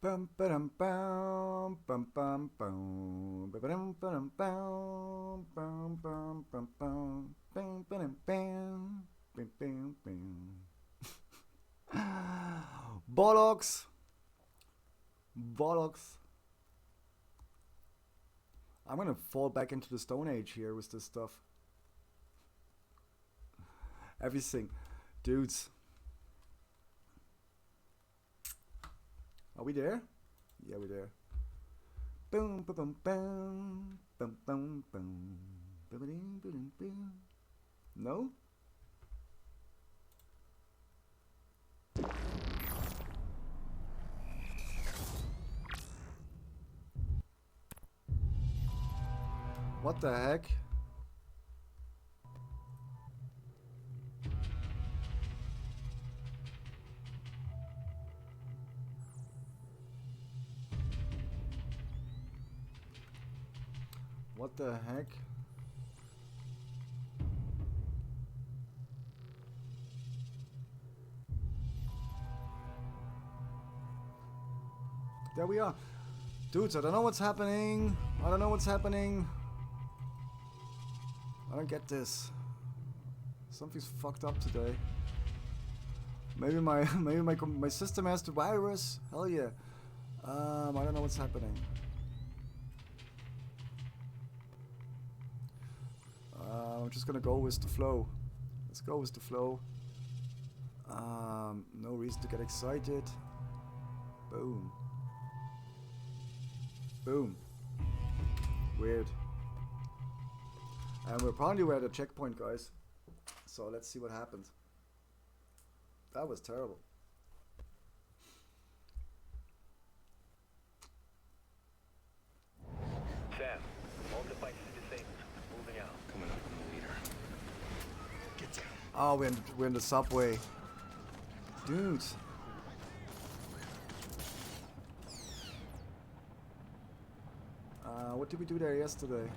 Bum ba-dum bum bum bum bum ba-ba-dum ba-dum bum bum bum bum bum bam ba-dum bam bam bam bam. Bollocks, bollocks. I'm gonna fall back into the Stone Age here with this stuff. Everything, dudes. Are we there? Yeah, we're there. Boom, boom, boom, boom, boom, boom, boom, boom, boom, boom. No? What the heck? What the heck? There we are. Dudes, I don't know what's happening. I don't know what's happening. I don't get this. Something's fucked up today. Maybe my system has the virus. Hell yeah. I don't know what's happening. I'm just gonna go with the flow. Let's go with the flow. No reason to get excited. Boom. Boom. Weird. And we're probably at a checkpoint, guys. So let's see what happens. That was terrible. Sam, all devices disabled. Moving out. Coming up on the leader. Get down. Oh, we're in the subway. Dude. What did we do there yesterday?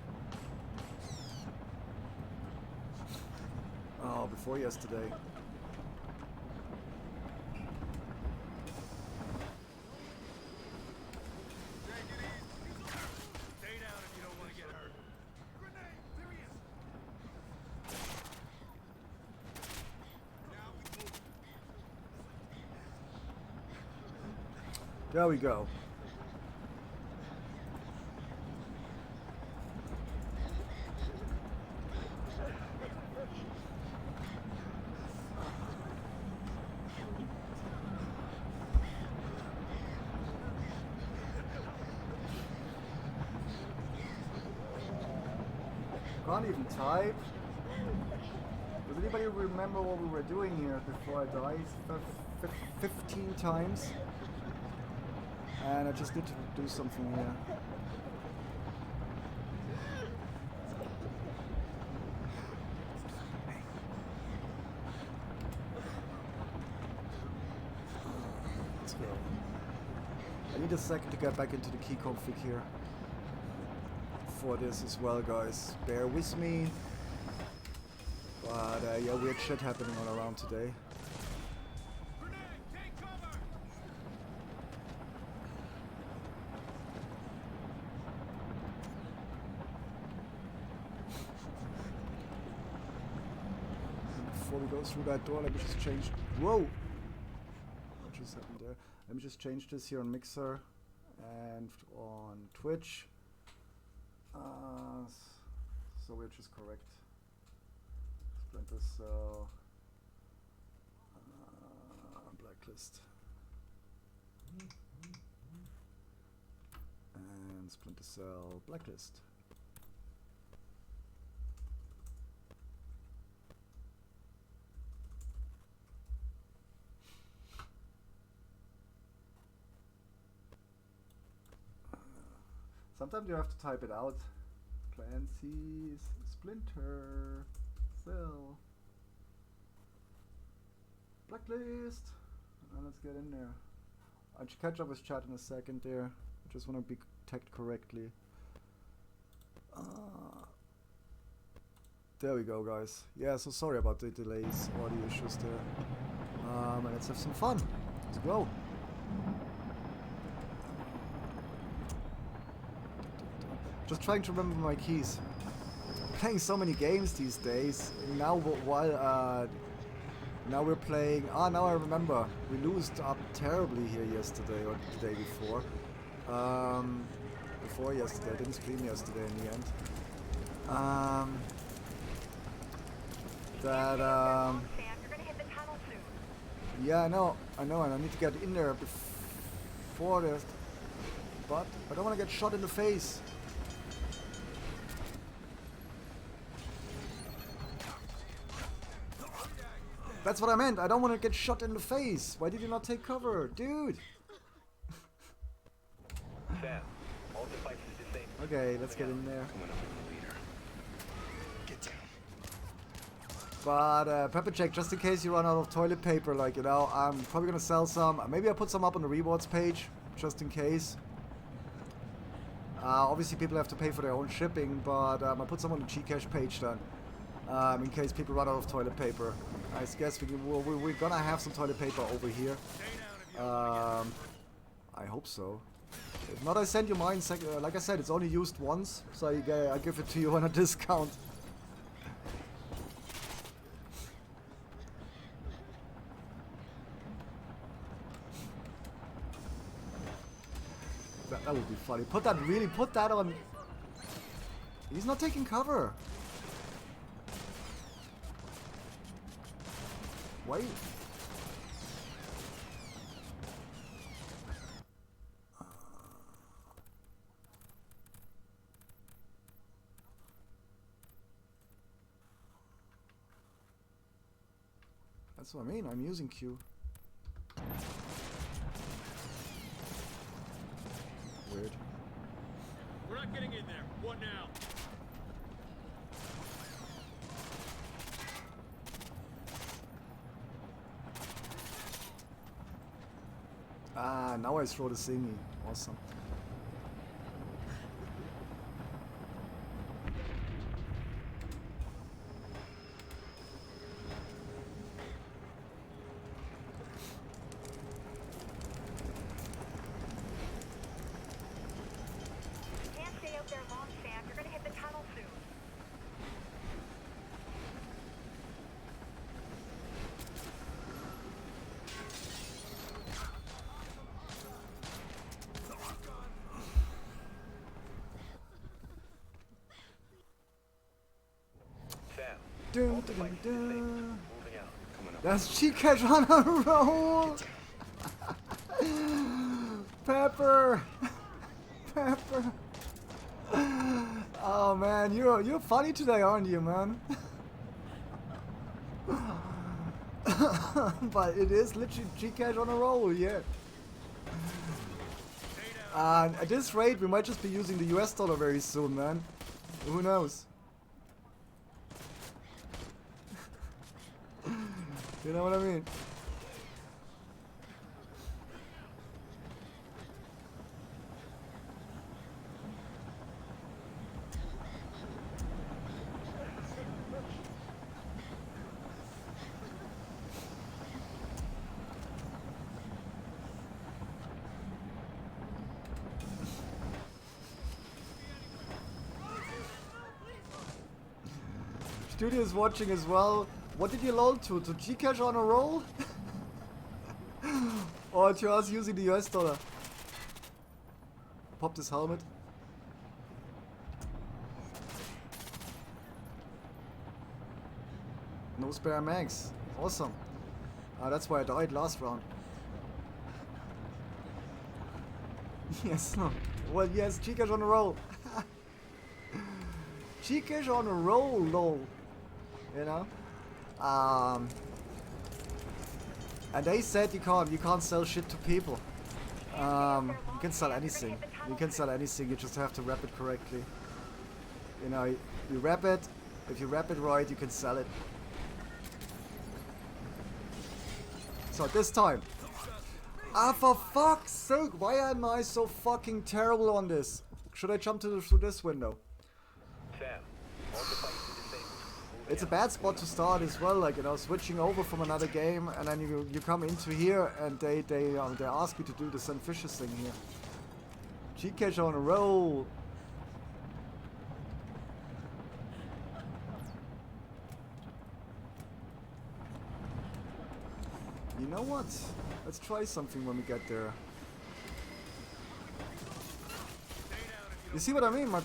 Oh, before yesterday. Stay down if you don't want to get hurt. Grenade! There he is! There we go. Can't even type. Does anybody remember what we were doing here before I died 15 times? And I just need to do something here. Let's go. I need a second to get back into the key config here. For this as well, guys. Bear with me. But yeah, weird shit happening all around today. Grenade! Take cover! Before we go through that door, let me just change. Whoa! What just happened there? Let me just change this here on Mixer and on Twitch. So we're just correct. Splinter Cell. Blacklist. And Splinter Cell Blacklist. Sometimes you have to type it out. Clancy's Splinter Cell Blacklist. Let's get in there. I'll catch up with chat in a second there. I just want to be tagged correctly. There we go, guys. Yeah, so sorry about the delays or the issues there. And let's have some fun. Let's go. Just trying to remember my keys. Playing so many games these days. Now now we're playing. Ah, now I remember. We lost up terribly here yesterday or the day before. Before yesterday. I didn't stream yesterday in the end. Yeah, I know, and I need to get in there before this. But I don't want to get shot in the face. That's what I meant. I don't want to get shot in the face. Why did you not take cover, dude? Sam, all devices disabled. Okay, let's get in there. Coming up with the leader. Get down. But pepper check, just in case you run out of toilet paper, like, you know, I'm probably gonna sell some. Maybe I'll put some up on the rewards page, just in case. Obviously people have to pay for their own shipping, but I'll put some on the Gcash page then. In case people run out of toilet paper. I guess we're gonna have some toilet paper over here. I hope so. If not, I send you mine. Like I said, it's only used once, so I give it to you on a discount. That would be funny. Put that on. He's not taking cover. Wait. That's what I mean. I'm using Q. Weird. We're not getting in there. What now? Ah, now I throw the thingy. Awesome. Can't stay out there long, Sam. You're gonna hit the tunnel soon. Sam, Dun, all dun, devices dun. disabled. Moving out. Coming up. That's Gcash on a roll. Pepper. Pepper. Oh man, you're funny today, aren't you, man? But it is literally Gcash on a roll, yeah. And at this rate, we might just be using the US dollar very soon, man. Who knows? You know what I mean? Studio is watching as well. What did you lol to? To Gcash on a roll? Or to us using the US dollar? Pop this helmet. No spare mags. Awesome. That's why I died last round. Yes, no. Well, yes, Gcash on a roll. Gcash on a roll, lol. You know? And they said you can't sell shit to people. You can sell anything. You can sell anything, you just have to wrap it correctly. You know, you wrap it, if you wrap it right, you can sell it. So this time. Ah, for fuck's sake, why am I so fucking terrible on this? Should I jump through this window? Sam, all devices disabled. Moving It's a out. bad spot to start as well, like, you know, switching over from another game, and then you come into here and they ask you to do the Sunfishes thing here. Gcash on a roll. You know what? Let's try something when we get there. You see what I mean? My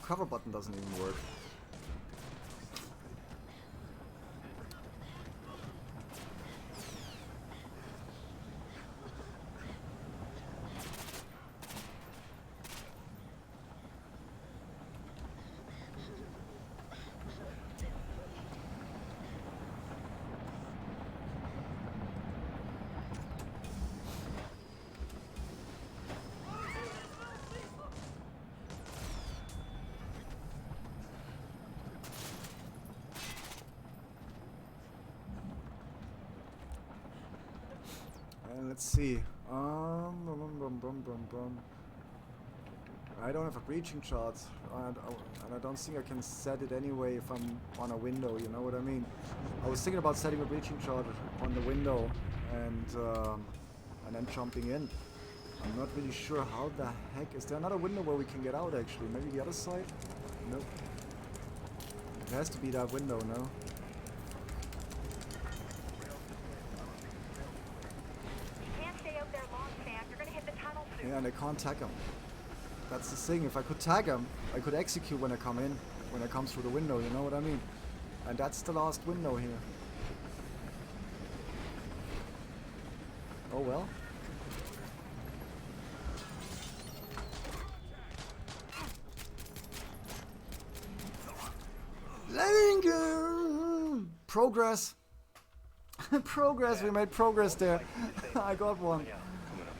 cover button doesn't even work. And let's see. I don't have a breaching chart, and I don't think I can set it anyway if I'm on a window. You know what I mean? I was thinking about setting a breaching chart on the window and then jumping in. I'm not really sure how the heck. Is there another window where we can get out? Actually, maybe the other side. Nope. It has to be that window, no? Yeah, and I can't tag him. That's the thing. If I could tag him, I could execute when I come in, when I come through the window, you know what I mean? And that's the last window here. Oh well. Lincoln! Progress. Progress, we made progress there. I got one.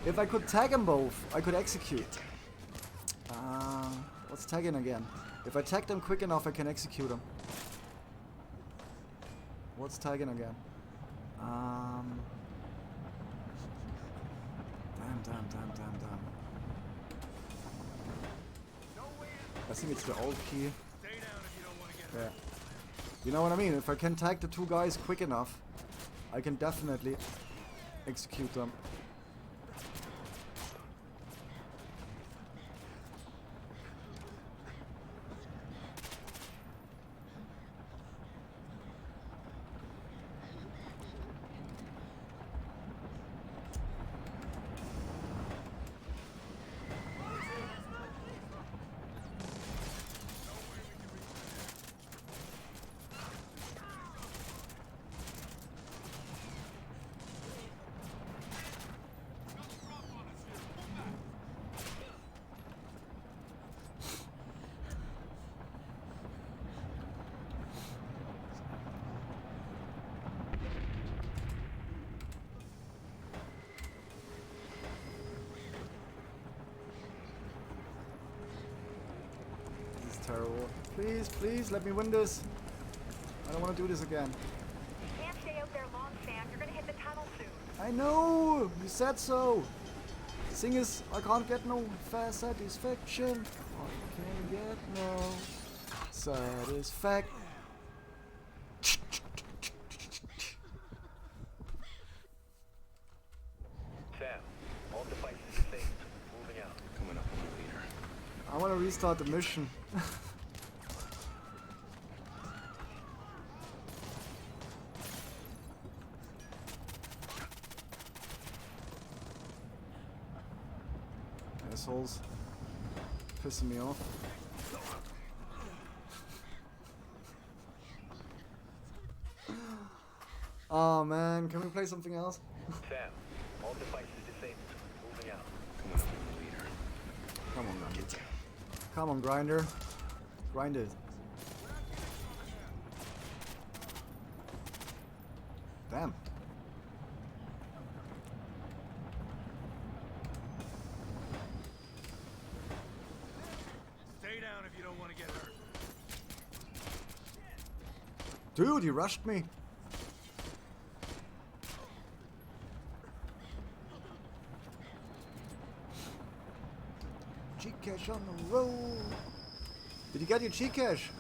If I could tag them both, I could execute. What's tagging again? If I tag them quick enough, I can execute them. What's tagging again? Damn. I think it's the old key. Yeah. You know what I mean? If I can tag the two guys quick enough, I can definitely execute them. Terrible. Please, let me win this. I don't want to do this again. You can't stay out there long, Sam. You're gonna hit the tunnel soon. I know! You said so! The thing is, I can't get no fast satisfaction. I can't get no satisfaction. Sam, all devices disabled. Moving out. Coming up on the leader. I want to restart the mission. Assholes. Pissing me off. Oh man, can we play something else? Sam, all devices disabled. Moving out. Coming up on the leader. Come on, Grinder. Get down. Come on, Grinder. Grind it. Damn. Stay down if you don't want to get hurt. Dude, he rushed me. G-Cash on the road. Did you get your G-Cash?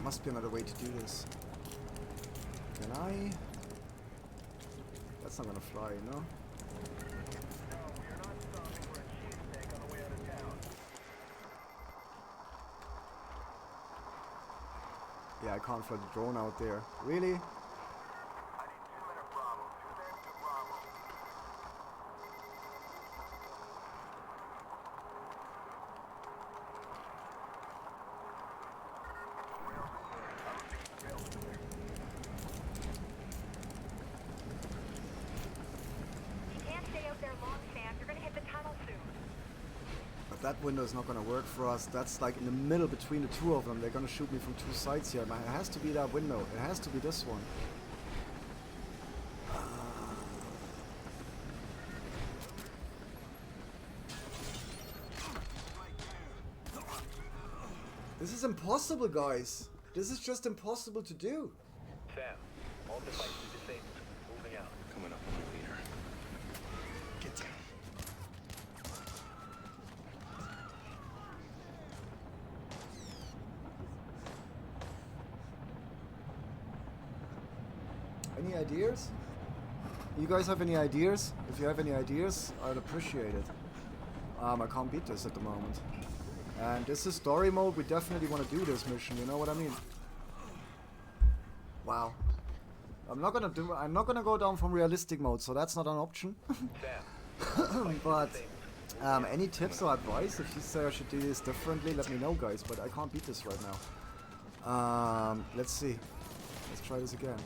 must be another way to do this. Can I? That's not gonna fly, you know? Yeah, I can't fly the drone out there. Really? That window is not going to work for us. That's like in the middle between the two of them. They're going to shoot me from two sides here. It has to be that window. It has to be this one. This is impossible, guys. This is just impossible to do. Sam, all devices disabled. Moving out. Coming up on my leader. Get down. Any ideas? You guys have any ideas? If you have any ideas, I'd appreciate it. I can't beat this at the moment. And this is story mode. We definitely want to do this mission. You know what I mean? Wow. I'm not gonna go down from realistic mode, so that's not an option. But any tips or advice? If you say I should do this differently, let me know, guys. But I can't beat this right now. Let's see. Let's try this again.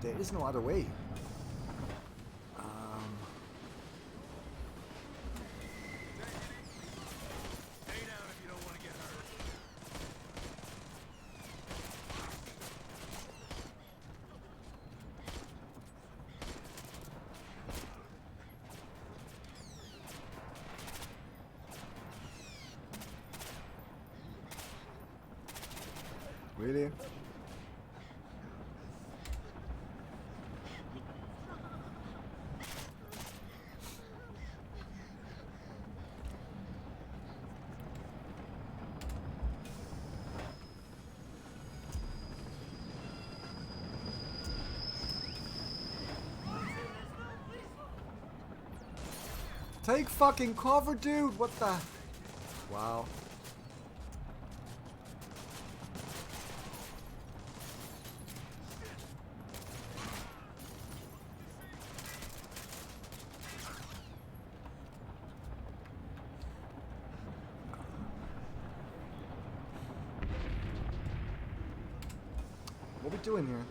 There is no other way. Really? Take fucking cover, dude! What the? Wow. What are we doing here?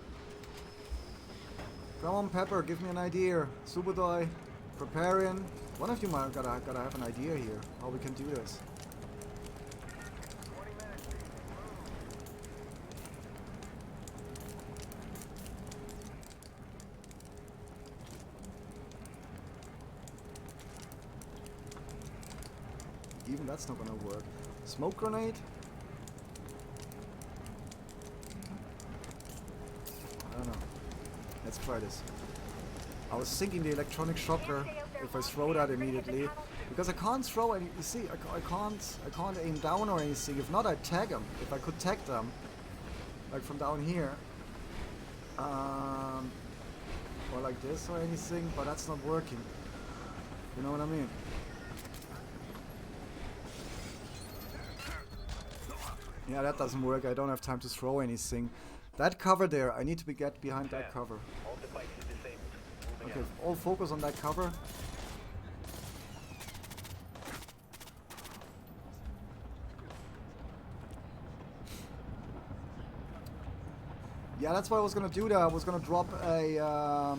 Come on, Pepper, give me an idea. Subodai, preparing. One of you might gotta have an idea here how we can do this. Even that's not gonna work. Smoke grenade? I don't know. Let's try this. I was thinking the electronic shocker, if I throw that immediately, because I can't throw any, you see, I can't aim down or anything. If not, I'd tag them. If I could tag them, like from down here, or like this or anything, but that's not working. You know what I mean? Yeah, that doesn't work. I don't have time to throw anything. That cover there, I need to get behind that cover. All devices disabled. Moving Okay, out. all focus on that cover. Yeah, that's what I was gonna do there. I was gonna drop a. I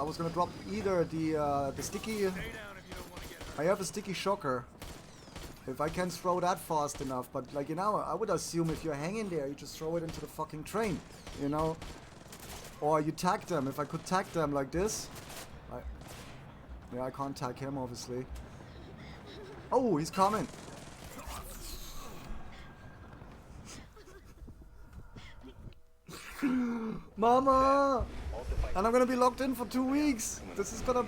was gonna drop either the sticky. I have a sticky shocker. If I can throw that fast enough, but like, you know, I would assume if you're hanging there, you just throw it into the fucking train, you know? Or you tag them. If I could tag them like this. Yeah, I can't tag him, obviously. Oh, he's coming. Mama! And I'm gonna be locked in for 2 weeks. This is gonna...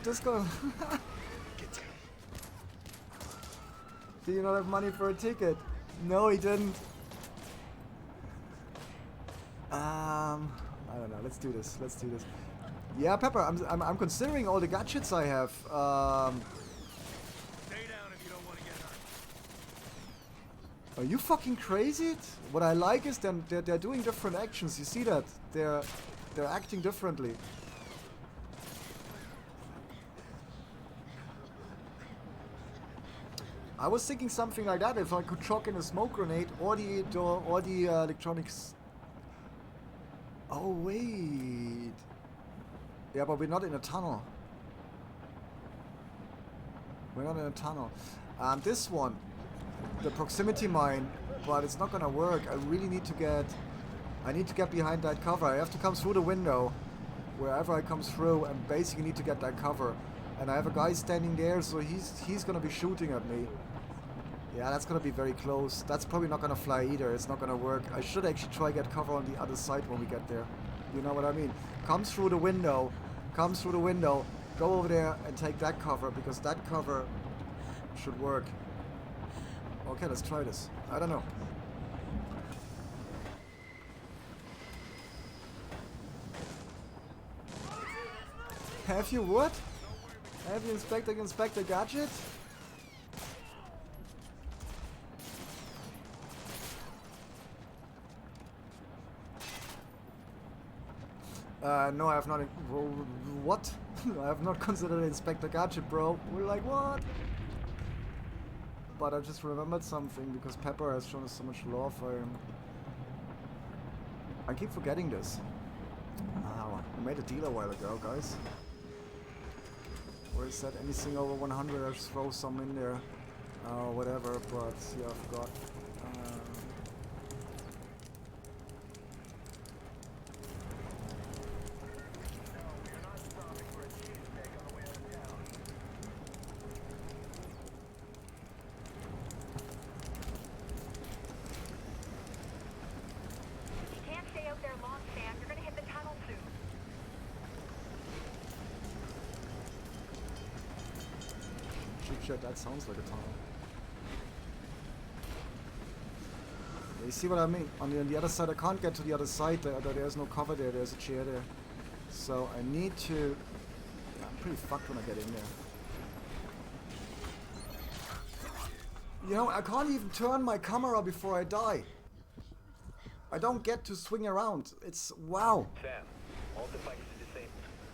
Did you not have money for a ticket? No, he didn't. I don't know. Let's do this. Let's do this. Yeah, Pepper. I'm considering all the gadgets I have. Stay down if you don't want to get hurt. Are you fucking crazy? What I like is they're doing different actions. You see that? They're acting differently. I was thinking something like that. If I could chuck in a smoke grenade or the electronics. Oh wait. Yeah, but we're not in a tunnel. We're not in a tunnel. This one, the proximity mine, but it's not gonna work. I really need to get. I need to get behind that cover. I have to come through the window, wherever I come through, and basically need to get that cover. And I have a guy standing there, so he's gonna be shooting at me. Yeah, that's gonna be very close. That's probably not gonna fly either. It's not gonna work. I should actually try get cover on the other side when we get there. You know what I mean? Come through the window. Come through the window. Go over there and take that cover, because that cover should work. Okay, let's try this. I don't know. Have you what? Have you inspected gadget? No, I have not. What? I have not considered Inspector Gadget, bro. We're like, what? But I just remembered something because Pepper has shown us so much love. I keep forgetting this. Wow, we made a deal a while ago, guys. Where is that? Anything over 100, I just throw some in there. Whatever, but yeah, I forgot. You can't stay out there long, Sam. You're gonna hit the tunnel soon. Shit, that sounds like a tunnel. You see what I mean? On the other side, I can't get to the other side. There's no cover there. There's a chair there. So I need to. Yeah, I'm pretty fucked when I get in there. You know, I can't even turn my camera before I die. I don't get to swing around. It's wow. Sam, all devices disabled.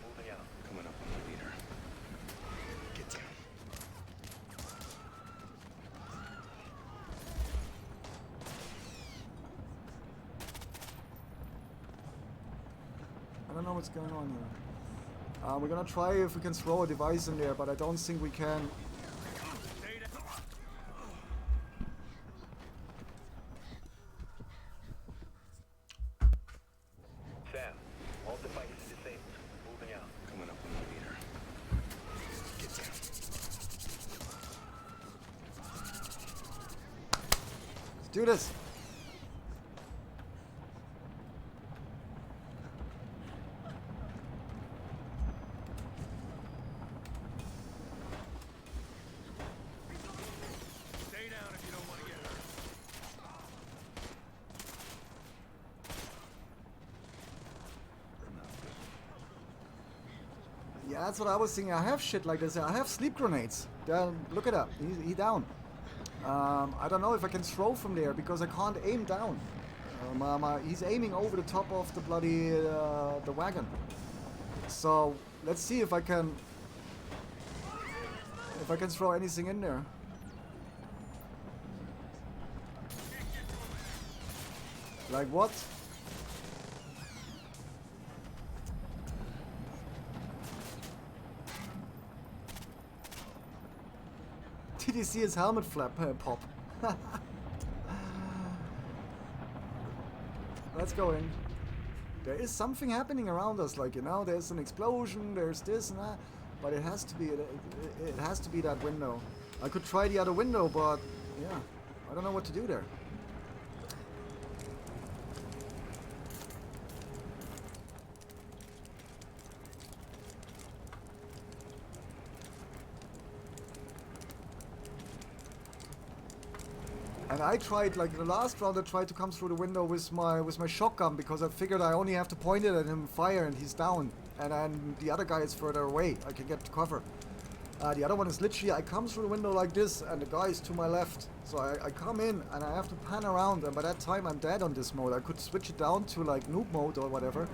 Moving out. Coming up on the leader. Get down. I don't know what's going on here. We're gonna try if we can throw a device in there, but I don't think we can. Stay down. Sam, all devices disabled. Moving out. Coming up on the leader. Get down. Let's do this. Stay down if you don't want to get hurt. Yeah, that's what I was thinking. I have shit like this. I have sleep grenades. Look at that. He down. I don't know if I can throw from there because I can't aim down. He's aiming over the top of the bloody the wagon. So let's see if I can throw anything in there. Like what? Did you see his helmet flap pop? Let's go in. There is something happening around us, like, you know, there's an explosion, there's this and that, but it has to be that window. I could try the other window, but yeah, I don't know what to do there. And I tried, like the last round, I tried to come through the window with my shotgun because I figured I only have to point it at him, fire, and he's down. And then the other guy is further away. I can get to cover. The other one is literally, I come through the window like this, and the guy is to my left. So I come in, and I have to pan around, and by that time I'm dead on this mode. I could switch it down to like noob mode or whatever.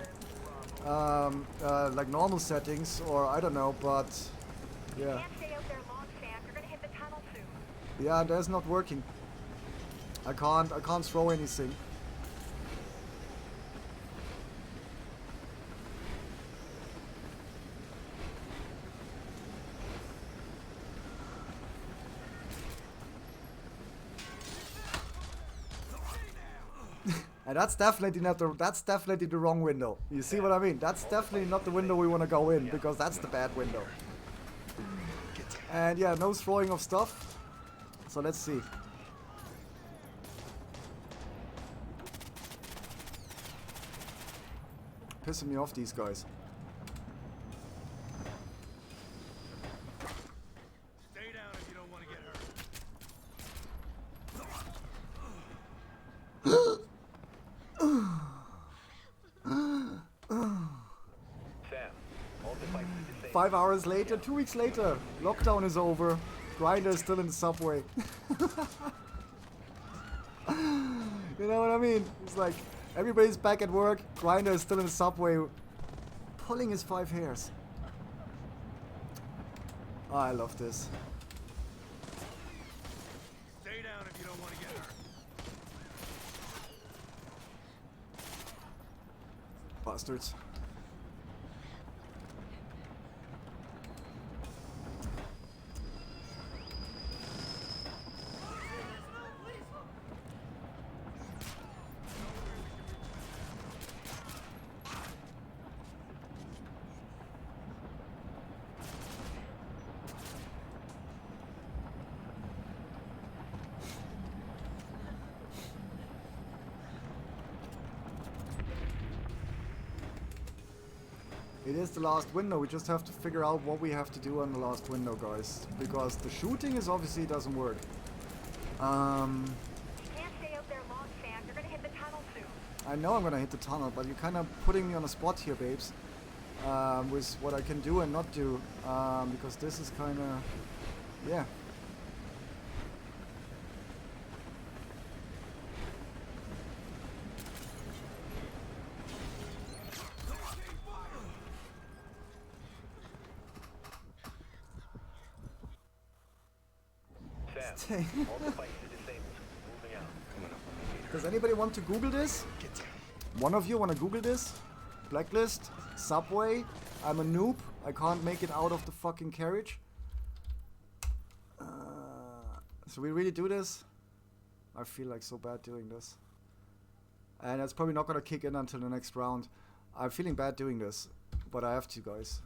Like normal settings, or I don't know, but yeah. Can't stay out there long, Sam. You're gonna hit the tunnel soon. Yeah, that's not working. I can't throw anything. And that's definitely not that's definitely the wrong window. You see what I mean? That's definitely not the window we want to go in, because that's the bad window. And yeah, no throwing of stuff. So let's see. Pissing me off, these guys. Stay down if you don't want to get hurt. Sam, all devices disabled. 5 hours later, 2 weeks later, lockdown is over. Grinder is still in the subway. You know what I mean? It's like everybody's back at work. Grinder is still in the subway, pulling his 5 hairs. Oh, I love this. Stay down if you don't want to get hurt. Bastards. It is the last window. We just have to figure out what we have to do on the last window, guys. Because the shooting is obviously doesn't work. You can't stay out there long, Sam. You're gonna hit the tunnel soon. I know I'm gonna hit the tunnel, but you're kind of putting me on a spot here, babes. With what I can do and not do. Because this is kind of... Yeah. Sam, all devices disabled. Moving out. Coming up on the meter. Does anybody want to Google this? Get down. One of you want to Google this? Blacklist? Subway? I'm a noob. I can't make it out of the fucking carriage. So we really do this? I feel like so bad doing this. And it's probably not gonna kick in until the next round. I'm feeling bad doing this, but I have to, guys.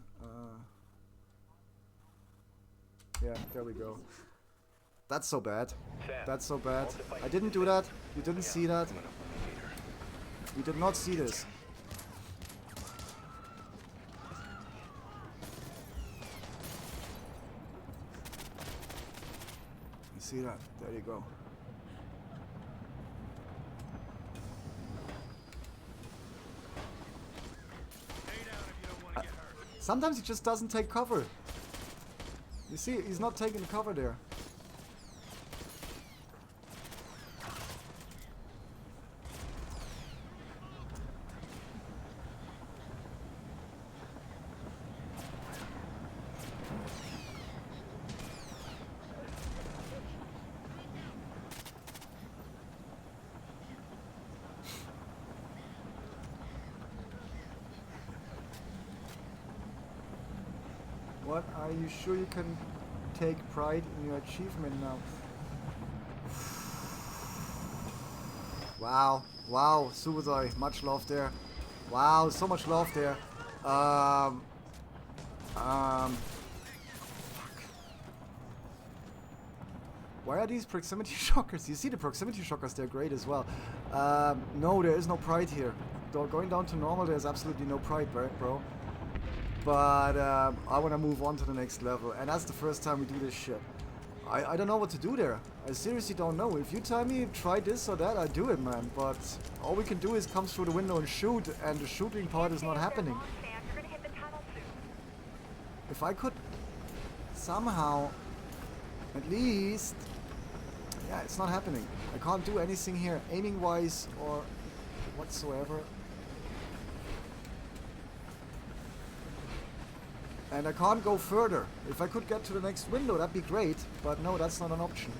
Yeah, there we go. That's so bad. Sam, That's so bad. all devices I didn't do that. disabled. You didn't see that. Coming up on the meter. You did not see this. You see that? There you go. Stay down if you don't want to get hurt. Sometimes he just doesn't take cover. You see, he's not taking the cover there. What? Are you sure you can take pride in your achievement now? Wow, wow, Subasai, much love there. Wow, so much love there. Fuck. Why are these proximity shockers? You see the proximity shockers, they're great as well. No, there is no pride here. Though going down to normal, there's absolutely no pride, right, bro? But I want to move on to the next level, and that's the first time we do this shit. I don't know what to do there. I seriously don't know. If you tell me try this or that, I do it, man. But all we can do is come through the window and shoot, and the shooting part is not happening. You're gonna hit the tunnel soon. If I could somehow, at least, yeah, it's not happening. I can't do anything here, aiming-wise or whatsoever. And I can't go further. If I could get to the next window, that'd be great. But no, that's not an option.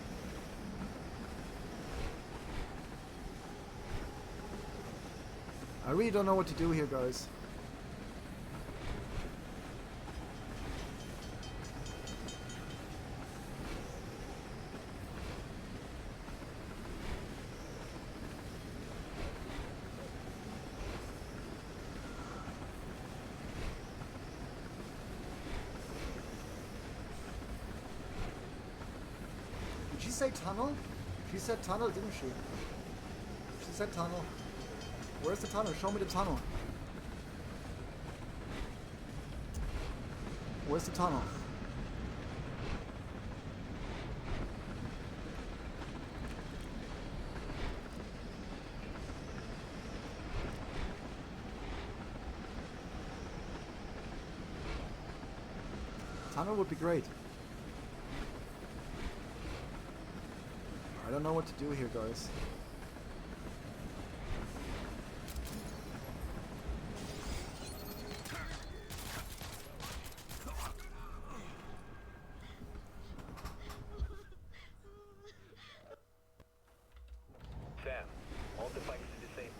I really don't know what to do here, guys. Did she say tunnel? She said tunnel, didn't she? She said tunnel. Where's the tunnel? Show me the tunnel. Where's the tunnel? Tunnel would be great. I don't know what to do here, guys. Sam, all devices disabled.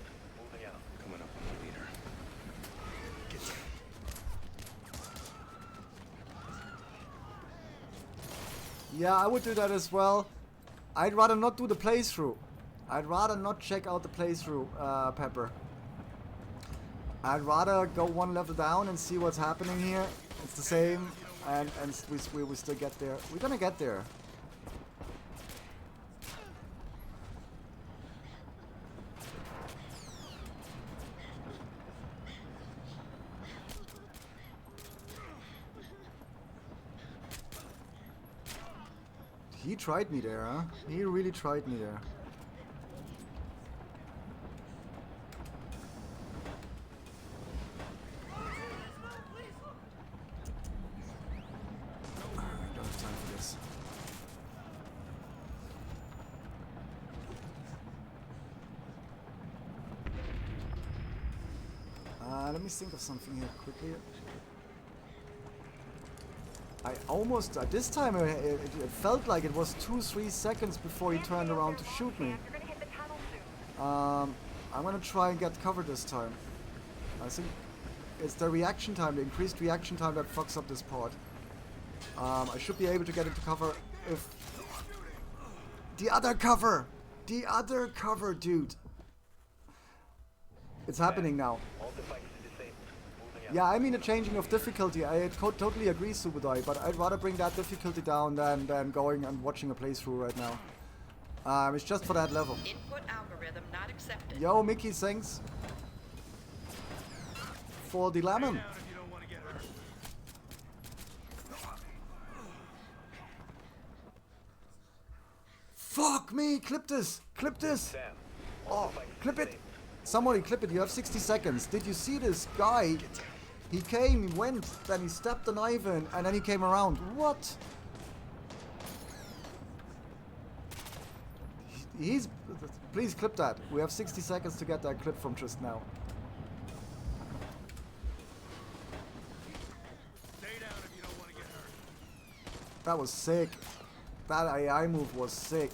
Moving out. Coming up on the leader. Get down. Yeah, I would do that as well. I'd rather not do the playthrough. I'd rather not check out the playthrough, Pepper. I'd rather go one level down and see what's happening here. It's the same, and we still get there. We're gonna get there. He tried me there, huh? He really tried me there. I don't have time for this. Let me think of something here quickly. I almost, this time it felt like it was 2-3 seconds before he turned around to shoot me. You're gonna hit the tunnel soon. I'm gonna try and get cover this time. I think it's the reaction time, the increased reaction time that fucks up this part. I should be able to get into cover if... The other cover! The other cover, dude! It's happening now. All devices disabled. Moving out. Yeah, I mean a changing of difficulty. I totally agree, Subudai, but I'd rather bring that difficulty down than going and watching a playthrough right now. It's just for that level. Input algorithm not accepted. Yo, Mickey, thanks for the lemon. Fuck me! Clip this! Clip this! Sam, Oh, clip it! Somebody clip it, you have 60 seconds. Did you see this guy? He came, he went, then he stabbed the knife in, and then he came around. What? He's... Please clip that. We have 60 seconds to get that clip from just now. Stay down if you don't want to get hurt. That was sick. That AI move was sick.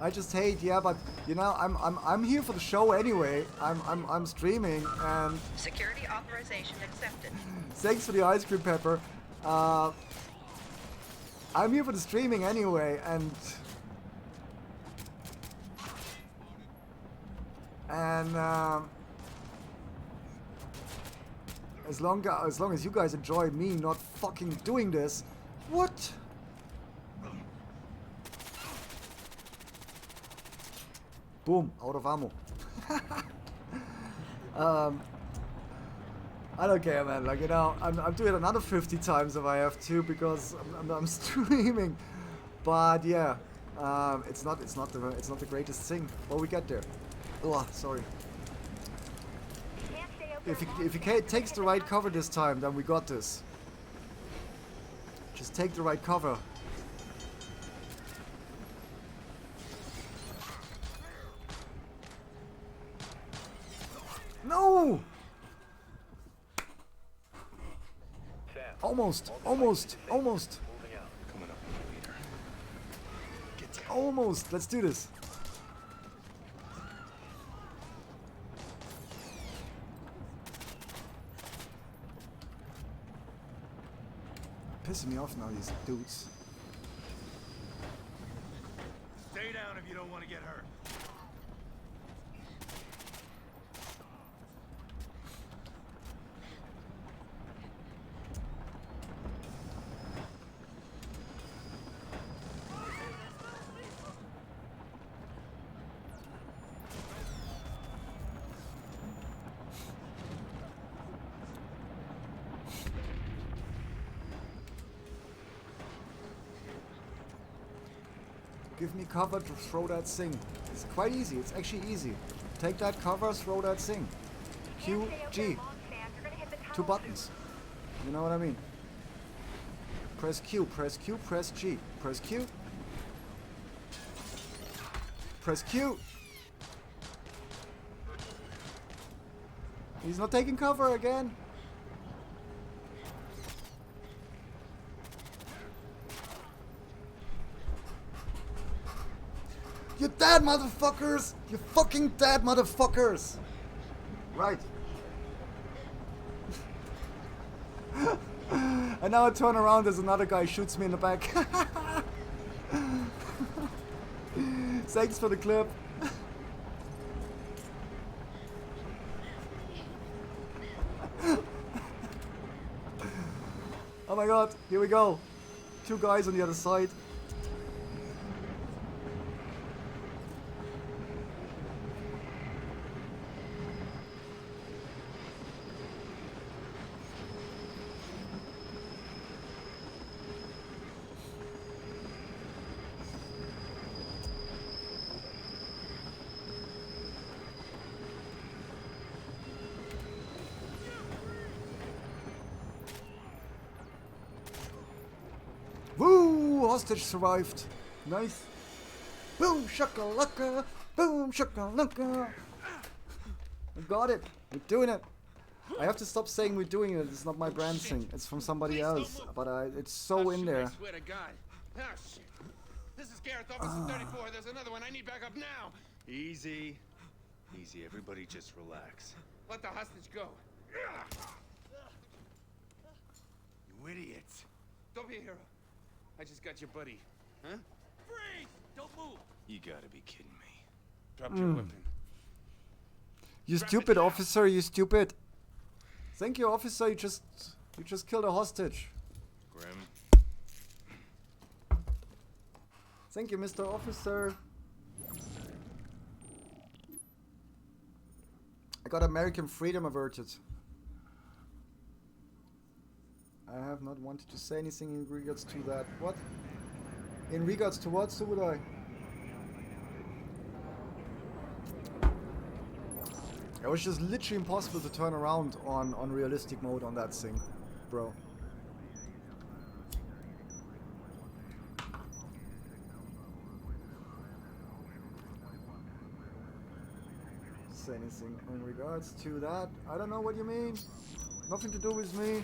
I just hate, yeah, but you know, I'm here for the show anyway. I'm streaming, and Security authorization accepted. thanks for the ice cream, Pepper. I'm here for the streaming anyway, and as long as you guys enjoy me not fucking doing this, what? Boom, out of ammo. Um, I don't care, man. Like, you know, I'm doing another 50 times if I have to because I'm streaming. But yeah, it's not the greatest thing. But we get there. Oh, sorry. Can't stay out there If he long, takes the right cover this time, then we got this. Just take the right cover. No! Sam, Almost, all almost, devices almost, disabled. Moving out. Coming up, leader. Get down. almost. Let's do this. Pissing me off now, these dudes. Stay down if you don't want to get hurt. Give me cover to throw that thing. It's quite easy. It's actually easy. Take that cover, throw that thing. Q, G. Two buttons. You know what I mean? Press Q, press Q, press G. Press Q. Press Q. He's not taking cover again. You dead motherfuckers! You fucking dead motherfuckers! Right. And now I turn around, there's another guy shoots me in the back. Thanks for the clip. Oh my god, here we go. Two guys on the other side. Woo! Hostage survived. Nice. Boom shakalaka. Boom shakalaka. We got it. We're doing it. I have to stop saying we're doing it. It's not my brand thing. It's from somebody else. But it's so in there. I swear to God. Ah, shit. This is Gareth, Officer 34. There's another one. I need backup now. Easy. Easy, everybody just relax. Let the hostage go. You idiots. Don't be a hero. I just got your buddy. Huh? Freeze! Don't move! You gotta be kidding me. Drop your weapon. You Drop stupid it now. officer, you stupid. Thank you, officer, you just killed a hostage. Grim. Thank you, Mr. Officer. I got American freedom averted. I have not wanted to say anything in regards to that. What? In regards to what, so would I? It was just literally impossible to turn around on realistic mode on that thing, bro. Say anything in regards to that? I don't know what you mean. Nothing to do with me.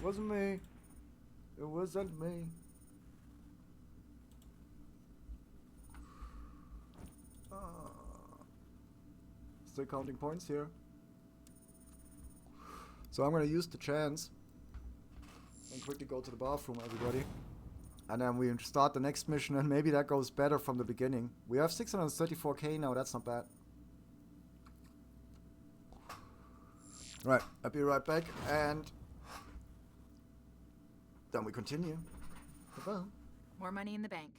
Wasn't me. It wasn't me. Still counting points here. So I'm gonna use the chance and quickly go to the bathroom, everybody. And then we start the next mission, and maybe that goes better from the beginning. We have 634k now, that's not bad. Right, I'll be right back, and then we continue. Bye-bye. More money in the bank.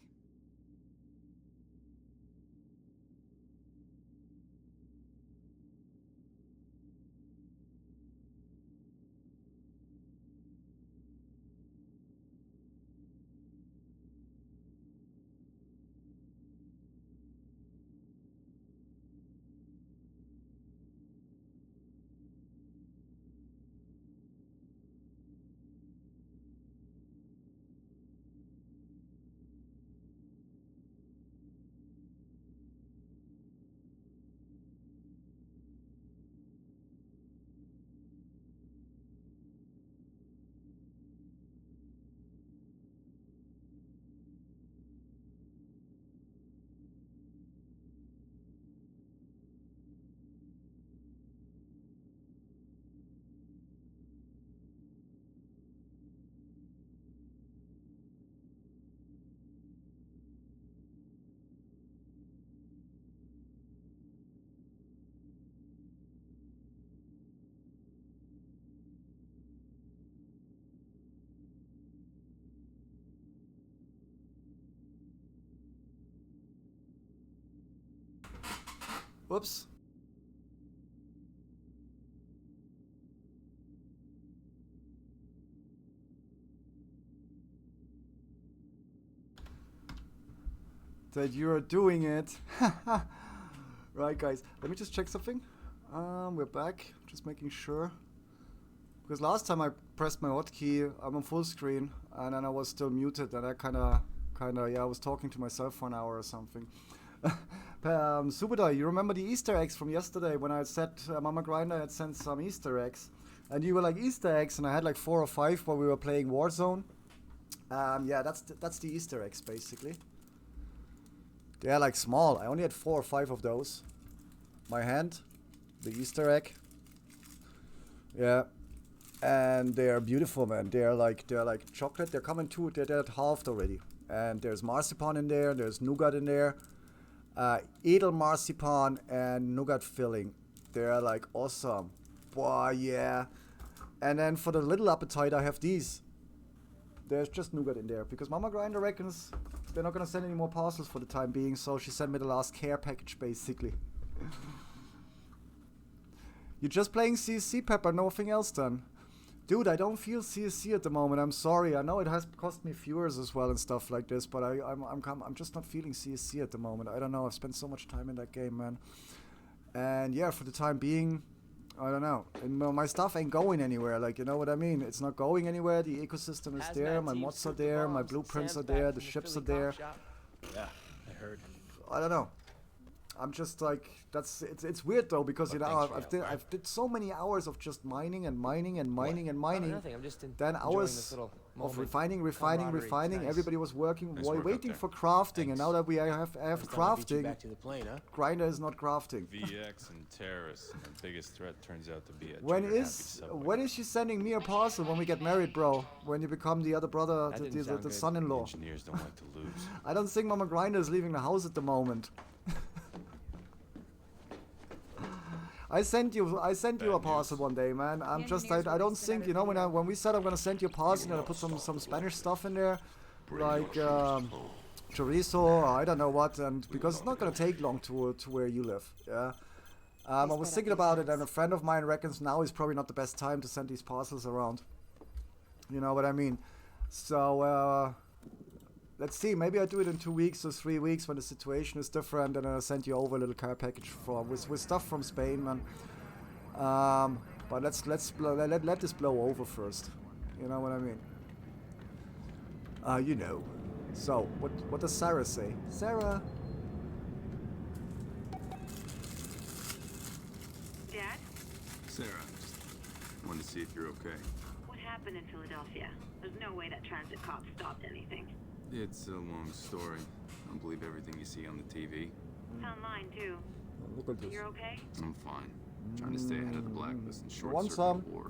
Whoops. That you're doing it. Right, guys. Let me just check something. We're back. Just making sure. Because last time I pressed my hotkey, I'm on full screen, and then I was still muted, and I kinda, yeah, I was talking to myself for an hour or something. Subadai, you remember the Easter eggs from yesterday when I said Mama Grinder had sent some Easter eggs, and you were like Easter eggs, and I had like 4 or 5 while we were playing Warzone. Yeah, that's the Easter eggs basically. They're like small. I only had 4 or 5 of those. My hand, the Easter egg. Yeah, and they're beautiful, man. They're like chocolate. They're coming to. They're halved already. And there's marzipan in there. There's nougat in there. Edel marzipan and nougat filling. They're like awesome. Boy, yeah. And then for the little appetite, I have these. There's just nougat in there because Mama Grinder reckons they're not gonna send any more parcels for the time being, so she sent me the last care package basically. You're just playing CSC, Pepper, nothing else done. Dude, I don't feel CSC at the moment. I'm sorry. I know it has cost me viewers as well and stuff like this, but I'm just not feeling CSC at the moment. I don't know. I've spent so much time in that game, man. And yeah, for the time being, I don't know. And my stuff ain't going anywhere. Like, you know what I mean? It's not going anywhere. The ecosystem is there. My mods are there. My blueprints are there. The ships are there. Yeah, I heard. I don't know. I'm just like, it's weird though, because you know I've did so many hours of just mining and mining and mining and mining. Nothing. I'm just then hours of refining. Nice. Everybody was working, Nice work waiting up for there. crafting, and now that we have crafting, Back to the plane, huh? Grinder is not crafting. VX and terrorists. And the biggest threat turns out to be a When trigger-happy is subway. she sending me a parcel when we get married, bro? When you become the other brother, That the didn't sound good. son-in-law? Engineers don't like to lose. I don't think Mama Grinder is leaving the house at the moment. I sent you a parcel one day, man. I'm just I don't think, you know, when we said I'm gonna send you a parcel and I put some Spanish stuff in there, like chorizo or I don't know what, and because it's not gonna take long to where you live. Yeah. I was thinking about it, and a friend of mine reckons now is probably not the best time to send these parcels around. You know what I mean? So let's see. Maybe I do it in 2 weeks or 3 weeks when the situation is different, and I'll send you over a little care package with stuff from Spain, man. But let this blow over first. You know what I mean? You know. So what does Sarah say? Sarah. Dad, Sarah, just wanted to see if you're okay. what happened in Philadelphia? There's no way that transit cop stopped anything. It's a long story. I don't believe everything you see on the TV. It's online too. Look at this. You're okay? I'm fine. Trying to stay ahead of the blacklist and You short want circuit some? the war.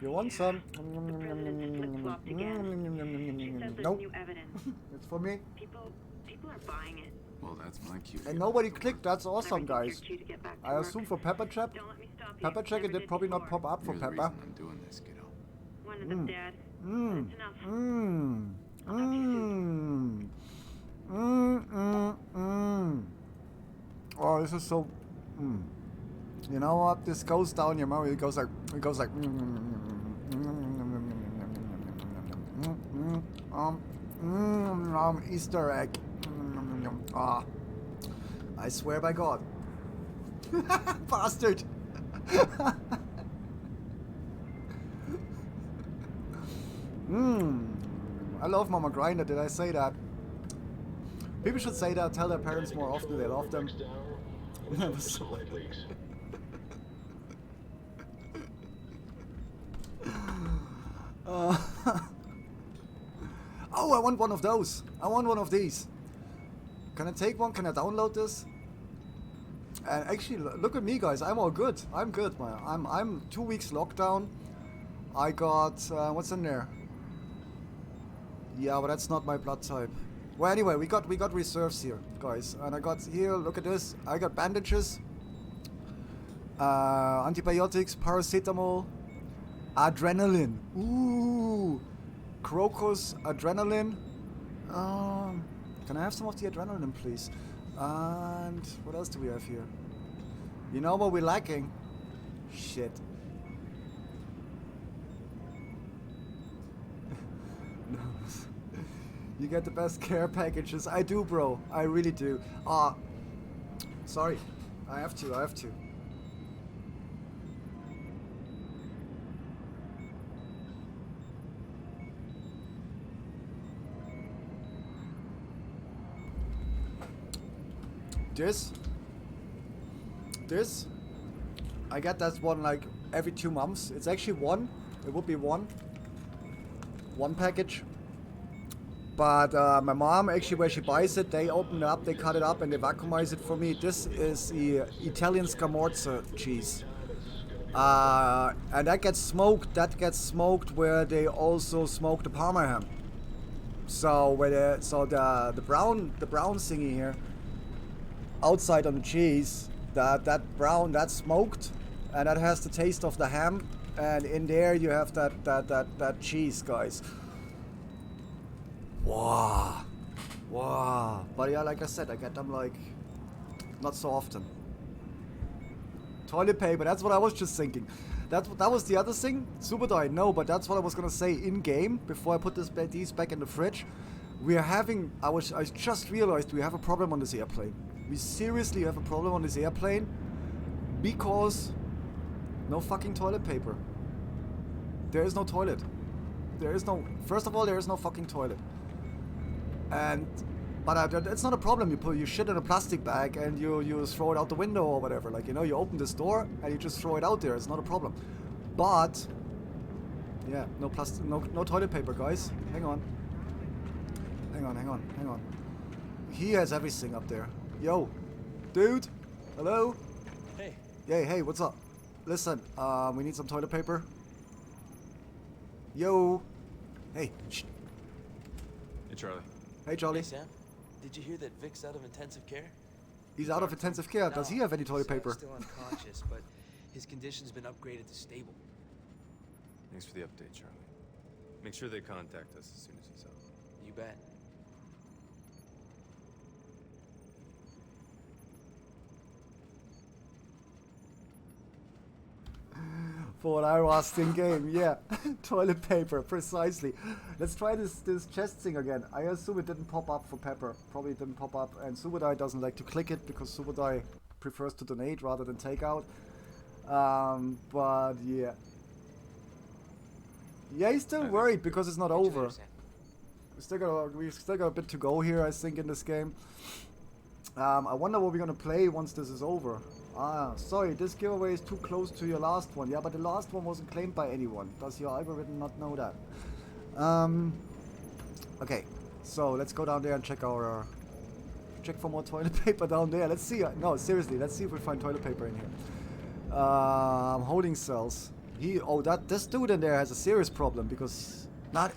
You want some? The president has flip-flopped again. She says there's Nope. new evidence. It's for me. People are buying it. Well, that's my cue. And nobody clicked. That's awesome, Never guys. get your cue to get back to I work. assume for Pepper Chap. Don't let me stop you. Pepper Check, it Never did probably not before. pop up for You're the Pepper. reason I'm doing this, kiddo. One of them, Dad. Mmm. That's enough. Mmm. Oh, this is so. You know what? This goes down your memory. It goes like. Easter egg. Ah. I swear by God. Bastard. I love Mama Grinder. Did I say that? People should say that. Tell their parents more often they love them. Never saw it. Oh, I want one of those. I want one of these. Can I take one? Can I download this? And actually, look at me, guys. I'm all good. I'm good, man. I'm 2 weeks lockdown. I got what's in there? Yeah, but that's not my blood type. Well, anyway, we got reserves here, guys. And I got here. Look at this. I got bandages, antibiotics, paracetamol, adrenaline. Ooh, crocus adrenaline. Can I have some of the adrenaline, please? And what else do we have here? You know what we're lacking? Shit. No. You get the best care packages. I do, bro. I really do. Sorry. I have to. This, I get that one like every 2 months. It's actually one. It would be one package. But my mom, actually, where she buys it, they open it up, they cut it up, and they vacuumize it for me. This is the Italian scamorza cheese. And that gets smoked. That gets smoked where they also smoke the Parma ham. So the brown thingy here, outside on the cheese, that brown, that's smoked, and that has the taste of the ham, and in there you have that cheese, guys. Wow. But yeah, like I said, I get them like not so often. Toilet paper, that's what I was just thinking. That was the other thing. Super diet, no, but that's what I was gonna say in game before I put these back in the fridge. We are having, I just realized we have a problem on this airplane. We seriously have a problem on this airplane because no fucking toilet paper. There is no toilet. First of all, there is no fucking toilet. But it's not a problem. You shit in a plastic bag and you throw it out the window or whatever. Like, you know, you open this door and you just throw it out there. It's not a problem. But yeah, no toilet paper, guys. Hang on. He has everything up there. Yo, dude. Hello. Hey. Hey, what's up? Listen, we need some toilet paper. Yo. Hey. Shh. Hey, Charlie. Hey, Charlie. Hey, Sam. Did you hear that Vic's out of intensive care? He's out of intensive care. Does he have any toilet paper? Still unconscious, but his condition's been upgraded to stable. Thanks for the update, Charlie. Make sure they contact us as soon as he's out. You bet. For what I was in game, yeah. Toilet paper, precisely. Let's try this chest thing again. I assume it didn't pop up for Pepper. Probably didn't pop up, and Subadai doesn't like to click it because Subadai prefers to donate rather than take out. But yeah. Yeah, he's still worried because it's not over. We still got a bit to go here, I think, in this game. I wonder what we're gonna play once this is over. Sorry, this giveaway is too close to your last one. Yeah, but the last one wasn't claimed by anyone. Does your algorithm not know that? Okay, so let's go down there and check for more toilet paper down there. Let's see. No, seriously, let's see if we find toilet paper in here. Holding cells. This dude in there has a serious problem because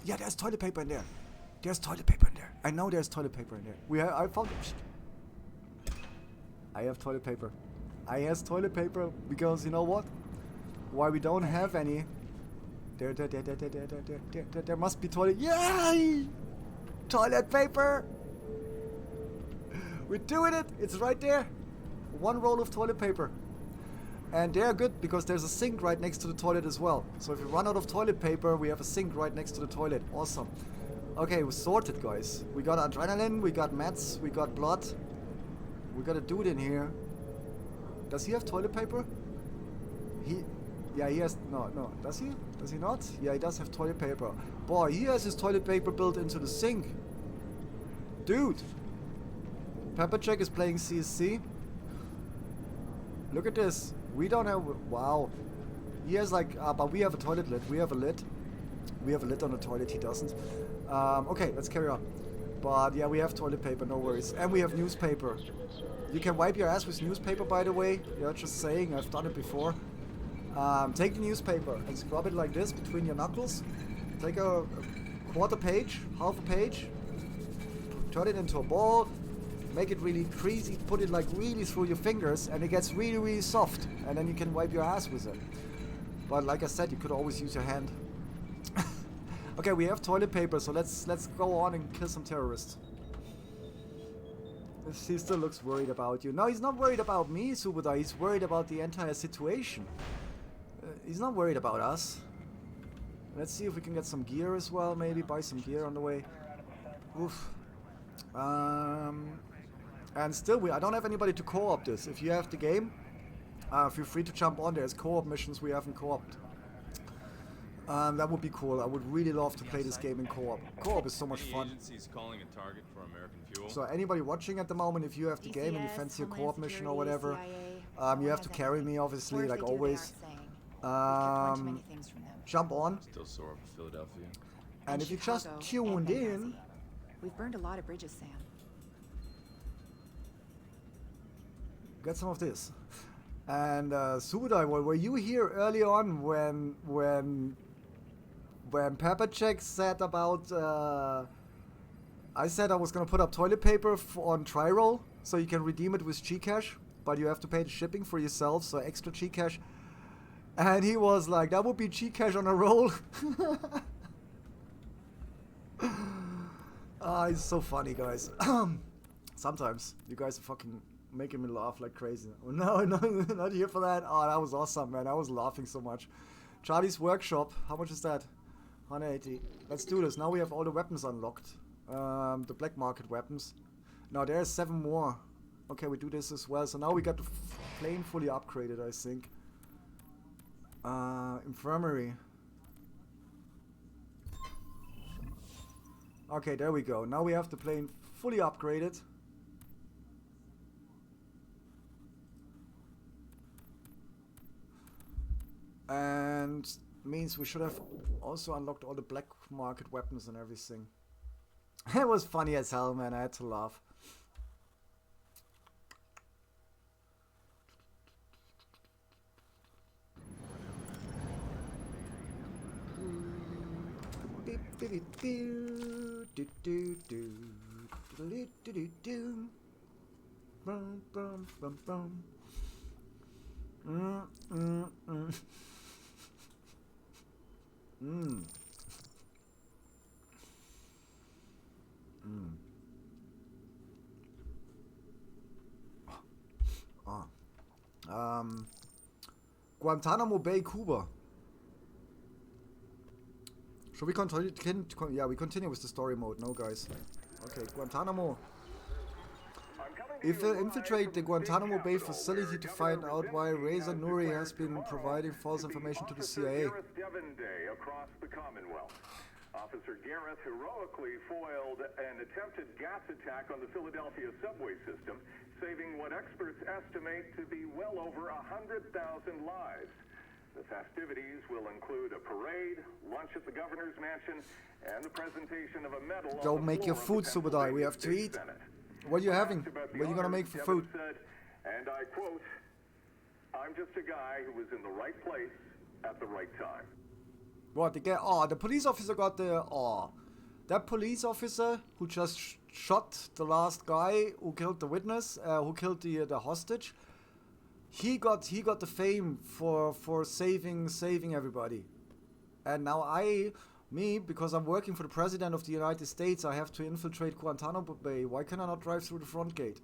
there's toilet paper in there. There's toilet paper in there. I know there's toilet paper in there. I found it. I have toilet paper. I has toilet paper because you know what? Why we don't have any? There must be toilet. Yay! Toilet paper. We're doing it. It's right there. One roll of toilet paper. And they're good because there's a sink right next to the toilet as well. So if we run out of toilet paper, we have a sink right next to the toilet. Awesome. Okay, we're sorted, guys. We got adrenaline, we got meds, we got blood. We got a dude in here. Does he have toilet paper? He has, no. Does he? Does he not? Yeah, he does have toilet paper. Boy, he has his toilet paper built into the sink. Dude. Pepperjack is playing CSC. Look at this. We don't have, wow. He has like, but we have a toilet lid. We have a lid. We have a lid on the toilet, he doesn't. Okay, let's carry on. But yeah, we have toilet paper, no worries. And we have newspaper. You can wipe your ass with newspaper, by the way. Yeah, just saying, I've done it before. Take the newspaper and scrub it like this between your knuckles. Take a quarter page, half a page. Turn it into a ball. Make it really creasy. Put it like really through your fingers, and it gets really, really soft. And then you can wipe your ass with it. But like I said, you could always use your hand. Okay, we have toilet paper, so let's go on and kill some terrorists. He still looks worried about you. No, he's not worried about me, Subudai. He's worried about the entire situation. He's not worried about us. Let's see if we can get some gear as well. Maybe buy some gear on the way. Oof. And still, I don't have anybody to co-op this. If you have the game, feel free to jump on. There's co-op missions we haven't co-opted. That would be cool. I would really love to play this game in co-op. Co-op is so much fun. Agency's calling a target for American fuel. So anybody watching at the moment, if you have the game and you fancy a co-op mission or whatever, you have to carry me, obviously, like always. Jump on. Still sore over Philadelphia. And if you just tuned in, we've burned a lot of bridges, Sam. get some of this. And Subudai, were you here early on when Peppercheck said about I said I was gonna put up toilet paper on Tri-Roll so you can redeem it with Gcash, but you have to pay the shipping for yourself, so extra Gcash. And he was like, that would be Gcash on a roll. It's so funny, guys. Sometimes you guys are fucking making me laugh like crazy. Oh, no, not here for that. Oh, that was awesome, man. I was laughing so much. Charlie's Workshop. How much is that? 180. Let's do this. Now we have all the weapons unlocked. The black market weapons. Now there's 7 more. Okay, we do this as well. So now we got the plane fully upgraded, I think. Infirmary. Okay, there we go. Now we have the plane fully upgraded. And means we should have also unlocked all the black market weapons and everything. It was funny as hell, man. I had to laugh. Guantanamo Bay, Cuba. Should we continue? Yeah, we continue with the story mode. No, guys. Okay, Guantanamo. Infiltrate the Guantanamo Bay facility to find out why Reza Nouri has been providing false information to the CIA. Across the Commonwealth. Officer Gareth heroically foiled an attempted gas attack on the Philadelphia subway system, saving what experts estimate to be well over 100,000 lives. The festivities will include a parade, lunch at the governor's mansion, and the presentation of a medal. Go make your food, Subudai. We have to eat. What are you having? What are you gonna make for food? Said, and I quote, "I'm just a guy who was in the right place at the right time." What, the police officer got the, that police officer who just shot the last guy who killed the witness, who killed the hostage, he got the fame for saving everybody. And now because I'm working for the President of the United States, I have to infiltrate Guantanamo Bay. Why can I not drive through the front gate?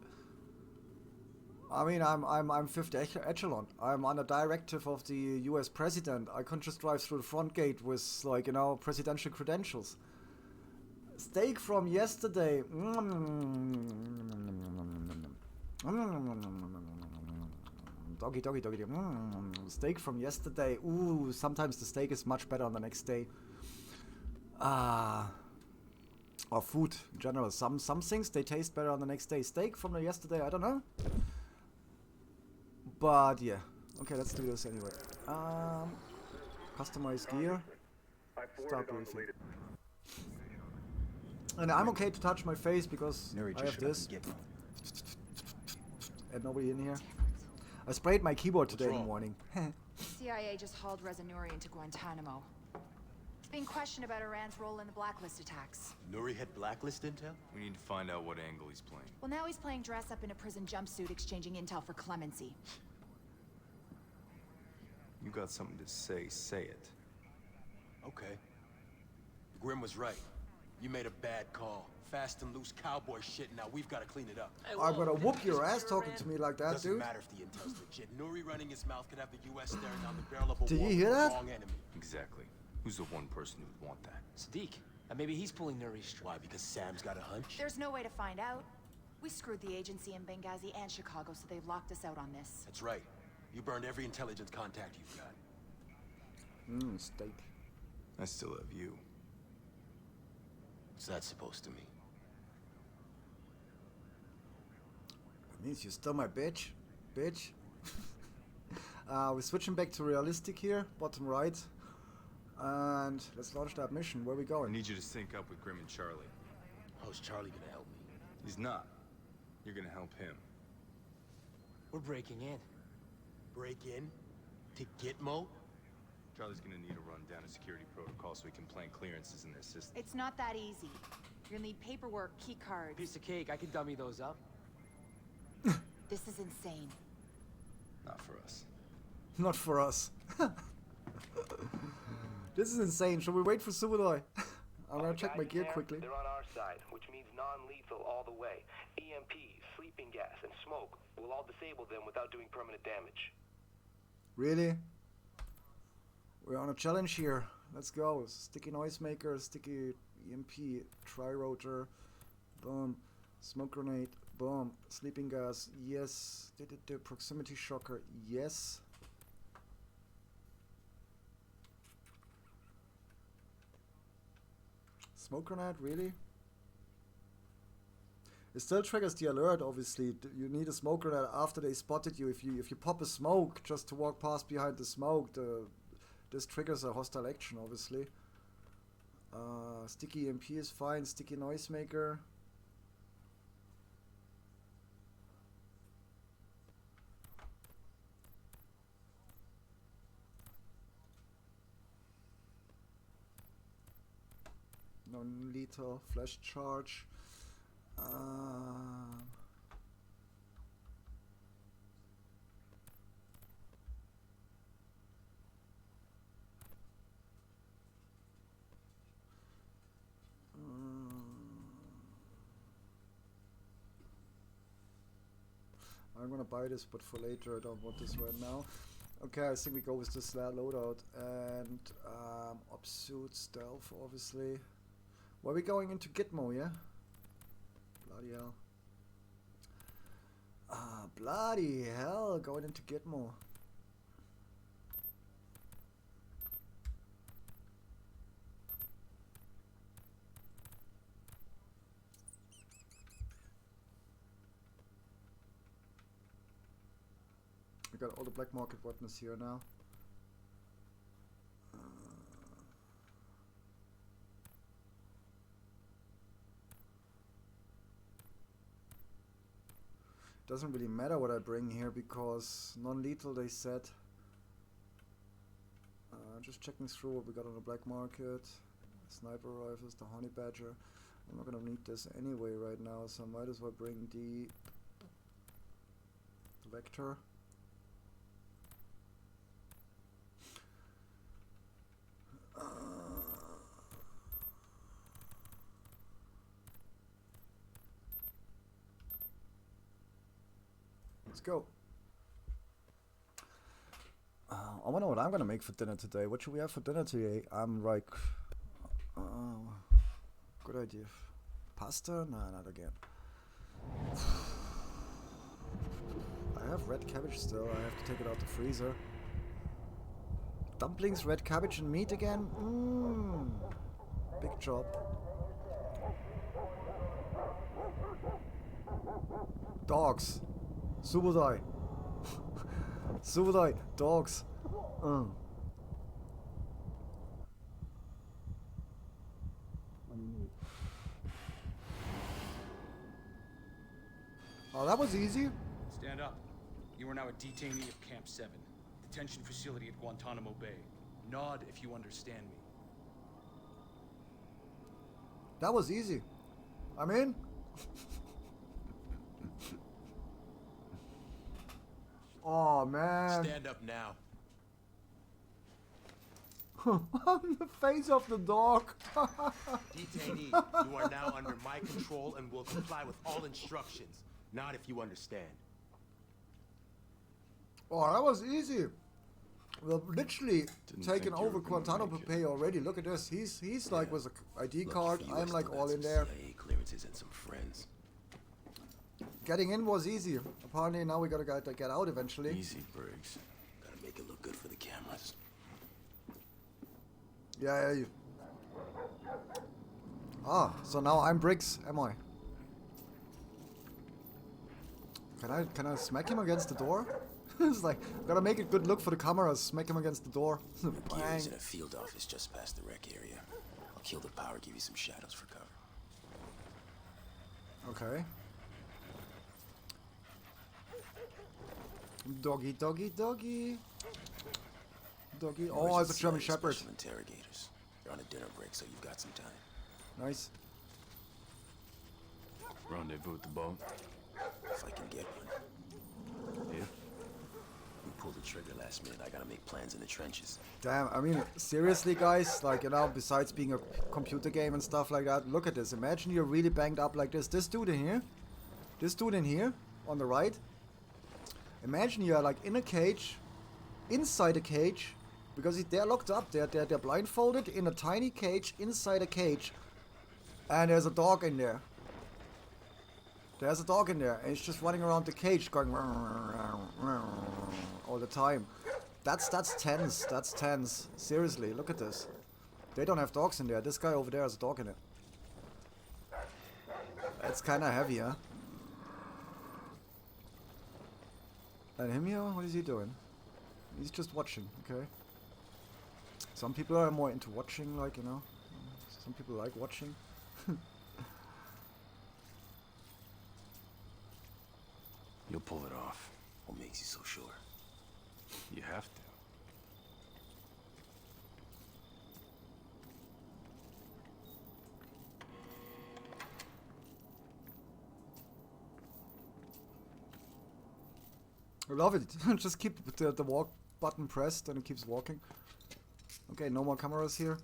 I mean, I'm fifth echelon. I'm under directive of the U.S. President. I can't just drive through the front gate with, like, presidential credentials. Steak from yesterday. Doggy. Steak from yesterday. Ooh, sometimes the steak is much better on the next day. Or food in general. Some things, they taste better on the next day. Steak from the yesterday, I don't know. But yeah. Okay, let's do this anyway. Customize gear. Start briefing. And I'm okay to touch my face because I have this. And nobody in here. I sprayed my keyboard today in the morning. CIA just hauled Reza Nouri into Guantanamo. He's being questioned about Iran's role in the blacklist attacks. Nouri had blacklist intel? We need to find out what angle he's playing. Well, now he's playing dress up in a prison jumpsuit, exchanging intel for clemency. You got something to say it. Okay. Grim was right. You made a bad call. Fast and loose cowboy shit. Now we've got to clean it up. I'm gonna whoop your ass talking to me like that, Doesn't dude. matter if the intel's legit. Nuri running his mouth could have the U.S. staring down the barrel of a Did war you with hear the that? wrong enemy. Exactly. Who's the one person who would want that? Sadiq. Maybe he's pulling Nuri's string. Why? Because Sam's got a hunch? There's no way to find out. We screwed the agency in Benghazi and Chicago, so they've locked us out on this. That's right. You burned every intelligence contact you've got. Steak. I still have you. What's that supposed to mean? That means you're still my bitch. Bitch. We're switching back to realistic here, bottom right. And let's launch that mission. Where are we I going? need you to sync up with Grim and Charlie. How's Charlie gonna help me? He's not. You're gonna help him. We're breaking in. Break in? To Gitmo? Charlie's gonna need to run down a security protocol so he can plant clearances in their system. It's not that easy. You're gonna need paperwork, key cards. Piece of cake. I can dummy those up. This is insane. Not for us. Not for us. This is insane. Shall we wait for Subodai? I'm gonna check my gear quickly. They're on our side, which means non-lethal all the way. EMP, sleeping gas, and smoke will all disable them without doing permanent damage. Really? We're on a challenge here. Let's go. Sticky noisemaker, sticky EMP, tri-rotor, boom. Smoke grenade, boom. Sleeping gas, yes. Proximity shocker, yes. Smoke grenade, really? It still triggers the alert, obviously. You need a smoke grenade after they spotted you. If you pop a smoke just to walk past behind the smoke, this triggers a hostile action, obviously. Sticky EMP is fine. Sticky noisemaker. Non-lethal flash charge. I'm gonna buy this, but for later. I don't want this right now. Okay, I think we go with this loadout and op suit stealth, obviously. Where are we going into Gitmo, yeah? Bloody hell. Bloody hell, going into Gitmo. I got all the black market weapons here now. Doesn't really matter what I bring here because non-lethal, they said. Just checking through what we got on the black market. Sniper rifles, the honey badger. I'm not gonna need this anyway right now, so I might as well bring the Vector. Let's go. I wonder what I'm gonna make for dinner today. What should we have for dinner today? I'm like, good idea. Pasta? Nah, not again. I have red cabbage still. I have to take it out the freezer. Dumplings, red cabbage, and meat again? Mmm. Big job. Dogs. Subodai. Subodai. Dogs. Oh, that was easy. Stand up. You are now a detainee of Camp 7, detention facility at Guantanamo Bay. Nod if you understand me. That was easy. I'm in. Oh man. Stand up now. On the face of the dog. Detainee, you are now under my control and will comply with all instructions. Not if you understand. Oh, that was easy. We're literally taking over Guantanamo Bay already. Look at this. He's like with a ID card. I'm like all in there. CIA clearances and some friends. Getting in was easy. Apparently now we gotta get out eventually. Easy, Briggs. Gotta make it look good for the cameras. Yeah. Ah, so now I'm Briggs, am I? Can I smack him against the door? It's like, gotta make it good look for the cameras. Smack him against the door. Gear's in a field office just past the rec area. I'll kill the power, give you some shadows for cover. Okay. Doggy, doggy, doggy. Doggy. Oh, it's a German Shepherd. Special interrogators. You're on a dinner break, so you've got some time. Nice. Rendezvous at the boat. If I can get one. If? We pulled the trigger last minute. I gotta make plans in the trenches. Damn, I mean, seriously, guys, like, you know, besides being a computer game and stuff like that, look at this. Imagine you're really banged up like this. This dude in here, on the right. Imagine you're like in a cage, inside a cage, because they're locked up. They're blindfolded in a tiny cage inside a cage, and there's a dog in there. There's a dog in there, and it's just running around the cage, going all the time. That's tense. That's tense. Seriously, look at this. They don't have dogs in there. This guy over there has a dog in it. It's kind of heavy, huh? And him here, what is he doing? He's just watching, okay? Some people are more into watching, like, you know. Some people like watching. You'll pull it off. What makes you so sure? You have to. I love it. Just keep the walk button pressed and it keeps walking. Okay, no more cameras here.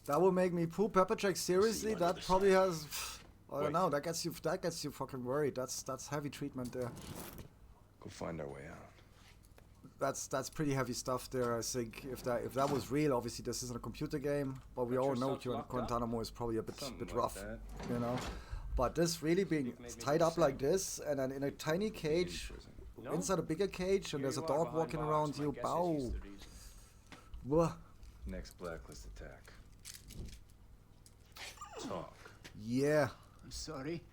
That will make me poop. Pepper Jack, seriously? That probably has... I don't know, that gets you fucking worried. That's heavy treatment there. Go find our way out. That's pretty heavy stuff there, I think. If that was real, obviously this isn't a computer game, but we all know Guantanamo is probably a bit rough, you know. But this really being tied up like this, and then in a tiny cage, inside a bigger cage, and there's a dog walking around you, bow. Whoa. Next blacklist attack. Talk. Yeah. I'm sorry.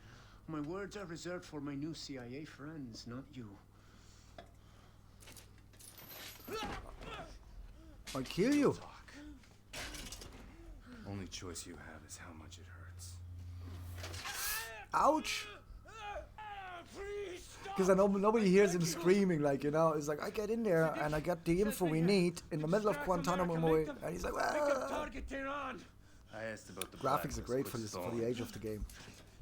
My words are reserved for my new CIA friends, not you. I'll kill you. Talk. Only choice you have is how much it hurts. Ouch! Because I know nobody hears him screaming, like, you know, it's like, I get in there and I get the info we need in the middle of Guantanamo Bay, and he's like, ah. I asked about the Graphics are great for the age of the game.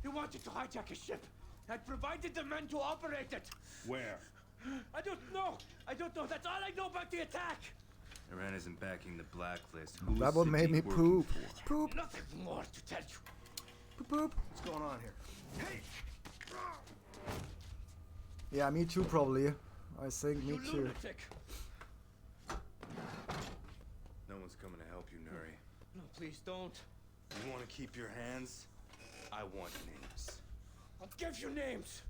You wanted to hijack a ship. I provided the men to operate it. Where? I don't know. That's all I know about the attack. Iran isn't backing the blacklist. That one made me poop. Poop. Nothing more to tell you. Poop poop. What's going on here? Hey! Yeah, me too, probably. I think me too. Lunatic. No one's coming to help you, Nuri. No, please don't. You want to keep your hands? I want names. I'll give you names.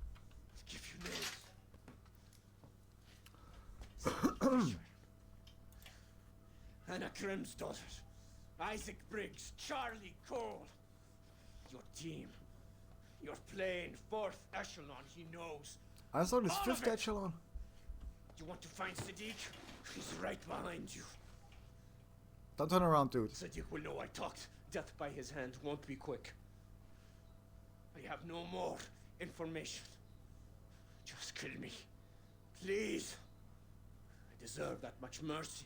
Anna Grimm's daughters. Isaac Briggs, Charlie Cole. Your team. You're playing fourth echelon, he knows. I saw this All fifth of it. echelon. You want to find Sadiq? He's right behind you. Don't turn around, dude. Sadiq will know I talked. Death by his hand won't be quick. I have no more information. Just kill me. Please. I deserve that much mercy.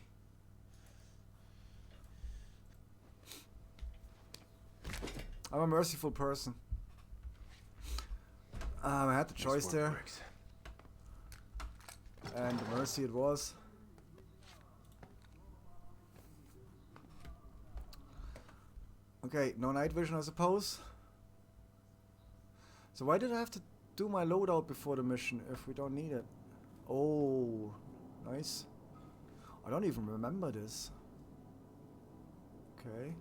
I'm a merciful person. I had the choice there. And mercy it was. Okay, no night vision, I suppose. So why did I have to do my loadout before the mission if we don't need it? Oh, nice. I don't even remember this. Okay.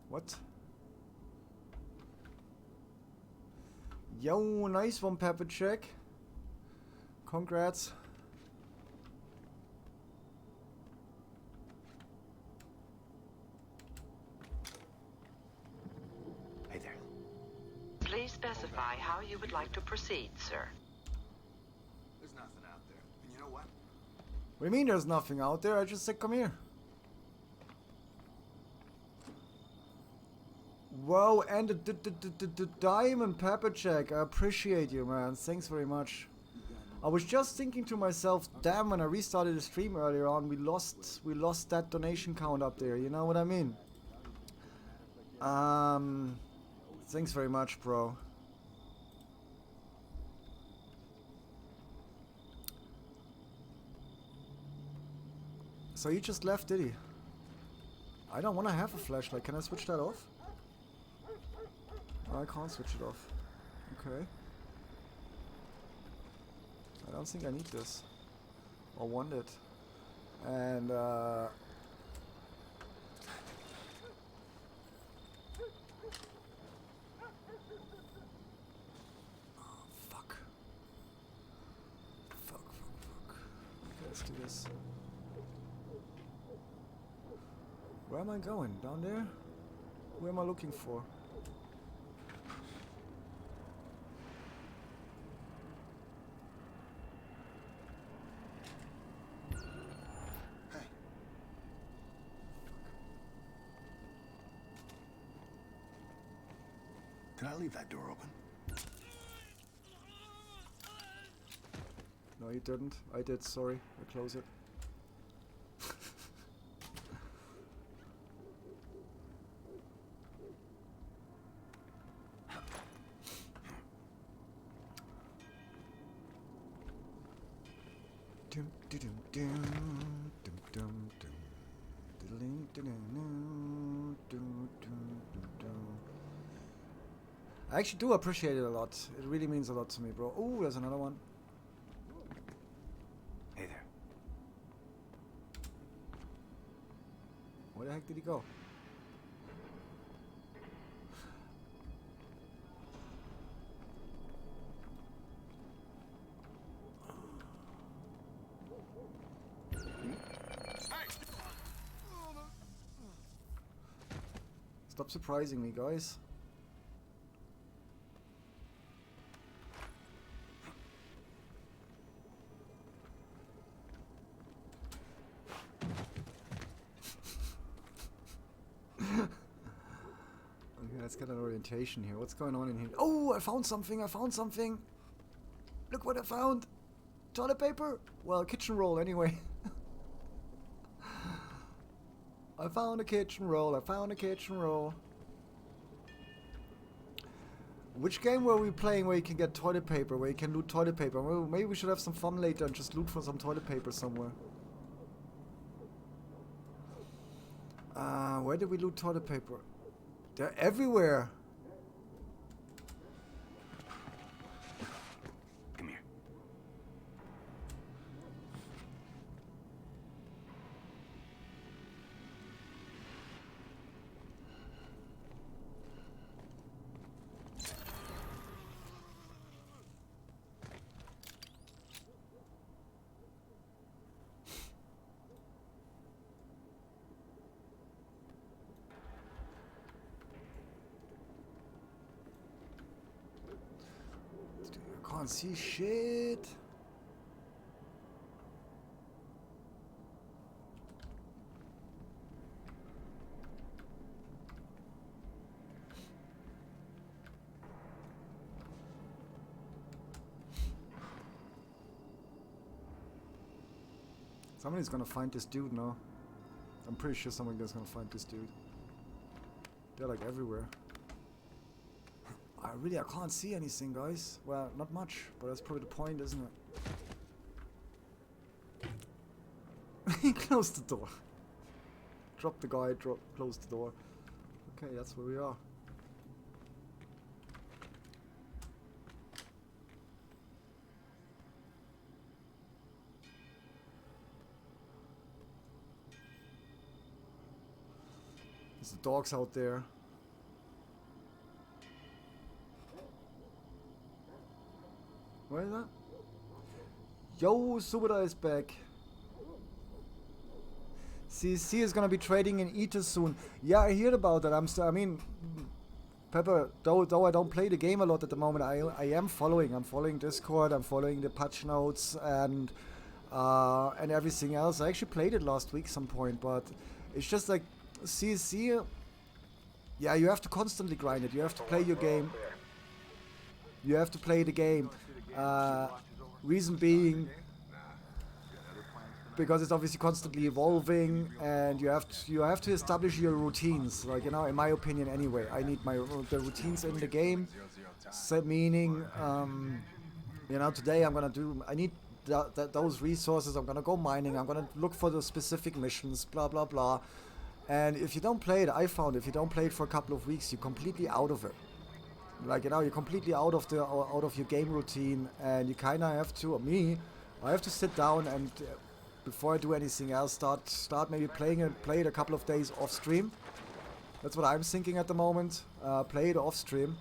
What? Yo, nice one, Pepper Check. Congrats. Hey there. Please specify how you would like to proceed, sir. There's nothing out there. And you know what? What do you mean there's nothing out there? I just said come here. Whoa, and the diamond Pepper Check. I appreciate you, man. Thanks very much. I was just thinking to myself, damn, when I restarted the stream earlier on, we lost that donation count up there. You know what I mean? Thanks very much, bro. So he just left, did he? I don't want to have a flashlight. Can I switch that off? Oh, I can't switch it off. Okay. I don't think I need this. Or want it. And, oh, fuck. Fuck. Okay, let's do this. Where am I going? Down there? Who am I looking for? Did I leave that door open? No, you didn't. I did, sorry. I close it. I actually do appreciate it a lot. It really means a lot to me, bro. Oh, there's another one. Hey there. Where the heck did he go? Stop surprising me, guys. Okay, let's get an orientation here. What's going on in here? Oh, I found something. I found something. Look what I found. Toilet paper? Well, kitchen roll anyway. I found a kitchen roll. I found a kitchen roll. Which game were we playing where you can get toilet paper? Where you can loot toilet paper? Well, maybe we should have some fun later and just loot for some toilet paper somewhere. Where did we loot toilet paper? They're everywhere. Come here. I can't see shit. Somebody's gonna find this dude now. I'm pretty sure somebody's gonna find this dude. They're like everywhere. I can't see anything, guys. Well, not much, but that's probably the point, isn't it? He closed the door. Drop the guy, close the door. Okay, that's where we are. There's the dogs out there. Where is that? Yo, Subada is back. CC is gonna be trading in Ether soon. Yeah, I heard about that. I mean, Pepper, though I don't play the game a lot at the moment, I am following. I'm following Discord. I'm following the patch notes and everything else. I actually played it last week some point, but it's just like CC. Yeah, you have to constantly grind it. You have to play your game. You have to play the game. Reason being, because it's obviously constantly evolving, and you have to establish your routines. Like, you know, in my opinion, anyway, I need the routines in the game. So meaning, you know, today I need those resources. I'm gonna go mining. I'm gonna look for the specific missions. Blah blah blah. And if you don't play it, I found if you don't play it for a couple of weeks, you're completely out of it. Like, you know, you're completely out of your game routine, and you kind of have to. I have to sit down and before I do anything else, start maybe play it a couple of days off stream. That's what I'm thinking at the moment. Play it off stream,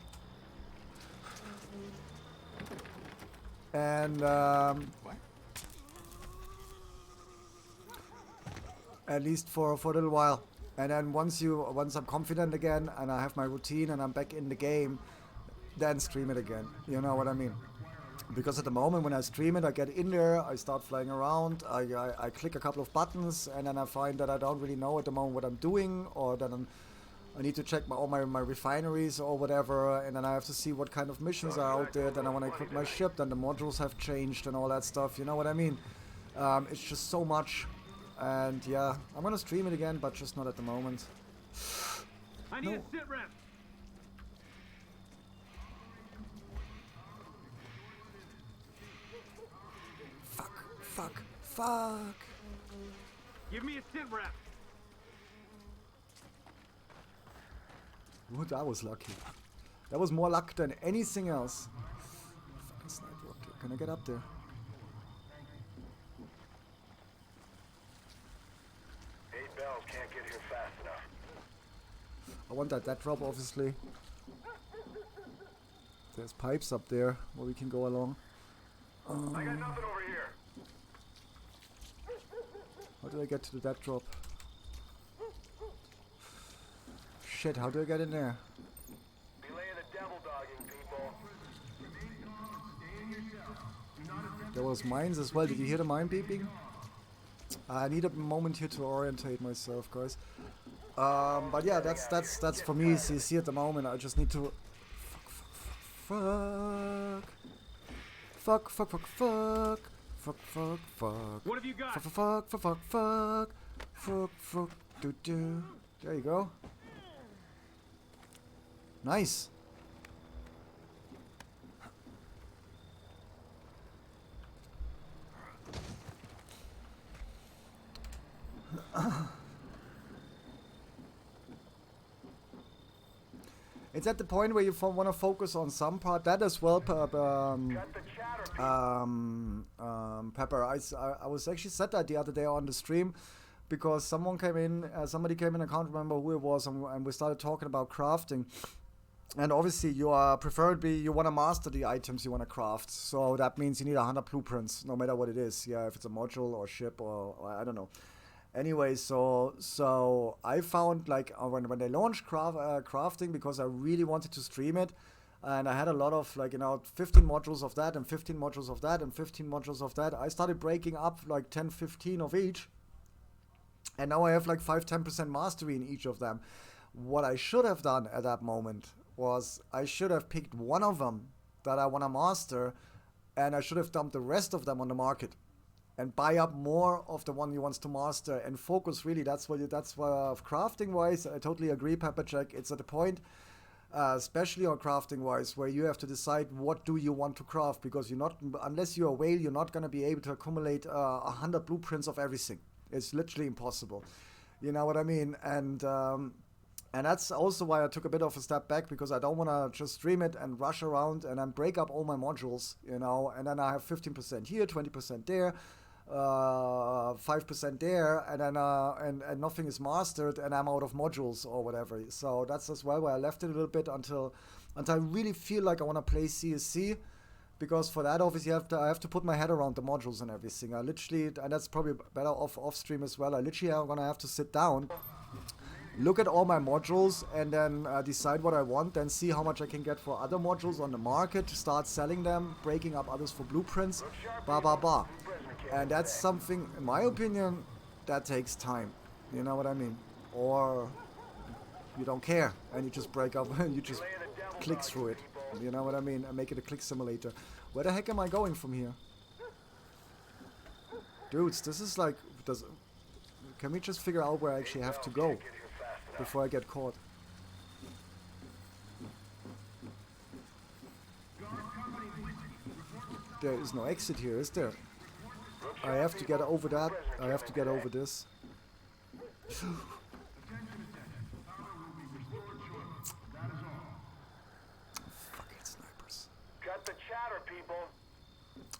and at least for a little while. And then once I'm confident again and I have my routine and I'm back in the game, then stream it again. You know what I mean? Because at the moment when I stream it, I get in there, I start flying around, I click a couple of buttons, and then I find that I don't really know at the moment what I'm doing, or that I need to check all my refineries or whatever, and then I have to see what kind of missions are out there. Then I want to equip my ship, then the modules have changed and all that stuff. You know what I mean? It's just so much. And yeah, I'm gonna stream it again, but just not at the moment. I need a sit rep. Fuck. Give me a sit rep. Ooh, that was lucky. That was more luck than anything else. Fucking sniper. Okay, can I get up there? Can't get here fast enough. I want that drop, obviously. There's pipes up there where we can go along. I got nothing over here. How do I get to that drop? Shit, how do I get in there? Belay the devil dogging, people. There was mines as well. Did you hear the mine beeping? I need a moment here to orientate myself, guys. But yeah, that's for me. See at the moment. I just need to fuck. What have you got? Fuck. Do. There you go. Nice. It's at the point where you want to focus on some part. That as well, Pepper. I was actually said that the other day on the stream, because somebody came in, I can't remember who it was, and we started talking about crafting. And obviously you want to master the items you want to craft. So that means you need 100 blueprints, no matter what it is. Yeah, if it's a module or ship or I don't know. Anyway, so I found, like, when they launched crafting, because I really wanted to stream it, and I had a lot of, like, 15 modules of that and 15 modules of that and 15 modules of that. I started breaking up like 10, 15 of each, and now I have like 5-10% mastery in each of them. What I should have done at that moment was I should have picked one of them that I want to master, and I should have dumped the rest of them on the market and buy up more of the one you want to master and focus really. That's what crafting wise, I totally agree, Pepperjack. It's at the point especially on crafting wise, where you have to decide what do you want to craft, because you're not, unless you're a whale, you're not going to be able to accumulate 100 blueprints of everything. It's literally impossible. You know what I mean? And that's also why I took a bit of a step back, because I don't want to just stream it and rush around and then break up all my modules, you know, and then I have 15% here, 20% there, 5% there, and then and nothing is mastered, and I'm out of modules or whatever. So that's as well why I left it a little bit until I really feel like I want to play CSC, because for that obviously I have to put my head around the modules and everything. I literally, and that's probably better off stream as well, I literally am gonna have to sit down, look at all my modules, and then decide what I want, then see how much I can get for other modules on the market, start selling them, breaking up others for blueprints, blah blah blah. And that's something, in my opinion, that takes time. You know what I mean? Or you don't care and you just break up and you just click through it. You know what I mean? And make it a click simulator. Where the heck am I going from here? Dudes, this is like... Can we just figure out where I actually have to go before I get caught? There is no exit here, is there? I have to get over that. I have to get over this. Fucking snipers. Cut the chatter, people.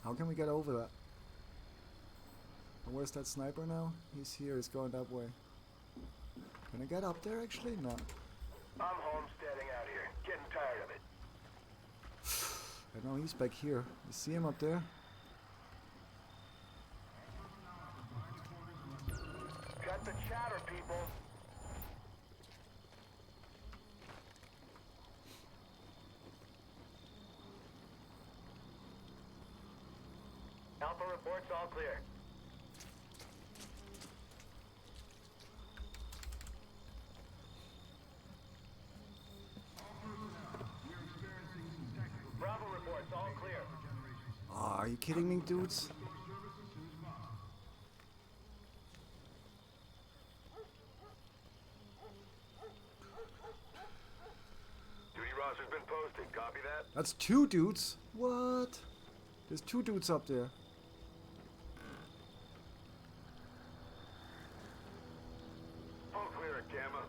How can we get over that? And where's that sniper now? He's here. He's going that way. Can I get up there actually? No. I'm homesteading out here. Getting tired of it. I know he's back here. You see him up there? Cut the chatter, people. Alpha reports all clear. Bravo reports all clear. Oh, are you kidding me, dudes? Roster's been posted. Copy that? That's 2 dudes? What? There's 2 dudes up there. All clear at Gamma.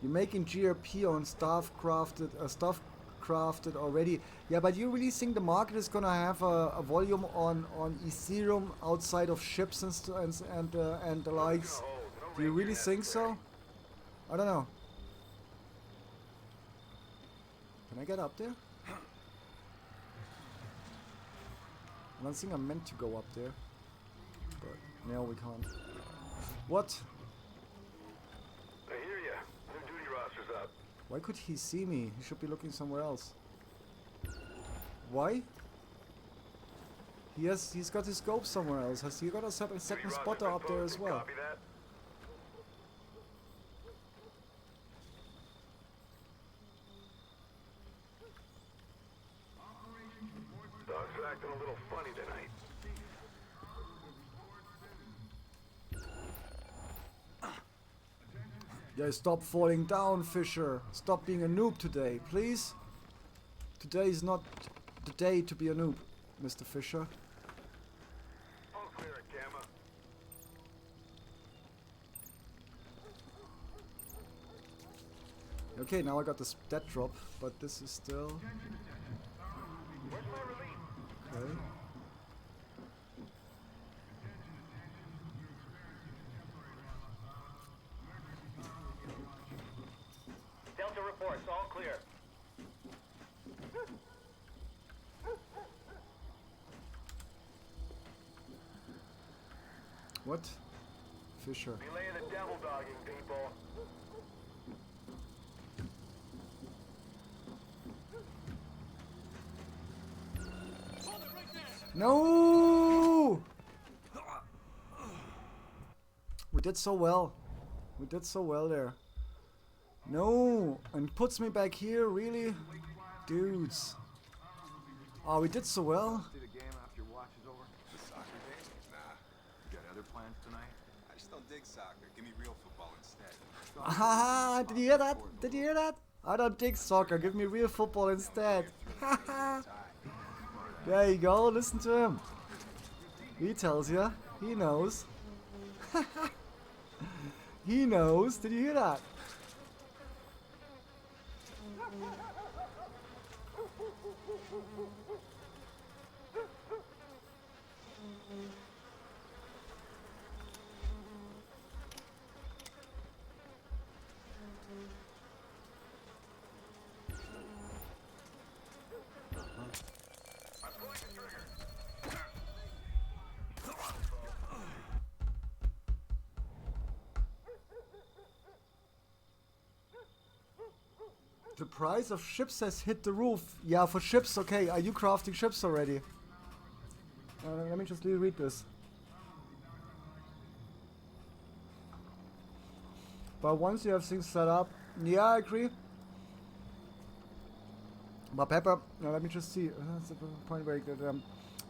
You're making GRP on stuff crafted already. Yeah, but you really think the market is gonna have a volume on Ethereum outside of ships and the likes? Do you really think so? I don't know. Can I get up there? I don't think I meant to go up there. But no, we can't. What? I hear ya. New duty roster's up. Why could he see me? He should be looking somewhere else. Why? He's got his scope somewhere else. Has he got a second spotter up there as well? Copy that. Dog's acting a little funny tonight. Yeah, stop falling down, Fisher. Stop being a noob today, please. Today is not the day to be a noob, Mr. Fisher. All clear at Gamma. Okay, now I got the stat drop, but this is still... Where's my relief? Okay. Delta reports, all clear. What? Fisher. Relay the devil dogging, people. No! We did so well. We did so well there. No! And puts me back here, really? Dudes. Oh, we did so well. See the game after your watch is over? The soccer game? Nah. You got other plans tonight? I I just don't dig soccer. Give me real football instead. Ah, did you hear that? Did you hear that? I don't dig soccer. Give me real football instead. There you go. Listen to him. He tells you. He knows. He knows. Did you hear that? The price of ships has hit the roof. Yeah, for ships, okay. Are you crafting ships already? Let me just read this. But once you have things set up, yeah, I agree. But Pepper, let me just see. That's the point where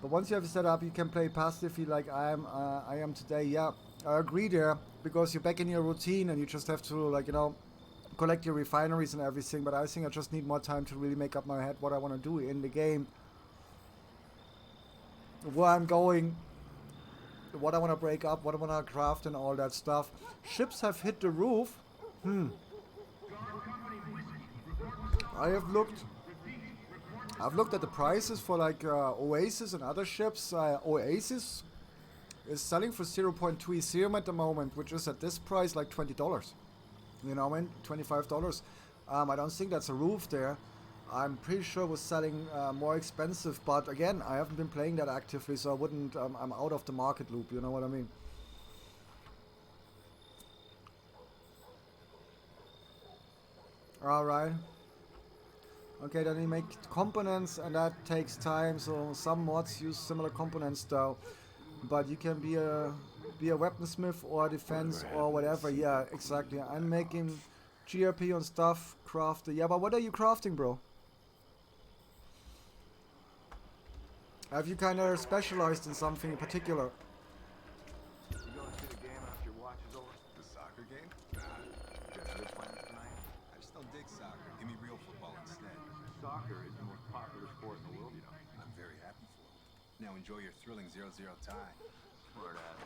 but once you have it set up, you can play passively like I am today. Yeah, I agree there, because you're back in your routine and you just have to, like, you know, collect your refineries and everything. But I think I just need more time to really make up my head what I want to do in the game, where I'm going, what I want to break up, what I want to craft and all that stuff. Ships have hit the roof. I've looked at the prices for like Oasis and other ships. Oasis is selling for 0.2 Ethereum at the moment, which is at this price like $20. You know what I mean? $25. I don't think that's a roof there. I'm pretty sure it was selling more expensive, but again, I haven't been playing that actively, so I wouldn't. I'm out of the market loop. You know what I mean? All right. Okay, then you make components, and that takes time. So some mods use similar components, though. But you can be a weaponsmith or defense or whatever. Yeah, exactly. I'm making GRP on stuff, craft. Yeah, but what are you crafting, bro? Have you kind of specialized in something in particular? You going to see the game after your watch is over? The soccer game? Nah. You got other plans tonight? I just don't dig soccer. Give me real football instead. Soccer is the most popular sport in the world, you know. I'm very happy for you. Now enjoy your thrilling 0-0 tie. Word out.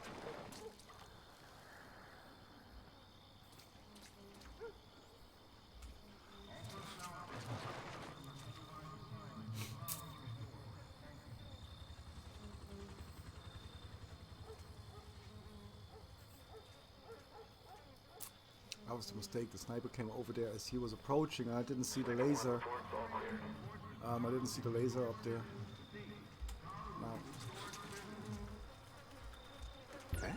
That was the mistake. The sniper came over there as he was approaching. I didn't see the laser. I didn't see the laser up there. No. Okay.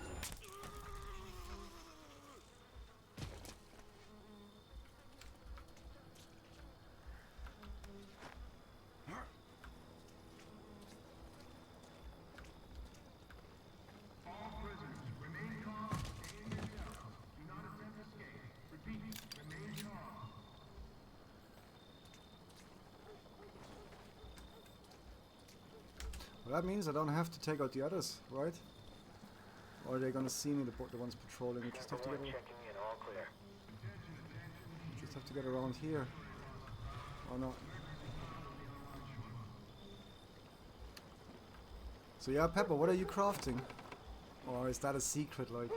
Well, that means I don't have to take out the others, right? Or are they gonna see me, the ones patrolling? You just have to get around. Just have to get around here. Or not. So yeah, Pepper, what are you crafting? Or is that a secret, like?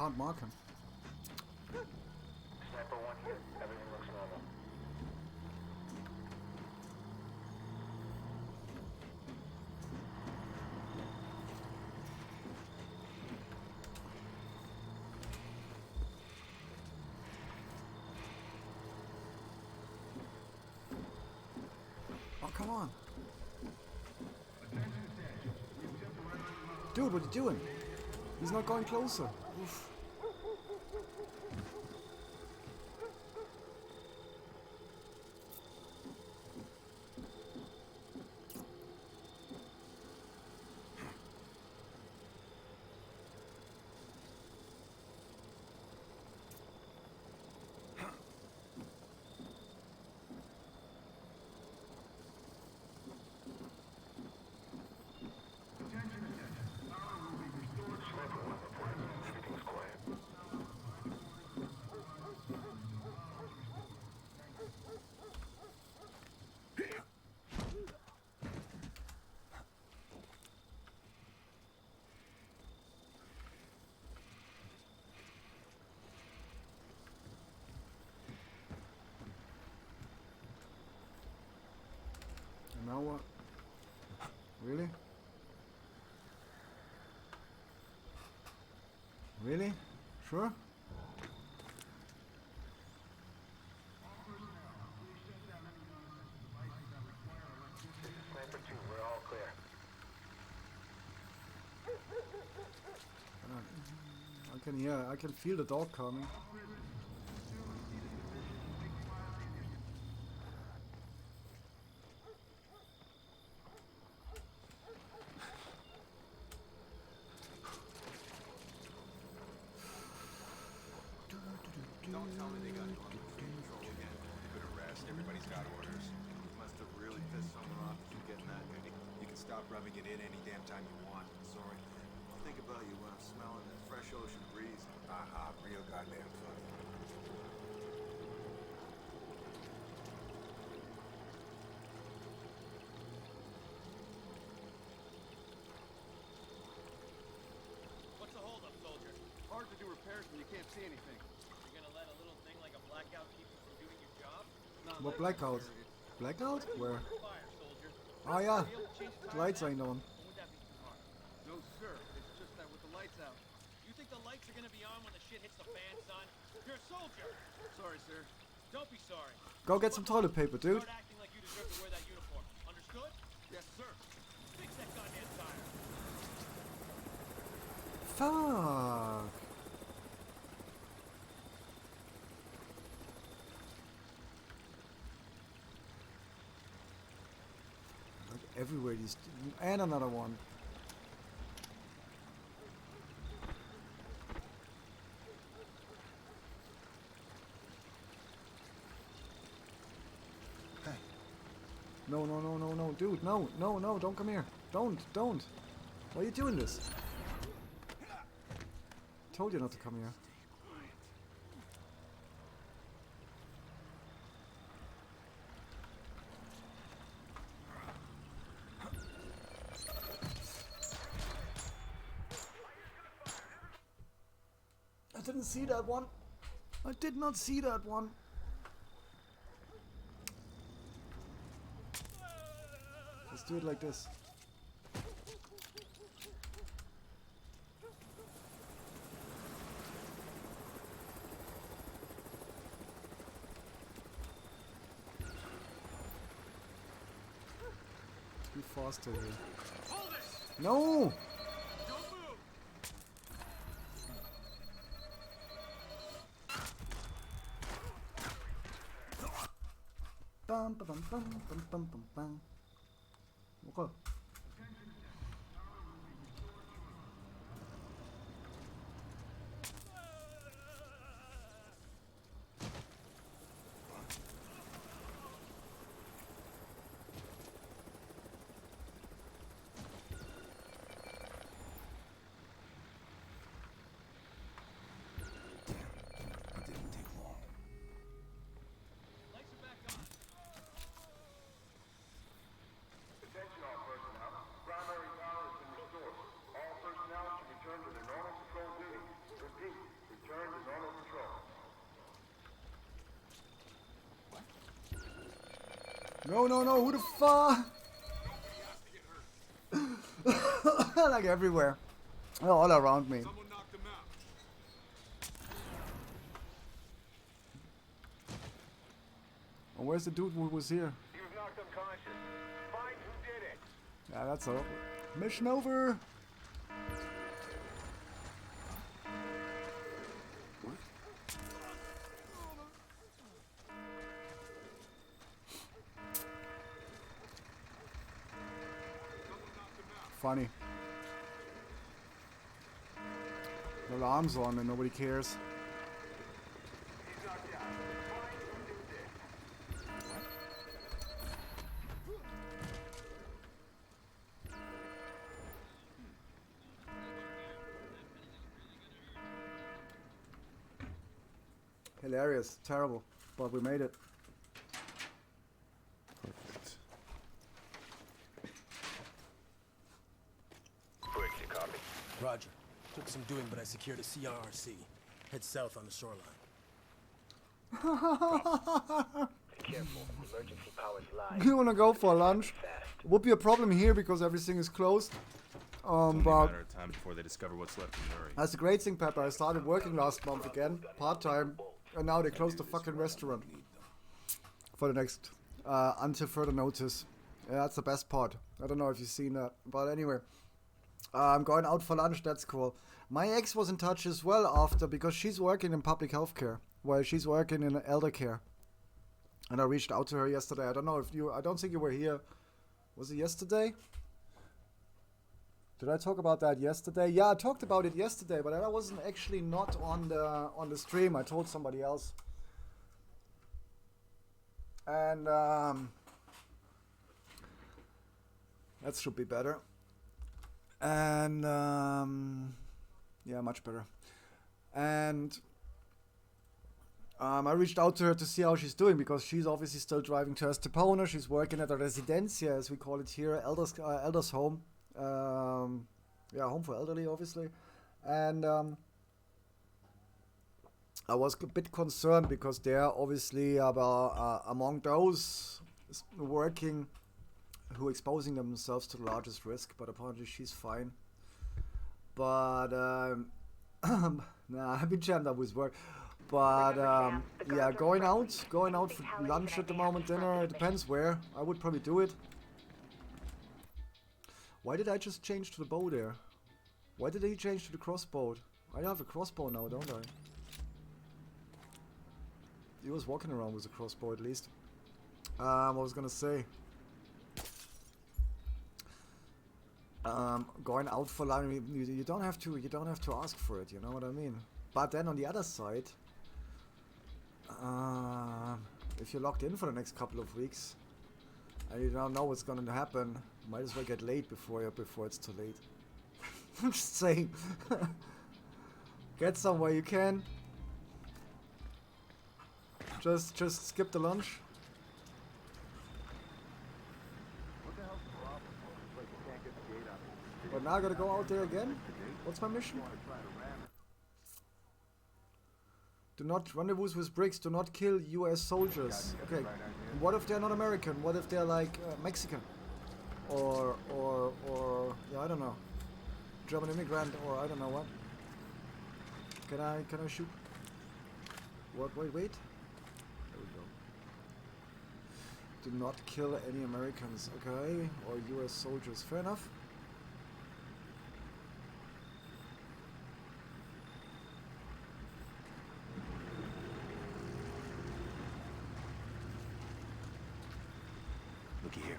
can't mark him. Sniper 1 here. Everything looks normal. Oh, come on. Dude, what are you doing? He's not going closer. Oof. Now what? Really? Really? Sure? Sniper 2, we're all clear. I can feel the dog coming. Don't tell me they got you under control again. Good arrest. Everybody's got orders. Must have really pissed someone off if you're getting that. You can stop rubbing it in any damn time you want. Sorry. I'll think about you when I'm smelling that fresh ocean breeze. Real goddamn funny. What's the holdup, soldier? Hard to do repairs when you can't see anything. You're gonna let a little thing like a blackout keep you from doing your job? What blackout? Blackout? Where? Fire, soldier. Oh yeah. Be able to change The lights ain't on. Would that be too hard? No, sir. It's just that with the lights out. You think the lights are gonna be on when the shit hits the fan, son? You're a soldier. Sorry, sir. Don't be sorry. Go get some toilet paper, dude. Start acting like you deserve to wear that uniform. Understood? Yes, sir. Fix that goddamn tire. Fuck. Like everywhere these, and another one. No, no, no, no, no, dude, no, no, no, don't come here. Don't. Why are you doing this? Told you not to come here. I didn't see that one. I did not see that one. Let's do it like this. Too faster here. No! Bum bum bum bum bum bum bum bum. Okay. Attention all personnel. No, no, no, who the fuck? Like everywhere. Oh, all around me. Oh, where's the dude who was here? You've knocked unconscious. Find who did it. Yeah, that's over. Mission over. Funny. The alarm's on and nobody cares. Hilarious. Terrible. But we made it. Perfect. Briefly copy. Roger. Took some doing, but I secured a CRRC. Head south on the shoreline. Be careful. Emergency power's live. You wanna go for lunch? Would be a problem here because everything is closed. Only a But matter of time before they discover what's left in Murray. that's the great thing, Pepper. I started working last month again, part-time, and now they closed the fucking restaurant for the next, until further notice. Yeah, that's the best part. I don't know if you've seen that, but anyway. I'm going out for lunch, that's cool. My ex was in touch as well after, because she's working in public health care, while she's working in elder care. And I reached out to her yesterday. I don't know if you, I don't think you were here. Was it yesterday? Did I talk about that yesterday? Yeah, I talked about it yesterday, but I wasn't actually not on the stream. I told somebody else. And that should be better. And yeah, much better. And I reached out to her to see how she's doing, because she's obviously still driving to Estepona. She's working at a residencia, as we call it here, elders home. Yeah, home for elderly, obviously. And I was a bit concerned because they're obviously among those working who exposing themselves to the largest risk, but apparently she's fine. But nah, I've been jammed up with work. But yeah, going out for lunch at the moment, dinner, it depends where. I would probably do it. Why did I just change to the bow there? Why did he change to the crossbow? I have a crossbow now, don't I? He was walking around with a crossbow at least. I was gonna say. Going out for lunch, you don't have to ask for it, you know what I mean? But then on the other side, if you're locked in for the next couple of weeks and you don't know what's gonna happen, might as well get late before it's too late. I'm just saying. Get somewhere you can. Just skip the lunch. But now I gotta go out there again? What's my mission? Do not rendezvous with Briggs, do not kill US soldiers. Okay. And what if they're not American? What if they're like Mexican? Or yeah, I don't know. German immigrant, or I don't know what. Can I shoot? What? Wait. There we go. Do not kill any Americans, okay? Or US soldiers. Fair enough. Looky here.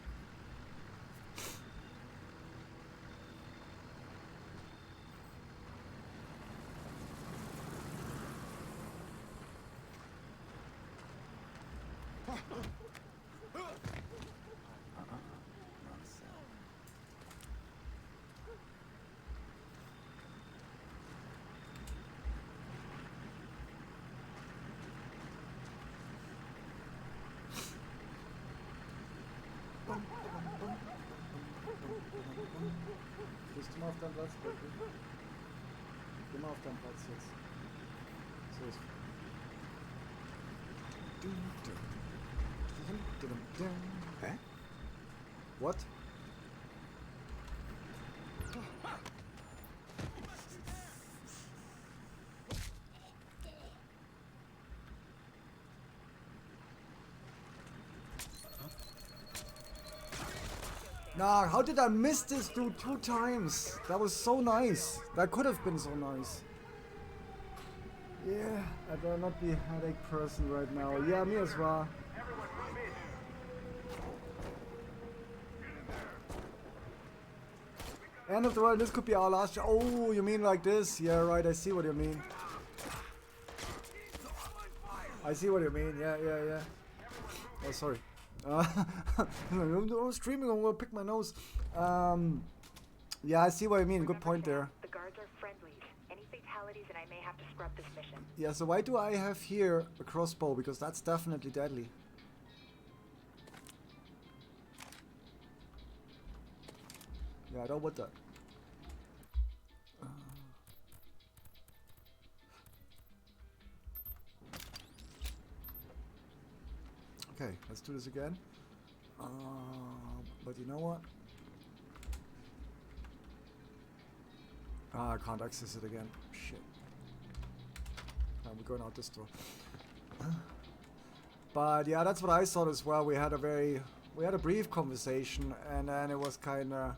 Bist du mal auf deinem Platz, bitte? Geh mal auf deinen Platz jetzt. So ist. Dum, dum, dum, dum, dum. Eh? What? Nah, how did I miss this dude 2 times? That was so nice. That could have been so nice. Yeah, I better not be a headache person right now. Yeah, me as well. End of the world, this could be our last shot. Oh, you mean like this? Yeah, right, I see what you mean. I see what you mean, yeah. Oh, sorry. I'm streaming, I'm gonna pick my nose. Yeah, I see what you mean, good point there. The guards are friendlies. Any fatalities and I may have to scrub this mission. Yeah, so why do I have here a crossbow? Because that's definitely deadly. Yeah, I don't want that. Okay, let's do this again. But you know what? I can't access it again. Shit. We're going out this door. But yeah, that's what I thought as well. We had a brief conversation, and then it was kind of,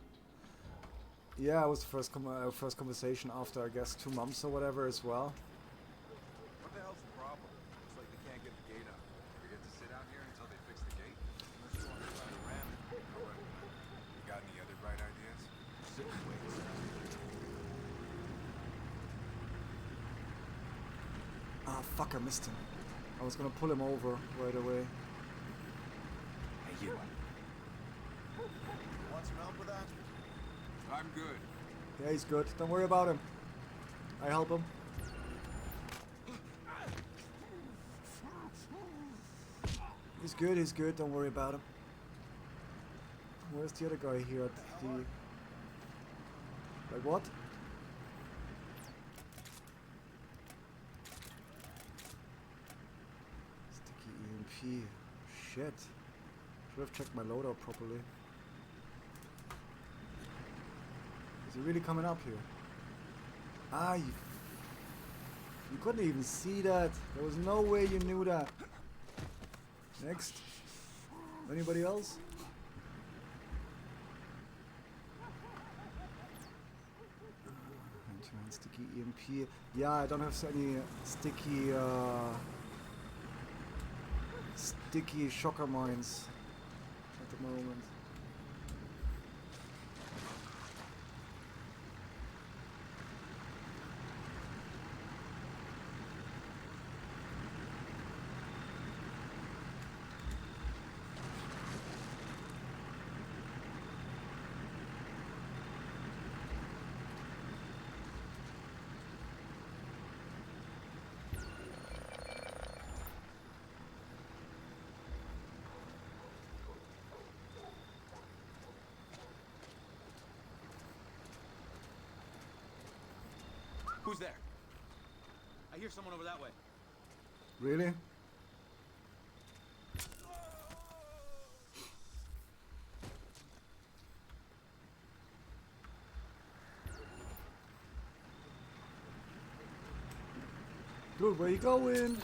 yeah, it was the first conversation after, I guess, 2 months or whatever as well. What the hell's the problem? Looks like they can't get the gate up. We get to sit out here until they fix the gate? Unless you want to try to ram it. However, you got any other bright ideas? Sit and wait. Ah, fuck, I missed him. I was gonna pull him over right away. Hey, you. Want some help with that? I'm good. Yeah, he's good. Don't worry about him. I help him. He's good. Don't worry about him. Where's the other guy here at the... Like what? Sticky EMP. Shit. Should have checked my loadout properly. Is he really coming up here? Ah, you couldn't even see that. There was no way you knew that. Next. Anybody else? Sticky EMP. Yeah, I don't have any sticky shocker mines at the moment. Who's there? I hear someone over that way. Really? Dude, where you going?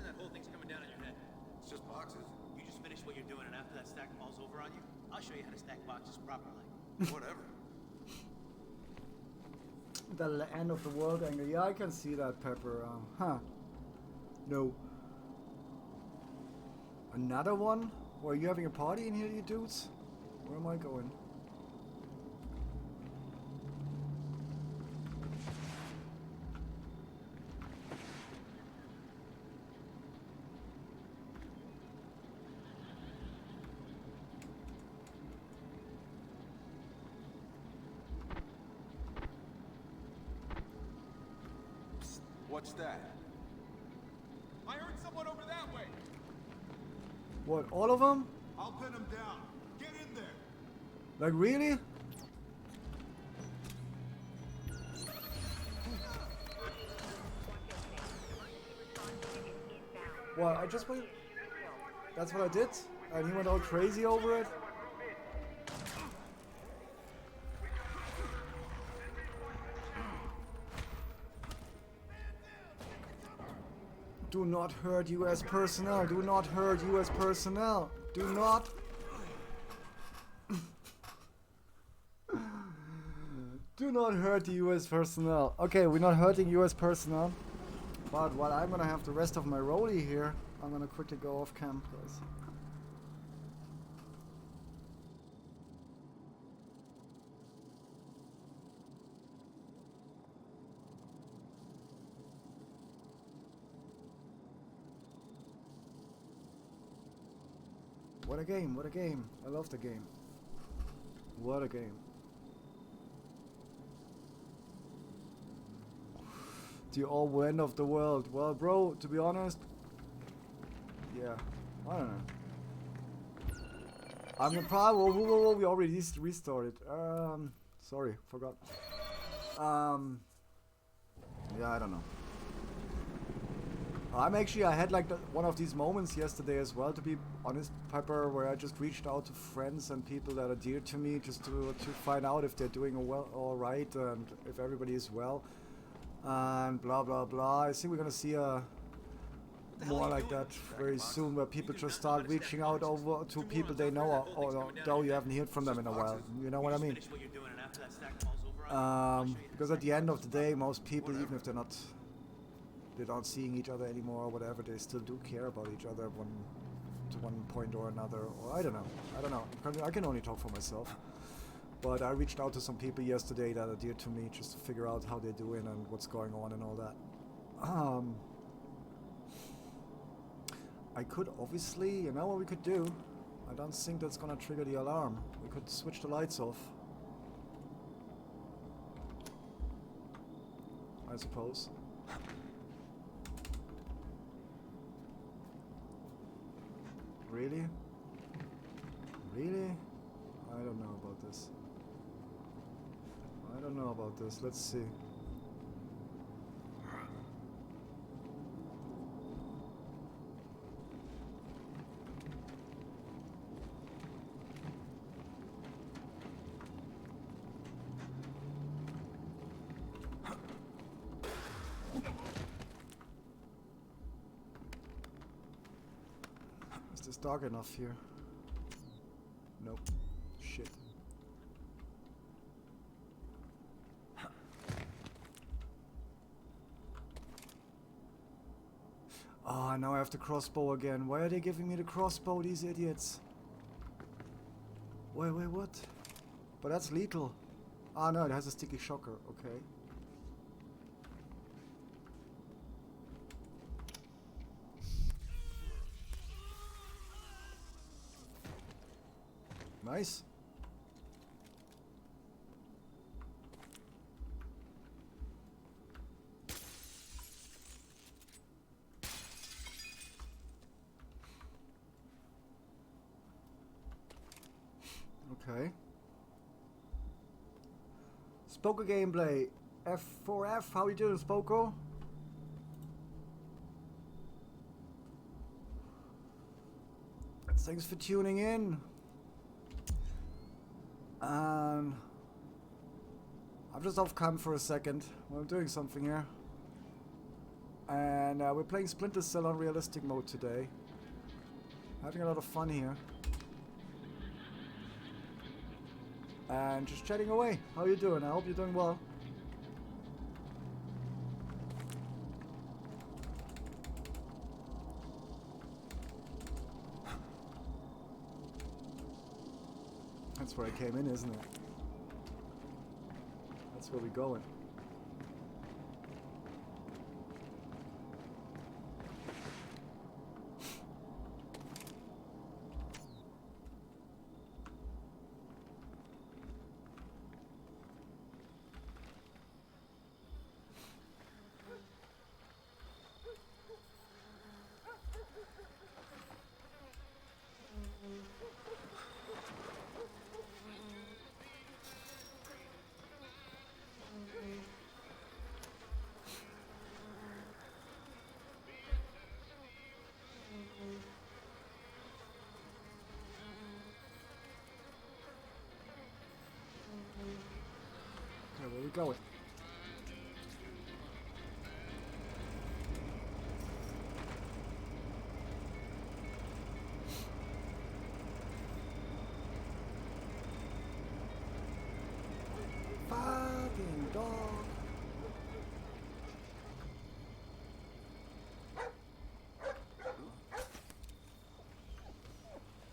that whole thing's coming down on your head. It's just boxes. You just finish what you're doing, and after that stack falls over on you, I'll show you how to stack boxes properly. Whatever. The end of the world angle. Yeah, I can see that, Pepper. No. Another one? Or are you having a party in here, you dudes? Where am I going? What's that? I heard someone over that way. What, all of them? I'll pin him down. Get in there. Like, really? Well, I just went... That's what I did? And he went all crazy over it? Do not hurt US personnel. Do not hurt US personnel. Do not. Do not hurt the US personnel. Okay, we're not hurting US personnel. But while I'm gonna have the rest of my rollie here, I'm gonna quickly go off cam, guys. What a game, what a game. I love the game. What a game. The all end of the world. Well, bro, to be honest, yeah, I don't know. I'm the problem. Whoa, we already restarted. Sorry, forgot. Yeah, I don't know. I had like one of these moments yesterday as well, to be honest, Piper, where I just reached out to friends and people that are dear to me just to find out if they're doing all right and if everybody is well. And blah blah blah. I think we're gonna see more like that very soon, where people just start reaching out over to people they know, or though you haven't heard from them in a while. You know what I mean? Because at the end of the day, most people, even if they're not seeing each other anymore or whatever, they still do care about each other to one point or another. Or I don't know. I can only talk for myself. But I reached out to some people yesterday that are dear to me just to figure out how they're doing and what's going on and all that. I could obviously, you know what we could do? I don't think that's gonna trigger the alarm. We could switch the lights off. I suppose. Really? Really? I don't know about this. I don't know about this. Let's see. Is this dark enough here? Nope. Shit. Ah, now I have the crossbow again. Why are they giving me the crossbow, these idiots? Wait, what? But that's lethal. Ah, no, it has a sticky shocker. Okay. Nice. Okay. Spoko gameplay. F4F, how you doing, Spoko? Thanks for tuning in. I'm just off cam for a second. I'm doing something here. And we're playing Splinter Cell on realistic mode today. Having a lot of fun here. And just chatting away. How you doing? I hope you're doing well. That's where I came in, isn't it? That's where we're going. Okay, where we going? Fucking dog.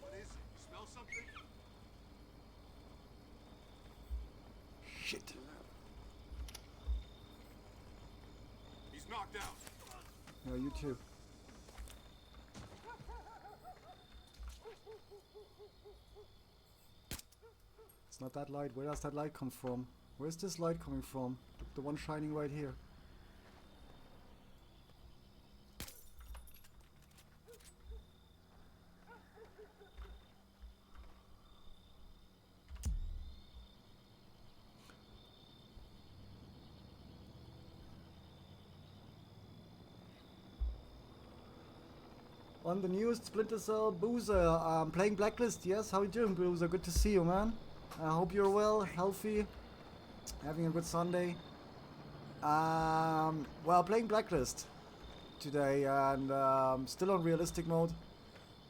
What is it? You smell something? Shit. He's knocked out. No, you too. It's not that light. Where does that light come from? Where's this light coming from? The one shining right here. On the newest Splinter Cell, Boozer, playing Blacklist. Yes, how you doing, Boozer? Good to see you, man. I hope you're well, healthy, having a good Sunday. Well, playing Blacklist today, and still on realistic mode.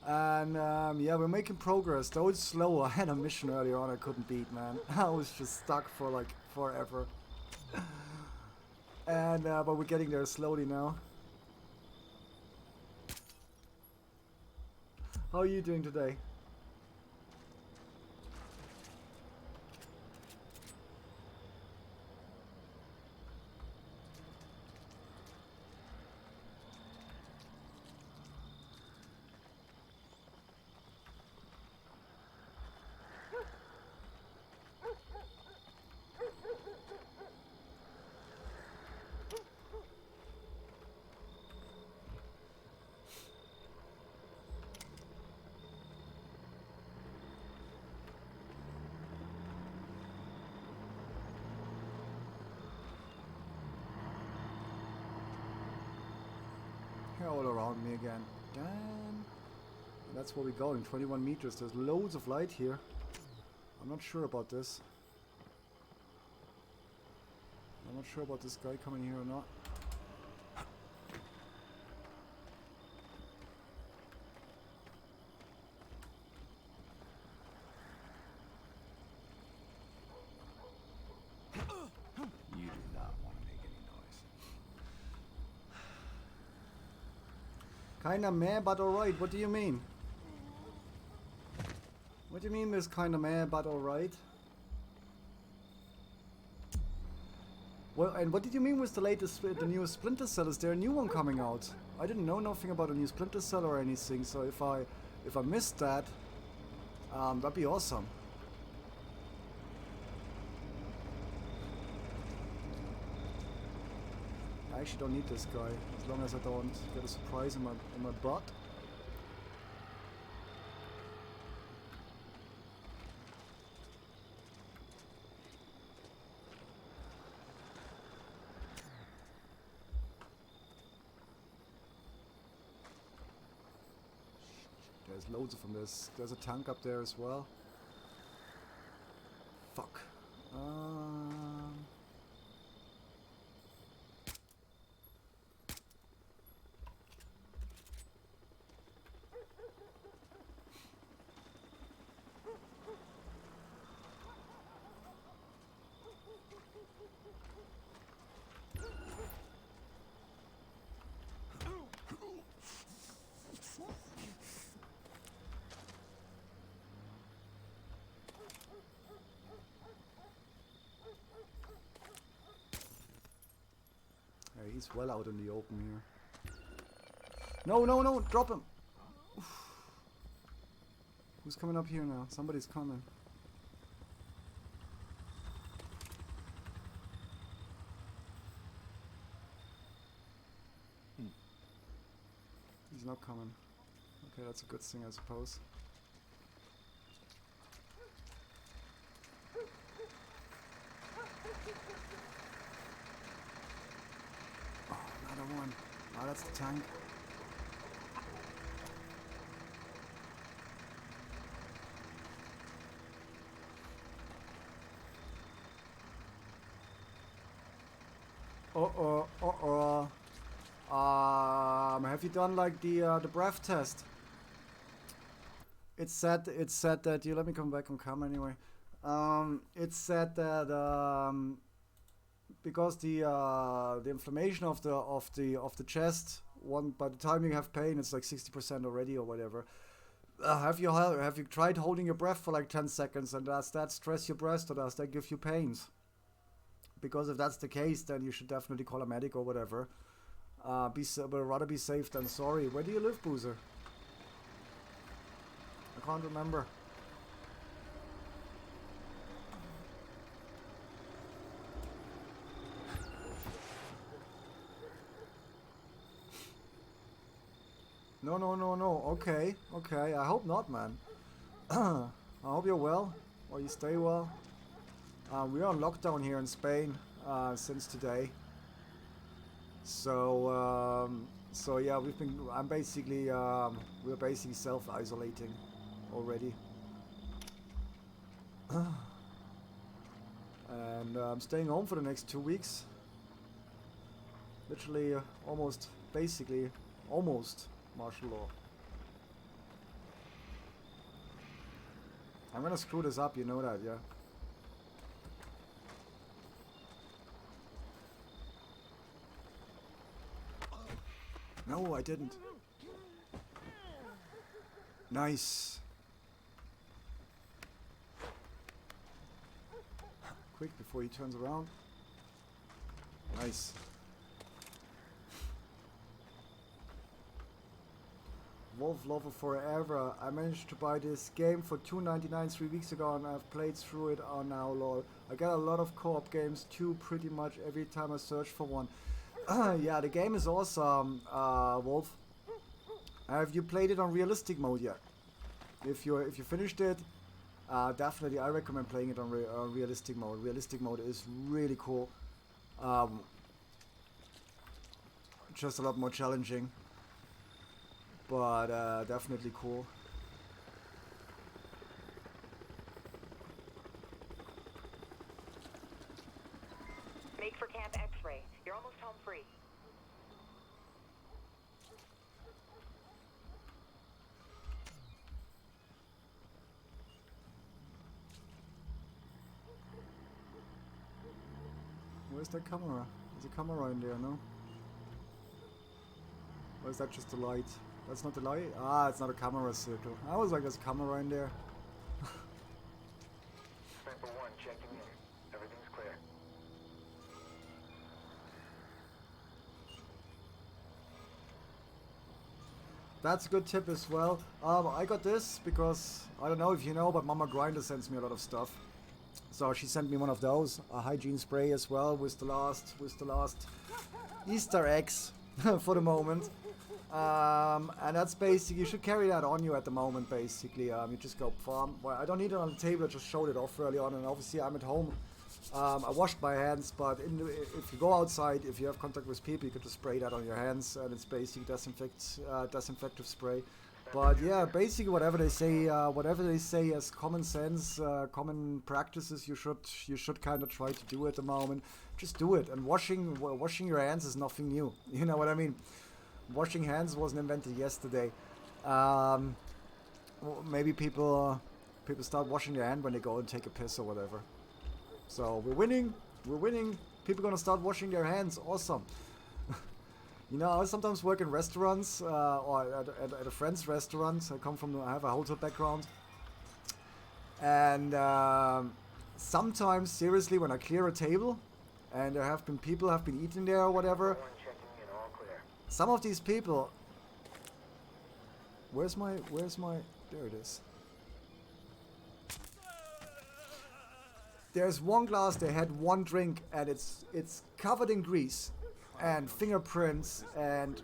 And yeah, we're making progress. Though it's slow. I had a mission earlier on I couldn't beat, man. I was just stuck for like forever. And but we're getting there slowly now. How are you doing today? All around me again. Damn. That's where we're going. 21 meters. There's loads of light here. I'm not sure about this. I'm not sure about this guy coming here or not. You do not want to make any noise. Kinda meh, but alright. What do you mean? What do you mean this kinda meh, but alright? Well, and what did you mean with the latest, the new Splinter Cell? Is there a new one coming out? I didn't know nothing about a new Splinter Cell or anything, so if I missed that, that'd be awesome. I actually don't need this guy, as long as I don't get a surprise in my butt. There's loads of them. There's a tank up there as well. Fuck. He's well out in the open here. No, no, no! Drop him! Oof. Who's coming up here now? Somebody's coming. He's not coming. Okay, that's a good thing, I suppose. Oh, another one. Oh, that's the tank. Have you done like the breath test? It said that you let me come back on camera anyway. It said that because the inflammation of the chest, by the time you have pain, it's like 60% already or whatever. Have you tried holding your breath for like 10 seconds, and does that stress your breast or does that give you pains? Because if that's the case, then you should definitely call a medic or whatever. But rather be safe than sorry. Where do you live, Boozer? I can't remember. No, no, no, no. Okay, okay. I hope not, man. I hope you're well, or you stay well. We are on lockdown here in Spain since today. So yeah, we're basically self-isolating already. And I'm staying home for the next 2 weeks. Literally, almost martial law. I'm gonna screw this up, you know that, yeah? No, I didn't. Nice. Quick, before he turns around. Nice. Wolf Lover Forever. I managed to buy this game for $2.99 3 weeks ago, and I've played through it on now, lol. I get a lot of co-op games too, pretty much every time I search for one. Yeah, the game is awesome, Wolf. Have you played it on realistic mode yet? If you finished it, definitely I recommend playing it on realistic mode. Realistic mode is really cool. Just a lot more challenging, but definitely cool. Make for Camp X-Ray. You're almost home free. Where's that camera? There's a camera in there, no? Or is that just the light? That's not the light? Ah, it's not a camera circle. I was like, there's a camera in there. Sniper 1 checking in. Everything's clear. That's a good tip as well. I got this because, I don't know if you know, but Mama Grinder sends me a lot of stuff. So she sent me one of those, a hygiene spray as well, with the last Easter eggs for the moment. And that's basically, you should carry that on you at the moment, basically. You just go farm. Well, I don't need it on the table, I just showed it off early on, and obviously I'm at home. I washed my hands, but if you go outside, if you have contact with people, you could just spray that on your hands, and it's basically disinfective spray. But yeah, basically whatever they say as common sense, common practices, you should kind of try to do at the moment. Just do it. And washing your hands is nothing new. You know what I mean? Washing hands wasn't invented yesterday. Maybe people start washing their hand when they go and take a piss or whatever. So we're winning. People are gonna start washing their hands. Awesome. You know, I sometimes work in restaurants or at a friend's restaurant. I have a hotel background, and sometimes seriously, when I clear a table and people have been eating there or whatever, some of these people. Where's my? There it is. There's one glass. They had one drink, and it's covered in grease, and fingerprints, and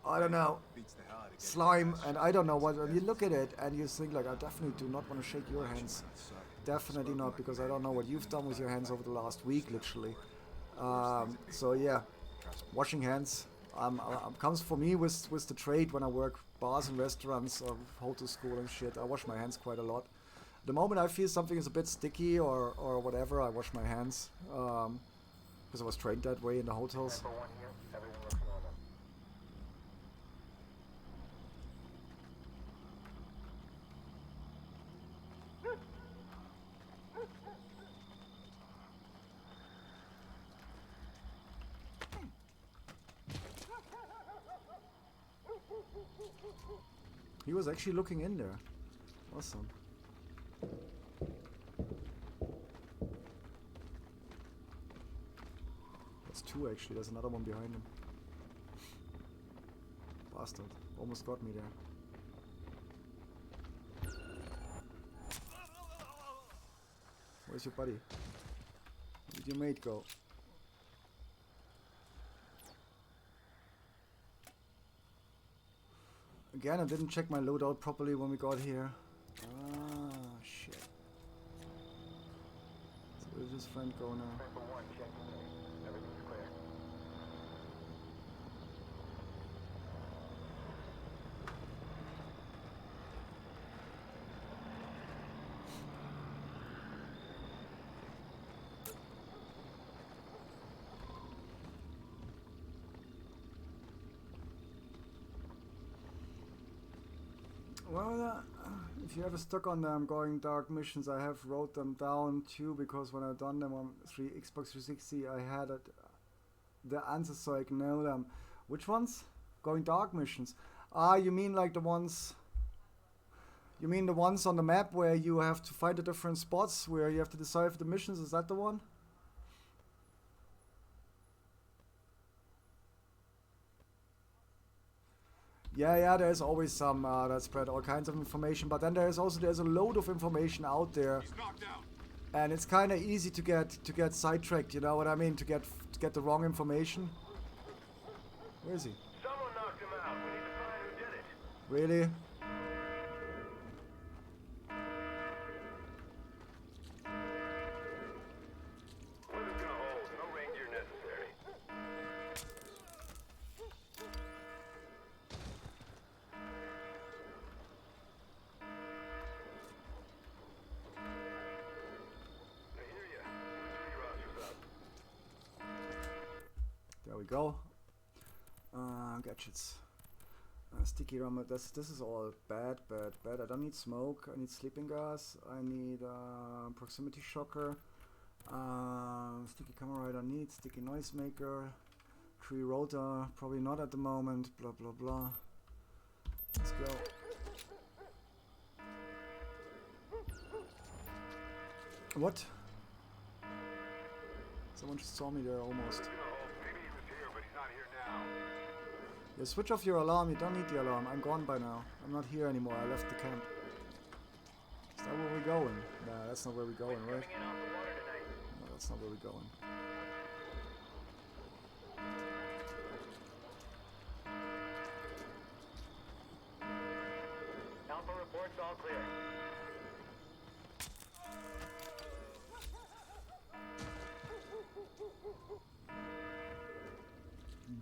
I don't know, slime, and I don't know what. You look at it, and you think like, I definitely do not want to shake your hands. Definitely not, because I don't know what you've done with your hands over the last week, literally. So yeah, washing hands comes for me with the trade when I work bars and restaurants or hotel school and shit. I wash my hands quite a lot. The moment I feel something is a bit sticky or whatever, I wash my hands, because I was trained that way in the hotels. He was actually looking in there. Awesome. That's two actually, there's another one behind him. Bastard. Almost got me there. Where's your buddy? Where did your mate go? Again, I didn't check my loadout properly when we got here. Ah, shit. So where does this friend go now? Well, if you ever stuck on them going dark missions, I have wrote them down too, because when I done them on Xbox 360, I had the answers so I can know them. Which ones? Going dark missions? Ah, you mean like the ones... You mean the ones on the map where you have to find the different spots, where you have to decide for the missions? Is that the one? Yeah, there's always some that spread all kinds of information, but then there's a load of information out there, and it's kind of easy to get sidetracked. You know what I mean? To get the wrong information. Where is he? Someone knocked him out. We need to find who did it. Really? Weather's gonna hold. No reindeer necessary. There we go. Gadgets. Sticky rum. This is all bad. I don't need smoke. I need sleeping gas. I need proximity shocker. Sticky camera I don't need. Sticky noisemaker. Tree rotor. Probably not at the moment. Blah blah blah. Let's go. What? Someone just saw me there almost. Yeah, switch off your alarm. You don't need the alarm. I'm gone by now. I'm not here anymore. I left the camp. Is that where we're going? Nah, that's not where we're going, right? No, that's not where we're going. Alpha reports all clear.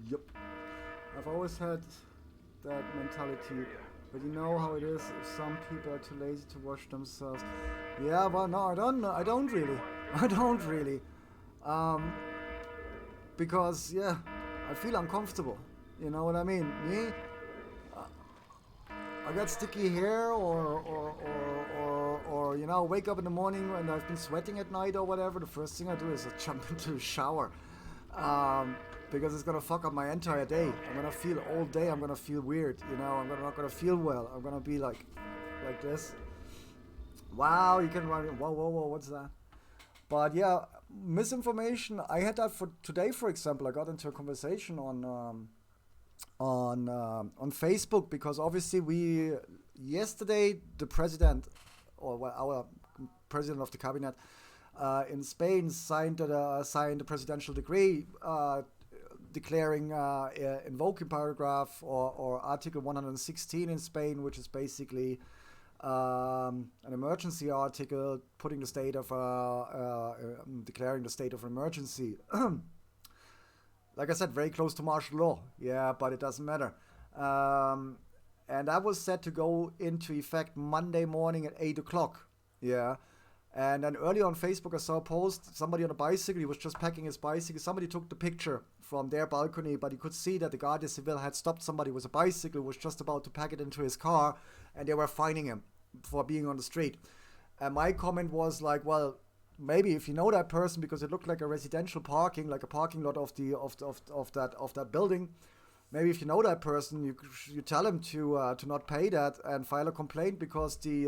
Yep. I've always had that mentality, but you know how it is if some people are too lazy to wash themselves. Yeah, well, no, I don't really. Because, yeah, I feel uncomfortable. You know what I mean? Me, I got sticky hair or you know, wake up in the morning and I've been sweating at night or whatever. The first thing I do is I jump into the shower. Because it's gonna fuck up my entire day. I'm gonna feel all day. I'm gonna feel weird. You know, I'm not gonna feel well. I'm gonna be like this. Wow, you can run. Whoa, what's that? But yeah, misinformation. I had that for today, for example. I got into a conversation on on Facebook, because obviously yesterday the president, or well, our president of the cabinet in Spain signed a presidential decree declaring invoking paragraph or Article 116 in Spain, which is basically an emergency article putting the state of declaring the state of emergency. Like I said, very close to martial law. Yeah, but it doesn't matter. And that was set to go into effect Monday morning at 8 o'clock. Yeah. And then earlier on Facebook, I saw a post, somebody on a bicycle, he was just packing his bicycle. Somebody took the picture from their balcony, but you could see that the Guardia Civil had stopped somebody with a bicycle, was just about to pack it into his car, and they were fining him for being on the street. And my comment was like, well, maybe if you know that person, because it looked like a residential parking, like a parking lot of that building. Maybe if you know that person, you tell him to not pay that and file a complaint, because the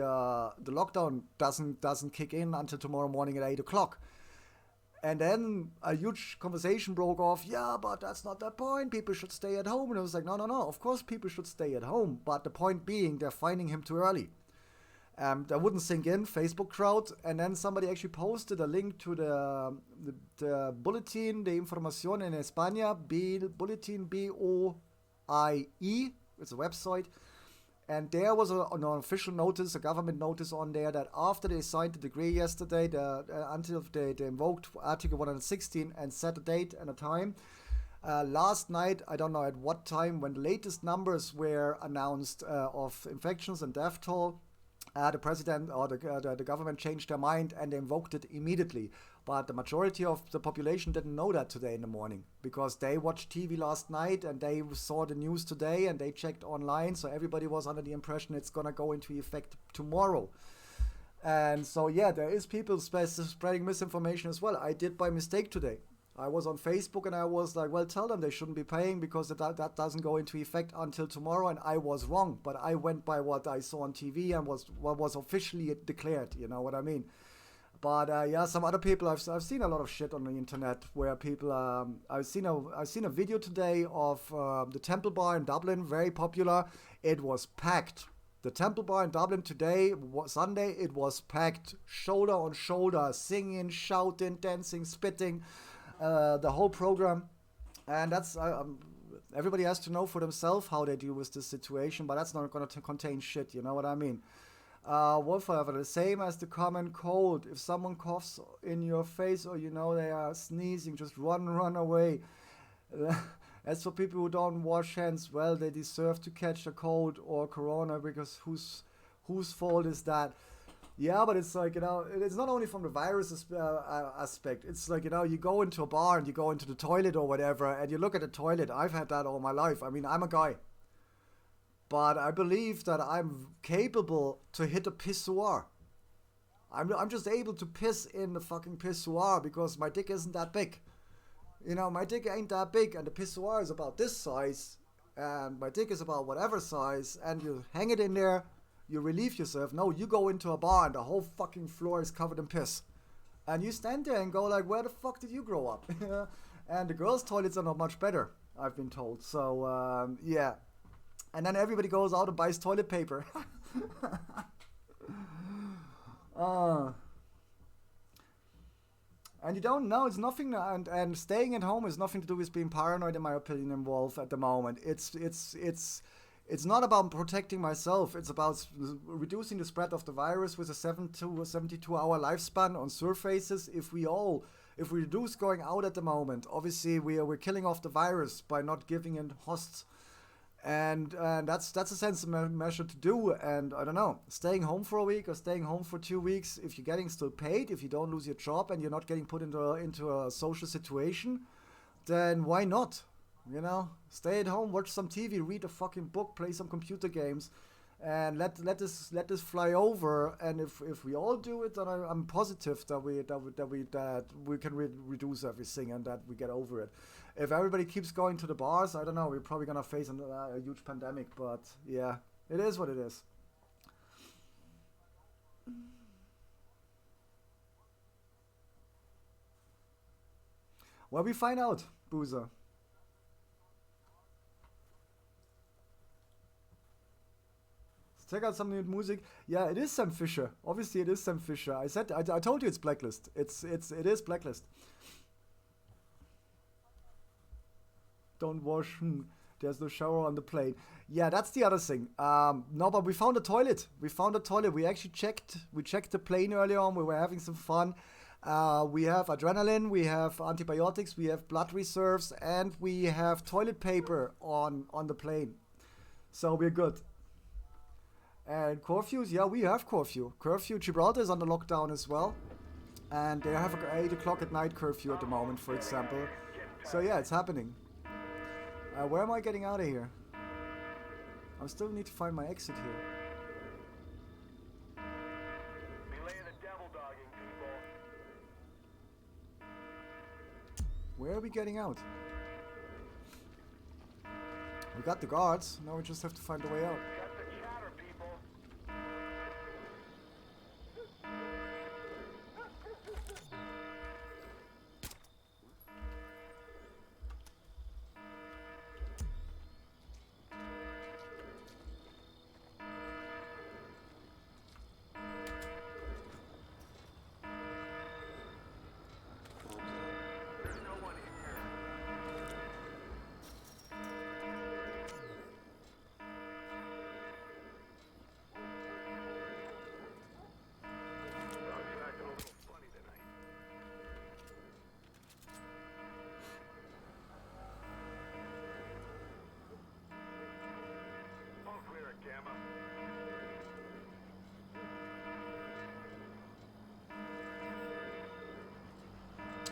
lockdown doesn't kick in until tomorrow morning at 8 o'clock. And then a huge conversation broke off. Yeah, but that's not the point. People should stay at home. And I was like, no. Of course people should stay at home. But the point being, they're finding him too early. That wouldn't sink in, Facebook crowd. And then somebody actually posted a link to the Bulletin de Información en España, Bulletin BOIE, it's a website. And there was an official notice, a government notice on there, that after they signed the decree yesterday, until they invoked Article 116 and set a date and a time. Last night, I don't know at what time, when the latest numbers were announced of infections and death toll, the president or the government changed their mind and they invoked it immediately. But the majority of the population didn't know that today in the morning, because they watched TV last night and they saw the news today and they checked online. So everybody was under the impression it's going to go into effect tomorrow. And so, yeah, there is people spreading misinformation as well. I did by mistake today. I was on Facebook and I was like, well, tell them they shouldn't be paying because that doesn't go into effect until tomorrow. And I was wrong, but I went by what I saw on TV and what was officially declared. You know what I mean? But yeah, some other people, I've seen a lot of shit on the internet where people, I've seen a video today of the Temple Bar in Dublin, very popular. It was packed. The Temple Bar in Dublin today, Sunday, it was packed, shoulder on shoulder, singing, shouting, dancing, spitting. The whole program, and that's everybody has to know for themselves how they deal with this situation, but that's not going to contain shit, you know what I mean? Wolf, however, the same as the common cold. If someone coughs in your face or you know they are sneezing, just run away. As for people who don't wash hands, well, they deserve to catch a cold or corona, because whose fault is that? Yeah, but it's like, you know, it's not only from the virus aspect. It's like, you know, you go into a bar and you go into the toilet or whatever, and you look at the toilet. I've had that all my life. I mean, I'm a guy. But I believe that I'm capable to hit a pissoir. I'm just able to piss in the fucking pissoir because my dick isn't that big. You know, my dick ain't that big, and the pissoir is about this size, and my dick is about whatever size, and you hang it in there. You relieve yourself. No, you go into a bar and the whole fucking floor is covered in piss. And you stand there and go like, where the fuck did you grow up? And the girls' toilets are not much better, I've been told. So, yeah. And then everybody goes out and buys toilet paper. And you don't know, it's nothing, and staying at home is nothing to do with being paranoid, in my opinion, involved at the moment. It's not about protecting myself. It's about reducing the spread of the virus with a 72-hour lifespan on surfaces. If we reduce going out at the moment, obviously we're killing off the virus by not giving it hosts. And that's a sensible measure to do. And I don't know, staying home for a week or staying home for 2 weeks, if you're getting still paid, if you don't lose your job and you're not getting put into a social situation, then why not? You know, stay at home, watch some TV, read a fucking book, play some computer games, and let this fly over. And if we all do it, then I'm positive that we can reduce everything and that we get over it. If everybody keeps going to the bars, I don't know, we're probably gonna face a huge pandemic. But yeah, it is what it is. Well, we find out, Boozer. Check out some new music. Yeah, it is Sam Fisher. Obviously, it is Sam Fisher. I told you it's Blacklist. It is Blacklist. Don't wash. There's no shower on the plane. Yeah, that's the other thing. No, but we found a toilet. We found a toilet. We actually checked. We checked the plane earlier on. We were having some fun. We have adrenaline. We have antibiotics. We have blood reserves, and we have toilet paper on the plane. So we're good. And curfews, yeah, we have curfew. Curfew, Gibraltar is under lockdown as well. And they have a 8 o'clock at night curfew at the moment, for example. So yeah, it's happening. Where am I getting out of here? I still need to find my exit here. Belay the devil dogging, people. Where are we getting out? We got the guards. Now we just have to find a way out.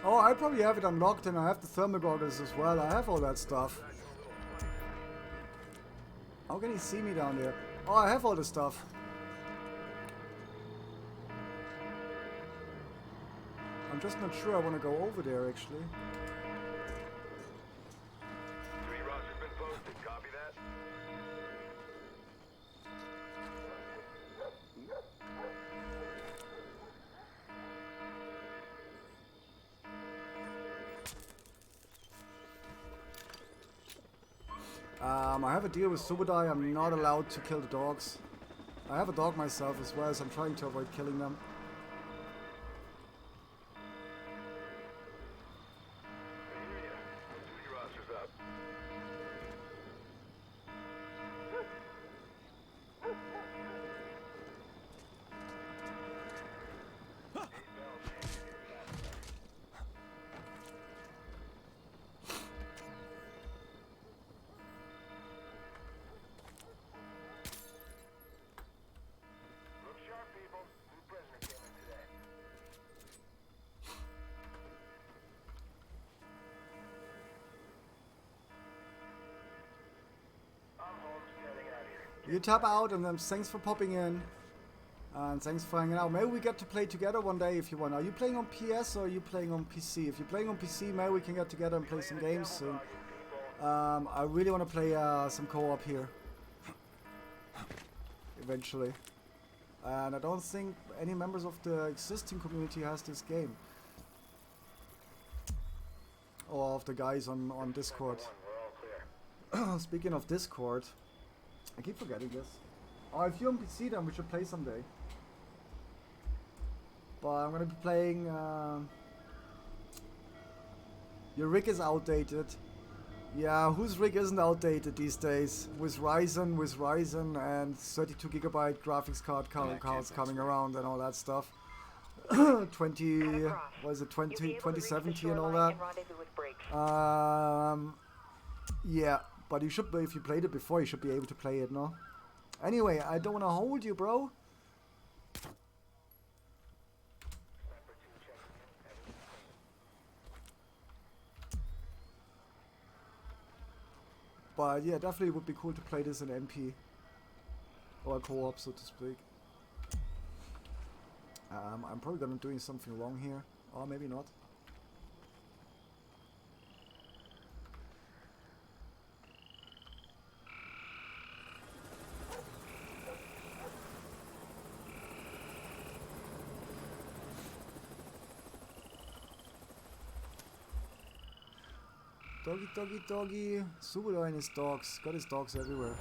Oh, I probably have it unlocked and I have the thermal goggles as well. I have all that stuff. How can he see me down there? Oh, I have all the stuff. I'm just not sure I want to go over there actually. I have a deal with Subodai. I'm not allowed to kill the dogs. I have a dog myself as well, so I'm trying to avoid killing them. You tap out and then thanks for popping in. And thanks for hanging out. Maybe we get to play together one day if you want. Are you playing on PS or are you playing on PC? If you're playing on PC, maybe we can get together and play some games soon. I really want to play some co-op here. Eventually. And I don't think any members of the existing community has this game. Or of the guys on Discord. Speaking of Discord, I keep forgetting this. Oh, if you're on PC then we should play someday. But I'm gonna be playing... Your rig is outdated. Yeah, whose rig isn't outdated these days? With Ryzen and 32 gigabyte graphics card cards coming around and all that stuff. 20 2070 and all that. Yeah, but you should, if you played it before, you should be able to play it, no? Anyway, I don't want to hold you, bro. But yeah, definitely would be cool to play this in MP. Or co-op, so to speak. I'm probably gonna doing something wrong here. Or maybe not. Doggy, doggy, doggy. Subodai and his dogs. Got his dogs everywhere.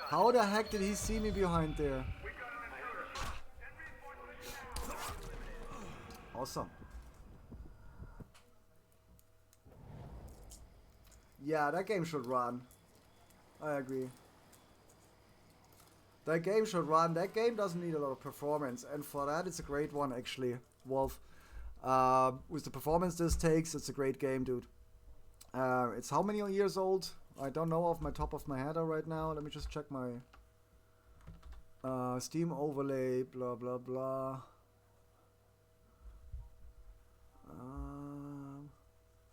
How the heck did he see me behind there? Awesome. Yeah, that game should run. I agree. That game should run. That game doesn't need a lot of performance, and for that it's a great one actually, Wolf. With the performance this takes, it's a great game, dude. It's how many years old? I don't know off my top of my head right now. Let me just check my Steam overlay, blah blah blah.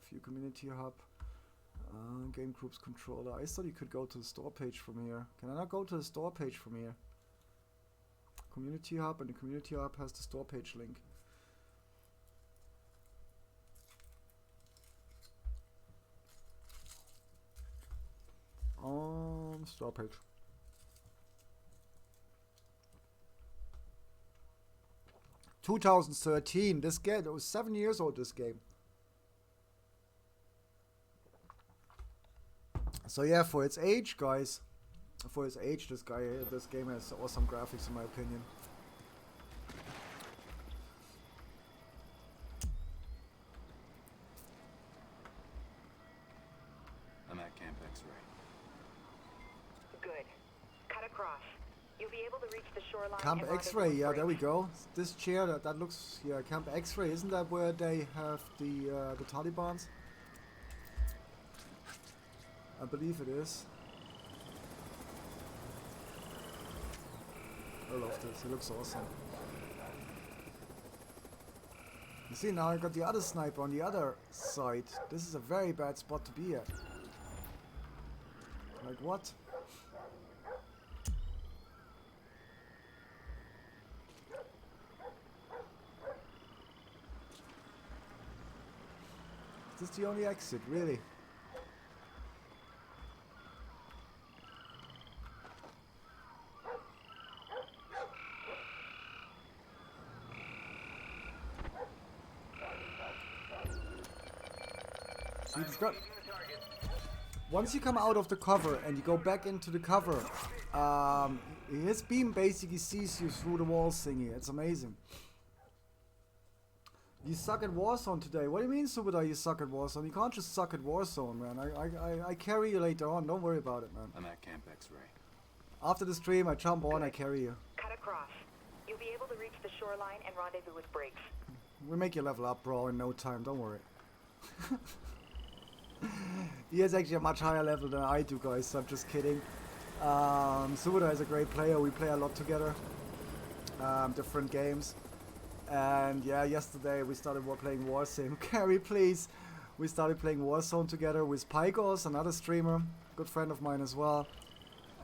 View community hub. Game groups controller. I thought you could go to the store page from here. Can I not go to the store page from here? Community hub, and the community hub has the store page link. Store page. "2013. This game. It was 7 years old. This game. So yeah, for its age, guys. For its age, this game has awesome graphics, in my opinion. I'm at Camp X-Ray. Good. Cut across. You'll be able to reach the shoreline. Camp and X-Ray, yeah, there we go. This chair, that looks, yeah, Camp X-Ray. Isn't that where they have the Talibans? I believe it is. I love this. It looks awesome. You see, now I got the other sniper on the other side. This is a very bad spot to be at. Like what? Is this the only exit, really? See, it's got... Once you come out of the cover and you go back into the cover, his beam basically sees you through the walls thingy. It's amazing. You suck at Warzone today. What do you mean, Subadar, you suck at Warzone? You can't just suck at Warzone, man. I carry you later on. Don't worry about it, man. I'm at Camp X-Ray. After the stream, I jump on, I carry you. Cut across. You'll be able to reach the shoreline and rendezvous with Briggs. We'll make you level up, bro, in no time. Don't worry. He has actually a much higher level than I do, guys, so I'm just kidding. Subadar is a great player. We play a lot together. Different games. And yeah, yesterday we started playing Warzone. Carrie, please. We started playing Warzone together with Pygos, another streamer, good friend of mine as well.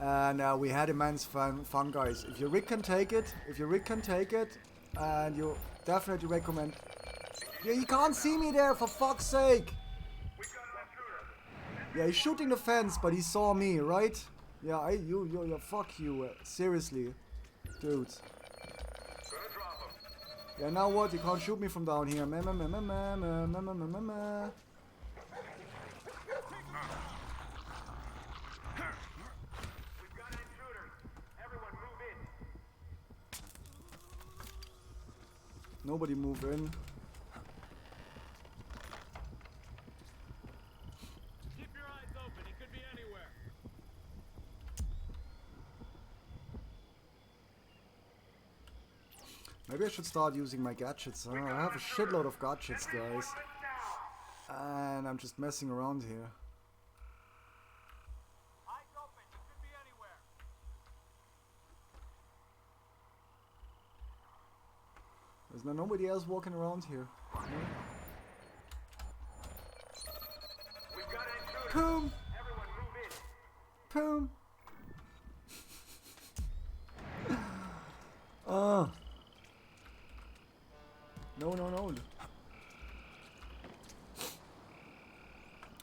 And we had immense fun, guys. If your rig can take it, and you definitely recommend. Yeah, you can't see me there, for fuck's sake. Yeah, he's shooting the fence, but he saw me, right? Yeah, fuck you, seriously, dude. Yeah, now what? You can't shoot me from down here. Nobody move in. Keep your eyes open. He could be anywhere. Maybe I should start using my gadgets. I have a shitload of gadgets, guys. And I'm just messing around here. Eyes open. He could be anywhere. There's nobody else walking around here. Boom! Boom! Oh. No.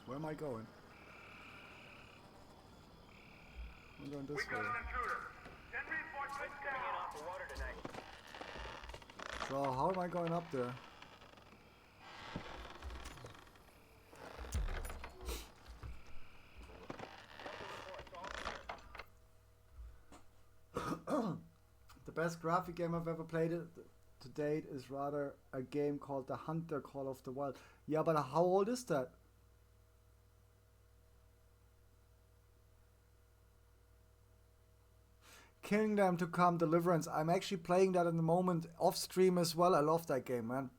Where am I going? I'm going this way. So how am I going up there? The best graphic game I've ever played to date is rather a game called The Hunter Call of the Wild. Yeah, but how old is that? Kingdom to Come Deliverance. I'm actually playing that at the moment off stream as well. I love that game, man.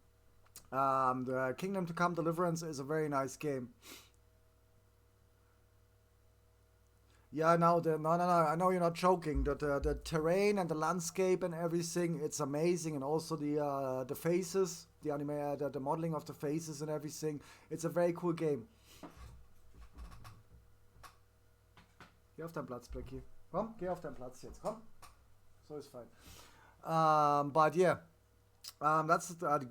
The Kingdom to Come Deliverance is a very nice game. Yeah, no, I know you're not joking. The terrain and the landscape and everything, it's amazing, and also the faces, the modeling of the faces and everything. It's a very cool game. Geh auf deinen Platz, Blackie. Komm, geh auf deinen Platz jetzt. Komm. So ist fein. But yeah, that's the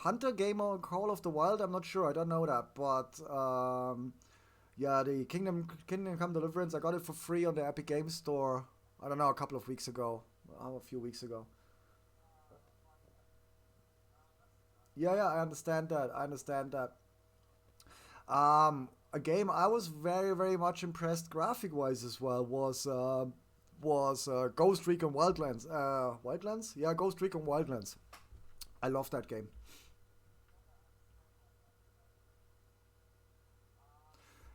Hunter game or Call of the Wild. I'm not sure. I don't know that, but yeah, the Kingdom Come Deliverance, I got it for free on the Epic Games Store, I don't know, a couple of weeks ago. A few weeks ago. Yeah, I understand that. A game I was very much impressed graphic-wise as well was Ghost Recon Wildlands. Wildlands? Yeah, Ghost Recon Wildlands. I love that game.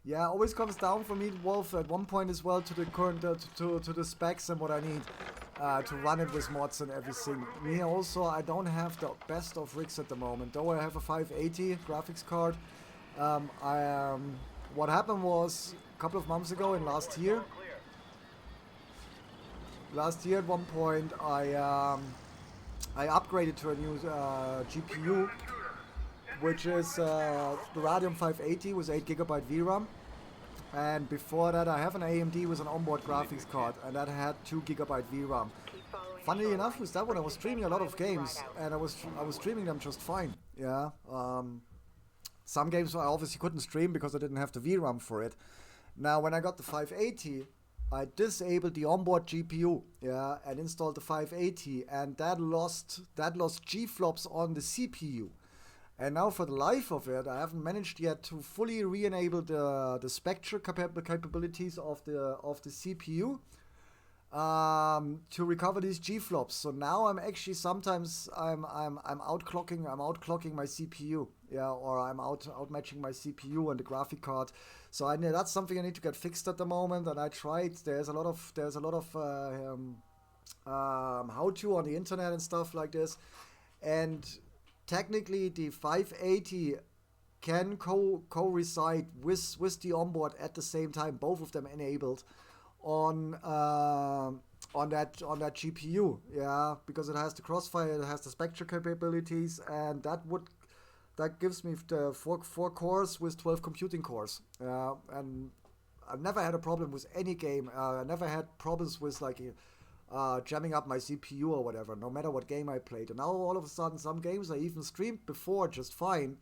Yeah, always comes down for me, Wolf, at one point as well to the current to the specs and what I need to run it with mods and everything. Me also, I don't have the best of rigs at the moment, though I have a 580 graphics card. What happened was a couple of months ago in last year at one point I upgraded to a new GPU, which is the Radeon 580 with 8GB VRAM, and before that I have an AMD with an onboard graphics card, and that had 2GB VRAM. Funnily enough, with that one I was streaming a lot of games, and I was streaming them just fine. Yeah, some games I obviously couldn't stream because I didn't have the VRAM for it. Now when I got the 580, I disabled the onboard GPU, yeah, and installed the 580, and that lost G-flops on the CPU. And now for the life of it, I haven't managed yet to fully re-enable the spectral capabilities of the CPU to recover these G-flops. So now I'm actually sometimes I'm outclocking my CPU, yeah, or I'm outmatching my CPU and the graphic card. So I know that's something I need to get fixed at the moment. And I tried. There's a lot of how-to on the internet and stuff like this, and technically the 580 can co-reside with the onboard at the same time, both of them enabled on that GPU, yeah, because it has the crossfire, it has the spectral capabilities, and that gives me the four cores with 12 computing cores. And I've never had a problem with any game. I never had problems with like jamming up my CPU or whatever, no matter what game I played. And now all of a sudden, some games I even streamed before just fine.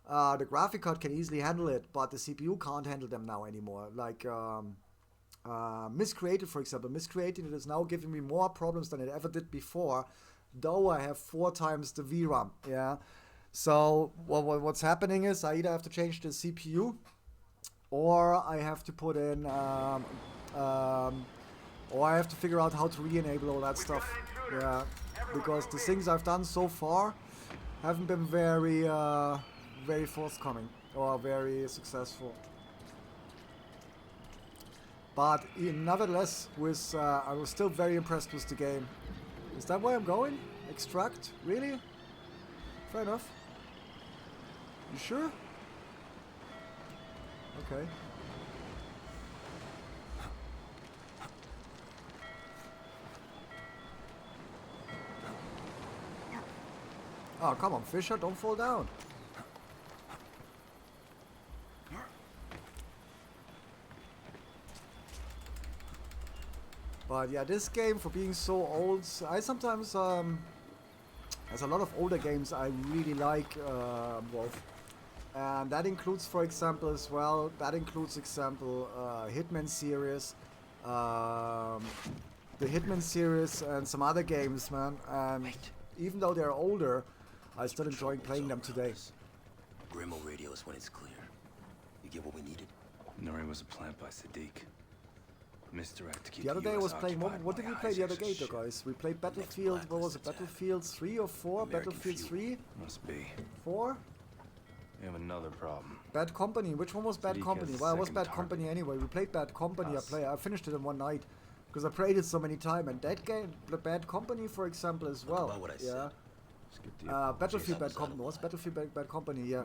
The graphic card can easily handle it, but the CPU can't handle them now anymore. Like Miscreated, for example. Miscreated is now giving me more problems than it ever did before, though I have 4 times the VRAM. Yeah. So what's happening is I either have to change the CPU, or I have to put in, or I have to figure out how to re-enable all that stuff. Yeah, because the things I've done so far haven't been very forthcoming or very successful. But nevertheless, I was still very impressed with the game. Is that where I'm going? Extract? Really? Fair enough. You sure? Okay. Oh, come on, Fisher, don't fall down. But yeah, this game, for being so old, I sometimes, there's a lot of older games I really like, Wolf. And that includes, for example, as well, Hitman series, the Hitman series and some other games, man. And even though they're older, I still enjoy playing them today. Grimo radios when it's clear. You get what we needed? Nori was a plant by Sadiq. Misdirect to keep The other day I US was playing. occupied What did we while play the other ISIS day, is shit. guys? We played Battlefield. What was it? Battlefield 3 or 4? American Battlefield fuel. 3? Must be. 4? We have another problem. Bad Company. Which one was Bad Zeke Company? has Well, it was second Bad target. Company anyway. We played Bad Company. Us. I finished it in one night because I played it so many times. And that game, the Bad Company, for example, as well. about what I Yeah. said. Battlefield Bad Company. Was Battlefield Bad Company? Yeah.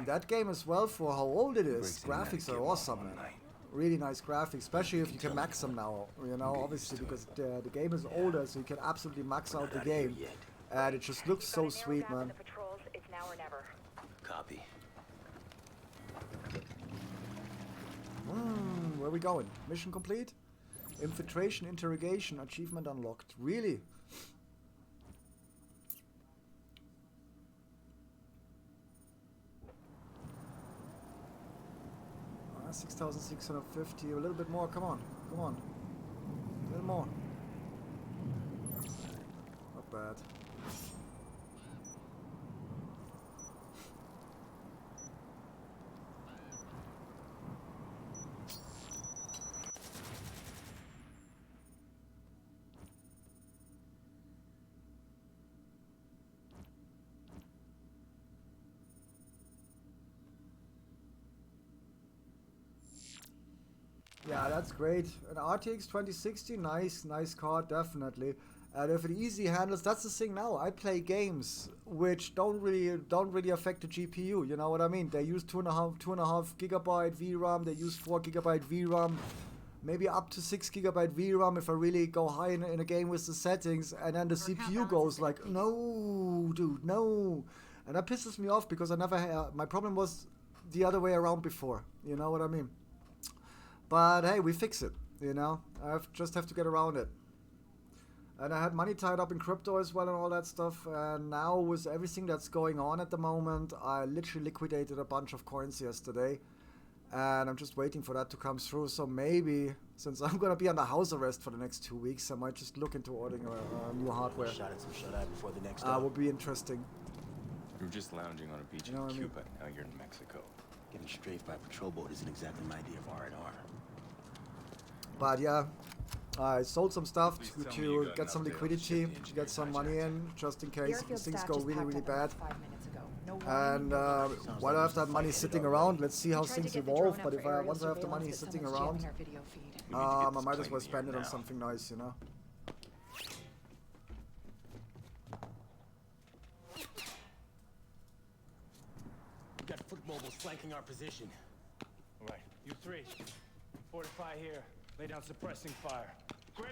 That game as well. For how old it is, graphics are awesome, man. Really nice graphics, especially if you can max them now. You know, obviously because the game is older, so you can absolutely max out the game, and it just looks so sweet, man. Patrols, it's now or never. Copy. Where are we going? Mission complete? Infiltration, interrogation, achievement unlocked. Really? 6,650. A little bit more. Come on. Come on. A little more. Not bad. Yeah, that's great. An RTX 2060, nice car, definitely. And if it easy handles, that's the thing now. I play games which don't really affect the GPU. You know what I mean? They use 2.5 gigabyte VRAM. They use 4 gigabyte VRAM, maybe up to 6 gigabyte VRAM if I really go high in a game with the settings. And then the CPU goes like, no, dude, no. And that pisses me off because I never had. My problem was the other way around before. You know what I mean? But hey, we fix it, you know? Just have to get around it. And I had money tied up in crypto as well and all that stuff. And now with everything that's going on at the moment, I literally liquidated a bunch of coins yesterday. And I'm just waiting for that to come through. So maybe, since I'm going to be under house arrest for the next 2 weeks, I might just look into ordering new hardware. Shot at some shut-eye before the next Would be interesting. You were just lounging on a beach You know in what I mean? Cuba. Now you're in Mexico. Getting strafed by a patrol boat isn't exactly my idea of R&R. But yeah, I sold some stuff Please to tell me you got get an some update on liquidity, ship the to get some money in, just in case Airfield things staff go just really, packed really up about bad. 5 minutes ago. No warning, And no orders. while I have that money sitting around, let's see how We tried to things get the evolve. drone But up if for aerial once I have the surveillance, money but sitting someone's around, jamming our video feed. I might as well spend it on something nice, you know. We got foot mobiles flanking our position. All right, you three. Fortify here. Lay down suppressing fire. Grim,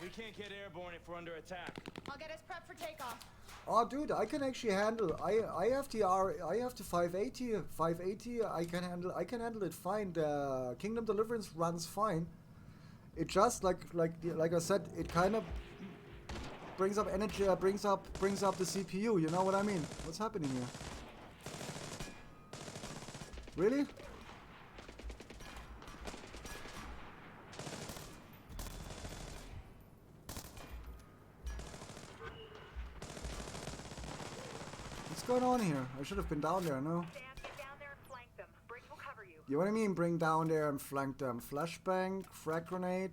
we can't get airborne if we're under attack. I'll get us prepped for takeoff. Oh, dude, I can actually handle. I have the 580. 580. I can handle it fine. The Kingdom Deliverance runs fine. It just like I said, it kind of brings up energy. Brings up the CPU. You know what I mean? What's happening here? Really? What's going on here? I should have been down there, no? Get down there and flank them. Bridge will cover you. You know what I mean? Bring down there and flank them. Flashbang, frag grenade,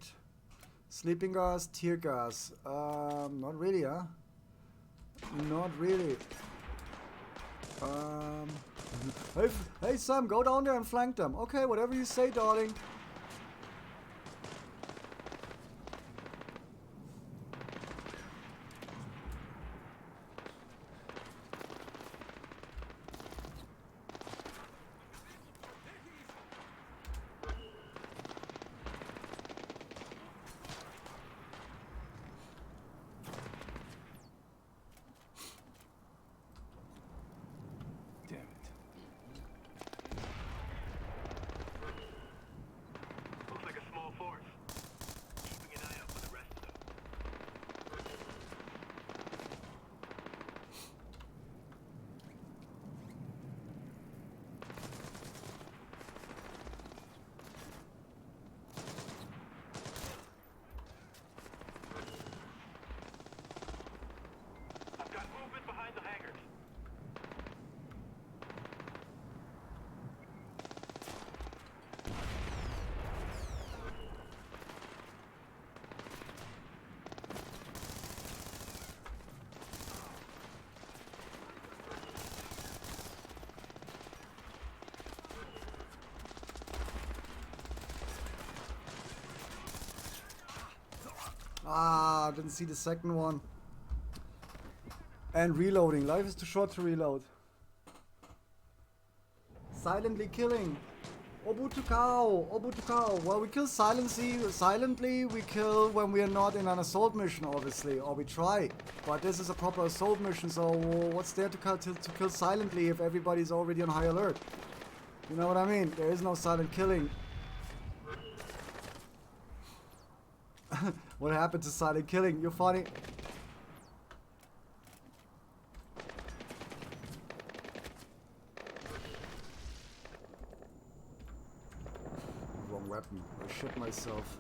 sleeping gas, tear gas. Not really, huh? Not really. Hey Sam, go down there and flank them. Okay, whatever you say, darling. Ah, didn't see the second one. And reloading. Life is too short to reload. Silently killing. Obutukao. Obutukao. Well, we kill silently. We kill when we are not in an assault mission, obviously. Or we try. But this is a proper assault mission, so what's there to kill silently if everybody's already on high alert? You know what I mean? There is no silent killing. What happened to silent killing? You're funny. Wrong weapon. I shit myself.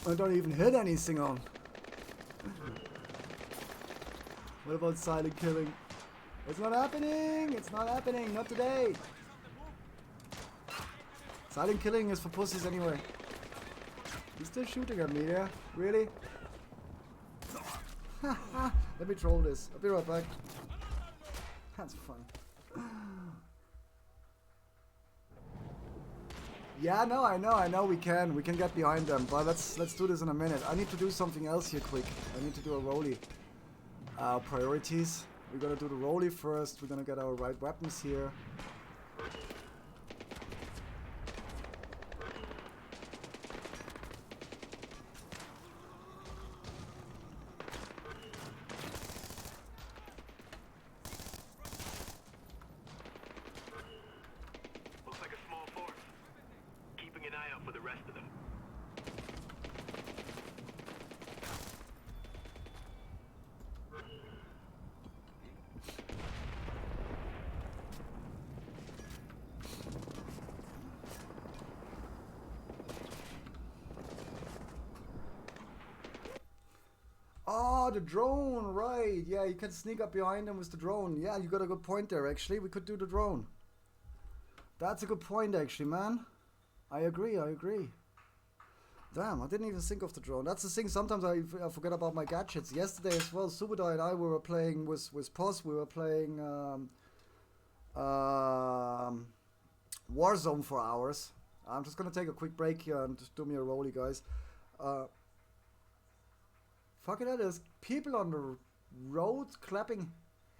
I don't even hit anything on. What about silent killing? It's not happening! It's not happening! Not today! Silent killing is for pussies anyway. He's still shooting at me, yeah? Really? Let me troll this. I'll be right back. That's fun. Yeah, no, I know we can get behind them, but let's do this in a minute. I need to do something else here quick. I need to do a rollie. Priorities. We're gonna do the rollie first. We're gonna get our right weapons here. Oh, the drone, right. Yeah, you can sneak up behind them with the drone. Yeah, you got a good point there, actually. We could do the drone. That's a good point, actually, man. I agree. Damn, I didn't even think of the drone. That's the thing, sometimes I forget about my gadgets. Yesterday as well, Subudai and I, we were playing with POS. We were playing Warzone for hours. I'm just gonna take a quick break here and just do me a rollie, guys. Fucking hell, there's people on the road clapping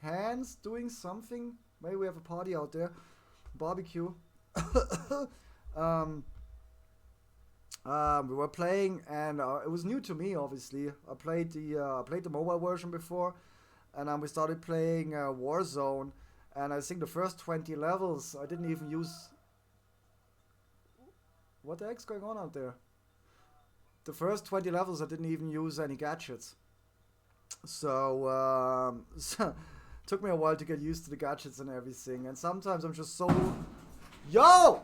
hands, doing something. Maybe we have a party out there. Barbecue. We were playing, and it was new to me, obviously. I played the mobile version before, and we started playing Warzone, and I think the first 20 levels, I didn't even use... What the heck's going on out there? The first 20 levels I didn't even use any gadgets. So, took me a while to get used to the gadgets and everything. And sometimes I'm just so... Yo!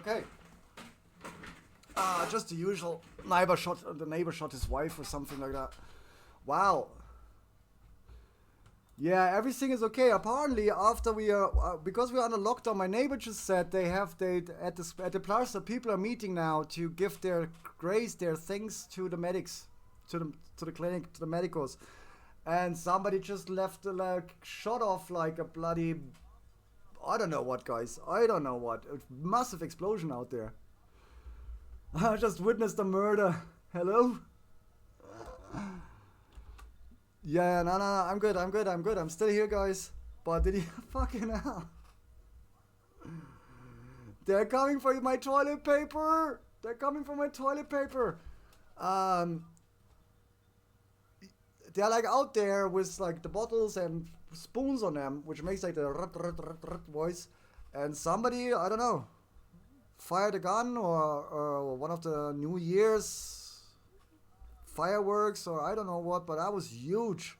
Okay. Just the usual. The neighbor shot his wife or something like that. Wow. Yeah, everything is okay. Apparently, after we are, because we're under lockdown, my neighbor just said at the plaza, people are meeting now to give their grace, their thanks to the medics, to the clinic, to the medicals, and somebody just left shot off like a bloody, I don't know what, guys. I don't know what. A massive explosion out there. I just witnessed a murder. Hello? Yeah, no, I'm good. I'm still here, guys. But did he fucking hell? They're coming for my toilet paper. they're like out there with like the bottles and spoons on them, which makes like the voice. And somebody, I don't know, fired a gun or one of the New Year's fireworks or I don't know what, but that was huge.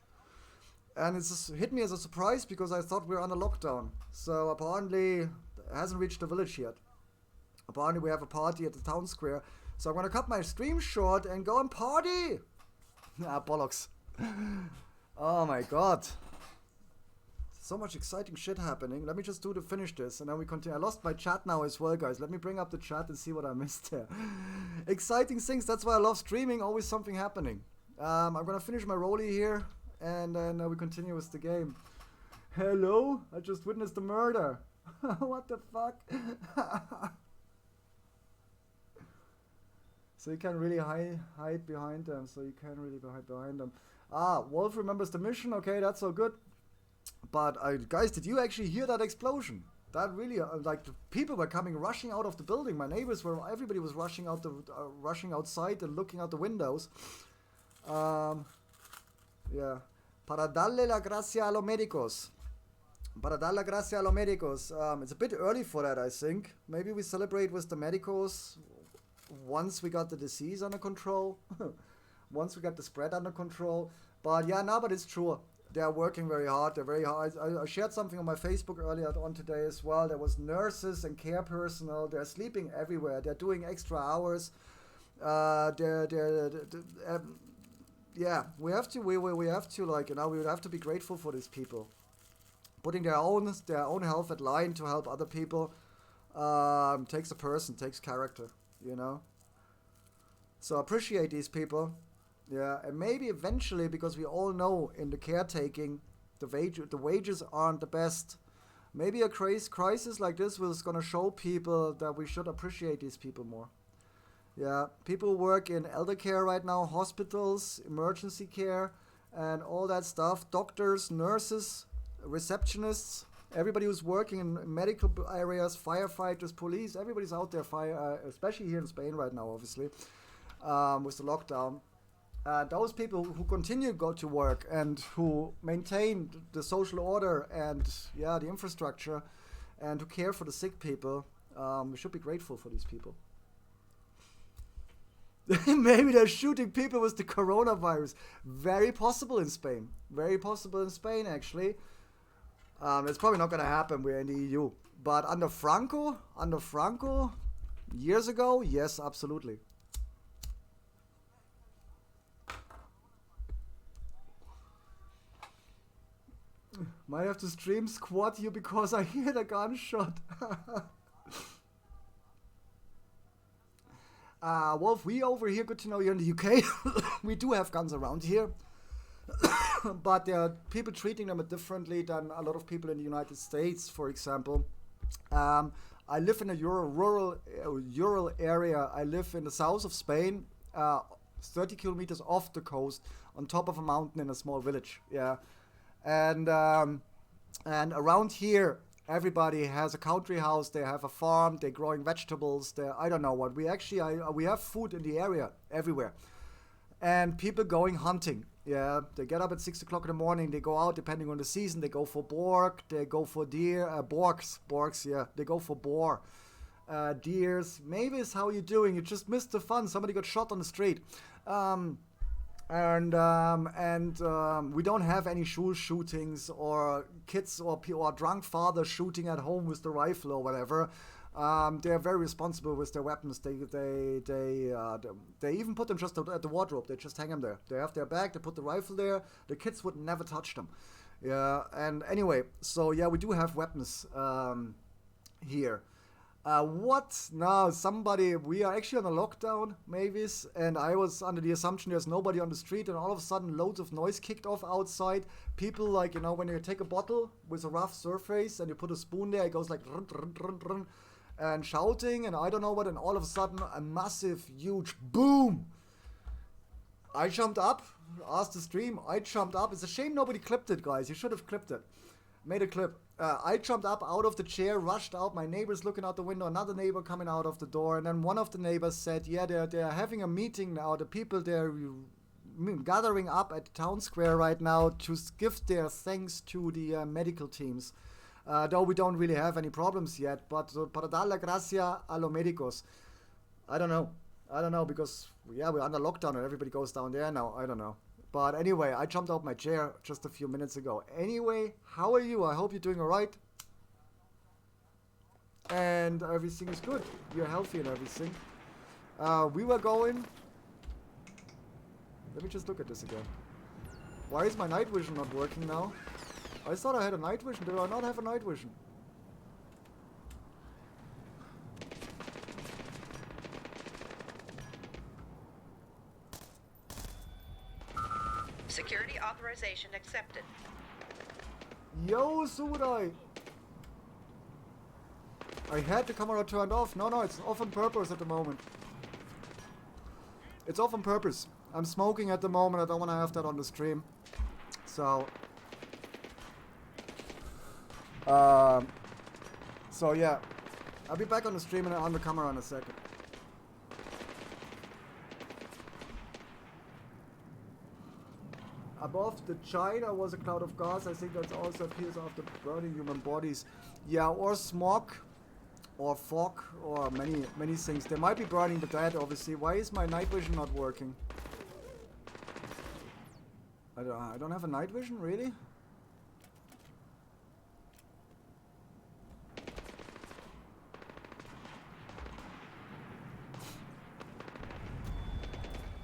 And it just hit me as a surprise because I thought we were under lockdown. So apparently it hasn't reached the village yet. Apparently we have a party at the town square. So I'm gonna cut my stream short and go and party. Ah, bollocks. Oh my god. So much exciting shit happening. Let me just finish this and then we continue. I lost my chat now as well, guys. Let me bring up the chat and see what I missed there. Exciting things. That's why I love streaming. Always something happening. I'm gonna finish my rollie here and then we continue with the game. Hello? I just witnessed a murder. What the fuck? So you can really hide behind them. Ah, Wolf remembers the mission. Okay, that's all good. But guys, did you actually hear that explosion? That really, like, the people were coming rushing out of the building. My neighbors were, everybody was rushing out rushing outside and looking out the windows. Yeah. Para darle la gracia a los médicos. Para dar la gracia a los médicos. It's a bit early for that, I think. Maybe we celebrate with the medicos once we got the disease under control. Once we got the spread under control. But yeah, no, but it's true. They are working very hard. They're very hard. I shared something on my Facebook earlier on today as well. There was nurses and care personnel. They're sleeping everywhere. They're doing extra hours. Yeah, we have to like, you know, we would have to be grateful for these people. Putting their own health at line to help other people takes a person, takes character, you know. So appreciate these people. Yeah, and maybe eventually, because we all know in the caretaking, the wages aren't the best. Maybe a crisis like this was going to show people that we should appreciate these people more. Yeah, people work in elder care right now, hospitals, emergency care, and all that stuff. Doctors, nurses, receptionists, everybody who's working in medical areas, firefighters, police, everybody's out there, especially here in Spain right now, obviously, with the lockdown. Those people who continue to go to work and who maintain the social order and the infrastructure and who care for the sick people, we should be grateful for these people. Maybe they're shooting people with the coronavirus. Very possible in Spain. Very possible in Spain, actually. It's probably not going to happen. We're in the EU. But under Franco, years ago, yes, absolutely. Might have to stream squat you because I hear the gunshot. Wolf, we over here, good to know you're in the UK. We do have guns around here. But there are people treating them differently than a lot of people in the United States, for example. I live in a rural area. I live in the south of Spain, 30 kilometers off the coast, on top of a mountain in a small village. Yeah. And around here, everybody has a country house. They have a farm. They're growing vegetables. I don't know what. We have food in the area everywhere, and people going hunting. Yeah, they get up at 6 o'clock in the morning. They go out depending on the season. They go for boar. They go for deer. Borks. Yeah, they go for boar. Deers. Maybe it's how you're doing. You just missed the fun. Somebody got shot on the street. And we don't have any school shootings or kids or drunk fathers shooting at home with the rifle or whatever. They're very responsible with their weapons. They even put them just at the wardrobe. They just hang them there. They have their bag. They put the rifle there. The kids would never touch them. Yeah. And anyway, so yeah, we do have weapons here. What? No, we are actually on a lockdown, Mavis, and I was under the assumption there's nobody on the street, and all of a sudden loads of noise kicked off outside. People, like, you know, when you take a bottle with a rough surface and you put a spoon there, it goes like run, run, run, run, and shouting, and I don't know what, and all of a sudden a massive, huge boom. I jumped up, asked the stream, I jumped up. It's a shame nobody clipped it, guys. You should have clipped it. Made a clip. I jumped up out of the chair, rushed out. My neighbor's looking out the window, another neighbor coming out of the door, and then one of the neighbors said, yeah, they're having a meeting now. The people there gathering up at the town square right now to give their thanks to the medical teams. Though we don't really have any problems yet, but para dar la gracia a los médicos. I don't know, because, yeah, we're under lockdown and everybody goes down there now. I don't know. But anyway, I jumped out my chair just a few minutes ago. Anyway, how are you? I hope you're doing all right. And everything is good. You're healthy and everything. We were going... Let me just look at this again. Why is my night vision not working now? I thought I had a night vision. Do I not have a night vision? Security authorization accepted. Yo, Sudai! I had the camera turned off. No, it's off on purpose at the moment. It's off on purpose. I'm smoking at the moment. I don't want to have that on the stream. So yeah. I'll be back on the stream and on the camera in a second. Above the China was a cloud of gas. I think that also appears after burning human bodies. Yeah, or smog, or fog, or many things. They might be burning the dead, obviously. Why is my night vision not working? I don't have a night vision, really?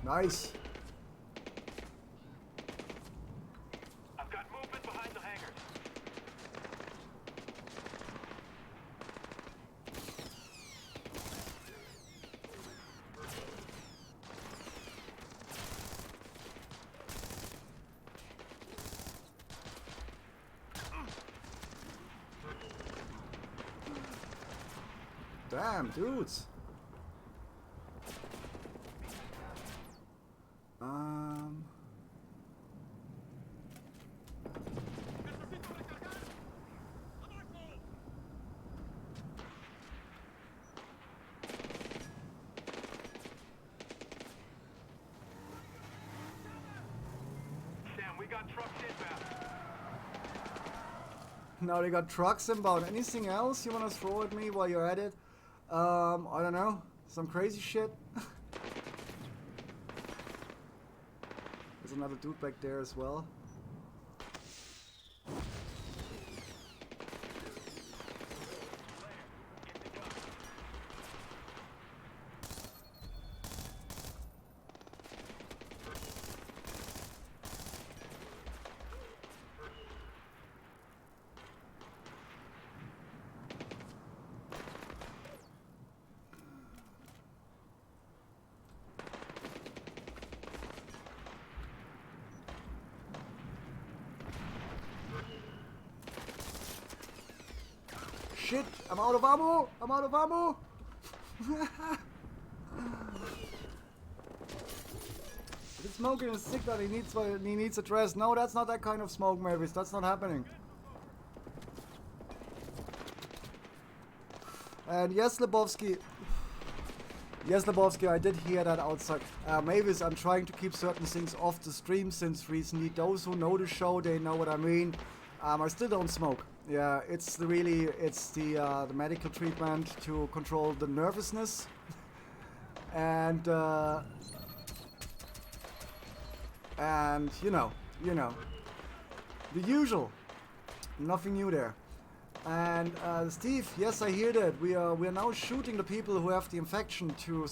Nice. I've got movement behind the hangars. Damn, dudes. Sam, we got trucks inbound. Now they got trucks inbound. Anything else you want to throw at me while you're at it? I don't know. Some crazy shit. There's another dude back there as well. Shit, I'm out of ammo! I'm out of ammo! This smoking is sick that he needs a dress. No, that's not that kind of smoke, Mavis. That's not happening. And yes, Lebowski. Yes, Lebowski, I did hear that outside. Mavis, I'm trying to keep certain things off the stream since recently. Those who know the show, they know what I mean. I still don't smoke. Yeah, it's the medical treatment to control the nervousness, and you know, the usual. Nothing new there. And Steve, yes, I hear that we are now shooting the people who have the infection to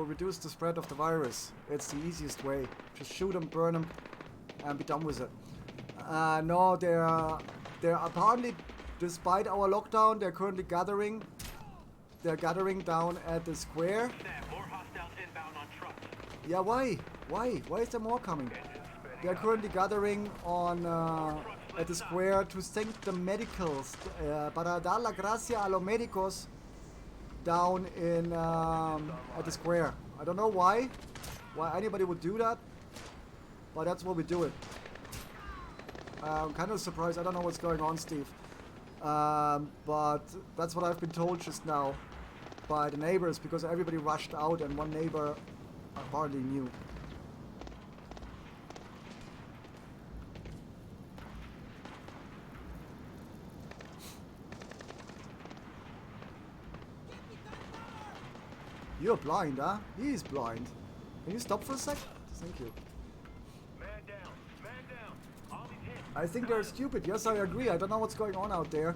reduce the spread of the virus. It's the easiest way. Just shoot them, burn them, and be done with it. No, they're apparently, despite our lockdown, they're currently gathering. They're gathering down at the square. More hostiles inbound on trucks. Yeah, why? Why is there more coming? They're currently gathering on at the square to thank the medicals. Para dar la gracia a los médicos down in at the square. I don't know why anybody would do that, but that's what we do it. I'm kind of surprised. I don't know what's going on, Steve. But that's what I've been told just now by the neighbors, because everybody rushed out and one neighbor apparently knew. You're blind, huh? He's blind. Can you stop for a sec? Thank you. Man down. Man down. All these hits. I think they're stupid. Yes, I agree. I don't know what's going on out there.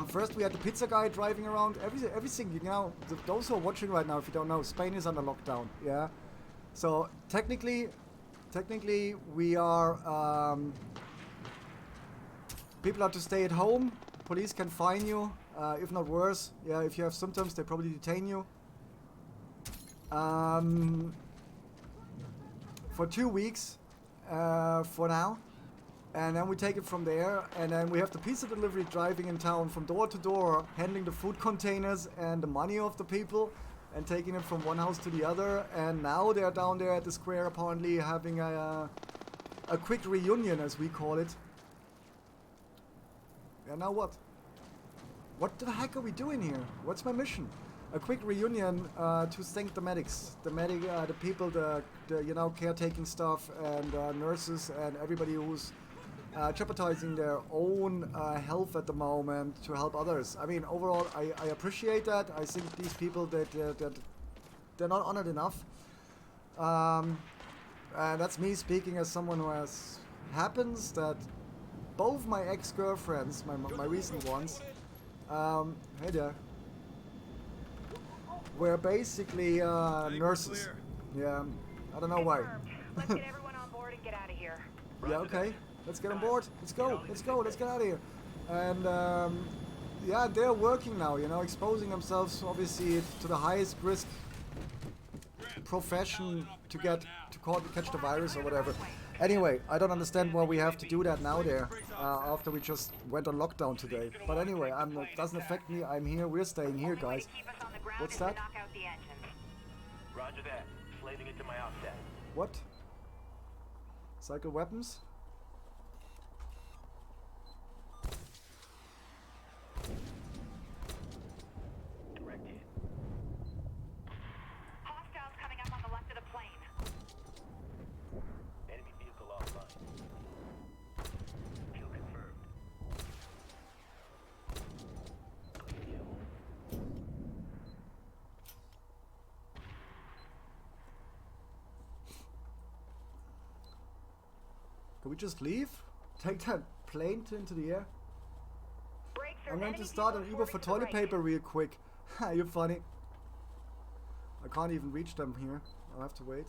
First, we had the pizza guy driving around. Everything, you know, those who are watching right now, if you don't know, Spain is under lockdown. Yeah. So technically, we are. People are to stay at home. Police can fine you, if not worse. Yeah, if you have symptoms, they probably detain you. For 2 weeks, for now. And then we take it from there, and then we have the pizza delivery driving in town from door to door, handling the food containers and the money of the people, and taking it from one house to the other. And now they're down there at the square, apparently having a quick reunion, as we call it. Yeah, now what? What the heck are we doing here? What's my mission? A quick reunion to thank the medics, the people, the you know, caretaking staff and nurses and everybody who's jeopardizing their own health at the moment to help others. I mean, overall, I appreciate that. I think these people that they're not honored enough. And that's me speaking as someone who has happens that both my ex-girlfriends, my recent ones, hey there, were basically nurses. Yeah, I don't know why. Let's get everyone on board and get out of here. Yeah, okay. Let's get on board. Let's go. Let's go. Let's get out of here. And yeah, they're working now, you know, exposing themselves obviously to the highest risk profession to catch the virus or whatever. Anyway, I don't understand why we have to do that now there after we just went on lockdown today. But anyway, it doesn't affect me. I'm here. We're staying here, guys. What's that? Roger that. Slaving it to my offset. What? Cycle weapons? Direct hit. Hostiles coming up on the left of the plane. Enemy vehicle offline. Kill confirmed. Clear kill. Can we just leave? Take that plane into the air? I'm going to start an Uber for toilet paper real quick. You're funny. I can't even reach them here. I'll have to wait.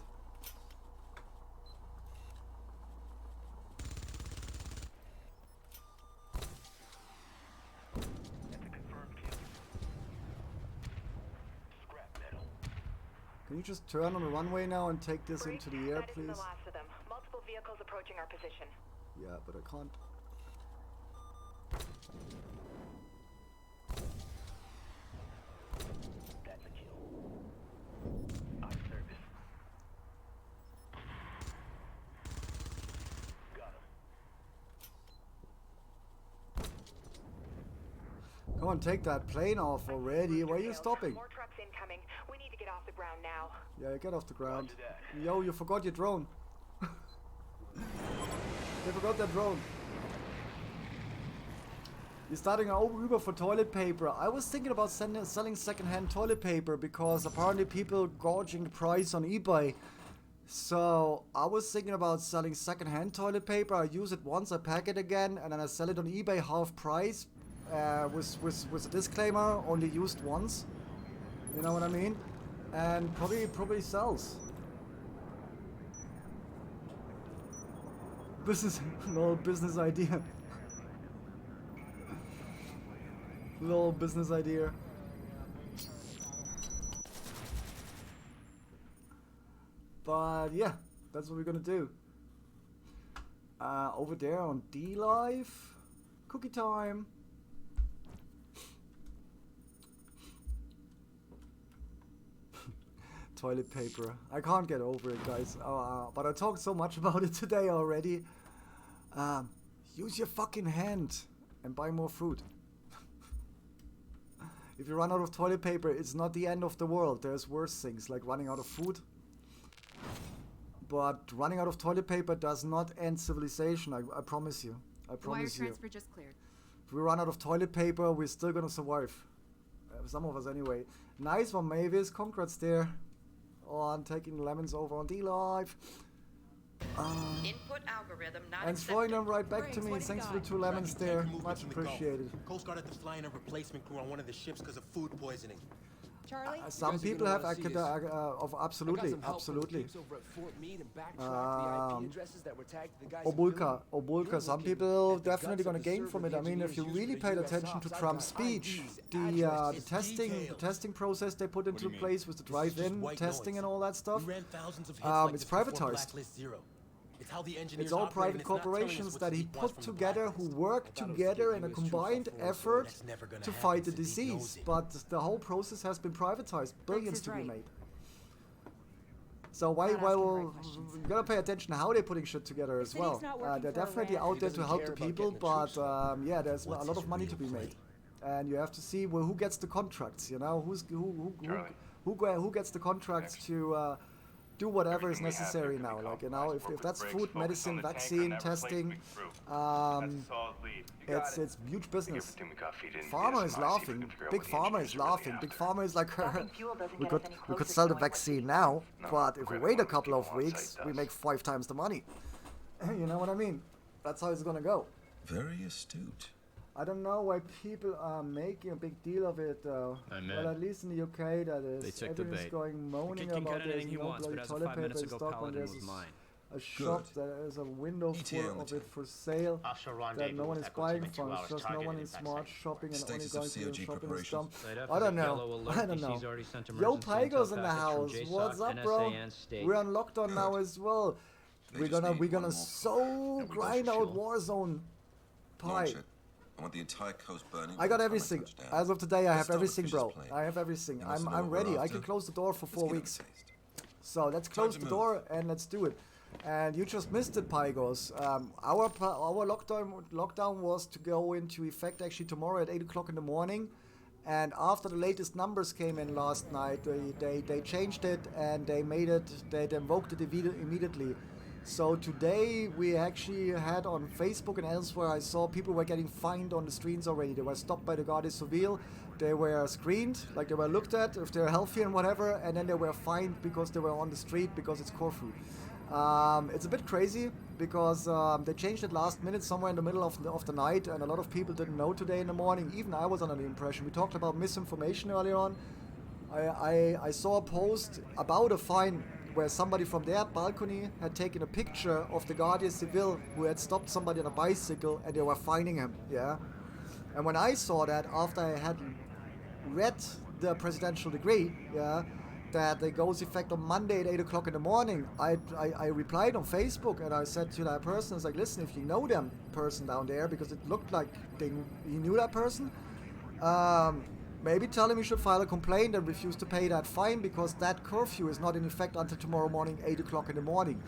That's a confirmed kill. Scrap metal. Can you just turn on the runway now and take this into the air, That isn't please? the last of them. Multiple vehicles approaching our position. Yeah, but I can't. That's a kill. On service. Got him. Come on, take that plane off already. Why are you stopping? More trucks incoming. We need to get off the ground now. Yeah, get off the ground. Yo, you forgot your drone. You forgot that drone. You're starting an Uber for toilet paper. I was thinking about selling second-hand toilet paper because apparently people gorging the price on eBay. So I was thinking about selling second-hand toilet paper. I use it once, I pack it again, and then I sell it on eBay half price with a disclaimer, only used once. You know what I mean? And probably sells. Little business idea. Little business idea. But yeah, that's what we're gonna do. Over there on D Live, cookie time. Toilet paper. I can't get over it, guys. But I talked so much about it today already. Use your fucking hand and buy more food. If you run out of toilet paper, it's not the end of the world. There's worse things, like running out of food. But running out of toilet paper does not end civilization, I promise you. I promise you. Wire transfer just cleared. If we run out of toilet paper, we're still gonna survive. Some of us anyway. Nice one, Mavis. Congrats there on taking the lemons over on D-Live. Input algorithm not And throwing them right back to me. What do you Thanks for got? the 2 lemons there. Movement Much from the Gulf. appreciated. Coast Guard had to fly in a replacement crew on one of the ships because of food poisoning. Charlie? Some guys are people gonna have wanna see this. absolutely. Obulka, some people definitely gonna gain from it. I mean, if you really paid attention to Trump's speech, the testing process they put into place with the drive-in testing and all that stuff, We ran thousands of hits like it's this before privatized. Blacklist Zero. It's how the engineers It's all operate, private and it's not telling us corporations what's that he deep put from the together, who work together in a combined effort That's never gonna to happen. fight the Sadiq knows disease. it. But the whole process has been privatized. Billions is to be right. made. So why Not asking the well, right questions. you gotta pay attention how they're putting shit together as well. city's not working They're for definitely Iran. out there to doesn't help care the about people, getting the but troops home. yeah, there's a What's lot his of money to real be play? made, and you have to see who gets the contracts. You know, who gets the contracts to do whatever is necessary now. Like, you know, if that's food, medicine, vaccine, testing, it's huge business. Pharma is laughing. Big Pharma is laughing. Big Pharma is like, we could sell the vaccine now, but if we wait a couple of weeks, we make 5 times the money. You know what I mean? That's how it's gonna go. Very astute. I don't know why people are making a big deal of it, though. Well, at least in the UK, that is. They took the Everything's bait. going moaning The kid can about get anything there's he no wants, bloody but as of toilet 5 paper minutes in ago, stock when Paladin there's was mine. a shop, there is a window ETA full on of the it for sale I shall that rendezvous no one with is Echo buying Team in 2 from. It's hours, just no one targeted in in smart backside. shopping and only Status going of to the COG shopping and preparations. stuff. Right I after don't the know. yellow alert, I don't DC's know. already sent Yo, emergency Pygo's intel in the package from house. JSOC, What's up, bro? NSA, and State. We're on lockdown now as well. They We're just gonna need one more so and we go grind for out sure. Warzone pie. Launch it. I want the entire coast burning. I got by the time everything. touch down. As of today, I Let's have start with everything, Fish's bro. plane. I have everything. You must know I'm what we're ready. I after. can close the door for 4 Let's give it a weeks. taste. So let's Time close to the move. door and let's do it. And you just missed it, Pygos. Our lockdown was to go into effect actually tomorrow at 8 o'clock in the morning. And after the latest numbers came in last night, they changed it and they invoked it immediately. So today we actually had on Facebook and elsewhere, I saw people were getting fined on the streets already. They were stopped by the Guardia Civil. They were screened, like they were looked at if they're healthy and whatever, and then they were fined because they were on the street because it's curfew. It's a bit crazy because they changed it last minute, somewhere in the middle of the night, and a lot of people didn't know today in the morning. Even I was under the impression. We talked about misinformation earlier on. I saw a post about a fine where somebody from their balcony had taken a picture of the Guardia Civil who had stopped somebody on a bicycle and they were fining him, yeah? And when I saw that, after I had read the presidential decree, yeah, that it goes effect on Monday at 8 o'clock in the morning, I replied on Facebook and I said to that person, it's like, listen, if you know that person down there, because it looked like he knew that person, maybe tell him he should file a complaint and refuse to pay that fine because that curfew is not in effect until tomorrow morning, 8 o'clock in the morning.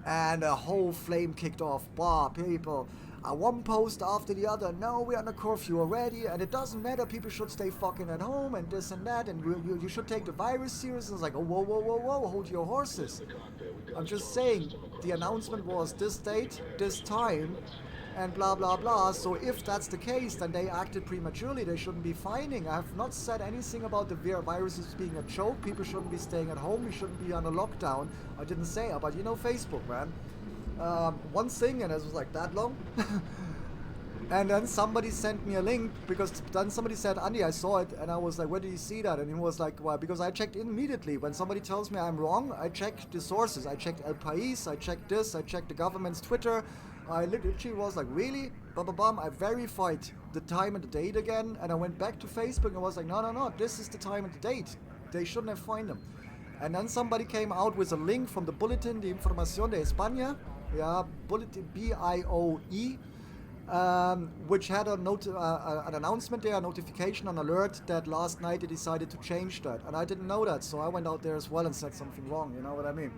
And a whole flame kicked off. Bah, people. One post after the other. No, we're on a curfew already, and it doesn't matter. People should stay fucking at home, and this and that, and you should take the virus serious. And it's like, oh, whoa, whoa, whoa, whoa, hold your horses. I'm just saying, the announcement was this date, this time, and blah, blah, blah. So if that's the case, then they acted prematurely. They shouldn't be fining. I have not said anything about the viruses being a joke. People shouldn't be staying at home. We shouldn't be on a lockdown. I didn't say it, but you know Facebook, man. One thing, and it was like that long. And then somebody sent me a link, because then somebody said, Andy, I saw it, and I was like, where did you see that? And he was like, well, because I checked in immediately. When somebody tells me I'm wrong, I check the sources. I checked El País, I checked this, I checked the government's Twitter. I literally was like, really? Bum, bum, bum. I verified the time and the date again, and I went back to Facebook and was like, no, this is the time and the date. They shouldn't have fined them. And then somebody came out with a link from the Bulletin de Información de España, yeah, Bulletin, BIOE, which had an announcement there, a notification, an alert that last night they decided to change that. And I didn't know that, so I went out there as well and said something wrong, you know what I mean?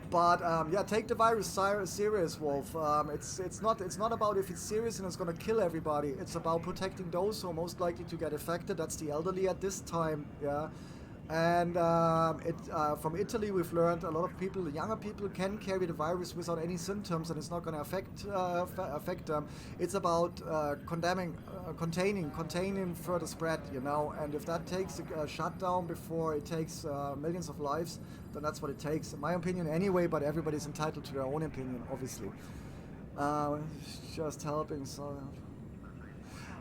But yeah, take the virus serious, Wolf. It's not about if it's serious and it's gonna kill everybody. It's about protecting those who are most likely to get affected. That's the elderly at this time, yeah. And from Italy, we've learned a lot of people, the younger people, can carry the virus without any symptoms, and it's not going to affect them. It's about containing further spread, you know. And if that takes a shutdown before it takes millions of lives, then that's what it takes. In my opinion, anyway. But everybody's entitled to their own opinion, obviously. Just helping. So.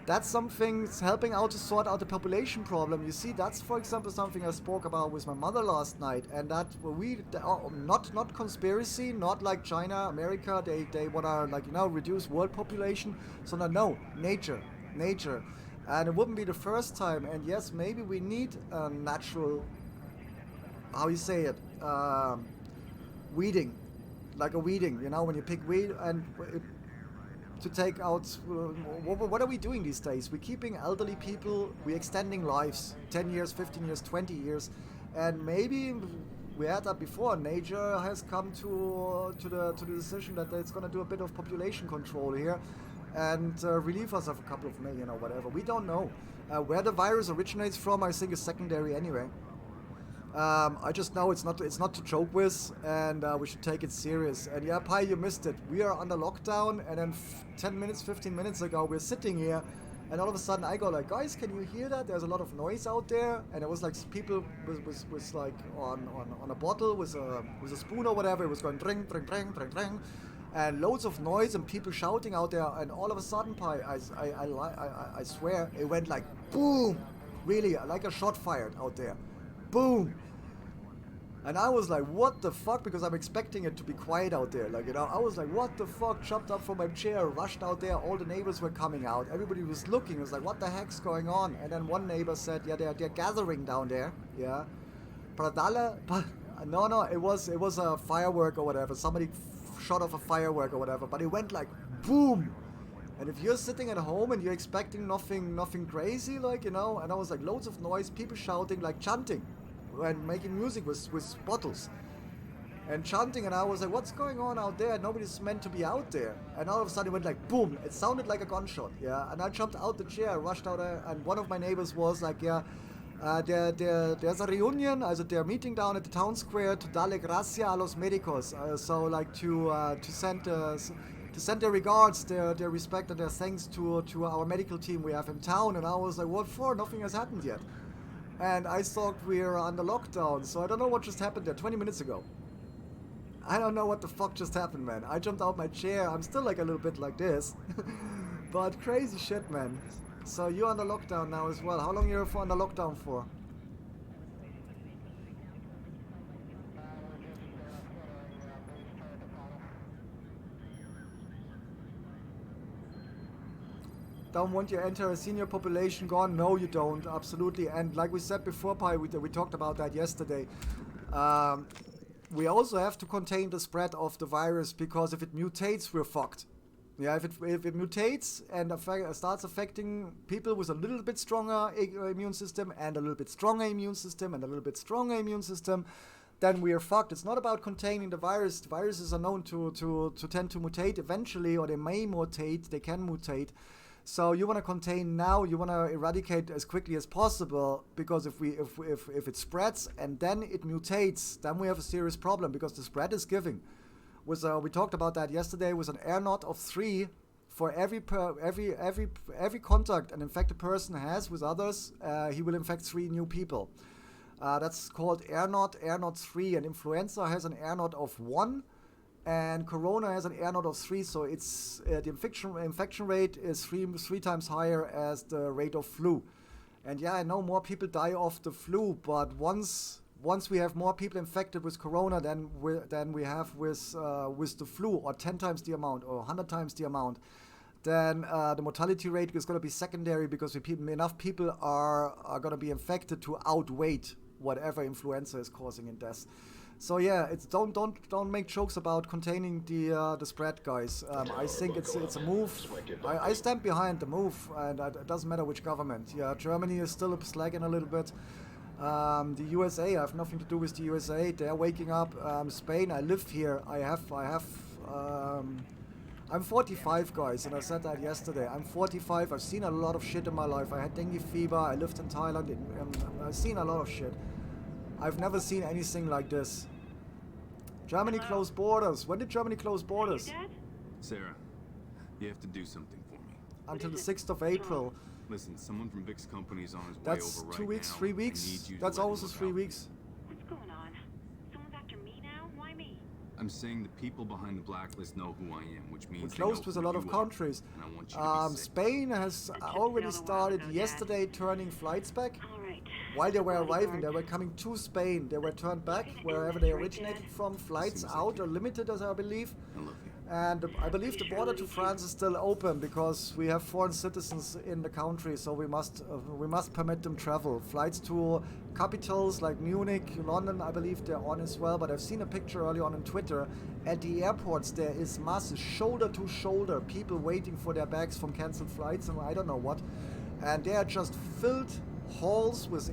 That's something helping out to sort out the population problem. You see, that's, for example, something I spoke about with my mother last night, and that not conspiracy, not like China, America, they wanna, like, you know, reduce world population. So no, nature, and it wouldn't be the first time. And yes, maybe we need a natural, how you say it, weeding, like a weeding. You know, when you pick weed and to take out, what are we doing these days? We're keeping elderly people, we're extending lives, 10 years, 15 years, 20 years, and maybe we had that before. Nature has come to the decision that it's going to do a bit of population control here and relieve us of a couple of million or whatever. We don't know. Where the virus originates from, I think, is secondary anyway. I just know it's not to joke with, and we should take it serious. And yeah, Pi, you missed it. We are under lockdown, and then 10 minutes, 15 minutes ago, we're sitting here, and all of a sudden I go like, guys, can you hear that? There's a lot of noise out there, and it was like people was like on a bottle with a spoon or whatever. It was going dring, dring, dring, dring, dring, and loads of noise and people shouting out there. And all of a sudden, Pi, I swear, it went like boom, really, like a shot fired out there. Boom! And I was like, what the fuck? Because I'm expecting it to be quiet out there. Like, you know, I was like, what the fuck? Jumped up from my chair, rushed out there. All the neighbors were coming out. Everybody was looking. It was like, what the heck's going on? And then one neighbor said, yeah, they're gathering down there. Yeah. No, it was a firework or whatever. Somebody shot off a firework or whatever. But it went like, boom! And if you're sitting at home and you're expecting nothing crazy, like, you know, and I was like, loads of noise, people shouting, like chanting. And making music with bottles and chanting, and I was like, what's going on out there? Nobody's meant to be out there. And all of a sudden it went like boom. It sounded like a gunshot. Yeah. And I jumped out the chair, rushed out there, and one of my neighbors was like, yeah, there's a reunion, also they're meeting down at the town square to darle gracia a los médicos, so like to send their regards, their respect and their thanks to our medical team we have in town. And I was like, what for? Nothing has happened yet. And I thought we were under lockdown, so I don't know what just happened there 20 minutes ago. I don't know what the fuck just happened, man. I jumped out my chair. I'm still like a little bit like this. But crazy shit, man. So you're under lockdown now as well. How long are you under lockdown for? Don't want your entire senior population gone? No, you don't. Absolutely. And like we said before, Pi, we talked about that yesterday. We also have to contain the spread of the virus, because if it mutates, we're fucked. Yeah, if it mutates and starts affecting people with a little bit stronger immune system and a little bit stronger immune system and a little bit stronger immune system, then we are fucked. It's not about containing the virus. The viruses are known to tend to mutate eventually, or they may mutate. They can mutate. So you want to contain now, you want to eradicate as quickly as possible, because if it spreads and then it mutates, then we have a serious problem, because the spread is giving. We talked about that yesterday with an R naught of 3 for every contact an infected person has with others, he will infect 3 new people. That's called R naught 3, and influenza has an R naught of 1. And Corona has an R naught of 3, so it's the infection rate is three times higher as the rate of flu. And yeah, I know more people die of the flu, but once we have more people infected with Corona than we have with the flu, or 10 times the amount, or 100 times the amount, then the mortality rate is going to be secondary, because enough people are going to be infected to outweigh whatever influenza is causing in deaths. So yeah, it's don't make jokes about containing the spread, guys. I think it's a move. I stand behind the move, and it doesn't matter which government. Yeah, Germany is still slacking a little bit. The USA, I have nothing to do with the USA. They're waking up. Spain, I live here. I'm 45, guys, and I said that yesterday. I'm 45. I've seen a lot of shit in my life. I had dengue fever. I lived in Thailand. I've seen a lot of shit. I've never seen anything like this. Germany closed borders. When did Germany close borders? Sarah, you have to do something for me. Until the 6th of April. Listen, someone from Vic's company is on his way That's over right 2 weeks, now. 3 I weeks. need you to That's let him also look 3 out. weeks. What's going on? Someone's after me now? Why me? I'm saying the people behind the blacklist know who I am, which We means closed with a lot of countries. And I want you to be safe. Spain has already started yesterday turning flights back. While they were arriving, they were coming to Spain. They were turned back wherever they originated from. Flights out are limited, as I believe. And I believe the border to France is still open because we have foreign citizens in the country, so we must permit them travel. Flights to capitals like Munich, London, I believe they're on as well. But I've seen a picture early on Twitter. At the airports, there is masses, shoulder to shoulder, people waiting for their bags from cancelled flights and I don't know what. And they are just filled halls with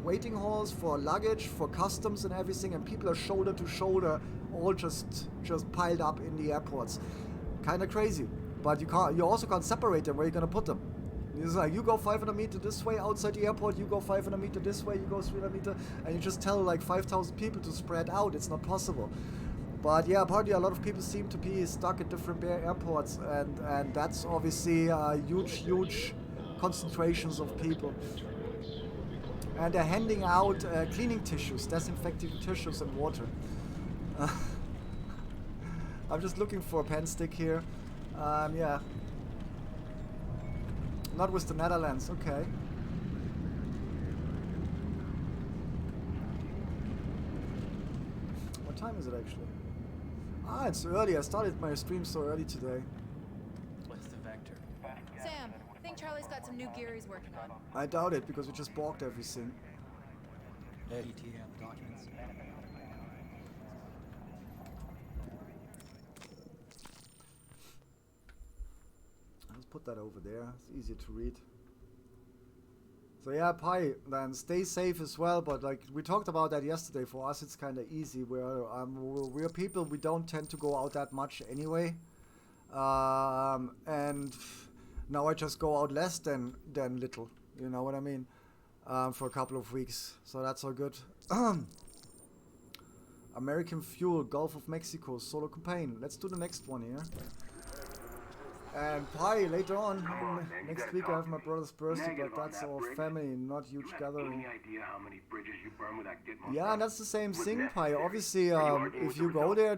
waiting halls for luggage, for customs and everything, and people are shoulder to shoulder, all just piled up in the airports. Kind of crazy, but you also can't separate them. Where are you gonna put them? It's like you go 500 meters this way outside the airport, you go 500 meters this way, you go 300 meters, and you just tell like 5,000 people to spread out. It's not possible. But yeah, apparently a lot of people seem to be stuck at different airports, and that's obviously huge concentrations of people. And they're handing out cleaning tissues, disinfecting tissues and water. I'm just looking for a pen stick here. Yeah. Not with the Netherlands, okay. What time is it actually? Ah, it's early. I started my stream so early today. What's the vector? Sam, I think Charlie's got some new gear he's working on. I doubt it because we just balked everything. ATM documents. Let's put that over there. It's easier to read. So yeah, Pi, then stay safe as well. But like we talked about that yesterday, for us it's kind of easy. We're people, we don't tend to go out that much anyway. And now I just go out less than little. You know what I mean? For a couple of weeks. So that's all good. American Fuel, Gulf of Mexico, solo campaign. Let's do the next one here. And Pi, later on, next week I have my brother's birthday, but that's all family, not huge gathering. Any idea how many bridges you burn with that Gitmo Yeah, stuff? and that's the same thing, Pi. Obviously, if you go there,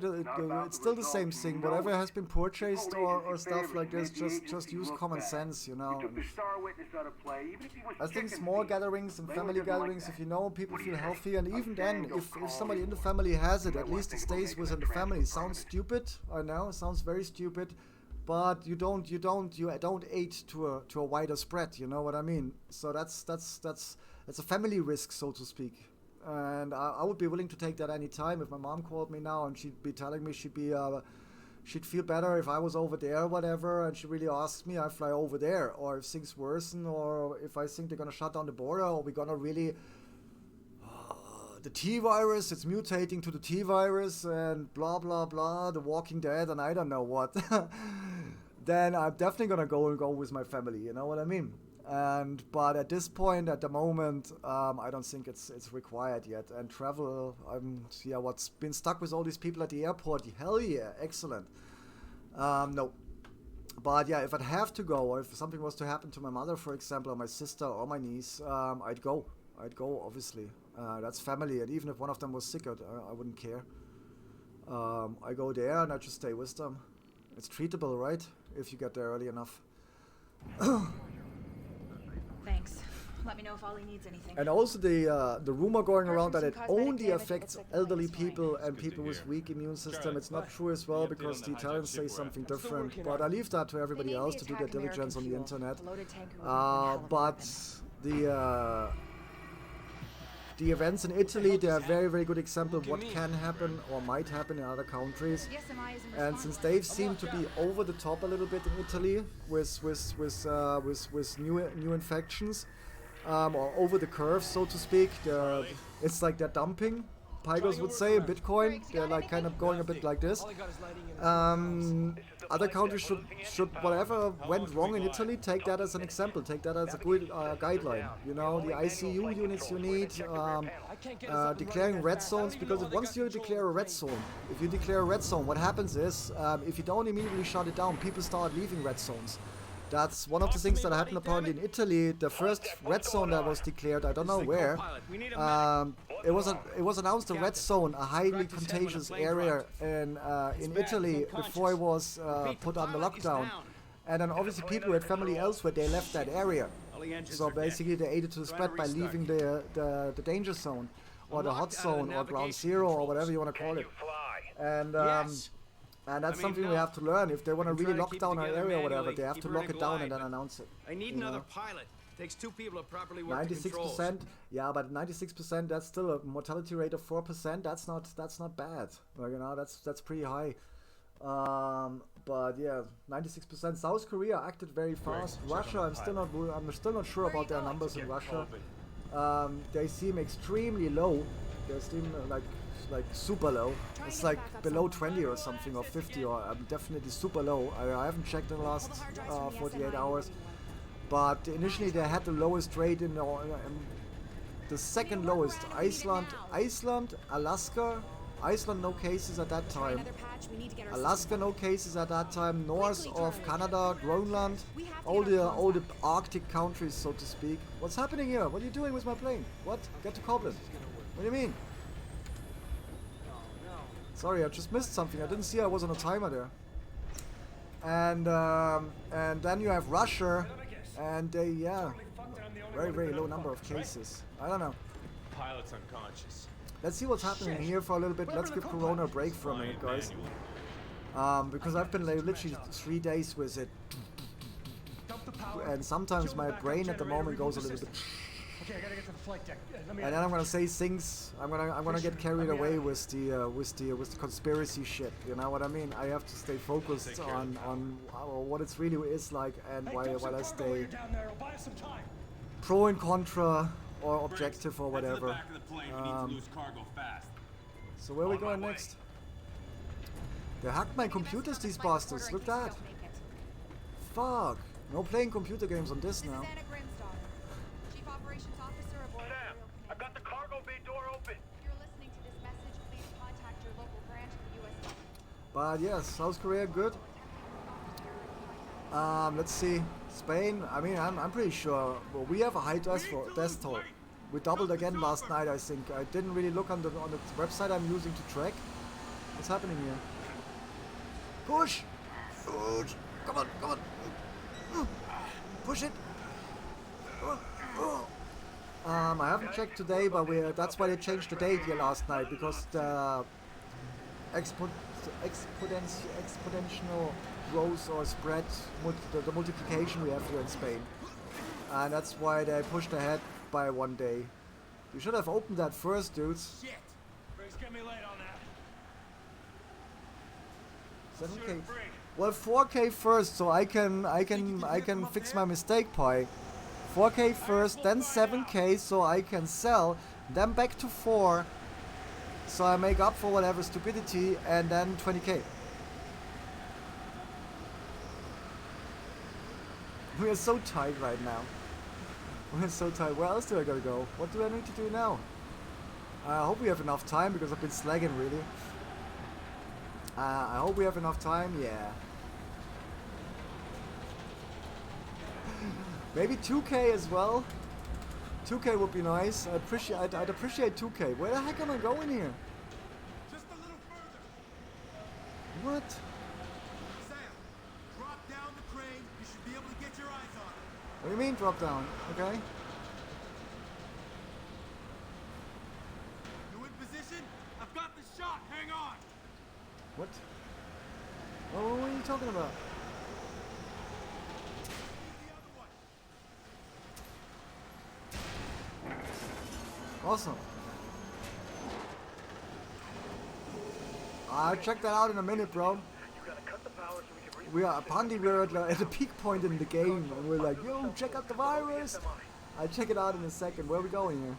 it's still the same thing. Whatever has been purchased or stuff like this, just use common sense, you know. I think small gatherings and family gatherings, if you know people feel healthy, and even then, if somebody in the family has it, at least it stays within the family. Sounds stupid, I know, it sounds very stupid. But you don't aid to a wider spread. You know what I mean? So that's a family risk, so to speak. And I would be willing to take that any time. If my mom called me now and she'd be telling me she'd feel better if I was over there or whatever, and she really asked me, I fly over there. Or if things worsen, or if I think they're gonna shut down the border, or we're gonna really the T-virus, it's mutating to the T-virus, and blah blah blah, The Walking Dead, and I don't know what. Then I'm definitely gonna go with my family. You know what I mean? But at this point, at the moment, I don't think it's required yet. And travel, what's been stuck with all these people at the airport? Hell yeah, excellent. No. But yeah, if I'd have to go, or if something was to happen to my mother, for example, or my sister or my niece, I'd go, obviously. That's family, and even if one of them was sick, I wouldn't care. I go there and I just stay with them. It's treatable, right? If you get there early enough. Thanks. Let me know if Ollie needs anything. And also the rumor going around that it only affects elderly people and people with weak immune system. It's not true as well, because the Italians say something different. But I leave that to everybody else to do their diligence on the internet. But the events in Italy, they are a very, very good example of what can happen or might happen in other countries. And since they seem to be over the top a little bit in Italy with new infections, or over the curve, so to speak, it's like they're dumping Pygos would say, Bitcoin. They're like kind of going a bit like this. Other countries should whatever went wrong in Italy, take that as an example, take that as a good guideline. You know, the ICU units you need, declaring red zones, because once you declare a red zone, if you declare a red zone, what happens is, if you don't immediately shut it down, people start leaving red zones. That's one of the things that happened apparently in Italy. The first red zone that was declared, I don't know where, it was announced a red zone, a highly contagious area in Italy before it was put on the lockdown. And then obviously people who had family elsewhere, they left that area. So basically they aided to the spread by leaving the danger zone, or the hot zone, or ground zero, or whatever you want to call it. And that's something we have to learn. If they want to really lock down our area or whatever, they have to lock it down and then announce it. I need another pilot. Takes 2 people to properly work 96%, yeah, but 96%, that's still a mortality rate of 4%. That's not bad. Well, you know, that's pretty high. But yeah, 96%. South Korea acted very fast. Russia, I'm still not sure about their numbers in Russia. They seem extremely low. They seem like super low. It's like below 20 or something, or 50, or definitely super low. I haven't checked in the last 48 hours. But initially they had the lowest rate in the second lowest. Iceland, Alaska. Iceland no cases at that time. Alaska no cases at that time. North of Canada, Groenland, all the Arctic countries, so to speak. What's happening here? What are you doing with my plane? What? Get to Cobblin. What do you mean? Sorry, I just missed something. I didn't see I was on a timer there. And then you have Russia, and they, yeah, very low number of cases. I don't know. Pilot's unconscious. Let's see what's happening here for a little bit. Let's give Corona a break for a minute, guys. Because I've been like, literally 3 days with it, and sometimes my brain at the moment goes a little bit. Okay, I gotta get to the flight deck. And then I'm gonna say things. I'm gonna get carried away with the conspiracy shit. You know what I mean? I have to stay focused on what it really is like, and while I stay pro and contra or objective or whatever. So where are we going next? They hacked my computers, these bastards. Look at that. Fuck. No playing computer games on this now. I've got the cargo bay door open. If you're listening to this message, please contact your local branch of the U.S. But yes, South Korea good. Let's see. Spain, I mean, I'm pretty sure. Well, we have a high death toll. We doubled again last night, I think. I didn't really look on the website I'm using to track. What's happening here? Push! Push! Come on! Push it! I haven't checked today, but that's why they changed the date here last night, because the exponential growth or spread, the multiplication we have here in Spain. And that's why they pushed ahead by 1 day. You should have opened that first, dudes. Shit! Briggs, get me late on that. 7K. Well, 4K first, so I can fix my mistake, Pi. 4K first, then 7K, so I can sell, then back to 4, so I make up for whatever stupidity, and then 20K. We are so tight right now. We're so tight. Where else do I gotta go? What do I need to do now? I hope we have enough time, because I've been slagging really. I hope we have enough time, yeah. Maybe 2K as well. 2K would be nice. I'd appreciate 2K. Where the heck am I going here? Just a little further. What? Sam, drop down the crane. You should be able to get your eyes on it. What do you mean drop down? Okay. You in position? I've got the shot. Hang on. What? What are you talking about? Awesome. I'll check that out in a minute, bro. We're at the peak point in the game, and we're like, yo, check out the virus. I'll check it out in a second. Where are we going here?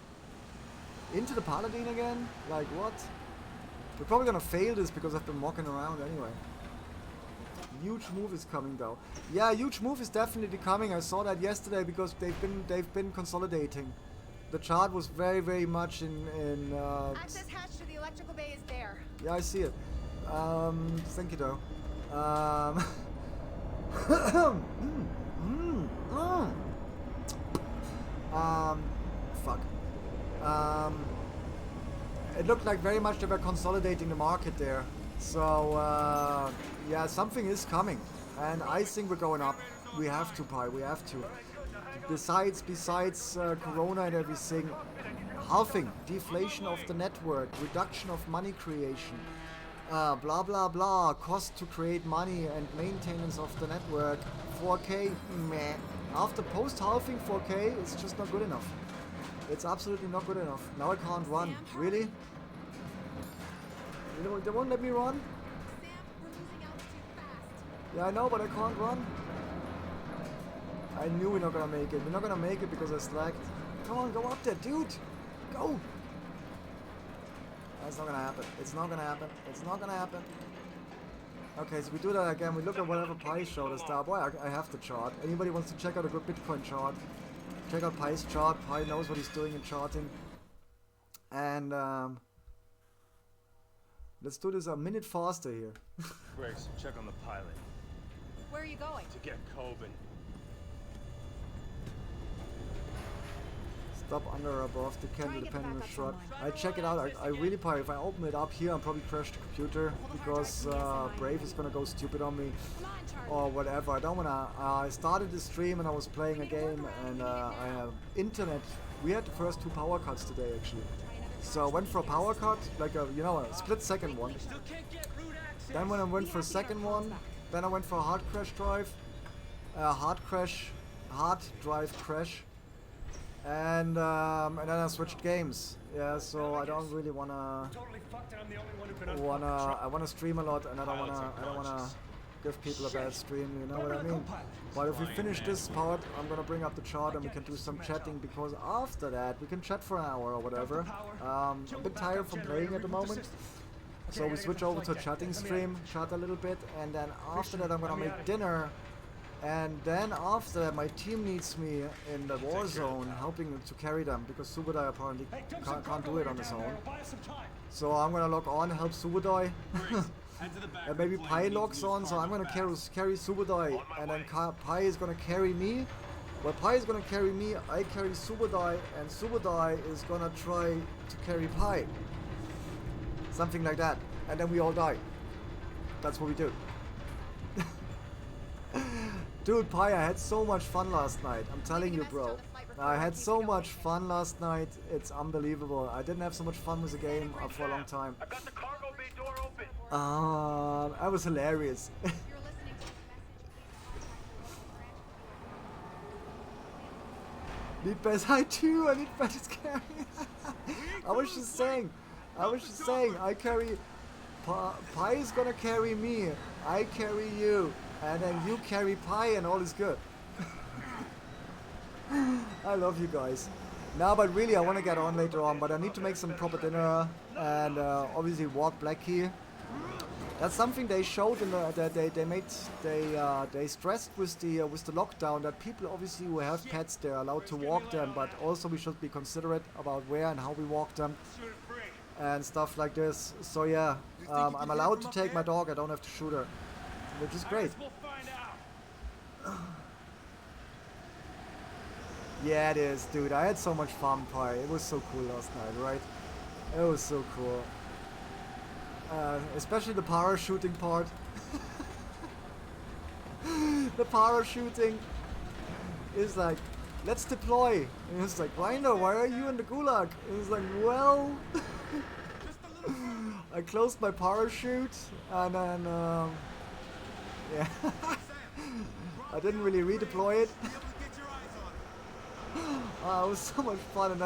Into the Paladin again? Like, what? We're probably gonna fail this because I've been walking around anyway. Huge move is coming though. Yeah, huge move is definitely coming. I saw that yesterday because they've been consolidating. The chart was very much in Access hatch to the electrical bay is there. yeah, I see it. Thank you though. Fuck. It looked like very much they were consolidating the market there. So, yeah, something is coming. And I think we're going up. We have to, Pi, we have to. Besides Corona and everything, halving, deflation of the network, reduction of money creation, blah blah blah, cost to create money and maintenance of the network, 4K, meh. After post-halving 4K, it's just not good enough. It's absolutely not good enough. Now I can't run. Really? You know, they won't let me run? Yeah, I know, but I can't run. I knew we're not gonna make it. We're not gonna make it because I slacked. Come on, go up there, dude! Go! That's not gonna happen. It's not gonna happen. It's not gonna happen. Okay, so we do that again. We look at whatever Pi showed us there. Boy, I have the chart. Anybody wants to check out a good Bitcoin chart? Check out Pi's chart. Pi knows what he's doing in charting. And, let's do this a minute faster here. Briggs, check on the pilot. Where are you going? To get Coben. Stop under or above the candle depending on the shot. I check it out. I really Pi, if I open it up here, I'll probably crash the computer because Brave is gonna go stupid on me or whatever. I don't wanna. I started the stream and I was playing a game and I have internet. We had the first 2 power cuts today actually. So I went for a power cut, like a, you know, a split second one. Then when I went for a second one, then I went for a hard drive crash. And then I switched games. Yeah, so I don't really wanna I wanna stream a lot, and I don't wanna give people a bad stream. You know what I mean? But if we finish this part, I'm gonna bring up the chart and we can do some chatting because after that we can chat for an hour or whatever. I'm a bit tired from playing at the moment, so we switch over to a chatting stream, chat a little bit, and then after that I'm gonna make dinner. And then after that, my team needs me in the war zone, helping to carry them because Subodai apparently can't do it on his own. So I'm gonna log on, help Subodai, and maybe Pi logs on. So I'm gonna carry Subodai, and then Pi is gonna carry me. Well, Pi is gonna carry me. I carry Subodai, and Subodai is gonna try to carry Pi. Something like that, and then we all die. That's what we do. Dude, Pi, I had so much fun last night. I'm telling you, bro. I had so much fun last night. It's unbelievable. I didn't have so much fun with the game for a long time. I got the cargo bay door open. That was hilarious. Need best I too. I need best carry. I was just saying. I carry. Pi is gonna carry me. I carry you. And then you carry Pi and all is good. I love you guys. No, but really I want to get on later on, but I need to make some proper dinner and obviously walk Black Key. That's something they showed in the they stressed with the lockdown that people obviously who have pets they're allowed to walk them, but also we should be considerate about where and how we walk them and stuff like this. So yeah, I'm allowed to take my dog. I don't have to shoot her. Which is great. Yeah, it is, dude. I had so much fun, Pi. It was so cool last night, right? It was so cool. Especially the parachuting part. The parachuting is like, let's deploy. And it's like, Grinder, why are you in the gulag? And it's like, well... I closed my parachute and then... yeah, I didn't really redeploy it. It was so much fun, and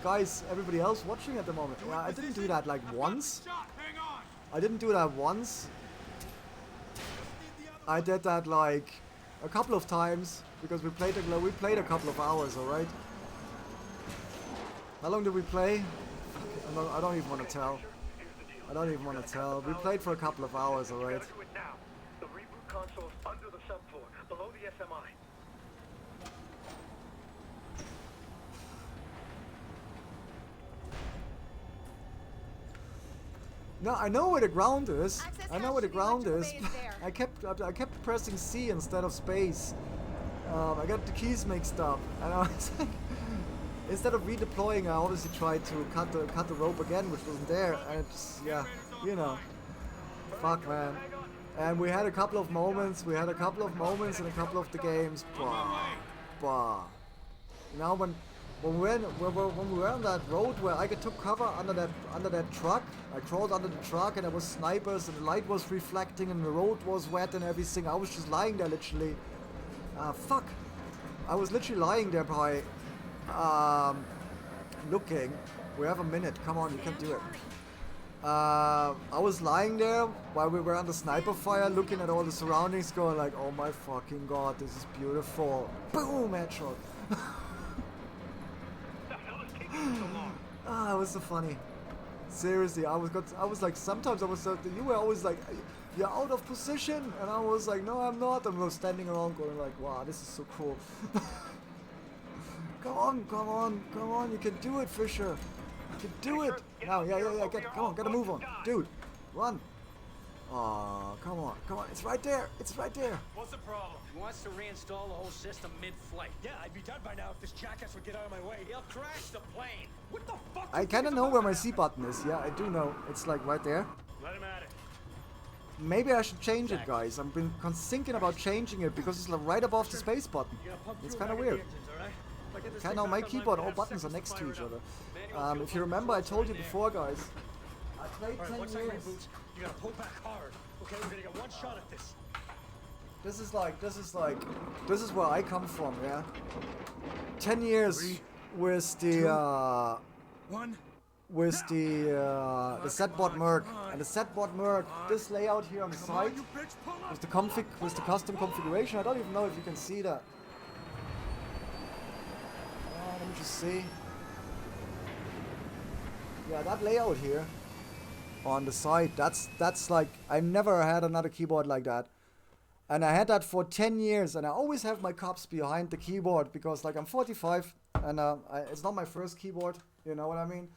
guys, everybody else watching at the moment. Yeah, I didn't do that like once. I did that like a couple of times because we played a couple of hours. All right. How long did we play? I don't even want to tell. I don't even want to tell. We played for a couple of hours, alright. Do it now. The reboot console's under the subfloor, below the SMI. No, I know where the ground is. Access I know hatch where the to the ground electrical is. bay is there. I kept pressing C instead of space. I got the keys mixed up, and I was like, instead of redeploying, I obviously tried to cut the rope again, which wasn't there, and it just, yeah, you know, fuck, man. And we had a couple of moments. We had a couple of moments in a couple of the games. Bah. Now when we were on that road where I took cover under that truck, I crawled under the truck and there was snipers and the light was reflecting and the road was wet and everything. I was just lying there literally. Fuck. I was literally lying there by looking. We have a minute. Come on, you can do it. I was lying there while we were under sniper fire, looking at all the surroundings, going like, "Oh my fucking god, this is beautiful!" Boom, headshot. It was so funny. Seriously, I was like, sometimes I was you were always like, "You're out of position," and I was like, "No, I'm not." And we were standing around going like, "Wow, this is so cool." Come on, you can do it, Fisher. You can do it. Now, yeah, come on, gotta move on. Dude, run. Oh, come on, it's right there. What's the problem? He wants to reinstall the whole system mid-flight. Yeah, I'd be done by now if this jackass would get out of my way. He'll crash the plane. What the fuck? I kinda know where my C button is. Yeah, I do know. It's like right there. Let him at it. Maybe I should change it, guys. I've been thinking about changing it because it's like right above the space button. It's kind of weird. Kind of my keyboard, all buttons are next to each other. If you remember, I told you before, guys. I played 10 years. You gotta pull back hard. Okay, we're gonna get one shot at this. This is where I come from, yeah. 10 years with the setbot Merc, and the setbot Merc, this layout here on the side with the custom configuration. I don't even know if you can see that. Let me just see. Yeah, that layout here on the side, that's like, I never had another keyboard like that. And I had that for 10 years, and I always have my cups behind the keyboard because like I'm 45 and it's not my first keyboard, you know what I mean?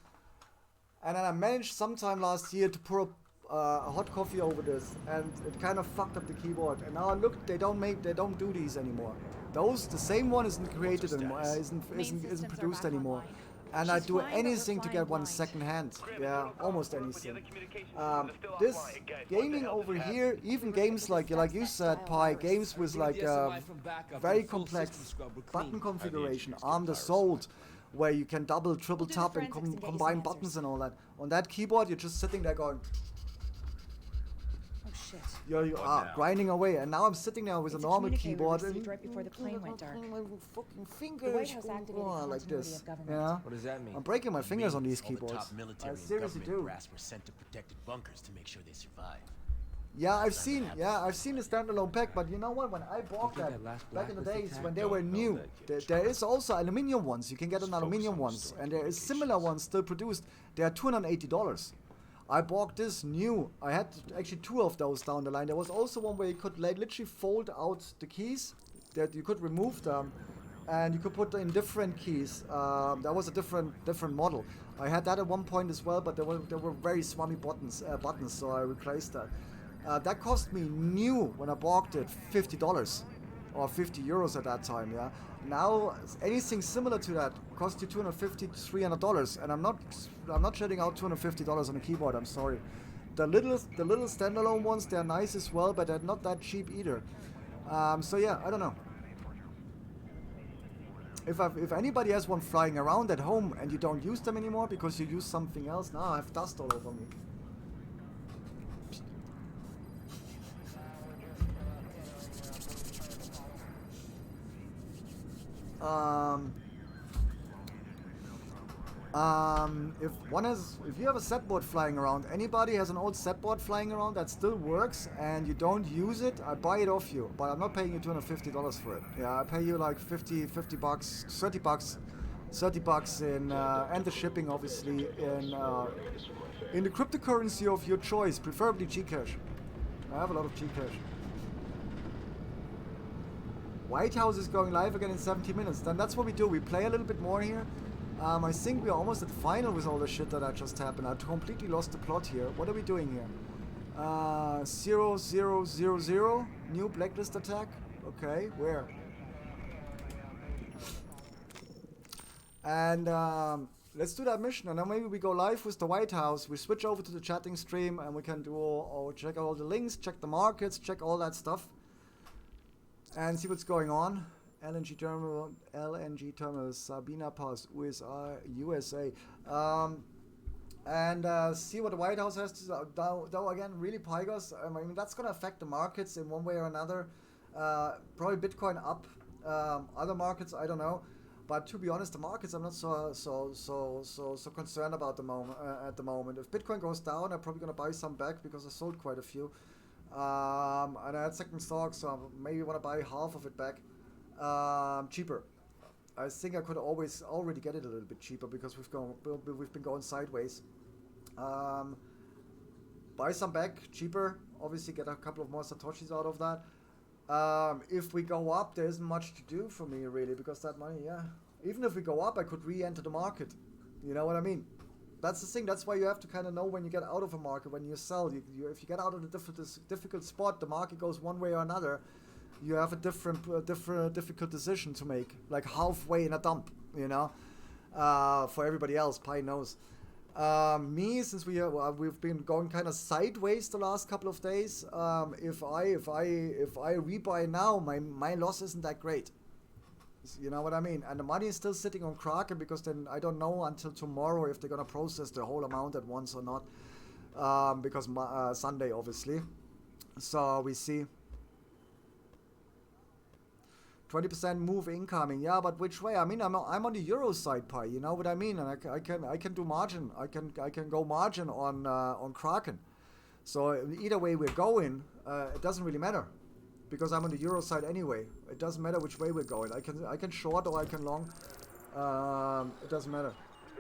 And then I managed sometime last year to pour a hot coffee over this, and it kind of fucked up the keyboard. And now look, they don't do these anymore. The same one isn't created anymore, isn't produced anymore. And I do anything to get one second hand. Yeah, almost anything. This gaming over here, even games like you said, Pi, games with like very complex button configuration, Armed Assault, where you can double, triple tap and combine buttons and all that. On that keyboard, you're just sitting there going. Shit. You are grinding away, and now I'm sitting there with a normal keyboard and right before the plane went dark. my fucking The fingers White House activated like continuity this. of government. Yeah. What does that mean? I'm breaking my fingers on these All the keyboards. top military I and seriously government do. brass were sent to protected bunkers to make sure they survive. Yeah, I've seen the standalone pack, but you know what? When I bought that back in the days when they were new, there is also aluminium ones. You can get an aluminium ones, and there is similar ones still produced. They are $280. I bought this new. I had actually two of those down the line. There was also one where you could literally fold out the keys, that you could remove them, and you could put in different keys. That was a different model. I had that at one point as well, but there were very swammy buttons, so I replaced that. That cost me new when I bought it $50 or €50 at that time. Yeah. Now anything similar to that costs you $250 to $300, and I'm not shelling out $250 on a keyboard. I'm sorry. The little standalone ones, they're nice as well, but they're not that cheap either. So yeah, I don't know. If anybody has one flying around at home and you don't use them anymore because you use something else, now I have dust all over me. If you have a set board flying around, anybody has an old set board flying around that still works and you don't use it, I buy it off you, but I'm not paying you $250 for it. Yeah, I pay you like $50 bucks, $30 bucks $30 in, and the shipping obviously in the cryptocurrency of your choice, preferably Gcash. I have a lot of Gcash. White House is going live again in 70 minutes. Then that's what we do. We play a little bit more here. I think we're almost at the final with all the shit that just happened. I completely lost the plot here. What are we doing here? 0000, new blacklist attack. Okay, where? And let's do that mission, and then maybe we go live with the White House. We switch over to the chatting stream, and we can do check out all the links, check the markets, check all that stuff, and see what's going on. LNG terminal, Sabina Pass, USA, and see what the White House has to say. Though again, really, Pygos. I mean, that's gonna affect the markets in one way or another. Probably Bitcoin up. Other markets, I don't know. But to be honest, the markets I'm not so concerned about at the moment. If Bitcoin goes down, I'm probably gonna buy some back because I sold quite a few, and I had second stock, so maybe want to buy half of it back, cheaper. I think I could already get it a little bit cheaper because we've been going sideways. Buy some back cheaper. Obviously, get a couple of more satoshis out of that. If we go up, there isn't much to do for me really, because that money, yeah. Even if we go up, I could re-enter the market. You know what I mean? That's the thing. That's why you have to kind of know when you get out of a market, when you sell. If you get out of the difficult spot, the market goes one way or another. You have a difficult decision to make, like halfway in a dump. You know, for everybody else, Pi knows. Me, since we've been going kind of sideways the last couple of days, if I rebuy now, my loss isn't that great. You know what I mean? And the money is still sitting on Kraken, because then I don't know until tomorrow if they're gonna process the whole amount at once or not, because Sunday obviously. So we see. 20% move incoming, yeah, but which way? I mean, I'm on the euro side, Pi. You know what I mean? And I can do margin. I can go margin on Kraken. So either way we're going, it doesn't really matter, because I'm on the euro side anyway. It doesn't matter which way we're going. I can short or I can long. It doesn't matter.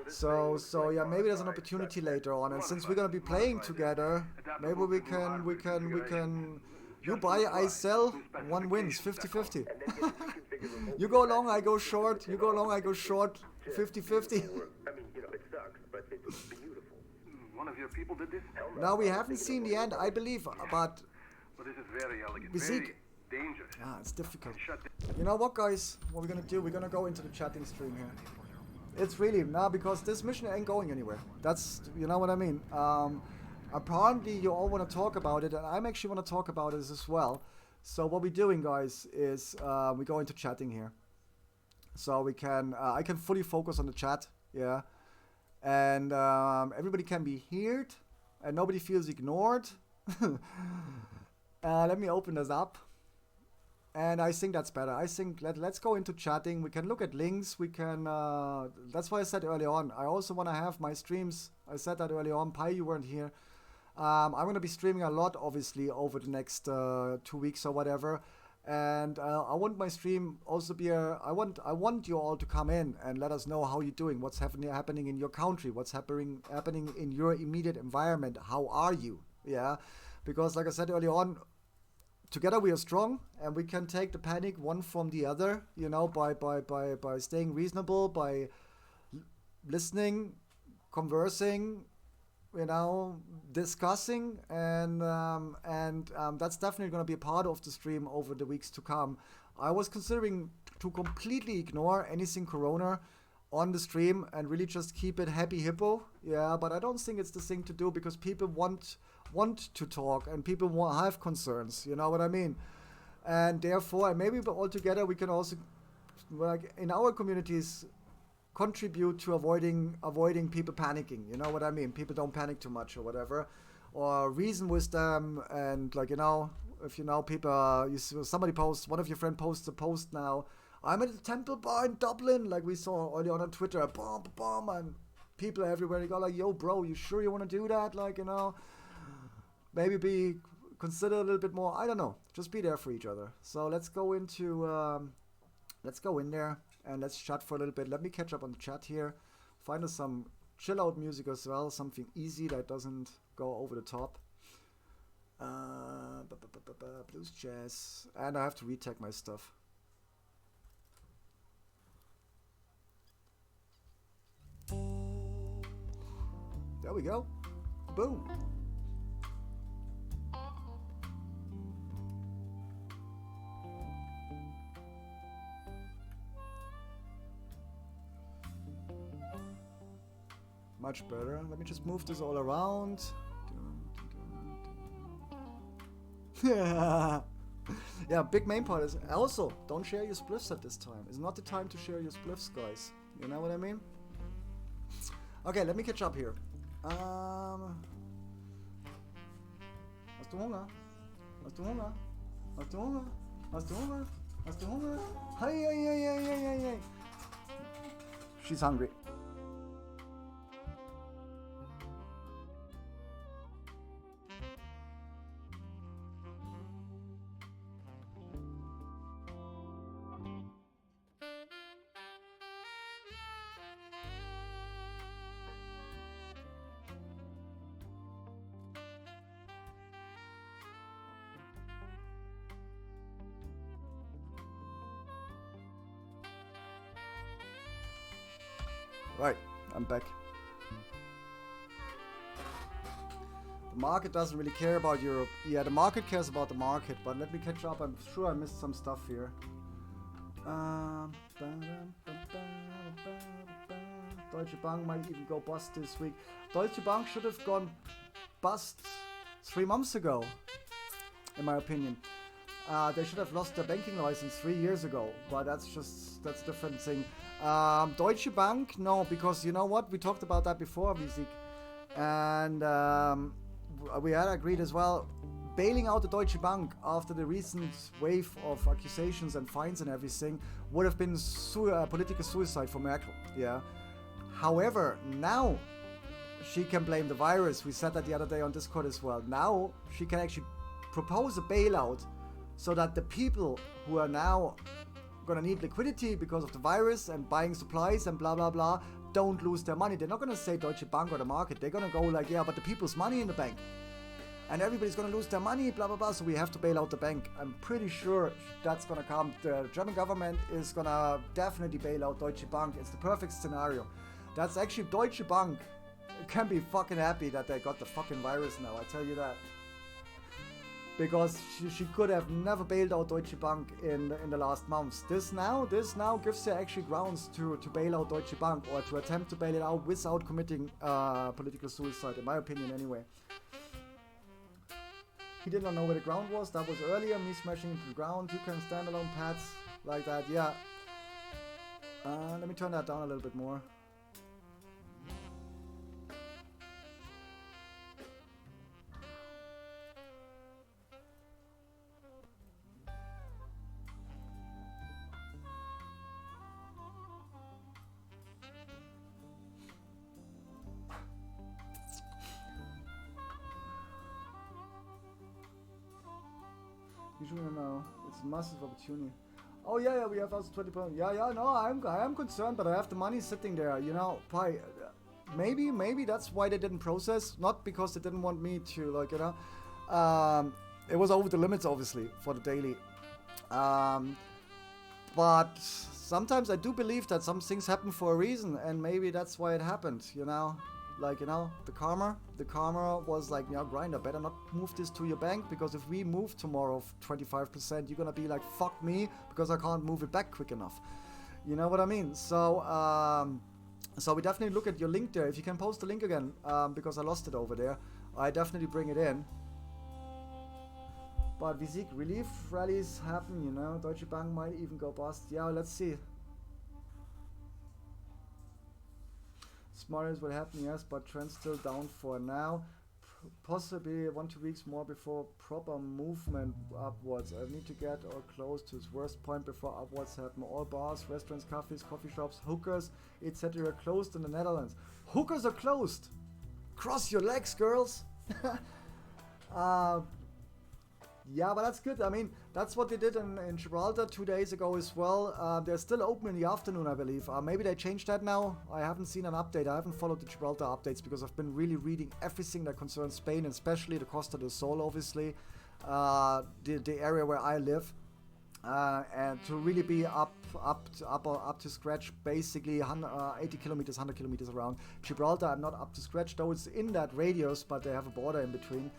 So yeah, maybe there's an opportunity later on. And since we're gonna be playing together, maybe we can. You buy, I sell, one wins, 50-50. You go long, I go short. You go long, I go short, 50-50. I mean, you know, it sucks, but it's beautiful. One of your people did this? Now, we haven't seen the end, I believe, but this is very elegant, very dangerous. Yeah, it's difficult. You know what, guys? What we're gonna do, we're gonna go into the chatting stream here. It's really, because this mission ain't going anywhere. That's, you know what I mean? Apparently you all want to talk about it, and I'm actually want to talk about it as well. So what we're doing, guys, is we go into chatting here. So we can, I can fully focus on the chat, yeah. And everybody can be heard, and nobody feels ignored. Let me open this up. And I think that's better. I think let's go into chatting. We can look at links. We can, that's why I said early on, I also want to have my streams. I said that early on. Pi, you weren't here. I'm going to be streaming a lot, obviously, over the next 2 weeks or whatever. And I want my stream also be I want you all to come in and let us know how you're doing, what's happening in your country, what's happening in your immediate environment. How are you? Yeah, because like I said early on, together we are strong, and we can take the panic one from the other. You know, by staying reasonable, by listening, conversing, you know, discussing, and that's definitely going to be a part of the stream over the weeks to come. I was considering to completely ignore anything Corona on the stream and really just keep it happy hippo, yeah, but I don't think it's the thing to do, because people want to talk, and people have concerns, you know what I mean? And therefore, maybe all together we can also, like in our communities, contribute to avoiding people panicking, you know what I mean? People don't panic too much or whatever, or reason with them. And like, you know, if you know people, somebody posts, one of your friends posts a post now, I'm at the Temple Bar in Dublin, like we saw earlier on Twitter, boom, and people everywhere, you go like, yo bro, you sure you want to do that? Like, you know, maybe consider a little bit more, I don't know, just be there for each other. So let's go into let's go in there. and let's chat for a little bit. Let me catch up on the chat here. Find us some chill out music as well, something easy that doesn't go over the top. Blues, jazz, and I have to retag my stuff. There we go. Boom. Much better. Let me just move this all around. Yeah, big main part is also don't share your spliffs at this time. It's not the time to share your spliffs, guys. You know what I mean? Okay, let me catch up here. Hast du Hunger? Hast du Hunger? Hast du Hunger? Hast du Hunger? Hast du Hunger? Hey, hey, hey, hey, hey, hey, hey. She's hungry. Right, I'm back. The market doesn't really care about Europe. Yeah, the market cares about the market, but let me catch up. I'm sure I missed some stuff here. Deutsche Bank might even go bust this week. Deutsche Bank should have gone bust 3 months ago, in my opinion. They should have lost their banking license 3 years ago, but that's a different thing. Deutsche Bank, no, because you know what? We talked about that before, Visik. And we had agreed as well, bailing out the Deutsche Bank after the recent wave of accusations and fines and everything would have been political suicide for Merkel, yeah. However, now she can blame the virus. We said that the other day on Discord as well. Now she can actually propose a bailout so that the people who are now gonna need liquidity because of the virus and buying supplies and blah blah blah don't lose their money. They're not gonna say Deutsche Bank or the market. They're gonna go like, yeah, but the people's money in the bank and everybody's gonna lose their money, blah blah blah, so we have to bail out the bank. I'm pretty sure that's gonna come. The German government is gonna definitely bail out Deutsche Bank. It's the perfect scenario. That's actually Deutsche Bank can be fucking happy that they got the fucking virus now, I tell you that. Because she could have never bailed out Deutsche Bank in the last months. This now gives her actually grounds to bail out Deutsche Bank, or to attempt to bail it out without committing political suicide, in my opinion anyway. He did not know where the ground was. That was earlier, me smashing into the ground. You can standalone pads like that, yeah. Let me turn that down a little bit more. No, it's a massive opportunity. Oh yeah, we have also 20%. Yeah, no, I am concerned, but I have the money sitting there. You know, maybe that's why they didn't process. Not because they didn't want me to, like, you know, it was over the limits obviously for the daily. But sometimes I do believe that some things happen for a reason, and maybe that's why it happened. You know. Like, you know, the karma was like, you know, Grinder, better not move this to your bank, because if we move tomorrow 25%, you're gonna be like, fuck me, because I can't move it back quick enough. You know what I mean? So, so we definitely look at your link there. If you can post the link again, because I lost it over there, I definitely bring it in. But Visik, relief rallies happen, you know, Deutsche Bank might even go bust. Yeah, let's see. Smart is what happened, yes, but trend's still down for now. Possibly 1-2 weeks more before proper movement upwards. I need to get or close to its worst point before upwards happen. All bars, restaurants, cafes, coffee shops, hookers, etc. closed in the Netherlands. Hookers are closed! Cross your legs, girls! Yeah, but that's good. I mean, that's what they did in Gibraltar 2 days ago as well. They're still open in the afternoon, I believe. Maybe they changed that now. I haven't seen an update. I haven't followed the Gibraltar updates because I've been really reading everything that concerns Spain, and especially the Costa del Sol, obviously, the area where I live. And to really be up to scratch, basically 80 kilometers, 100 kilometers around. Gibraltar, I'm not up to scratch, though it's in that radius, but they have a border in between.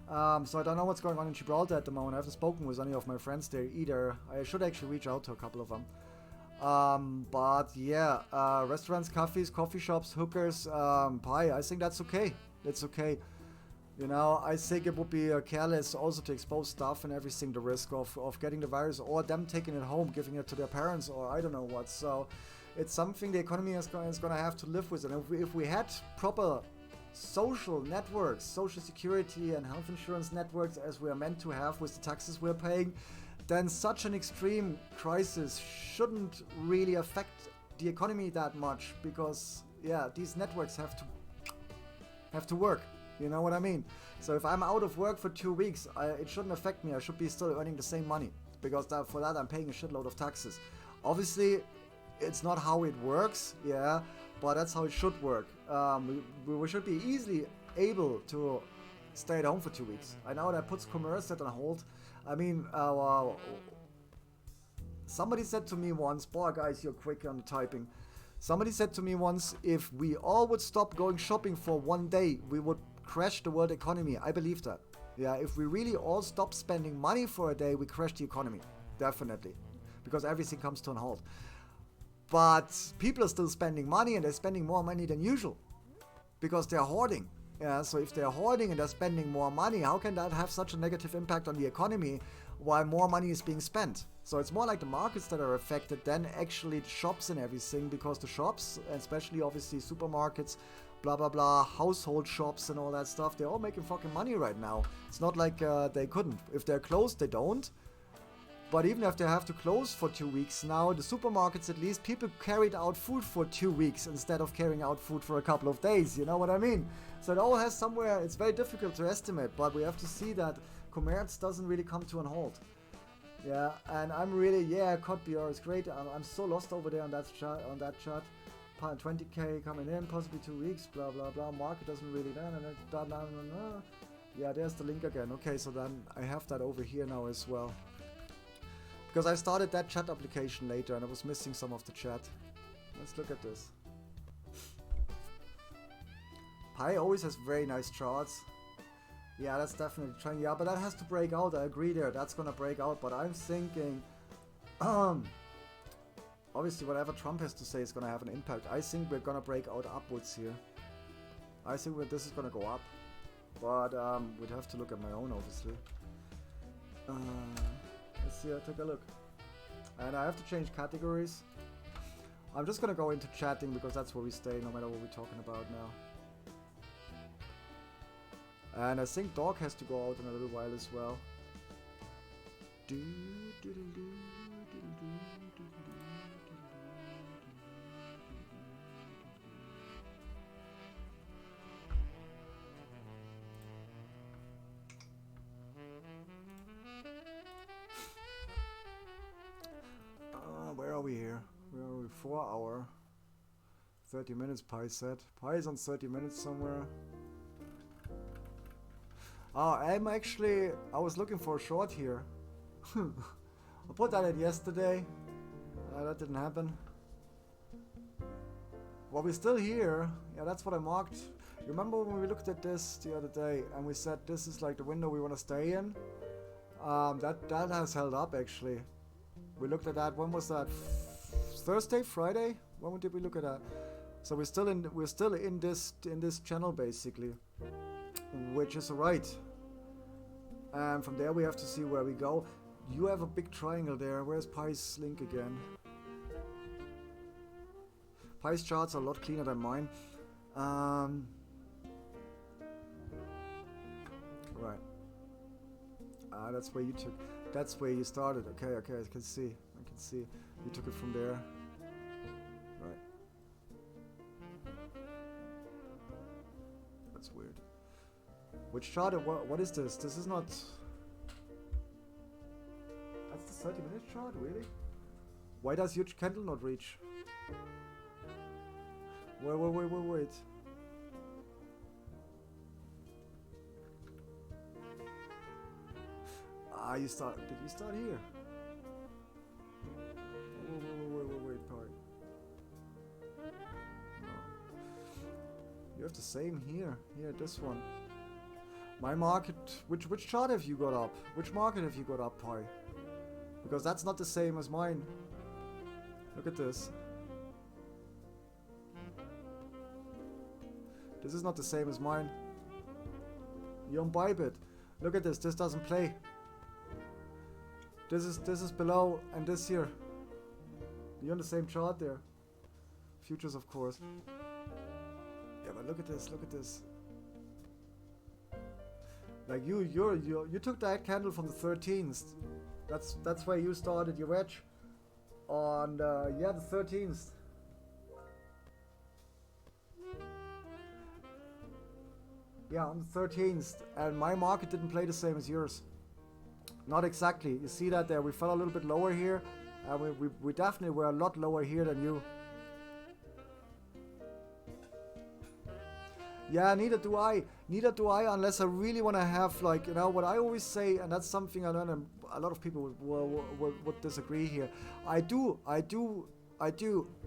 So I don't know what's going on in Gibraltar at the moment. I haven't spoken with any of my friends there either. I should actually reach out to a couple of them. But yeah, restaurants, cafes, coffee shops, hookers, pie, I think that's okay. It's okay. You know, I think it would be careless also to expose staff and everything, the risk of getting the virus or them taking it home, giving it to their parents or I don't know what. So it's something the economy is going to have to live with. And if we had proper social networks, social security and health insurance networks as we are meant to have with the taxes we're paying, then such an extreme crisis shouldn't really affect the economy that much because, yeah, these networks have to work. You know what I mean? So if I'm out of work for 2 weeks, it shouldn't affect me. I should be still earning the same money because for that I'm paying a shitload of taxes. Obviously, it's not how it works, yeah, but that's how it should work. We should be easily able to stay at home for 2 weeks. I know that puts commerce on hold. I mean, somebody said to me once, boy guys, you're quick on the typing. Somebody said to me once, if we all would stop going shopping for 1 day, we would crash the world economy. I believe that. Yeah, if we really all stop spending money for a day, we crash the economy. Definitely. Because everything comes to a halt. But people are still spending money and they're spending more money than usual. Because they're hoarding. Yeah, so if they're hoarding and they're spending more money, how can that have such a negative impact on the economy while more money is being spent? So it's more like the markets that are affected than actually the shops and everything, because the shops, especially obviously supermarkets, blah blah blah, household shops and all that stuff, they're all making fucking money right now. It's not like they couldn't. If they're closed, they don't. But even if they have to close for 2 weeks now, the supermarkets, at least, people carried out food for 2 weeks instead of carrying out food for a couple of days, you know what I mean? So it all has somewhere, it's very difficult to estimate, but we have to see that commerce doesn't really come to an halt. Yeah, and I'm really, yeah, CODBR is great. I'm so lost over there on that chat. 20k coming in, possibly 2 weeks, blah blah blah. Market doesn't really, yeah, there's the link again. Okay, so then I have that over here now as well. Because I started that chat application later and I was missing some of the chat. Let's look at this. Pi always has very nice charts. Yeah, that's definitely trying. Yeah, but that has to break out. I agree there. That's gonna break out. But I'm thinking, obviously, whatever Trump has to say is gonna have an impact. I think we're gonna break out upwards here. I think this is gonna go up. But we'd have to look at my own, obviously. Let's see, take a look. And I have to change categories. I'm just gonna go into chatting because that's where we stay, no matter what we're talking about now. And I think Dog has to go out in a little while as well. Where are we here? Where are we? 4 hour. 30 minutes, Pi said. Pi is on 30 minutes somewhere. I was looking for a short here. I put that in yesterday. That didn't happen. Well, we're still here. Yeah, that's what I marked. You remember when we looked at this the other day and we said this is like the window we want to stay in? That has held up actually. We looked at that. When was that? Thursday, Friday? When did we look at that? So we're still in this channel basically, which is right. And from there we have to see where we go. You have a big triangle there. Where's Pi's link again? Pi's charts are a lot cleaner than mine. Right. That's where you took. That's where you started. Okay, I can see. You took it from there. Right. That's weird. Which chart? What is this? This is not. 30-minute chart, really? Why does huge candle not reach? Wait. Ah, did you start here? Wait, part. No. You have the same here. Here, this one. My market, which chart have you got up? Which market have you got up, Pi? Because that's not the same as mine. Look at this. This is not the same as mine. You imbibe it. Look at this. This doesn't play. This is below, and this here. You're on the same chart there. Futures, of course. Yeah, but look at this. Look at this. Like you took that candle from the 13th. That's where you started your wedge. On the 13th. Yeah, on the 13th, and my market didn't play the same as yours. Not exactly. You see that there? We fell a little bit lower here, and we definitely were a lot lower here than you. Yeah, neither do I. Neither do I, unless I really want to have, like, you know, what I always say, and that's something I learned, and a lot of people would disagree here. I do,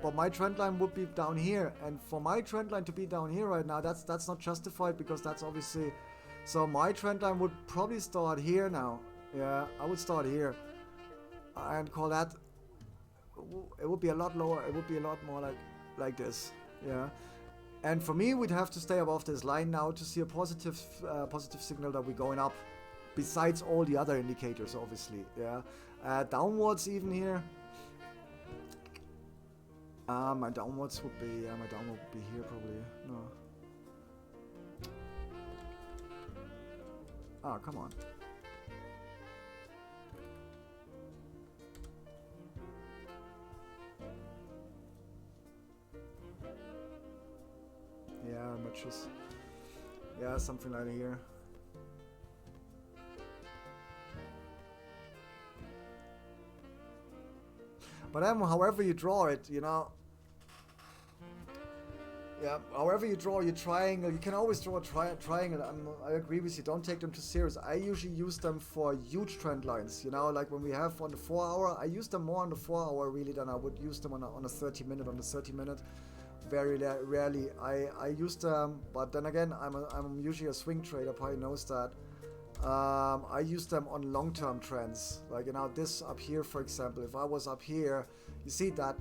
but my trend line would be down here, and for my trend line to be down here right now, that's not justified, because that's obviously, so my trend line would probably start here now. Yeah, I would start here, and call that, it would be a lot lower, it would be a lot more like this, yeah. And for me, we'd have to stay above this line now to see a positive signal that we're going up, besides all the other indicators, obviously, yeah. Downwards even here. My downwards would be, my downward would be here probably, no. Ah, come on. Yeah, matches. Yeah, something like here. But then, however you draw it, you know. Yeah, however you draw your triangle, you can always draw a triangle. I agree with you, don't take them too serious. I usually use them for huge trend lines, you know, like when we have on the 4 hour, I use them more on the 4 hour really than I would use them on a 30 minute, on the 30 minute. Very rarely I use them, but then again, I'm usually a swing trader, probably knows that. I use them on long-term trends, like, you know, this up here, for example. If I was up here, you see that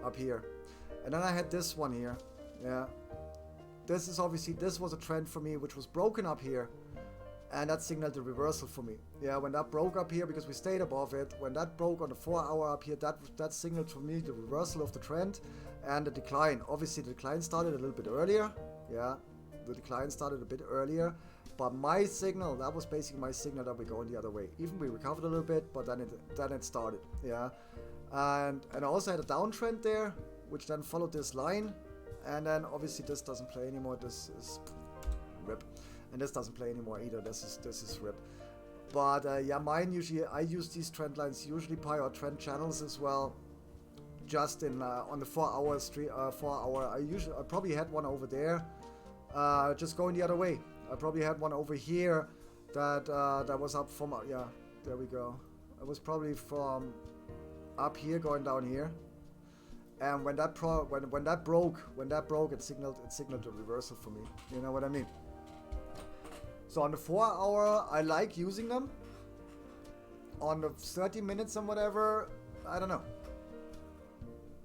up here, and then I had this one here. Yeah, this is obviously, this was a trend for me which was broken up here, and that signaled the reversal for me. Yeah, when that broke up here, because we stayed above it, when that broke on the 4 hour up here, that signaled for me the reversal of the trend and the decline. Obviously the decline started a little bit earlier. Yeah, the decline started a bit earlier, but my signal, that was basically my signal that we're going the other way. Even we recovered a little bit, but then it started. Yeah, and I also had a downtrend there, which then followed this line, and then obviously this doesn't play anymore. This is rip, and this doesn't play anymore either. This is rip. But yeah, mine usually, I use these trend lines usually by our trend channels as well. Just in on the 4 hour street, 4 hour. I probably had one over there, just going the other way. I probably had one over here that was up from, yeah, there we go. It was probably from up here going down here. And when that broke, it signaled a reversal for me. You know what I mean? So on the 4 hour, I like using them. On the 30 minutes and whatever, I don't know.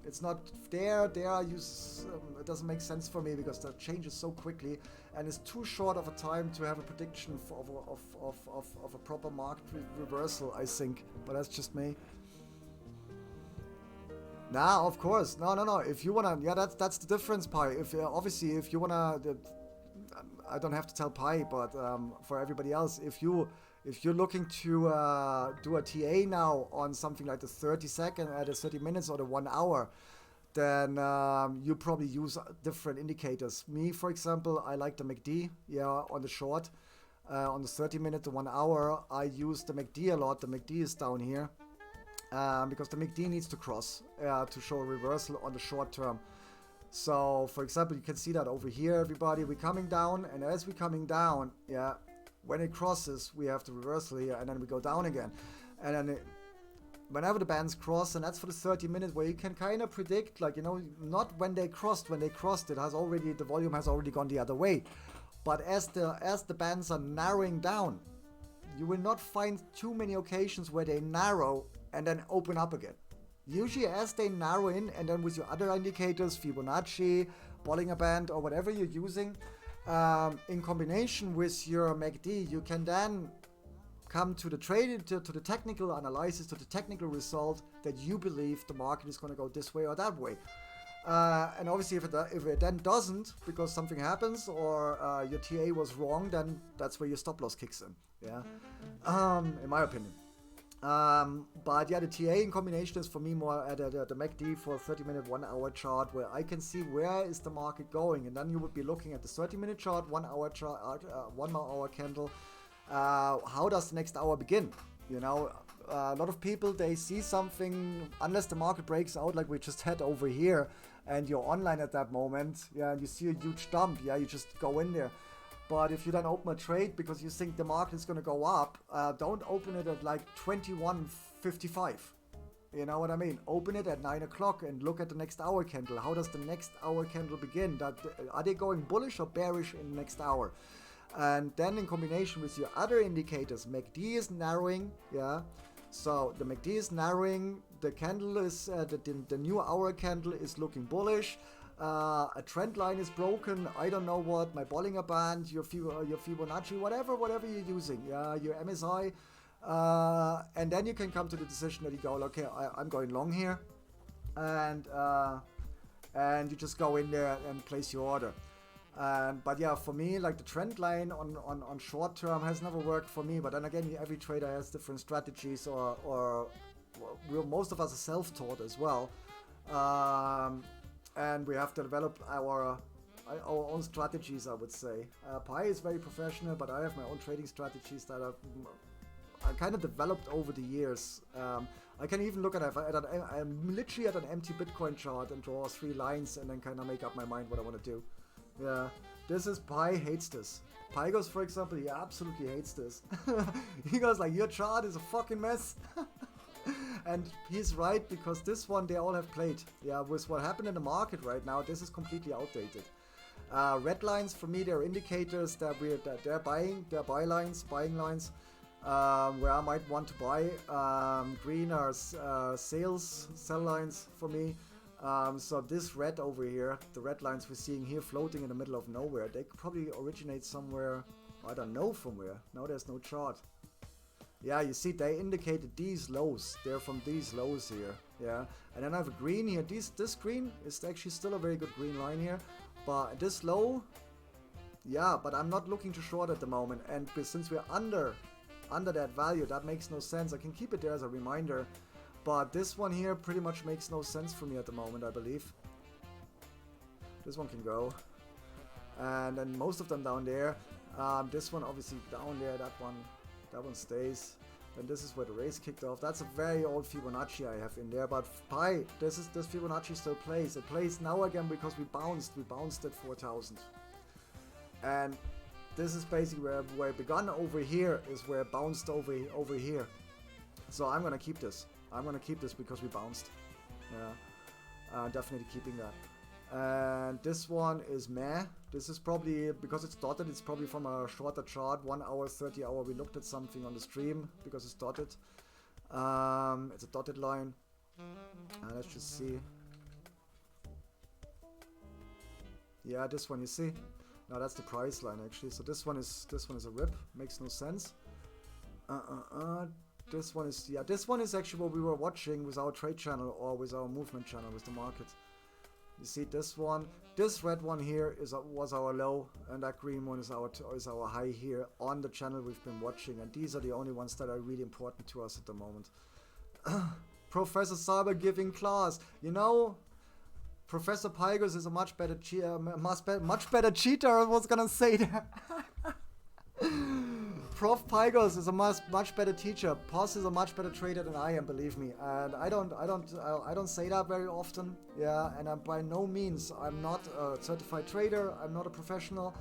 It's not there. I use, it doesn't make sense for me because that changes so quickly, and it's too short of a time to have a prediction of a proper market reversal, I think. But that's just me. Nah, of course. No. If you wanna, yeah, that's the difference, Pi. If obviously, if you wanna, I don't have to tell Pi, but for everybody else, if you're looking to do a TA now on something like the 30 minutes or the 1 hour, then you probably use different indicators. Me, for example, I like the MACD, yeah, on the short. On the 30 minute to 1 hour, I use the MACD a lot. The MACD is down here. because the MACD needs to cross to show a reversal on the short term. So, for example, you can see that over here, everybody. We're coming down, and as we're coming down, yeah, when it crosses, we have the reversal here, and then we go down again. And then whenever the bands cross, and that's for the 30 minutes, where you can kind of predict, like, you know, not when they crossed. When they crossed, the volume has already gone the other way. But as the bands are narrowing down, you will not find too many occasions where they narrow and then open up again. Usually as they narrow in, and then with your other indicators, Fibonacci, Bollinger Band, or whatever you're using, in combination with your MACD, you can then come to the to the technical analysis, to the technical result that you believe the market is going to go this way or that way. And obviously if it then doesn't, because something happens, or your TA was wrong, then that's where your stop loss kicks in. Yeah, in my opinion. But yeah, the TA in combination is for me more at the MACD for a 30-minute, 1-hour chart, where I can see where is the market going, and then you would be looking at the 30-minute chart, 1-hour chart, 1-hour candle. How does the next hour begin? You know, a lot of people, they see something, unless the market breaks out like we just had over here, and you're online at that moment, yeah, and you see a huge dump, yeah, you just go in there. But if you then open a trade because you think the market is going to go up, don't open it at like 21.55. You know what I mean? Open it at 9 o'clock and look at the next hour candle. How does the next hour candle begin? Are they going bullish or bearish in the next hour? And then in combination with your other indicators, MACD is narrowing, yeah. So the MACD is narrowing, the candle is, the new hour candle is looking bullish. A trend line is broken, I don't know what, my Bollinger Band, your Fibonacci, whatever you're using, yeah, your MSI, and then you can come to the decision that you go, okay, I'm going long here, and you just go in there and place your order. But yeah, for me, like the trend line on short term has never worked for me, but then again, every trader has different strategies, or most of us are self-taught as well. And we have to develop our own strategies, I would say. Pi is very professional, but I have my own trading strategies that I've kind of developed over the years. I can even look I'm literally at an empty Bitcoin chart and draw 3 lines and then kind of make up my mind what I want to do. Yeah, this is Pi hates this. Pi goes, for example, he absolutely hates this. He goes like, your chart is a fucking mess. And he's right, because this one they all have played. Yeah, with what happened in the market right now, this is completely outdated. Red lines for me, they're indicators that they're buying, they're buying lines, where I might want to buy. Green are sell lines for me. So this red over here, the red lines we're seeing here floating in the middle of nowhere, they could probably originate somewhere, I don't know from where. Now there's no chart. Yeah, you see, they indicated these lows. They're from these lows here. Yeah, and then I have a green here. This green is actually still a very good green line here. But this low, yeah, but I'm not looking to short at the moment. And since we're under that value, that makes no sense. I can keep it there as a reminder. But this one here pretty much makes no sense for me at the moment, I believe. This one can go. And then most of them down there. This one obviously down there, that one stays. Then this is where the race kicked off. That's a very old Fibonacci I have in there. But Pi, this Fibonacci still plays. It plays now again because we bounced. We bounced at 4,000. And this is basically where it began over here, is where it bounced over here. So I'm gonna keep this. I'm gonna keep this because we bounced. Yeah, definitely keeping that. And this one is meh. This is probably, because it's dotted, it's probably from a shorter chart, 1 hour, 30 hour. We looked at something on the stream because it's dotted. It's a dotted line. Let's just see. Yeah, this one, you see. Now that's the price line actually. So this one is a rip. Makes no sense. This one is, yeah, this one is actually what we were watching with our trade channel or with our movement channel with the market. You see this one, this red one here was our low, and that green one is our high here on the channel we've been watching, and these are the only ones that are really important to us at the moment. Professor Cyber giving class, you know, Professor Pygos is a much better cheater. I was gonna say there. Prof Pygos is a much better teacher. Pos is a much better trader than I am, believe me. And I don't say that very often. Yeah, and I'm by no means, I'm not a certified trader. I'm not a professional.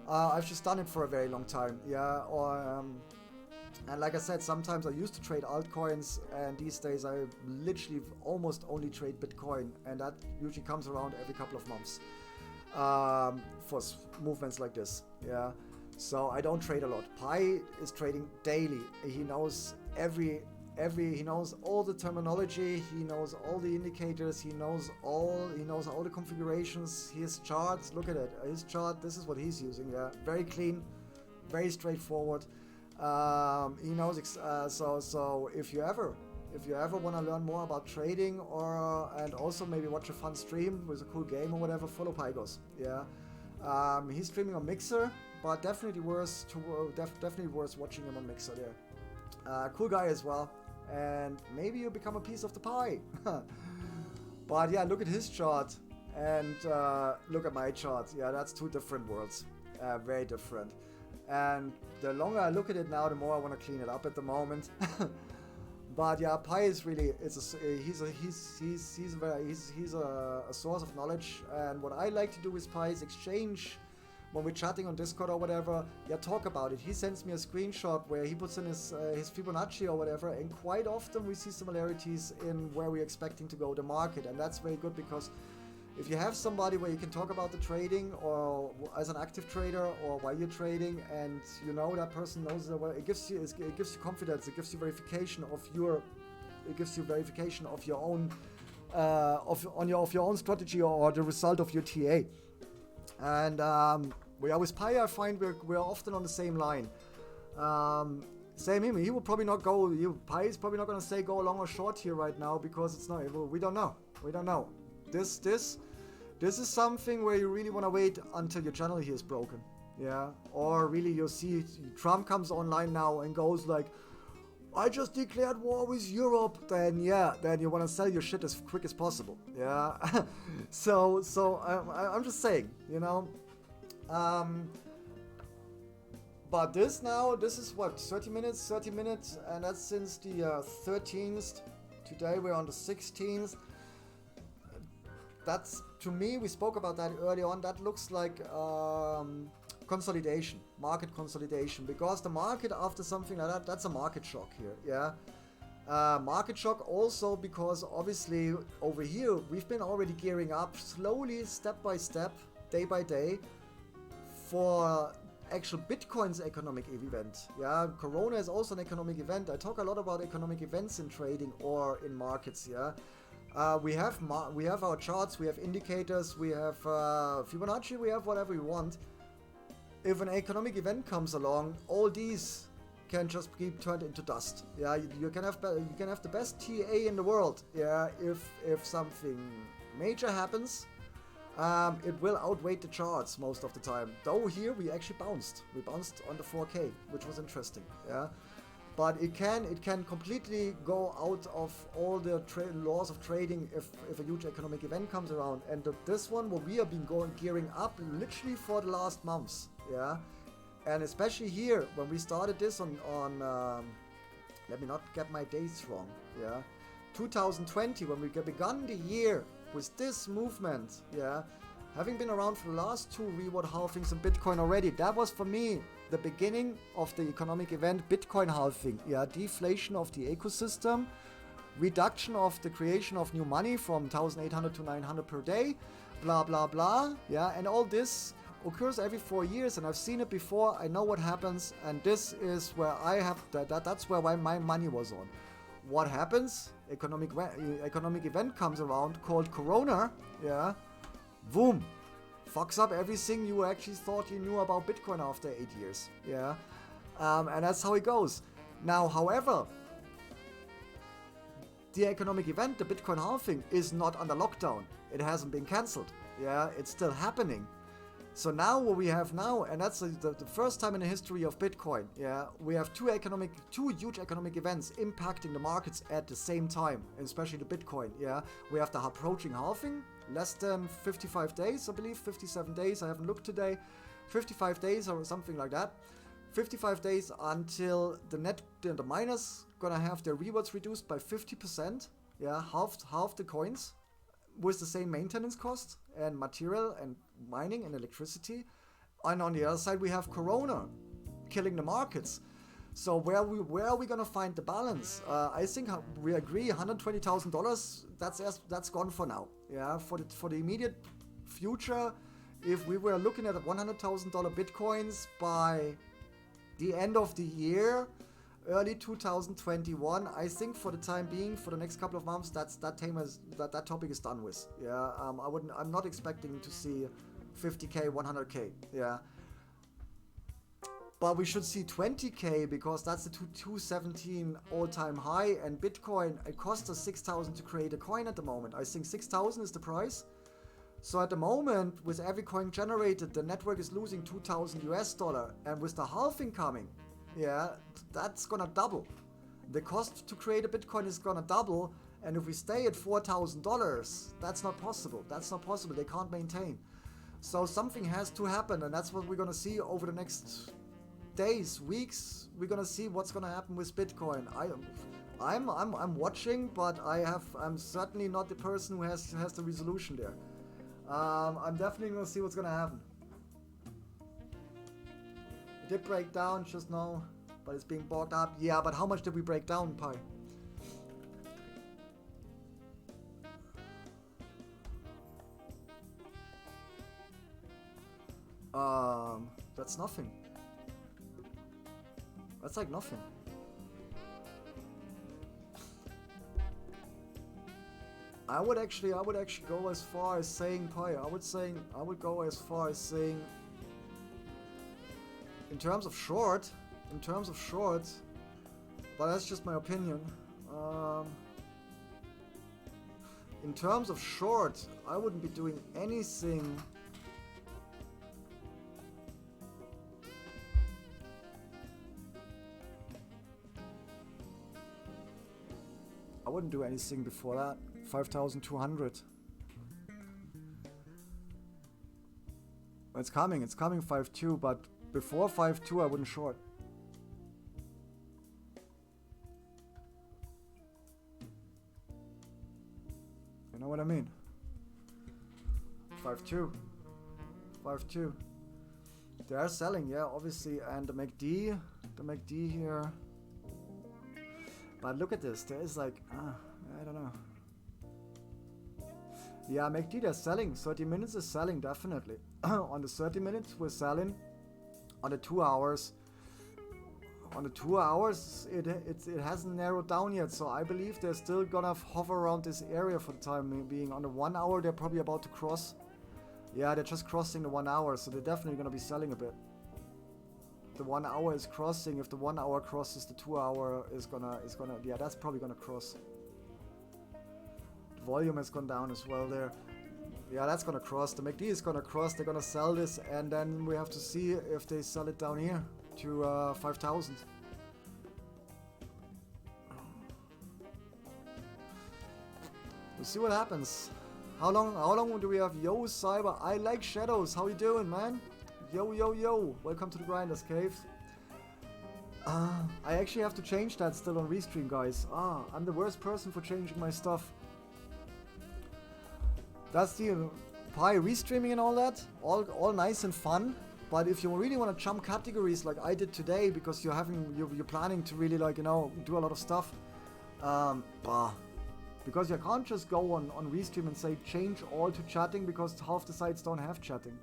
I've just done it for a very long time. Yeah, and like I said, sometimes I used to trade altcoins, and these days I literally almost only trade Bitcoin, and that usually comes around every couple of months for movements like this. Yeah. So I don't trade a lot. Pi is trading daily. He knows he knows all the terminology, he knows all the indicators, he knows all the configurations, his charts, look at it. His chart, this is what he's using, yeah. Very clean, very straightforward. He knows so if you ever want to learn more about trading and also maybe watch a fun stream with a cool game or whatever, follow Pygos. Yeah. He's streaming on Mixer, but definitely worth watching him on Mixer there. Cool guy as well, and maybe you become a piece of the pie. But yeah, look at his chart and look at my chart. Yeah, that's two different worlds, very different. And the longer I look at it now, the more I want to clean it up at the moment. But yeah, Pi is really he's a source of knowledge, and what I like to do with Pi is exchange. When we're chatting on Discord or whatever, yeah, talk about it. He sends me a screenshot where he puts in his Fibonacci or whatever, and quite often we see similarities in where we're expecting to go the market, and that's very good because if you have somebody where you can talk about the trading or as an active trader or while you're trading, and you know that person knows it well, it gives you confidence, it gives you verification of your own of your own strategy or the result of your TA. And with Pi, I find we're often on the same line. Same him. He will probably not go. Pi is probably not going to say go long or short here right now because it's not. We don't know. We don't know. This is something where you really want to wait until your channel here is broken. Yeah. Or really you'll see Trump comes online now and goes like, I just declared war with Europe, then you want to sell your shit as quick as possible, yeah. so I'm just saying, you know. But this is what, 30 minutes, and that's since the 13th. Today we're on the 16th. That's, to me, we spoke about that early on. That looks like consolidation, market consolidation, because the market after something like that, that's a market shock here, yeah. Market shock also because obviously over here we've been already gearing up slowly, step by step, day by day, for actual Bitcoin's economic event. Yeah, Corona is also an economic event. I talk a lot about economic events in trading or in markets. Yeah. We have our charts, we have indicators, we have Fibonacci, we have whatever we want. If an economic event comes along, all these can just be turned into dust. Yeah, you can have the best TA in the world. Yeah, if something major happens, it will outweigh the charts most of the time. Though here we actually bounced. We bounced on the 4K, which was interesting. Yeah. But it can completely go out of all the laws of trading if a huge economic event comes around. And this one, where we have been gearing up literally for the last months, yeah. And especially here, when we started this on let me not get my dates wrong, yeah. 2020, when we begun the year with this movement, yeah. Having been around for the last two reward halvings in Bitcoin already, that was for me the beginning of the economic event Bitcoin halving. Yeah, deflation of the ecosystem, reduction of the creation of new money from 1,800 to 900 per day, blah blah blah. Yeah, and all this occurs every 4 years, and I've seen it before. I know what happens, and this is where I have that's where my money was on. What happens? Economic event comes around called Corona. Yeah, boom. Fucks up everything you actually thought you knew about Bitcoin after 8 years. Yeah. And that's how it goes. Now, however, the economic event, the Bitcoin halving, is not under lockdown. It hasn't been cancelled. Yeah, it's still happening. So now what we have now, and that's the first time in the history of Bitcoin, yeah, we have two huge economic events impacting the markets at the same time, especially the Bitcoin, yeah. We have the approaching halving, less than 55 days, I believe, 57 days, I haven't looked today, 55 days or something like that. 55 days until the miners gonna have their rewards reduced by 50%. Yeah, half the coins with the same maintenance cost and material and mining and electricity. And on the other side, we have Corona killing the markets. So where are we gonna find the balance? I think we agree $120,000. That's gone for now. Yeah, for the immediate future, if we were looking at $100,000 bitcoins by the end of the year, early 2021, I think for the time being, for the next couple of months, that topic is done with. Yeah, I'm not expecting to see 50K, 100K. Yeah. But we should see 20K because that's the 217 all-time high, and Bitcoin, it costs us 6,000 to create a coin at the moment. I think 6,000 is the price. So at the moment, with every coin generated, the network is losing $2,000, and with the halving coming, yeah, that's gonna double. The cost to create a Bitcoin is gonna double, and if we stay at $4,000, that's not possible. That's not possible. They can't maintain. So something has to happen, and that's what we're gonna see over the next days, weeks. We're gonna see what's gonna happen with Bitcoin. I'm watching, but I'm certainly not the person who has the resolution there. I'm definitely gonna see what's gonna happen. It did break down just now, but it's being bogged up. Yeah, but how much did we break down, Pi? That's nothing. That's like nothing. I would actually go as far as saying, Pi, I would go as far as saying, in terms of short, but that's just my opinion. In terms of short, I wouldn't be doing anything. I wouldn't do anything before that. 5,200. It's coming 5.2, but before 5.2 I wouldn't short. You know what I mean? 5.2. They are selling, yeah, obviously, and the MACD here. But look at this, there is like, I don't know. Yeah, MACD, they're selling. 30 minutes is selling, definitely. On the 30 minutes, we're selling. On the 2 hours, it hasn't narrowed down yet. So I believe they're still gonna hover around this area for the time being. On the 1 hour, they're probably about to cross. Yeah, they're just crossing the 1 hour, so they're definitely gonna be selling a bit. The 1 hour is crossing. If the 1 hour crosses, the 2 hour is gonna, yeah, that's probably gonna cross. The volume has gone down as well there. Yeah, that's gonna cross. The MACD is gonna cross. They're gonna sell this, and then we have to see if they sell it down here to 5,000. We'll see what happens. How long do we have? Yo, Cyber, I like shadows. How you doing, man? Yo. Welcome to the Grinders Cave. I actually have to change that still on Restream, guys. I'm the worst person for changing my stuff. That's the Pi restreaming and all that. All nice and fun. But if you really want to jump categories like I did today, because you're planning to really, like, you know, do a lot of stuff. Because you can't just go on Restream and say change all to chatting, because half the sites don't have chatting.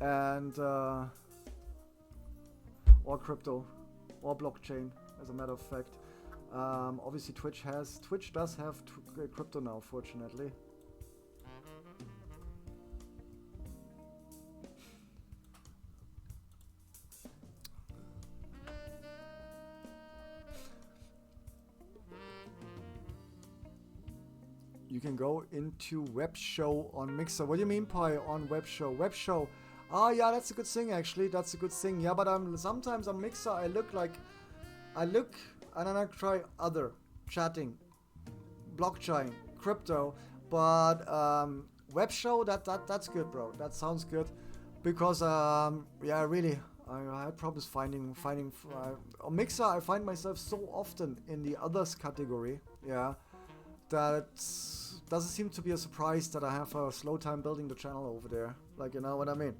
And or crypto or blockchain, as a matter of fact. Obviously Twitch does have crypto now, fortunately. You can go into web show on Mixer. What do you mean, Pi, on web show? Web show. Yeah, that's a good thing, actually. That's a good thing. Yeah, but sometimes on Mixer I look and then I try other chatting, blockchain, crypto, but web show, that's good, bro. That sounds good, because yeah, really, I had problems finding on Mixer. I find myself so often in the others category, yeah, that doesn't seem to be a surprise that I have a slow time building the channel over there. Like, you know what I mean?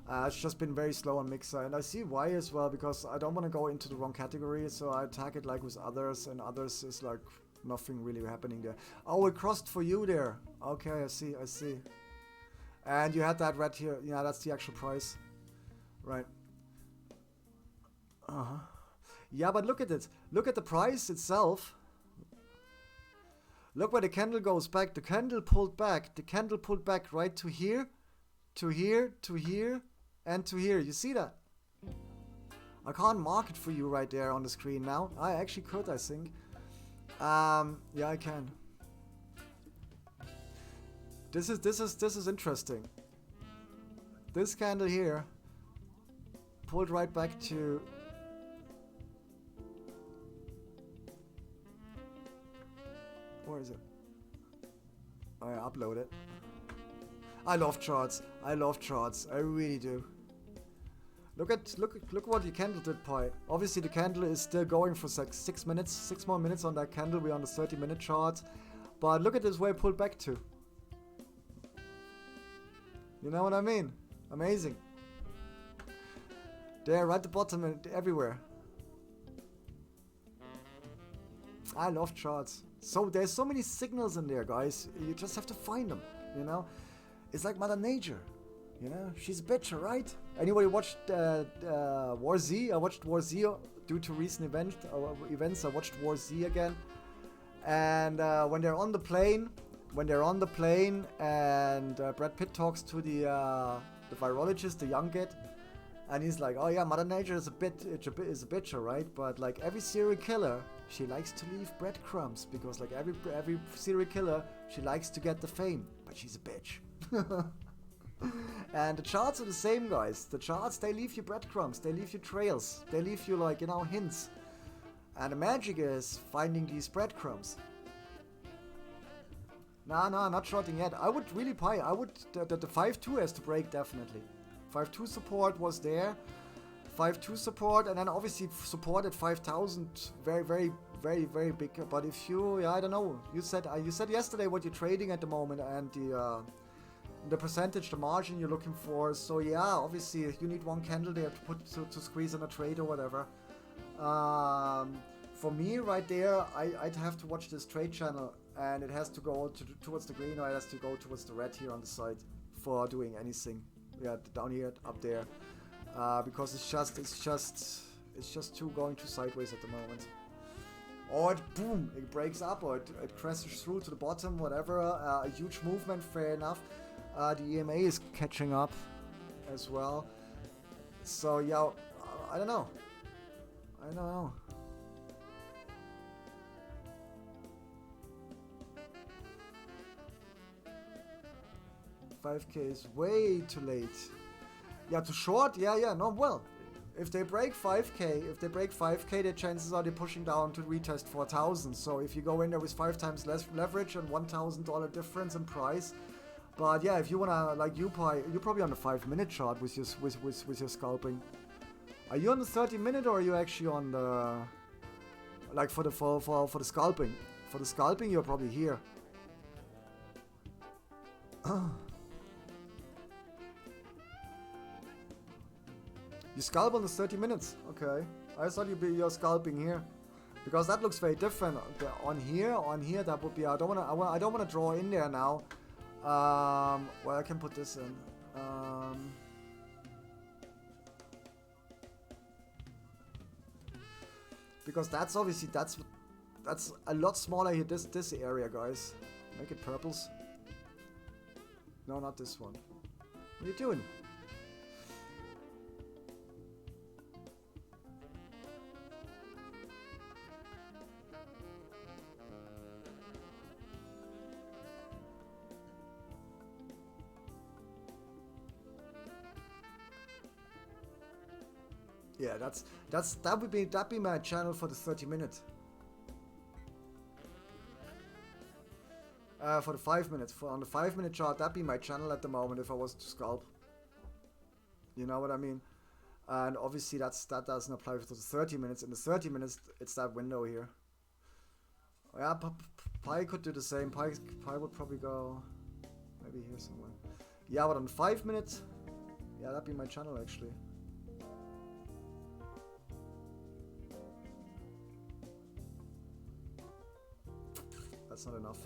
It's just been very slow on Mixer, and I see why as well, because I don't want to go into the wrong category, so I tag it like with others, and others is like nothing really happening there. Oh, it crossed for you there. Okay, I see. And you had that red here. Yeah, that's the actual price. Right. Yeah, but look at it. Look at the price itself. Look where the candle goes back. The candle pulled back. The candle pulled back right to here, to here, to here, and to here. You see that? I can't mark it for you right there on the screen now. I actually could, I think. Yeah, I can. This is interesting. This candle here pulled right back to where is it? I upload it. I love charts. I love charts. I really do. Look what the candle did, Pi. Obviously the candle is still going for 6 minutes, 6 more minutes on that candle. We're on the 30-minute chart. But look at this where it pulled back to. You know what I mean? Amazing. There, right at the bottom and everywhere. I love charts. So there's so many signals in there, guys. You just have to find them, you know? It's like Mother Nature, you know? She's a bitch, right? Anybody watched War Z? I watched War Z due to recent events. I watched War Z again. And when they're on the plane, and Brad Pitt talks to the virologist, the young kid, and he's like, "Oh yeah, Mother Nature is a bitch, right? But like every serial killer, she likes to leave breadcrumbs because like every serial killer, she likes to get the fame, but she's a bitch." And the charts are the same, guys. The charts, they leave you breadcrumbs, they leave you trails, they leave you like, you know, hints. And the magic is finding these breadcrumbs. No, not shorting yet. I would really pie. I would the 5-2 has to break definitely. 5-2 support was there. 5-2 support, and then obviously support at 5,000. Very big. But if you, yeah, I don't know. You said yesterday what you're trading at the moment and the percentage, the margin you're looking for. So yeah, obviously you need one candle there to put to squeeze in a trade or whatever. For me right there, I'd have to watch this trade channel, and it has to go towards the green, or it has to go towards the red here on the side for doing anything. Yeah, down here, up there, because it's just going too sideways at the moment. Or boom, it breaks up, or it crashes through to the bottom, whatever. A huge movement, fair enough. The EMA is catching up as well. So yeah, I don't know. 5K is way too late. Yeah, too short? Yeah, no, well, if they break 5K, the chances are they're pushing down to retest 4,000. So if you go in there with 5 times less leverage and $1,000 difference in price, but yeah, if you wanna, like you're probably on the 5-minute chart with your scalping. Are you on the 30-minute, or are you actually on the, like for the scalping? For the scalping, you're probably here. You scalp on the 30 minutes, okay. I thought you're scalping here, because that looks very different. On here, that would be. I don't wanna draw in there now. Well, I can put this in. Because that's obviously that's a lot smaller here. This area, guys. Make it purples. No, not this one. What are you doing? Yeah, that'd be my channel for the 30-minute. For the 5 minutes, on the 5-minute chart, that'd be my channel at the moment if I was to scalp. You know what I mean? And obviously that doesn't apply for the 30 minutes. In the 30 minutes, it's that window here. Yeah, Pi could do the same. Pi would probably go maybe here somewhere. Yeah, but on 5 minutes, yeah, that'd be my channel actually. That's not enough.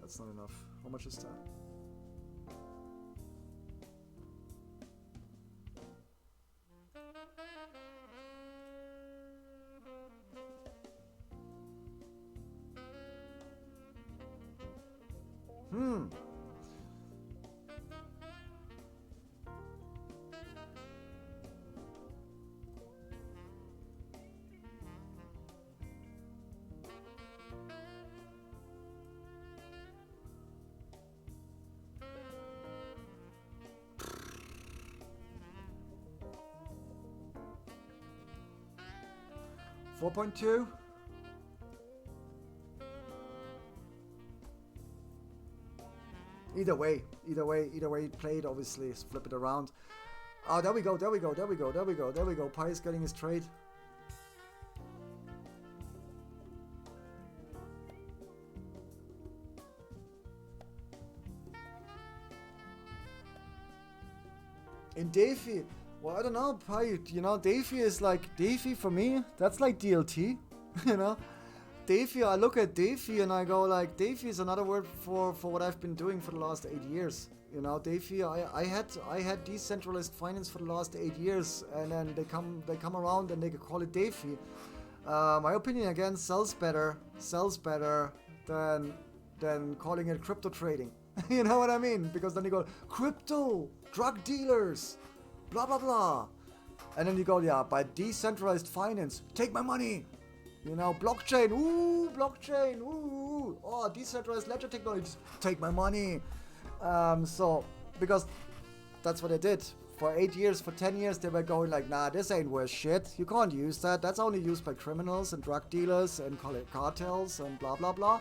That's not enough. How much is that? Hmm. $4.2. Either way, play it, obviously, flip it around. Oh, there we go. Pi is getting his trade. In Defi, well, I don't know, Pi, you know, Defi is like, Defi for me, that's like DLT, you know? Defi, I look at Defi and I go like, Defi is another word for what I've been doing for the last 8 years. You know, Defi, I had decentralized finance for the last 8 years, and then they come around and they call it Defi. My opinion again, sells better than calling it crypto trading. You know what I mean? Because then you go, crypto, drug dealers, blah blah blah. And then you go, yeah, by decentralized finance, take my money. You know, blockchain, ooh, oh, decentralized ledger technologies, take my money. So, because that's what they did. For 8 years, for 10 years, they were going like, nah, this ain't worth shit. You can't use that. That's only used by criminals and drug dealers and cartels and blah, blah, blah.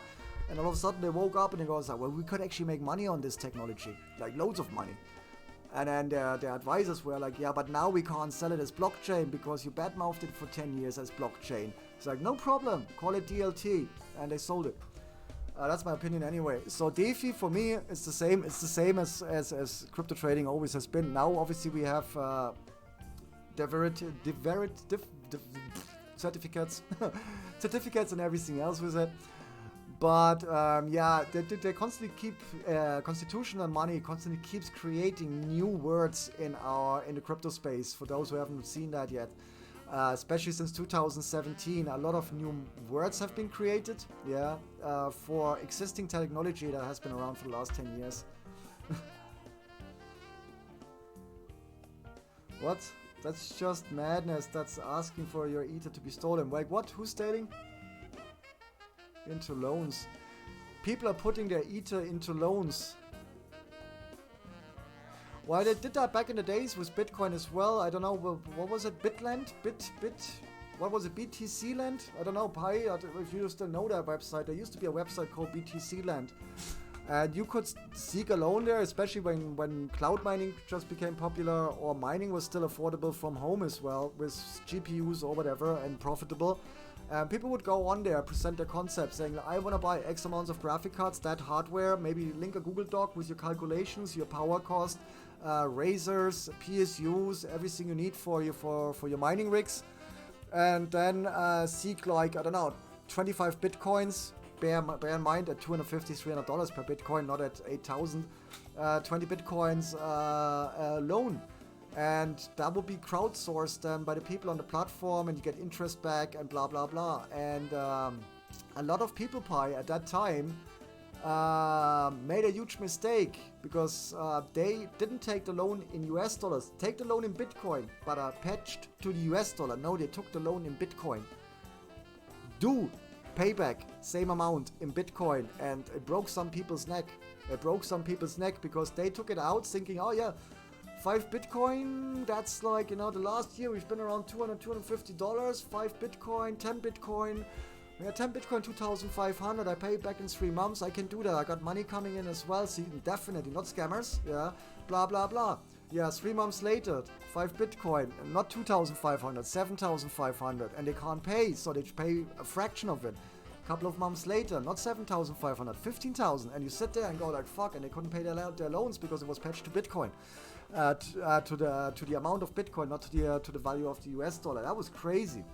And all of a sudden they woke up and they go, like, well, we could actually make money on this technology, like loads of money. And then their advisors were like, yeah, but now we can't sell it as blockchain because you badmouthed it for 10 years as blockchain. It's like, no problem, call it DLT. And they sold it. That's my opinion anyway. So DeFi for me is the same. It's the same as crypto trading always has been. Now obviously we have certificates, certificates and everything else with it. But yeah, they constantly keep constitutional money constantly keeps creating new words in the crypto space. For those who haven't seen that yet, especially since 2017, a lot of new words have been created. Yeah, for existing technology that has been around for the last 10 years. What? That's just madness. That's asking for your ether to be stolen. Wait, what? Who's stealing? Into loans. People are putting their ether into loans. Well, they did that back in the days with Bitcoin as well. I don't know, what was it? Bitland? What was it? BTC Land? I don't know, Pi, if you still know that website. There used to be a website called BTC Land. And you could seek a loan there, especially when cloud mining just became popular, or mining was still affordable from home as well, with GPUs or whatever, and profitable. People would go on there, present their concepts, saying, I want to buy X amounts of graphic cards, that hardware, maybe link a Google Doc with your calculations, your power cost, razors, PSUs, everything you need for your mining rigs. And then seek, like, I don't know, 25 Bitcoins, bear in mind at $250, $300 per Bitcoin, not at 8,000, 20 Bitcoins loan. And that would be crowdsourced then by the people on the platform, and you get interest back and blah, blah, blah. And a lot of people, Pi, at that time made a huge mistake, because they didn't take the loan in US dollars. Take the loan in Bitcoin, but are patched to the US dollar. No, they took the loan in Bitcoin. Do payback, same amount in Bitcoin, and it broke some people's neck. It broke some people's neck because they took it out thinking, oh yeah, 5 Bitcoin, that's like, you know, the last year we've been around $200, $250, 5 Bitcoin, 10 Bitcoin, yeah, 10 Bitcoin, 2,500, I pay back in 3 months, I can do that, I got money coming in as well, so definitely, not scammers, yeah, blah, blah, blah. Yeah, 3 months later, 5 Bitcoin, not 2,500, 7,500, and they can't pay, so they pay a fraction of it. A couple of months later, not 7,500, 15,000, and you sit there and go like, fuck, and they couldn't pay their loans because it was patched to Bitcoin, to the amount of Bitcoin, not to the value of the US dollar. That was crazy.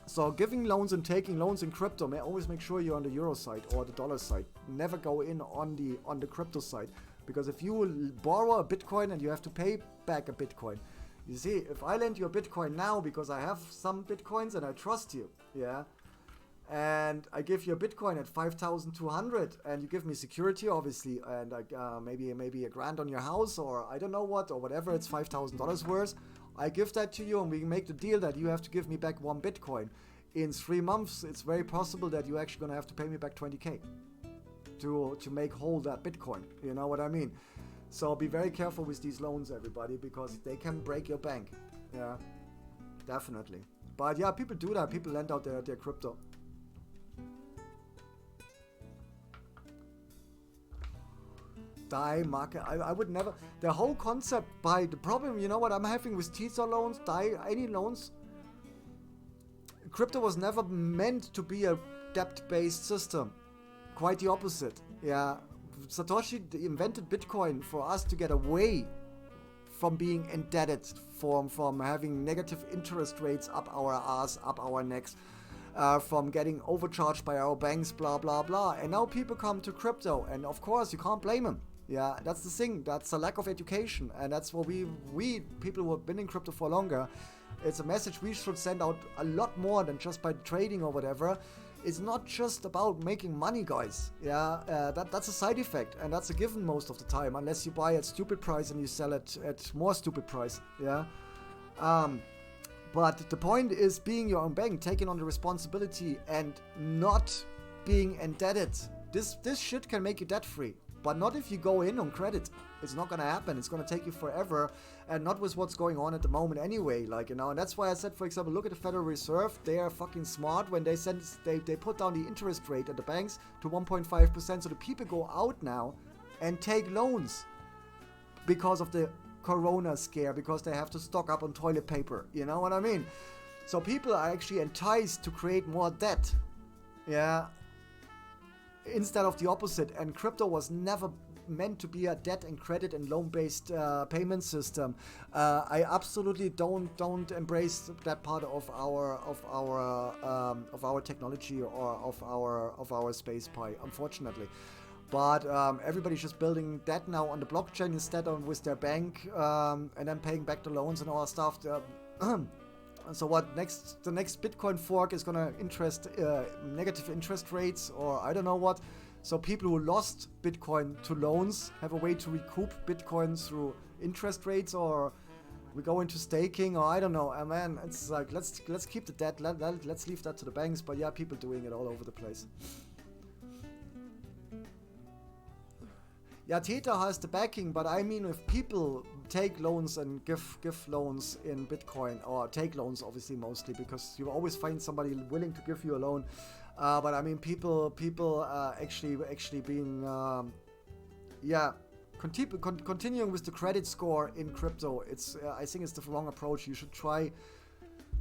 So giving loans and taking loans in crypto, always make sure you're on the euro side or the dollar side. Never go in on the crypto side. Because if you borrow a Bitcoin and you have to pay back a Bitcoin, you see, if I lend you a Bitcoin now because I have some Bitcoins and I trust you, yeah, and I give you a Bitcoin at 5,200 and you give me security, obviously, and maybe a grant on your house or I don't know what, or whatever, it's $5,000 worth, I give that to you and we make the deal that you have to give me back 1 Bitcoin. In 3 months, it's very possible that you're actually going to have to pay me back 20K. To make whole that Bitcoin, you know what I mean? So be very careful with these loans, everybody, because they can break your bank. Yeah, definitely. But yeah, people do that. People lend out their crypto. DAI market. I would never. The whole concept by the problem, you know what I'm having with Tether loans, DAI, any loans. Crypto was never meant to be a debt-based system. Quite the opposite. Yeah, Satoshi invented Bitcoin for us to get away from being indebted, from having negative interest rates up our ass, up our necks, from getting overcharged by our banks, blah blah blah. And now people come to crypto, and of course you can't blame them. Yeah, that's the thing. That's a lack of education, and that's what we people who have been in crypto for longer. It's a message we should send out a lot more than just by trading or whatever. It's not just about making money, guys. Yeah, that's a side effect, and that's a given most of the time, unless you buy at stupid price and you sell it at more stupid price. Yeah. But the point is being your own bank, taking on the responsibility, and not being indebted. This shit can make you debt free, but not if you go in on credit. It's not gonna happen. It's gonna take you forever, and not with what's going on at the moment anyway. Like, you know, and that's why I said, for example, look at the Federal Reserve. They are fucking smart when they put down the interest rate at the banks to 1.5%, so the people go out now and take loans because of the Corona scare, because they have to stock up on toilet paper. You know what I mean? So people are actually enticed to create more debt. Yeah. Instead of the opposite. And crypto was never meant to be a debt and credit and loan-based payment system. I absolutely don't embrace that part of our technology or of our space pie, unfortunately. But everybody's just building that now on the blockchain instead of with their bank, and then paying back the loans and all that stuff. So what next? The next Bitcoin fork is gonna negative interest rates, or I don't know what. So people who lost Bitcoin to loans have a way to recoup Bitcoin through interest rates, or we go into staking, or I don't know. Man, it's like let's keep the debt. Let's leave that to the banks. But yeah, people doing it all over the place. Yeah, Tether has the backing, but I mean, if people take loans and give loans in Bitcoin, or take loans, obviously mostly, because you always find somebody willing to give you a loan. But I mean, people actually being, continuing with the credit score in crypto. It's I think it's the wrong approach. You should try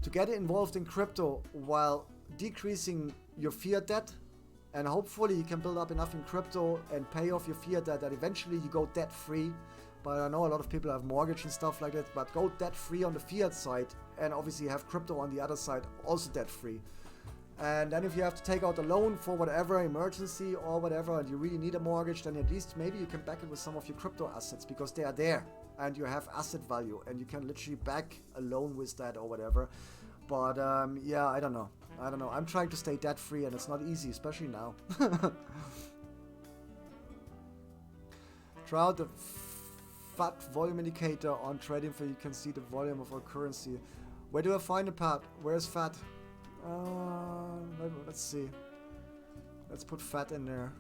to get involved in crypto while decreasing your fiat debt. And hopefully you can build up enough in crypto and pay off your fiat debt that eventually you go debt free. But I know a lot of people have mortgage and stuff like that, but go debt free on the fiat side, and obviously have crypto on the other side, also debt free. And then if you have to take out a loan for whatever emergency or whatever, and you really need a mortgage, then at least maybe you can back it with some of your crypto assets, because they are there and you have asset value and you can literally back a loan with that or whatever. But yeah, I don't know. I'm trying to stay debt free, and it's not easy, especially now. Try out the FAT volume indicator on TradingView. You can see the volume of our currency. Where do I find the FAT? Where's FAT? Let's see. Let's put FAT in there.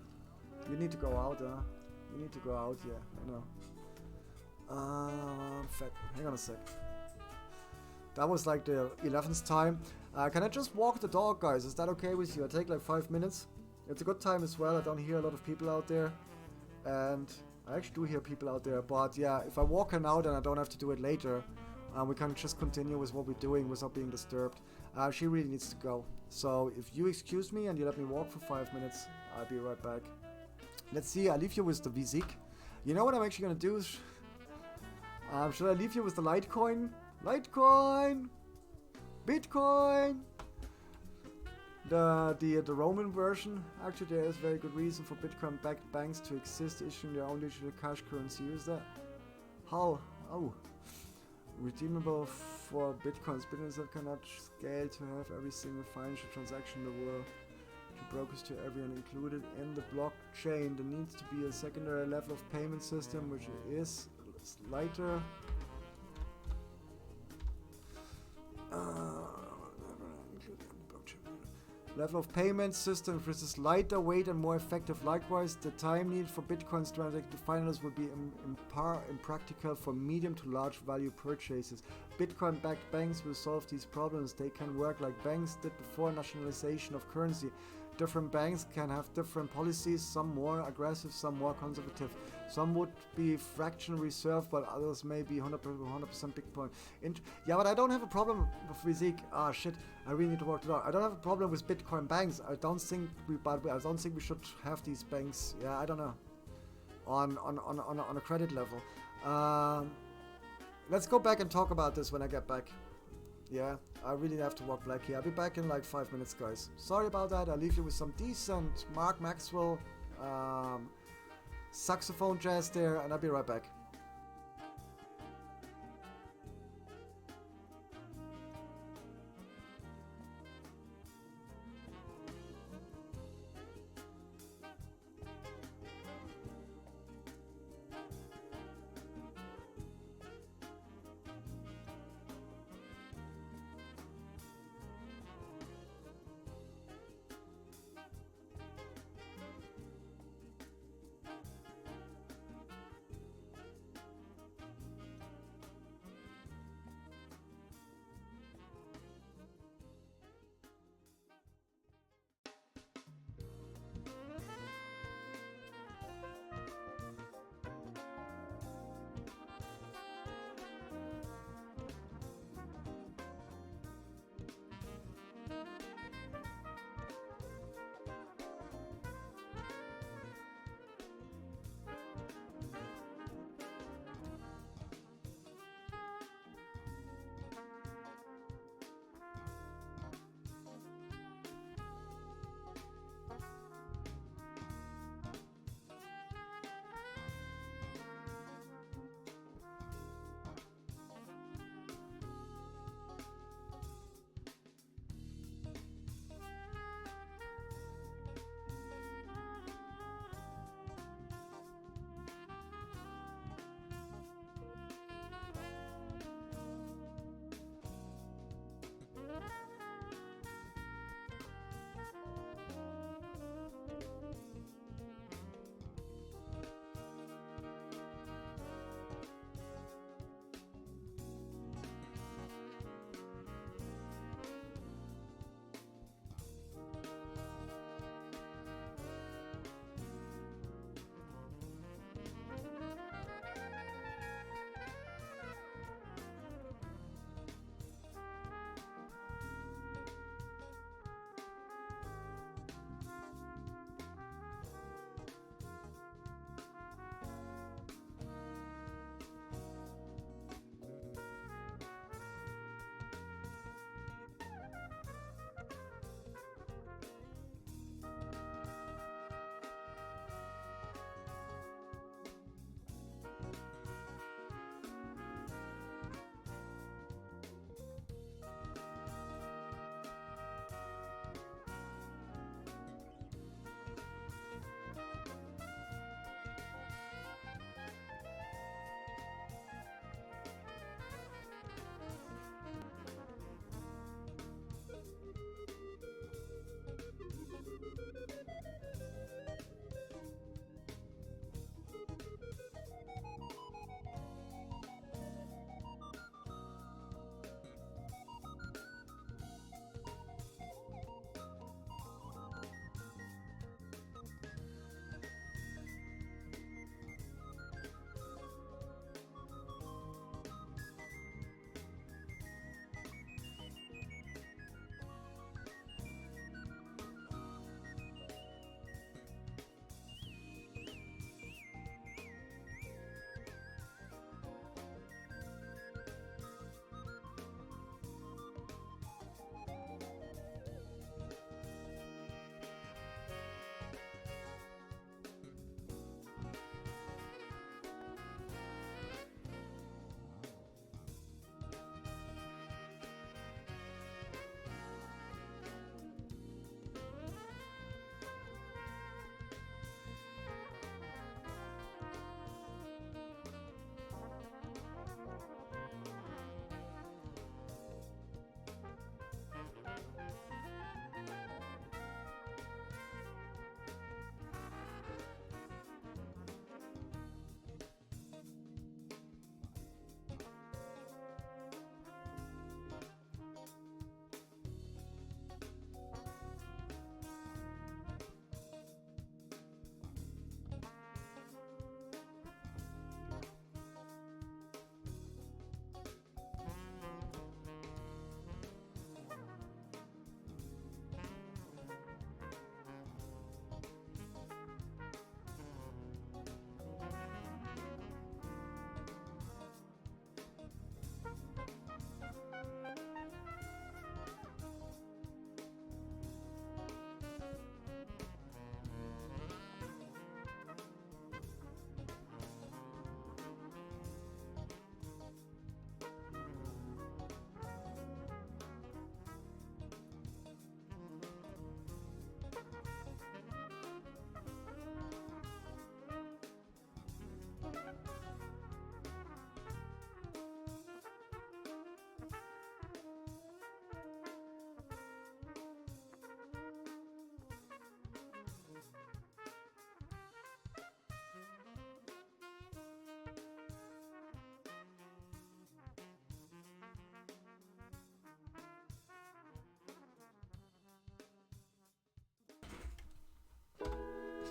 You need to go out, You need to go out, yeah. I know. FAT. Hang on a sec. That was like the 11th time. Can I just walk the dog, guys? Is that okay with you? I take like 5 minutes. It's a good time as well. I don't hear a lot of people out there. And I actually do hear people out there, but yeah, if I walk her now, then I don't have to do it later. We can just continue with what we're doing without being disturbed. She really needs to go. So if you excuse me and you let me walk for 5 minutes, I'll be right back. Let's see, I'll leave you with the Visik. You know what I'm actually going to do? Should I leave you with the Litecoin? Litecoin! Bitcoin! The Roman version. Actually, there is very good reason for Bitcoin-backed banks to exist, issuing their own digital cash currency. Use that. How? Oh. Redeemable for Bitcoins. Businesses cannot scale to have every single financial transaction in the world. To brokers to everyone included in the blockchain. There needs to be a secondary level of payment system, which is lighter. Level of payment system which is lighter weight and more effective. Likewise, the time needed for Bitcoin's transaction to finalize will be impractical for medium to large value purchases. Bitcoin-backed banks will solve these problems. They can work like banks did before nationalization of currency. Different banks can have different policies, some more aggressive, some more conservative. Some would be fraction reserve, but others may be 100% Bitcoin. Yeah, but I don't have a problem with Visik. Ah, shit, I really need to work it out. I don't have a problem with Bitcoin banks. I don't think we should have these banks. Yeah, I don't know. On a credit level. Let's go back and talk about this when I get back. Yeah, I really have to walk back here. I'll be back in like 5 minutes, guys. Sorry about that. I'll leave you with some decent Mark Maxwell saxophone jazz there, and I'll be right back.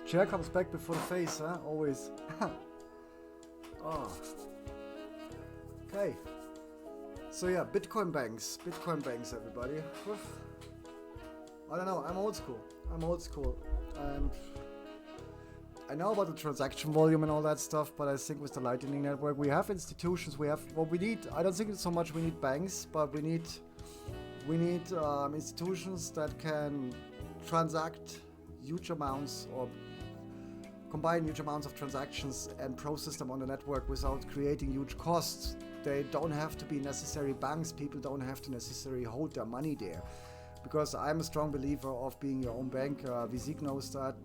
Chair comes back before the face, huh? Always. Oh. Okay. So yeah, Bitcoin banks, everybody. Oof. I don't know. I'm old school. And I know about the transaction volume and all that stuff, but I think with the Lightning Network, we have institutions. We have what we need. I don't think it's so much we need banks, but we need institutions that can transact huge amounts or combine huge amounts of transactions and process them on the network without creating huge costs. They don't have to be necessary banks. People don't have to necessarily hold their money there, because I'm a strong believer of being your own bank. Visik knows that.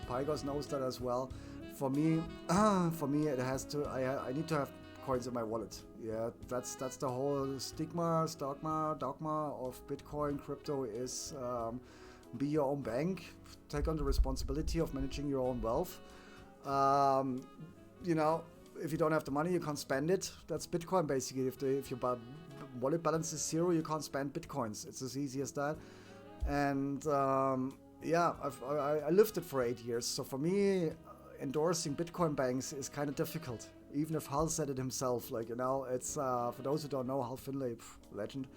Pygos knows that as well. For me, it has to. I need to have coins in my wallet. Yeah, that's the whole dogma of Bitcoin crypto is be your own bank, take on the responsibility of managing your own wealth. You know, if you don't have the money, you can't spend it. That's Bitcoin basically. If your wallet balance is zero, you can't spend Bitcoins. It's as easy as that. And yeah, I lived it for 8 years. So for me, endorsing Bitcoin banks is kind of difficult. Even if Hal said it himself, like, you know, it's for those who don't know, Hal Finlay, legend.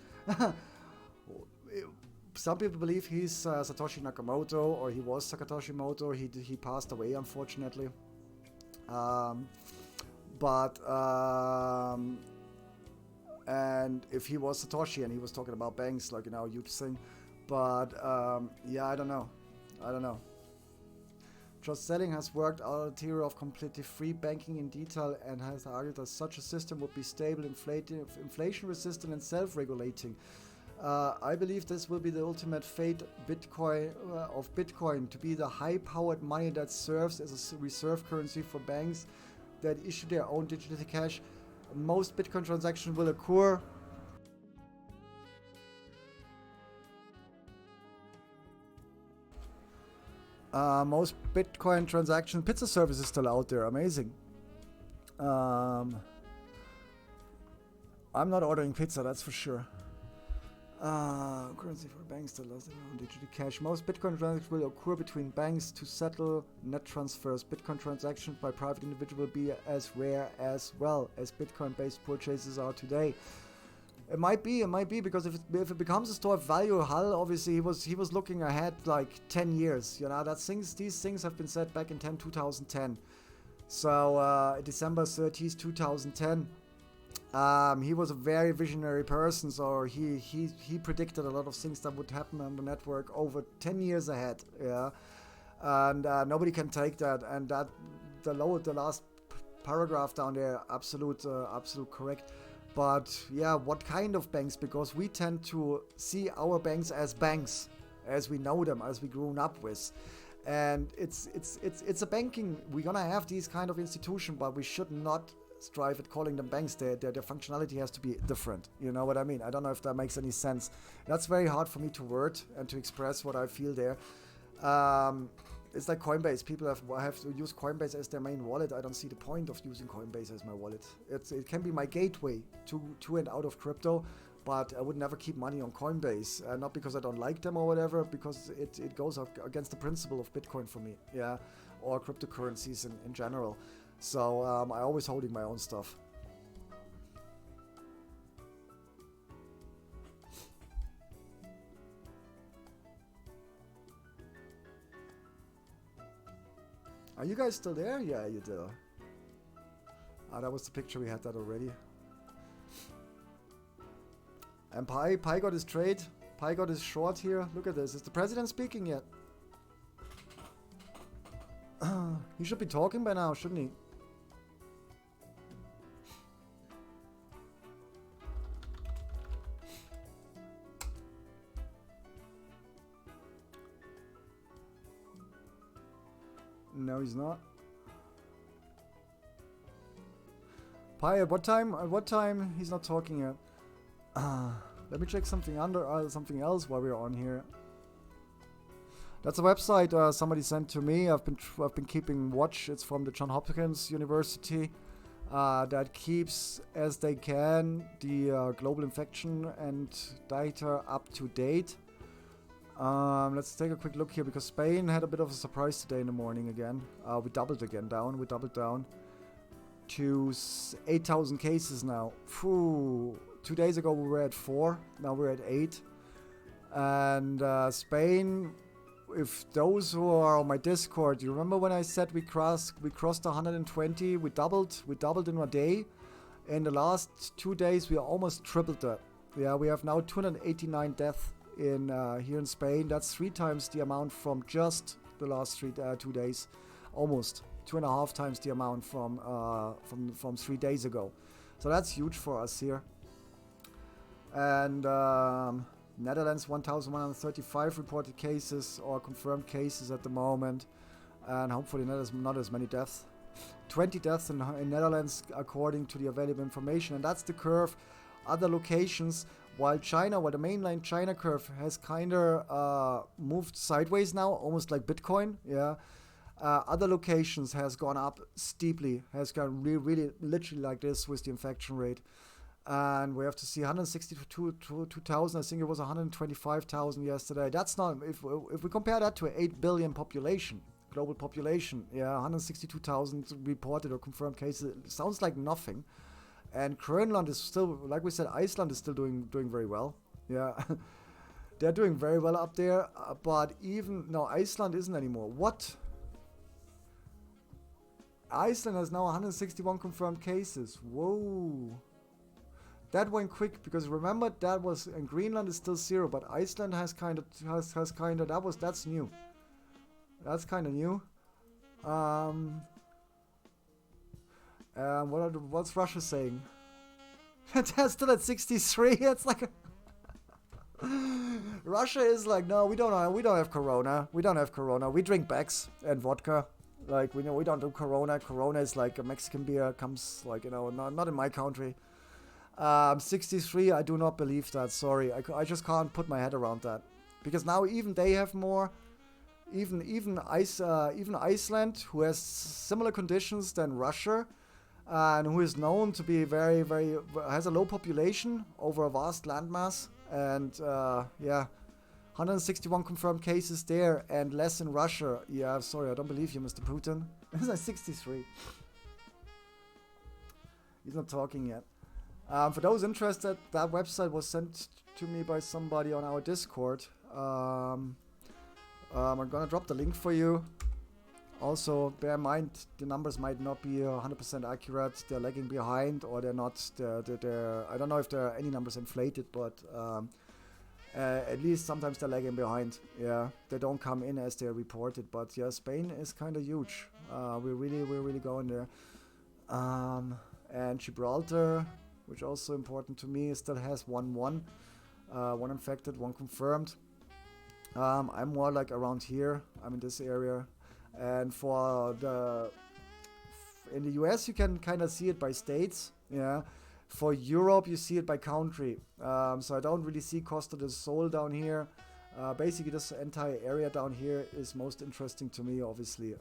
Some people believe he's Satoshi Nakamoto, or he was Satoshi Moto. He passed away, unfortunately. And if he was Satoshi and he was talking about banks, like, you know, huge thing. But yeah, I don't know. Josh Selling has worked out a theory of completely free banking in detail and has argued that such a system would be stable, inflation-resistant, and self-regulating. I believe this will be the ultimate fate of Bitcoin, to be the high-powered money that serves as a reserve currency for banks that issue their own digital cash. Most Bitcoin transactions will occur most Bitcoin transaction pizza service is still out there. Amazing. I'm not ordering pizza, that's for sure. Currency for banks that lost their own digital cash. Most Bitcoin transactions will occur between banks to settle net transfers. Bitcoin transactions by private individuals will be as rare as well as Bitcoin-based purchases are today. It might be because if it becomes a store of value, Hal obviously he was looking ahead like 10 years. You know, these things have been said back in 2010. So December 30th, 2010. He was a very visionary person, so he predicted a lot of things that would happen on the network over 10 years ahead. Yeah, and nobody can take that. And that the last paragraph down there, absolute correct. But yeah, what kind of banks? Because we tend to see our banks as we know them, as we grown up with. And it's a banking. We're gonna have these kind of institution, but we should not strive at calling them banks. Their functionality has to be different. You know what I mean? I don't know if that makes any sense. That's very hard for me to word and to express what I feel there. It's like Coinbase. People have to use Coinbase as their main wallet. I don't see the point of using Coinbase as my wallet. It can be my gateway to and out of crypto, but I would never keep money on Coinbase. Not because I don't like them or whatever, because it goes against the principle of Bitcoin for me, yeah, or cryptocurrencies in general. So I always holding my own stuff. Are you guys still there? Yeah, you do. That was the picture. We had that already. And Pi got his trade. Pi got his short here. Look at this. Is the president speaking yet? He should be talking by now, shouldn't he? No, he's not. Pi, at what time? At what time? He's not talking yet. Let me check something else while we're on here. That's a website somebody sent to me. I've been keeping watch. It's from the Johns Hopkins University that keeps, as they can, the global infection and data up to date. Let's take a quick look here, because Spain had a bit of a surprise today in the morning again. We doubled down to 8,000 cases now. Phew. 2 days ago we were at 4, now we're at 8. And Spain, if those who are on my Discord, you remember when I said we crossed 120, we doubled in a day. In the last 2 days we almost tripled that. Yeah, we have now 289 deaths in here in Spain. That's 3 times the amount from just the last 2 days, almost 2.5 times the amount from 3 days ago. So that's huge for us here. And Netherlands, 1,135 reported cases or confirmed cases at the moment, and hopefully not as many deaths. 20 deaths in Netherlands according to the available information, and that's the curve. Other locations, while the mainline China curve has kind of moved sideways now, almost like Bitcoin, yeah. Other locations has gone up steeply, has gone really literally like this with the infection rate. And we have to see 162,000. I think it was 125,000 yesterday. That's not, if we compare that to an 8 billion population, global population, yeah, 162,000 reported or confirmed cases, it sounds like nothing. And Grönland is still, like we said, Iceland is still doing very well. Yeah, they're doing very well up there. But Iceland isn't anymore. What? Iceland has now 161 confirmed cases. Whoa. That went quick, because remember that was, and Greenland is still 0, but Iceland has that's new. That's kind of new. What's Russia saying? They're still at 63. It's like Russia is like, no, we don't have Corona. We don't have Corona. We drink Becks and vodka. Like, we don't do Corona. Corona is like a Mexican beer. Comes like, not in my country. 63, I do not believe that. Sorry, I just can't put my head around that, because now even they have more. Even Iceland, who has similar conditions than Russia, and who is known to be very has a low population over a vast landmass, and 161 confirmed cases there and less in Russia. Yeah, sorry, I don't believe you, Mr. Putin. It's like 63. He's not talking yet. For those interested, that website was sent to me by somebody on our Discord. I'm gonna drop the link for you. Also, bear in mind, the numbers might not be 100% accurate. They're lagging behind, or they're not. I don't know if there are any numbers inflated, but at least sometimes they're lagging behind. Yeah, they don't come in as they're reported. But yeah, Spain is kind of huge. We're really going there. And Gibraltar, which also important to me, still has one infected, 1 confirmed. I'm more like around here. I'm in this area. And in the US, you can kind of see it by states. Yeah. For Europe, you see it by country. So I don't really see Costa del Sol down here. Basically, this entire area down here is most interesting to me, obviously.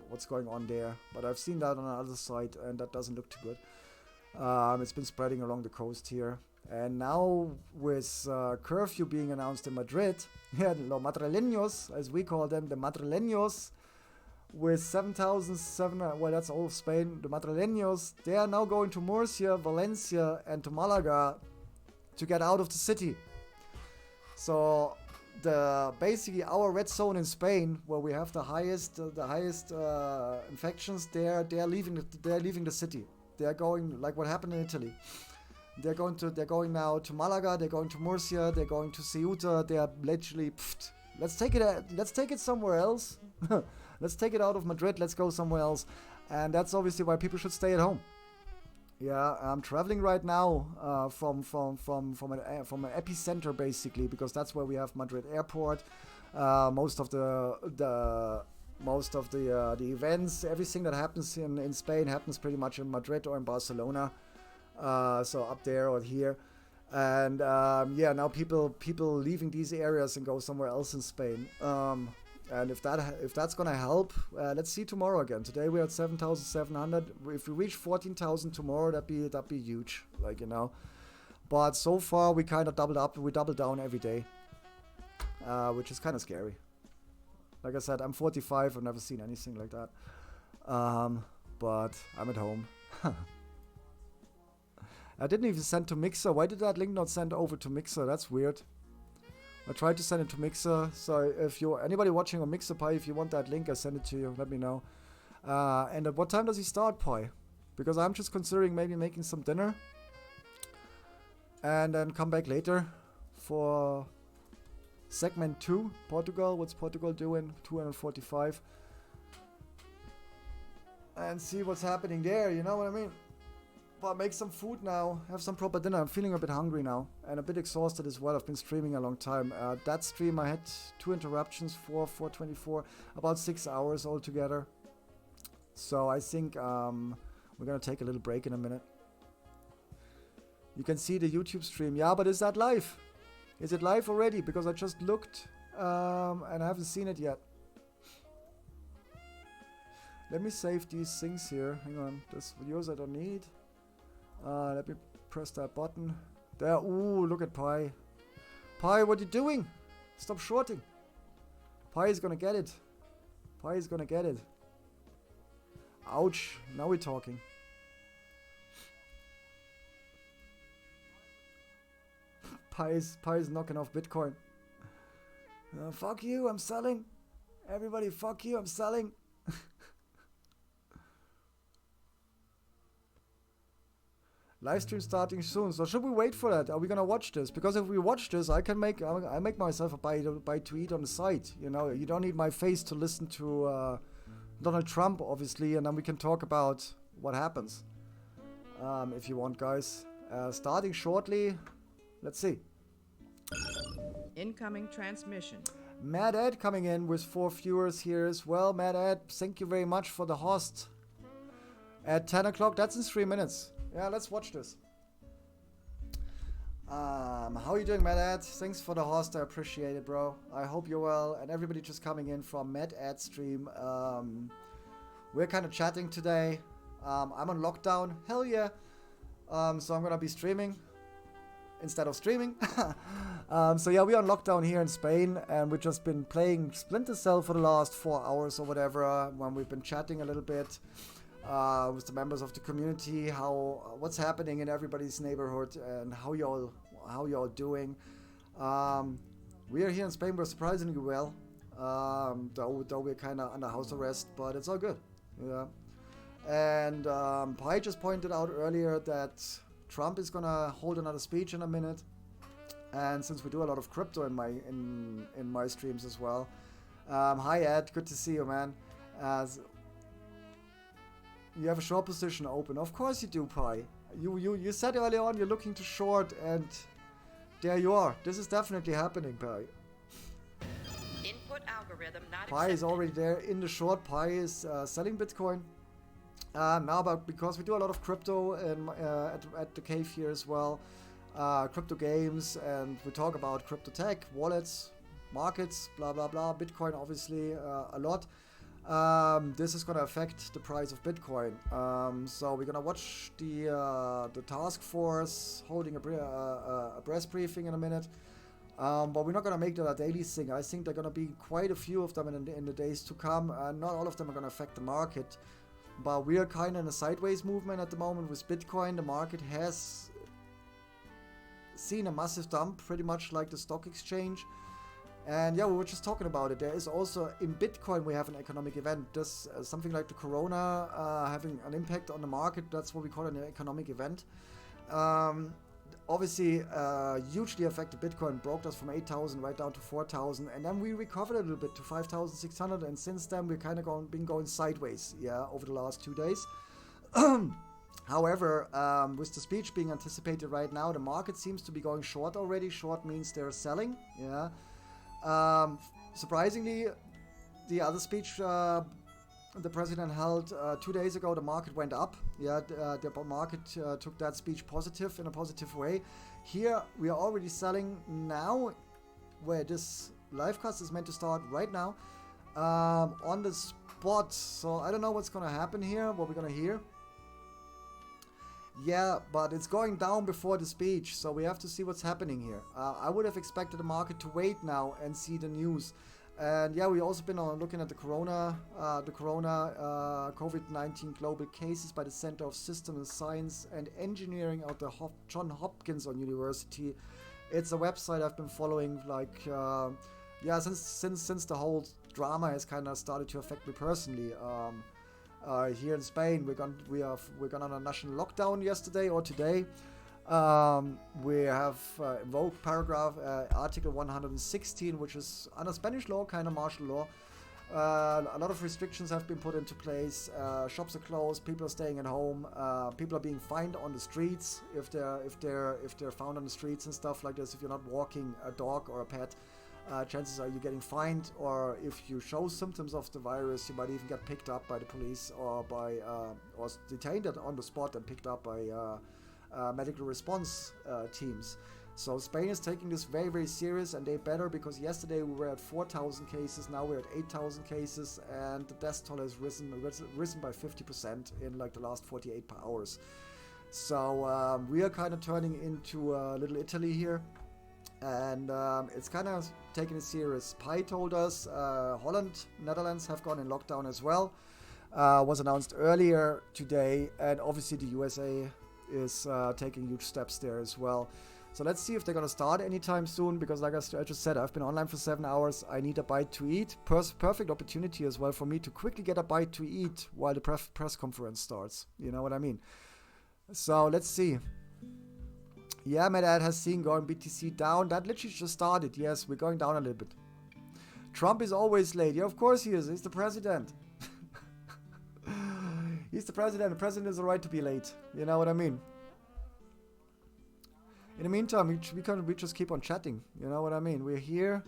What's going on there. But I've seen that on the other side, and that doesn't look too good. It's been spreading along the coast here. And now with curfew being announced in Madrid, yeah, los madrileños, as we call them, the madrileños, with 7,700, well, that's all of Spain, the madrileños, they are now going to Murcia, Valencia, and to Malaga to get out of the city. So basically our red zone in Spain, where we have the highest infections, they're leaving the city. They're going like what happened in Italy. They're going now to Malaga. They're going to Murcia. They're going to Ceuta. They are literally, let's take it somewhere else. Let's take it out of Madrid. Let's go somewhere else. And that's obviously why people should stay at home. Yeah, I'm traveling right now from an epicenter, basically, because that's where we have Madrid airport. Most of the events, everything that happens in Spain happens pretty much in Madrid or in Barcelona. So up there or here. And now people leaving these areas and go somewhere else in Spain. And if that's gonna help, let's see tomorrow again. Today we're at 7,700. If we reach 14,000 tomorrow, that'd be huge, like, But so far we kind of doubled up. We double down every day. which is kind of scary. Like I said, I'm 45. I've never seen anything like that. But I'm at home. I didn't even send to Mixer. Why did that link not send over to Mixer? That's weird. I tried to send it to Mixer. So if you're anybody watching on Mixer Pi, if you want that link, I send it to you. Let me know. And at what time does he start, Pi? Because I'm just considering maybe making some dinner. And then come back later for segment 2, Portugal. What's Portugal doing? 245. And see what's happening there, you know what I mean? But make some food now, have some proper dinner. I'm feeling a bit hungry now and a bit exhausted as well. I've been streaming a long time. That stream I had 2 interruptions, 424, about 6 hours altogether. So I think we're gonna take a little break in a minute. You can see the YouTube stream. Yeah, but is that live? Is it live already? Because I just looked and I haven't seen it yet. Let me save these things here. Hang on. This videos I don't need. Let me press that button. There. Ooh, look at Pi. Pi, what are you doing? Stop shorting. Pi is gonna get it. Pi is gonna get it. Ouch. Now we're talking. Pi is knocking off Bitcoin. Fuck you, I'm selling. Everybody, fuck you, I'm selling. Live stream starting soon. So should we wait for that? Are we gonna watch this? Because if we watch this, I make myself a bite to eat on the side. You know, you don't need my face to listen to Donald Trump, obviously, and then we can talk about what happens. If you want, guys. Starting shortly. Let's see. Incoming transmission. Mad Ed coming in with 4 viewers here as well. Mad Ed, thank you very much for the host. At 10 o'clock, that's in 3 minutes. Yeah, let's watch this. How are you doing, Mad Ed? Thanks for the host, I appreciate it, bro. I hope you're well. And everybody just coming in from Mad Ed stream. We're kind of chatting today. I'm on lockdown. Hell yeah. So I'm gonna be streaming instead of streaming. So yeah, we're on lockdown here in Spain, and we've just been playing Splinter Cell for the last 4 hours or whatever, when we've been chatting a little bit with the members of the community, what's happening in everybody's neighborhood and how y'all doing. We are here in Spain, we're surprisingly well, though we're kind of under house arrest, but it's all good. Yeah. And Pai just pointed out earlier that Trump is gonna hold another speech in a minute, and since we do a lot of crypto in my streams as well. Hi Ed, good to see you, man. You have a short position open. Of course you do, Pi. You said earlier on you're looking to short, and there you are. This is definitely happening, Pi. Input algorithm not Pi is already there in the short. Pi is selling Bitcoin. Now, because we do a lot of crypto at the cave here as well, crypto games, and we talk about crypto tech, wallets, markets, blah blah blah. Bitcoin, obviously, a lot. This is going to affect the price of Bitcoin. So we're going to watch the task force holding a press briefing in a minute. But we're not going to make that a daily thing. I think there are going to be quite a few of them in the days to come. Not all of them are going to affect the market. But we are kind of in a sideways movement at the moment with Bitcoin. The market has seen a massive dump, pretty much like the stock exchange. And yeah, we were just talking about it. There is also, in Bitcoin, we have an economic event. This something like the Corona having an impact on the market. That's what we call an economic event. Obviously, hugely affected Bitcoin, broke us from 8,000 right down to 4,000, and then we recovered a little bit to 5,600, and since then we're kind of been going sideways, yeah, over the last 2 days. However, with the speech being anticipated right now, the market seems to be going short already. Short means they're selling, yeah. Surprisingly, the other speech the president held 2 days ago, the market went up. Yeah, the market took that speech in a positive way. Here, we are already selling now, where this live cast is meant to start right now, on the spot. So I don't know what's going to happen here, what we're going to hear. Yeah, but it's going down before the speech, so we have to see what's happening here. I would have expected the market to wait now and see the news. And yeah, we also been looking at the COVID-19 global cases by the Center of Systems Science and Engineering at the John Hopkins University. It's a website I've been following, like, yeah, since the whole drama has kind of started to affect me personally. Here in Spain, we're gone on a national lockdown yesterday or today. We have invoked paragraph Article 116, which is under Spanish law, kind of martial law. A lot of restrictions have been put into place. Shops are closed. People are staying at home. People are being fined on the streets if they're found on the streets and stuff like this. If you're not walking a dog or a pet, chances are you're getting fined. Or if you show symptoms of the virus, you might even get picked up by the police or or detained on the spot and picked up by medical response teams. So Spain is taking this very, very serious, and they better, because yesterday we were at 4,000 cases, now we're at 8,000 cases, and the death toll has risen by 50% in like the last 48 hours. So we are kind of turning into Little Italy here, and it's kind of taking it serious. Pi told us Holland, Netherlands have gone in lockdown as well. Was announced earlier today, and obviously the USA is taking huge steps there as well. So let's see if they're going to start anytime soon, because like I just said, I've been online for 7 hours. I need a bite to eat. Perfect opportunity as well for me to quickly get a bite to eat while the press conference starts. You know what I mean? So let's see. Yeah, my dad has seen going BTC down. That literally just started. Yes, we're going down a little bit. Trump is always late. Yeah, of course he is. He's the president. He's the president. The president has the right to be late. You know what I mean? In the meantime, we just keep on chatting. You know what I mean? We're here.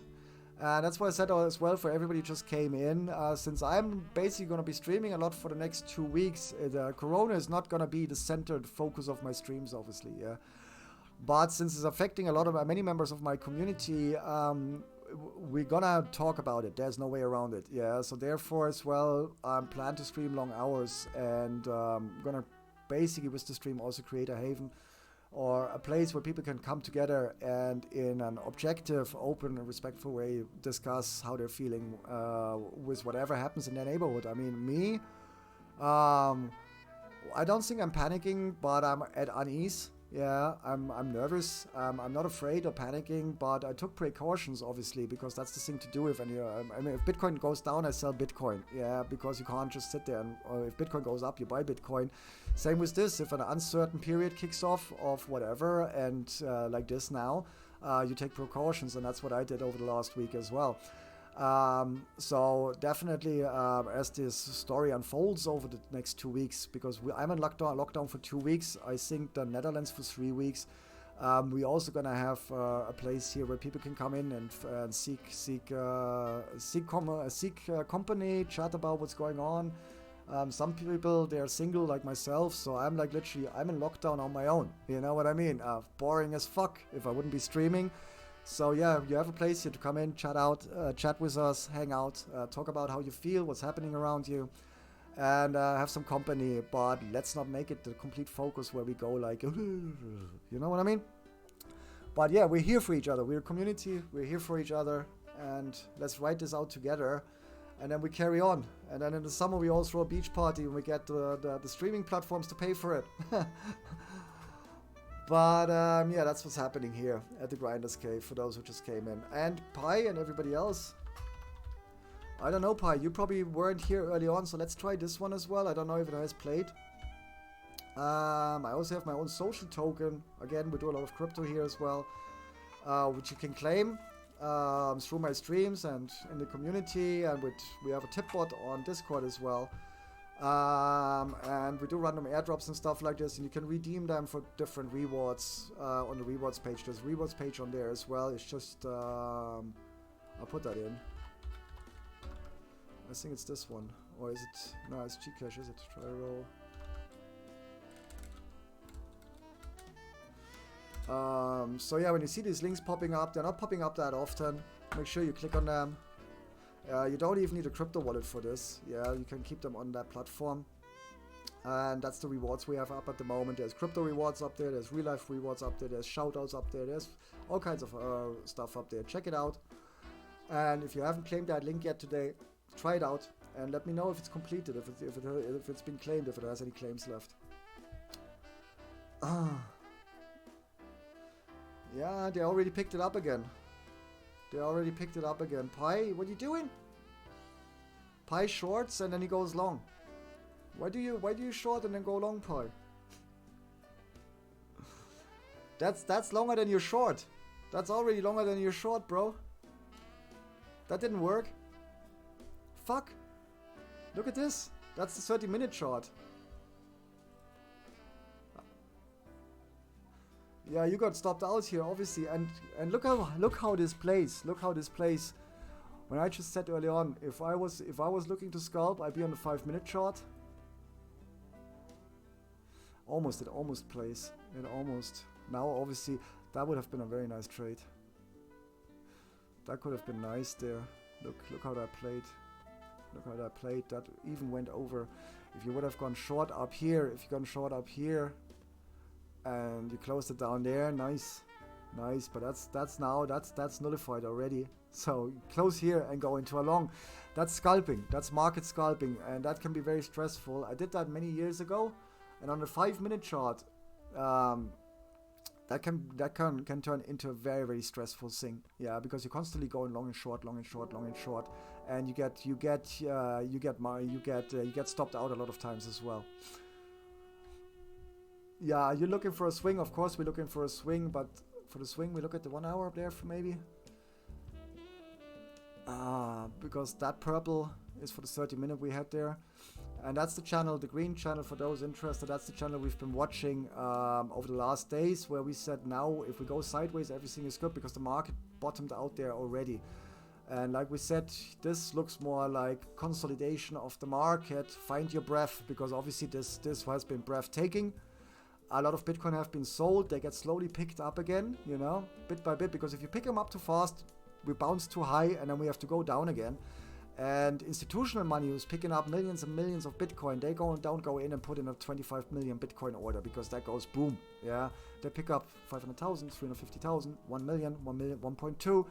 And that's why I said as well for everybody who just came in. Since I'm basically going to be streaming a lot for the next 2 weeks, Corona is not going to be the centered focus of my streams, obviously. Yeah. But since it's affecting a lot of many members of my community, we're gonna talk about it. There's no way around it. Yeah. So therefore, as well, I plan to stream long hours, and gonna basically with the stream also create a haven or a place where people can come together and in an objective, open, and respectful way discuss how they're feeling with whatever happens in their neighborhood. I mean, me, I don't think I'm panicking, but I'm at unease. Yeah, I'm nervous. I'm not afraid or panicking, but I took precautions, obviously, because that's the thing to do. If Bitcoin goes down, I sell Bitcoin. Yeah, because you can't just sit there, or if Bitcoin goes up, you buy Bitcoin. Same with this. If an uncertain period kicks off of whatever, and like this now, you take precautions, and that's what I did over the last week as well. So definitely, as this story unfolds over the next 2 weeks, because I'm in lockdown for 2 weeks. I think the Netherlands for 3 weeks. We're also gonna have a place here where people can come in and seek company, chat about what's going on. Some people, they're single like myself, so I'm like literally, I'm in lockdown on my own. You know what I mean? Boring as fuck if I wouldn't be streaming. So yeah, you have a place here to come in, chat with us, hang out, talk about how you feel, what's happening around you, and have some company. But let's not make it the complete focus where we go like, you know what I mean? But yeah, we're here for each other. We're a community. We're here for each other, and let's write this out together. And then we carry on. And then in the summer, we all throw a beach party when we get the streaming platforms to pay for it. But yeah, that's what's happening here at the Grinders Cave for those who just came in. And Pi and everybody else. I don't know, Pi, you probably weren't here early on, so let's try this one as well. I don't know if it has played. I also have my own social token. Again, we do a lot of crypto here as well, which you can claim through my streams and in the community. And we have a tip bot on Discord as well. And we do random airdrops and stuff like this, and you can redeem them for different rewards on the rewards page. There's a rewards page on there as well. It's just I'll put that in. I think it's this one, or is it? No, it's Gcash. Is it? Try roll. So yeah, when you see these links popping up, they're not popping up that often. Make sure you click on them. You don't even need a crypto wallet for this. Yeah, you can keep them on that platform. And that's the rewards we have up at the moment. There's crypto rewards up there, there's real life rewards up there, there's shoutouts up there, there's all kinds of stuff up there. Check it out. And if you haven't claimed that link yet today, try it out and let me know if it's completed, if it's been claimed, if it has any claims left. Yeah, they already picked it up again. Pi, what are you doing? Pi shorts and then he goes long. Why do you short and then go long, Pi? That's longer than your short. That's already longer than your short, bro. That didn't work. Fuck. Look at this. That's the 30-minute short. Yeah, you got stopped out here, obviously, and look how this plays. Look how this plays. When I just said early on, if I was looking to scalp, I'd be on the 5-minute chart. It almost plays. It almost. Now, obviously, that would have been a very nice trade. That could have been nice there. Look how that played. Look how that played. That even went over. If you would have gone short up here, and you closed it down there, nice. But that's nullified already. So close here and go into a long. That's scalping. That's market scalping, and that can be very stressful. I did that many years ago, and on the 5-minute chart, that can turn into a very, very stressful thing. Yeah, because you're constantly going long and short, and you get stopped out a lot of times as well. Yeah, you're looking for a swing. Of course, we're looking for a swing, but for the swing, we look at the 1 hour up there for maybe. Because that purple is for the 30-minute we had there. And that's the channel, the green channel, for those interested. That's the channel we've been watching over the last days, where we said now if we go sideways, everything is good because the market bottomed out there already. And like we said, this looks more like consolidation of the market. Find your breath, because obviously this has been breathtaking. A lot of Bitcoin have been sold. They get slowly picked up again, you know, bit by bit, because if you pick them up too fast, we bounce too high and then we have to go down again. And institutional money is picking up millions and millions of Bitcoin. They don't go in and put in a 25 million Bitcoin order, because that goes boom. Yeah, they pick up 500,000, 350,000, 1 million, 1.2.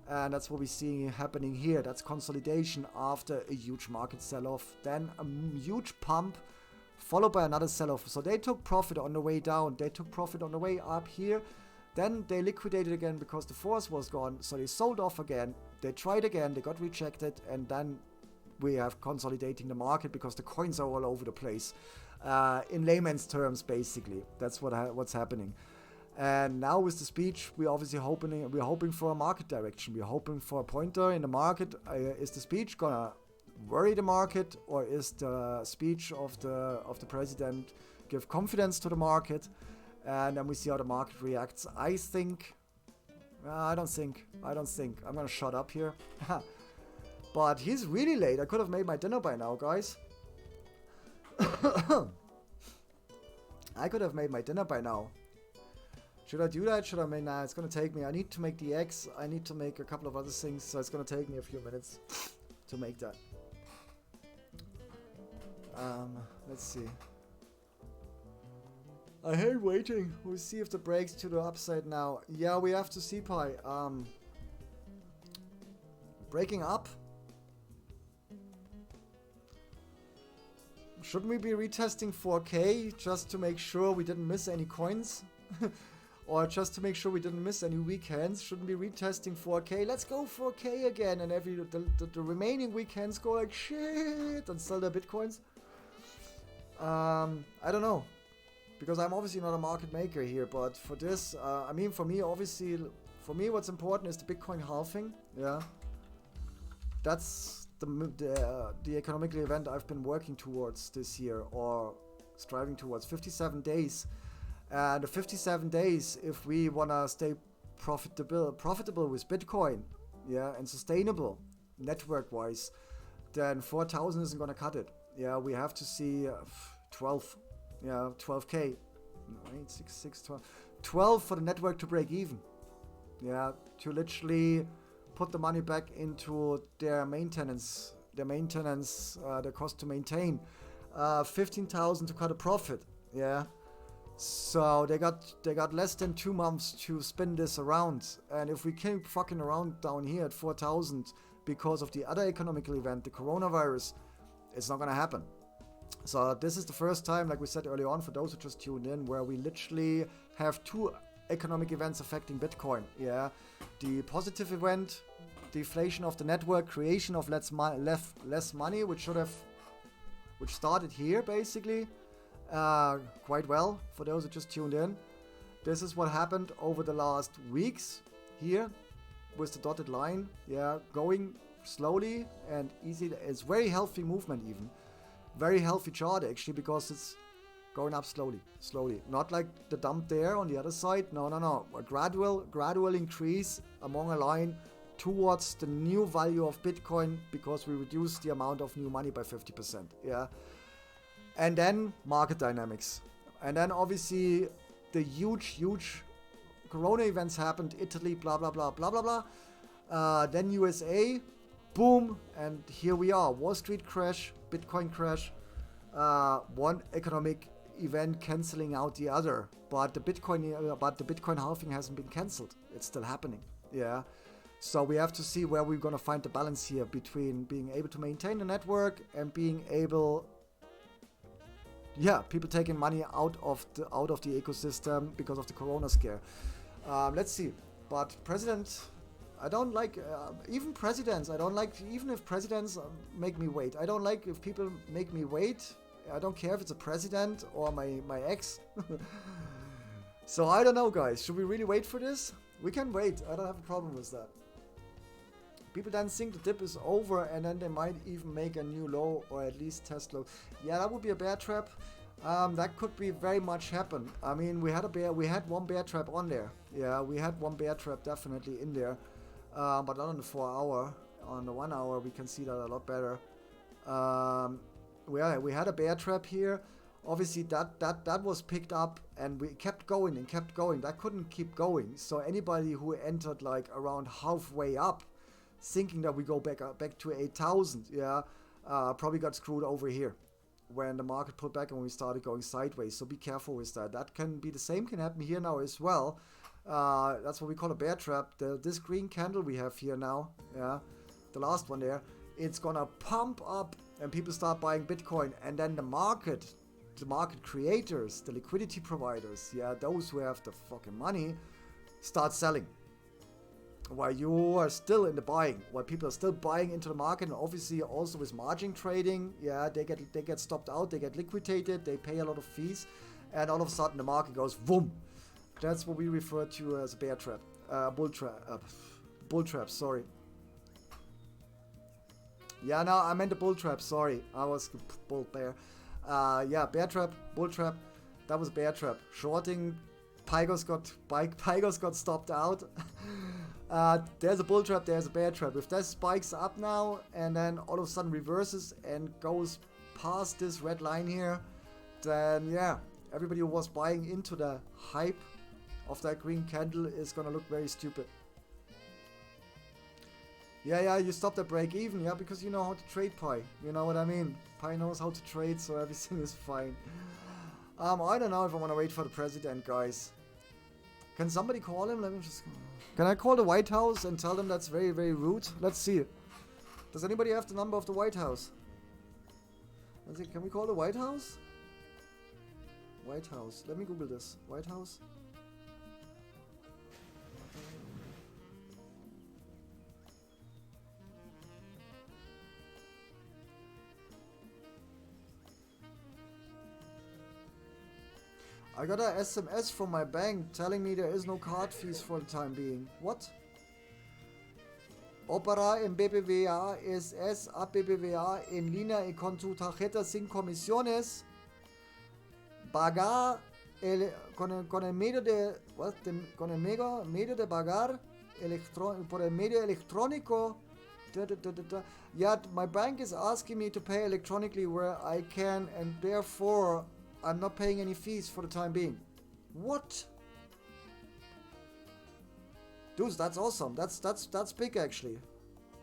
And that's what we see happening here. That's consolidation after a huge market sell-off. Then a huge pump, followed by another sell-off. So they took profit on the way down. They took profit on the way up here. Then they liquidated again because the force was gone. So they sold off again. They tried again. They got rejected. And then we have consolidating the market because the coins are all over the place. In layman's terms, basically. That's what's happening. And now with the speech, we're obviously hoping for a market direction. We're hoping for a pointer in the market. Is the speech gonna worry the market, or is the speech of the president give confidence to the market? And then we see how the market reacts. I don't think. I'm gonna shut up here. But he's really late. I could have made my dinner by now, guys. I could have made my dinner by now. Should I do that? Should I make? Nah, it's gonna take me. I need to make the eggs. I need to make a couple of other things. So it's gonna take me a few minutes to make that. Let's see. I hate waiting. We'll see if the breaks to the upside now. Yeah, we have to see, Pi. Breaking up? Shouldn't we be retesting 4K just to make sure we didn't miss any coins? Or just to make sure we didn't miss any weekends? Shouldn't be retesting 4K. Let's go 4K again, and the remaining weekends go like shit and sell their bitcoins. I don't know, because I'm obviously not a market maker here, but for this, I mean, for me, obviously, what's important is the Bitcoin halving. Yeah, that's the economical event I've been working towards this year, or striving towards. 57 days, and the 57 days, if we wanna stay profitable with Bitcoin, yeah, and sustainable network-wise, then 4,000 isn't gonna cut it. Yeah, we have to see 12K. 8, 6, 6, 12. 12 for the network to break even. Yeah, to literally put the money back into their maintenance, the cost to maintain. 15,000 to cut a profit. Yeah. So they got less than 2 months to spin this around. And if we keep fucking around down here at 4,000 because of the other economical event, the coronavirus, it's not gonna happen. So this is the first time, like we said earlier on, for those who just tuned in, where we literally have 2 economic events affecting Bitcoin. Yeah, the positive event, deflation of the network, creation of less money, which started here basically, quite well for those who just tuned in. This is what happened over the last weeks here with the dotted line. Yeah, going slowly and easy. It's very healthy movement, even very healthy chart actually, because it's going up slowly, not like the dump there on the other side. No, a gradual increase along a line towards the new value of Bitcoin, because we reduced the amount of new money by 50%. Yeah, and then market dynamics, and then obviously the huge corona events happened. Italy, blah blah blah blah blah blah. Then USA, boom, and here we are. Wall Street crash, Bitcoin crash. One economic event canceling out the other, but the Bitcoin halving hasn't been cancelled. It's still happening. Yeah. So we have to see where we're gonna find the balance here between being able to maintain the network and being able, people taking money out of the ecosystem because of the corona scare. Let's see. But I don't like even presidents. I don't like even if presidents make me wait. I don't like if people make me wait. I don't care if it's a president or my ex. So I don't know, guys. Should we really wait for this? We can wait. I don't have a problem with that. People then think the dip is over, and then they might even make a new low, or at least test low. Yeah, that would be a bear trap. That could be very much happen. I mean, we had one bear trap on there. Yeah, we had one bear trap definitely in there. But not on the 4 hour. On the 1 hour, we can see that a lot better. We had a bear trap here. Obviously, that was picked up, and we kept going and kept going. That couldn't keep going. So anybody who entered like around halfway up, thinking that we go back to 8,000, probably got screwed over here when the market pulled back and we started going sideways. So be careful with that. That can be the same can happen here now as well. That's what we call a bear trap. This green candle we have here now, the last one there, it's gonna pump up and people start buying Bitcoin, and then the market creators, the liquidity providers, those who have the fucking money, start selling. While you are still in the buying, while people are still buying into the market, and obviously also with margin trading, they get stopped out, they get liquidated, they pay a lot of fees, and all of a sudden the market goes boom. That's what we refer to as a bear trap, bull trap. Sorry. Yeah, no, I meant the bull trap. Sorry, I was bull bear. Bear trap, bull trap. That was bear trap. Shorting, Pygos got stopped out. There's a bull trap. There's a bear trap. If that spikes up now and then all of a sudden reverses and goes past this red line here, then everybody who was buying into the hype of that green candle is gonna look very stupid. You stopped at break even, because you know how to trade Pi. You know what I mean? Pi knows how to trade, so everything is fine. I don't know if I want to wait for the president, guys. Can somebody call him? Let me just... Can I call the White House and tell them that's very, very rude? Let's see. Does anybody have the number of the White House? Let's see, can we call the White House? White House. Let me Google this. White House. I got a SMS from my bank telling me there is no card fees for the time being. What? Opera en BBVA es a BBVA en línea y con tu tarjeta sin comisiones. Pagar con el medio de pagar por el medio electrónico. Yet my bank is asking me to pay electronically where I can, and therefore I'm not paying any fees for the time being. What? Dudes, that's awesome. That's big actually.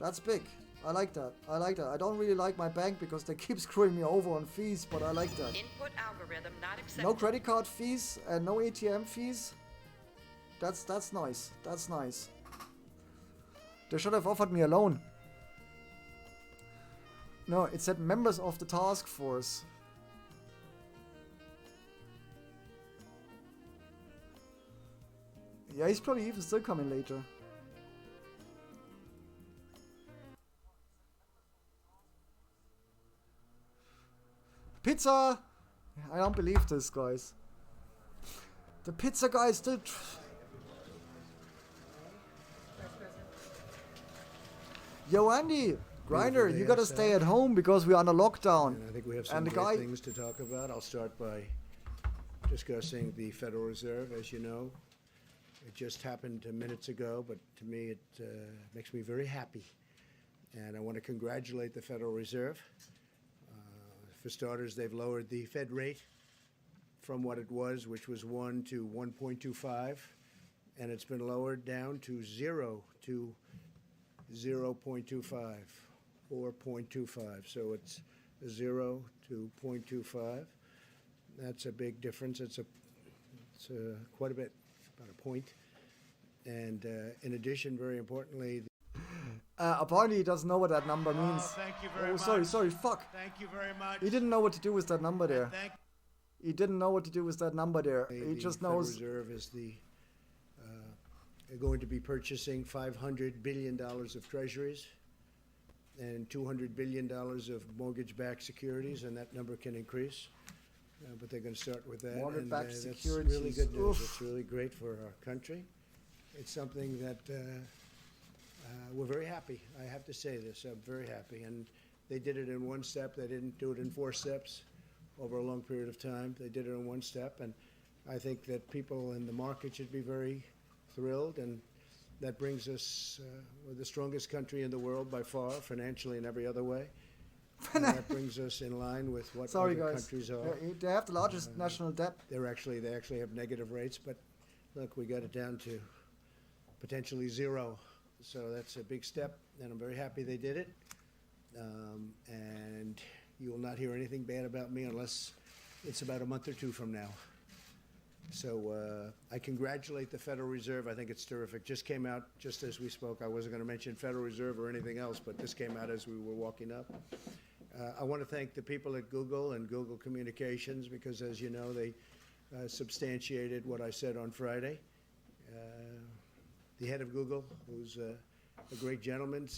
That's big. I like that. I like that. I don't really like my bank because they keep screwing me over on fees, but I like that. Input algorithm not accepted. No credit card fees and no ATM fees. That's nice. That's nice. They should have offered me a loan. No, it said members of the task force. Yeah, he's probably even still coming later. Pizza! I don't believe this, guys. The pizza guy is still... Yo, Andy! Grinder, you gotta stay at home because we're under lockdown. And I think we have some great things to talk about. I'll start by discussing the Federal Reserve. As you know, it just happened minutes ago, but to me it makes me very happy. And I want to congratulate the Federal Reserve. For starters, they've lowered the Fed rate from what it was, which was 1 to 1.25, and it's been lowered down to 0 to 0.25 or 0.25. So it's 0 to 0.25. That's a big difference. It's quite a bit, about a point. And in addition, very importantly, apparently he doesn't know what that number means. Thank you very much. Sorry, fuck. Thank you very much. He didn't know what to do with that number there. He didn't know what to do with that number there. He just knows. The Federal Reserve is going to be purchasing $500 billion of treasuries and $200 billion of mortgage-backed securities, and that number can increase. But they're going to start with that. Mortgage-backed that's securities. Really good news. Oof. It's really great for our country. It's something that we're very happy. I have to say this. I'm very happy. And they did it in one step. They didn't do it in 4 steps over a long period of time. They did it in one step. And I think that people in the market should be very thrilled. And that brings us, we're the strongest country in the world by far, financially and every other way. And that brings us in line with what other countries are. They have the largest national debt. They actually have negative rates. But look, we got it down to potentially 0. So that's a big step, and I'm very happy they did it. And you will not hear anything bad about me unless it's about a month or 2 from now. So I congratulate the Federal Reserve. I think it's terrific. Just came out just as we spoke. I wasn't going to mention Federal Reserve or anything else, but this came out as we were walking up. I want to thank the people at Google and Google Communications because, as you know, they substantiated what I said on Friday. The head of Google, who's a great gentleman,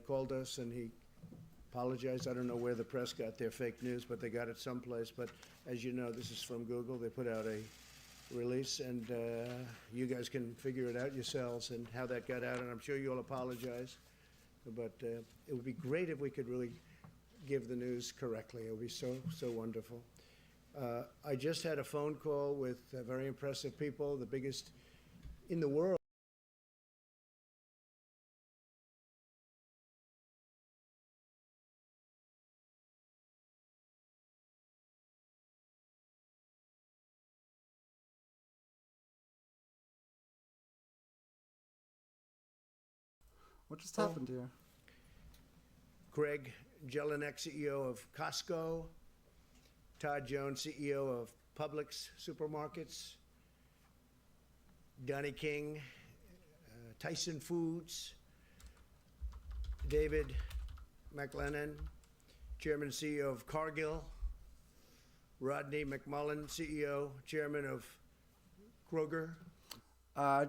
called us and he apologized. I don't know where the press got their fake news, but they got it someplace. But as you know, this is from Google. They put out a release, and you guys can figure it out yourselves and how that got out, and I'm sure you'll apologize. But it would be great if we could really give the news correctly. It would be so wonderful. I just had a phone call with very impressive people, the biggest in the world. What just happened here? Craig Jelinek, CEO of Costco. Todd Jones, CEO of Publix Supermarkets. Donnie King, Tyson Foods. David McLennan, Chairman and CEO of Cargill. Rodney McMullen, CEO, Chairman of Kroger.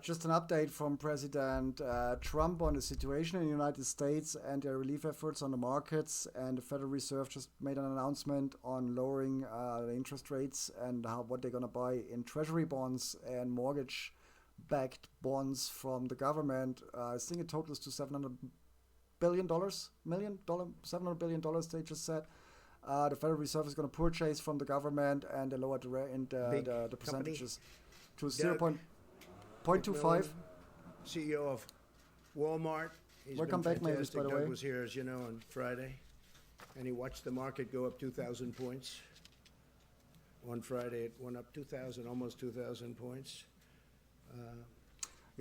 Just an update from President Trump on the situation in the United States and their relief efforts on the markets. And the Federal Reserve just made an announcement on lowering the interest rates and what they're going to buy in treasury bonds and mortgage-backed bonds from the government. I think it totals to $700 billion, $700 billion, they just said. The Federal Reserve is going to purchase from the government, and they lowered the percentages to 0.25. CEO of Walmart. Welcome back, Mavis, by the way. Doug was here, as you know, on Friday, and he watched the market go up 2,000 points. On Friday, it went up 2,000, almost 2,000 points.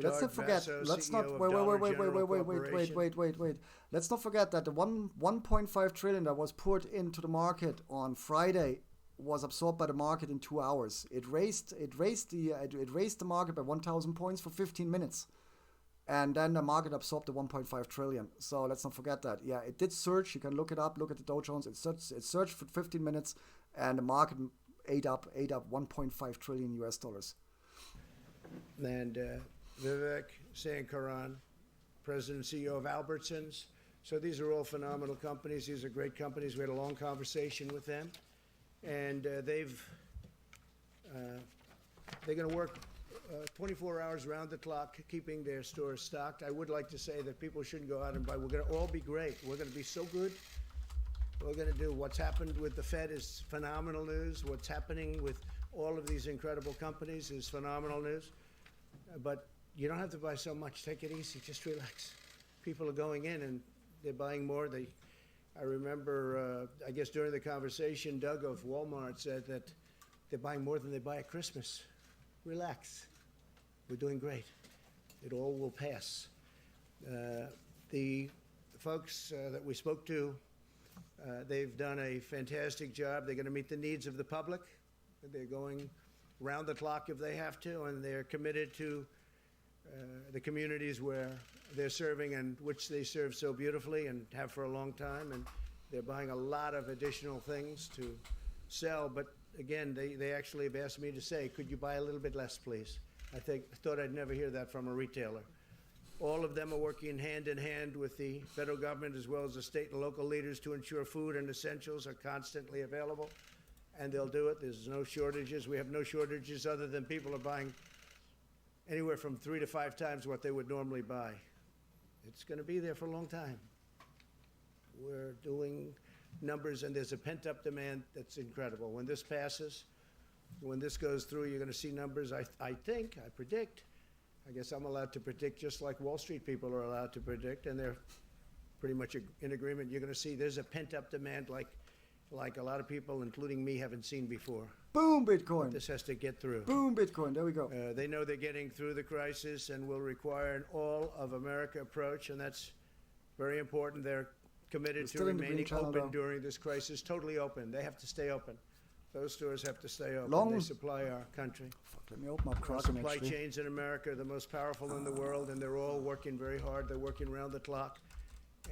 Let's not forget. Vaso, Let's CEO not of wait, Dollar wait, wait, wait, General wait, wait, wait, wait, wait, wait. Let's not forget that the 1.5 trillion that was put into the market on Friday was absorbed by the market in 2 hours. It raised the market by 1,000 points for 15 minutes, and then the market absorbed the 1.5 trillion. So let's not forget that. Yeah, it did surge. You can look it up. Look at the Dow Jones. It surged for 15 minutes, and the market ate up 1.5 trillion US dollars. And Vivek Sankaran, President and CEO of Albertsons. So these are all phenomenal companies. These are great companies. We had a long conversation with them, and they're going to work 24 hours round the clock, keeping their stores stocked. I would like to say that people shouldn't go out and buy. We're going to all be great. We're going to be so good. We're going to do what's happened with the Fed is phenomenal news. What's happening with all of these incredible companies is phenomenal news. But you don't have to buy so much. Take it easy. Just relax. People are going in and they're buying more. I remember, I guess during the conversation, Doug of Walmart said that they're buying more than they buy at Christmas. Relax. We're doing great. It all will pass. The folks that we spoke to, they've done a fantastic job. They're going to meet the needs of the public. They're going round the clock if they have to, and they're committed to the communities where they're serving and which they serve so beautifully and have for a long time. And they're buying a lot of additional things to sell. But again, they actually have asked me to say, could you buy a little bit less, please? I thought I'd never hear that from a retailer. All of them are working hand in hand with the federal government as well as the state and local leaders to ensure food and essentials are constantly available, and they'll do it. There's no shortages. We have no shortages other than people are buying anywhere from 3 to 5 times what they would normally buy. It's going to be there for a long time. We're doing numbers, and there's a pent-up demand that's incredible. When this passes, when this goes through, you're going to see numbers, I predict. I guess I'm allowed to predict just like Wall Street people are allowed to predict, and they're pretty much in agreement. You're going to see there's a pent-up demand like a lot of people, including me, haven't seen before. Boom, Bitcoin. But this has to get through. Boom, Bitcoin. There we go. They know they're getting through the crisis and will require an all-of-America approach, and that's very important. They're committed to remaining open during this crisis, totally open. They have to stay open. Those stores have to stay open. They supply our country. Let me open up Our supply chains in America are the most powerful in the world, and they're all working very hard. They're working around the clock,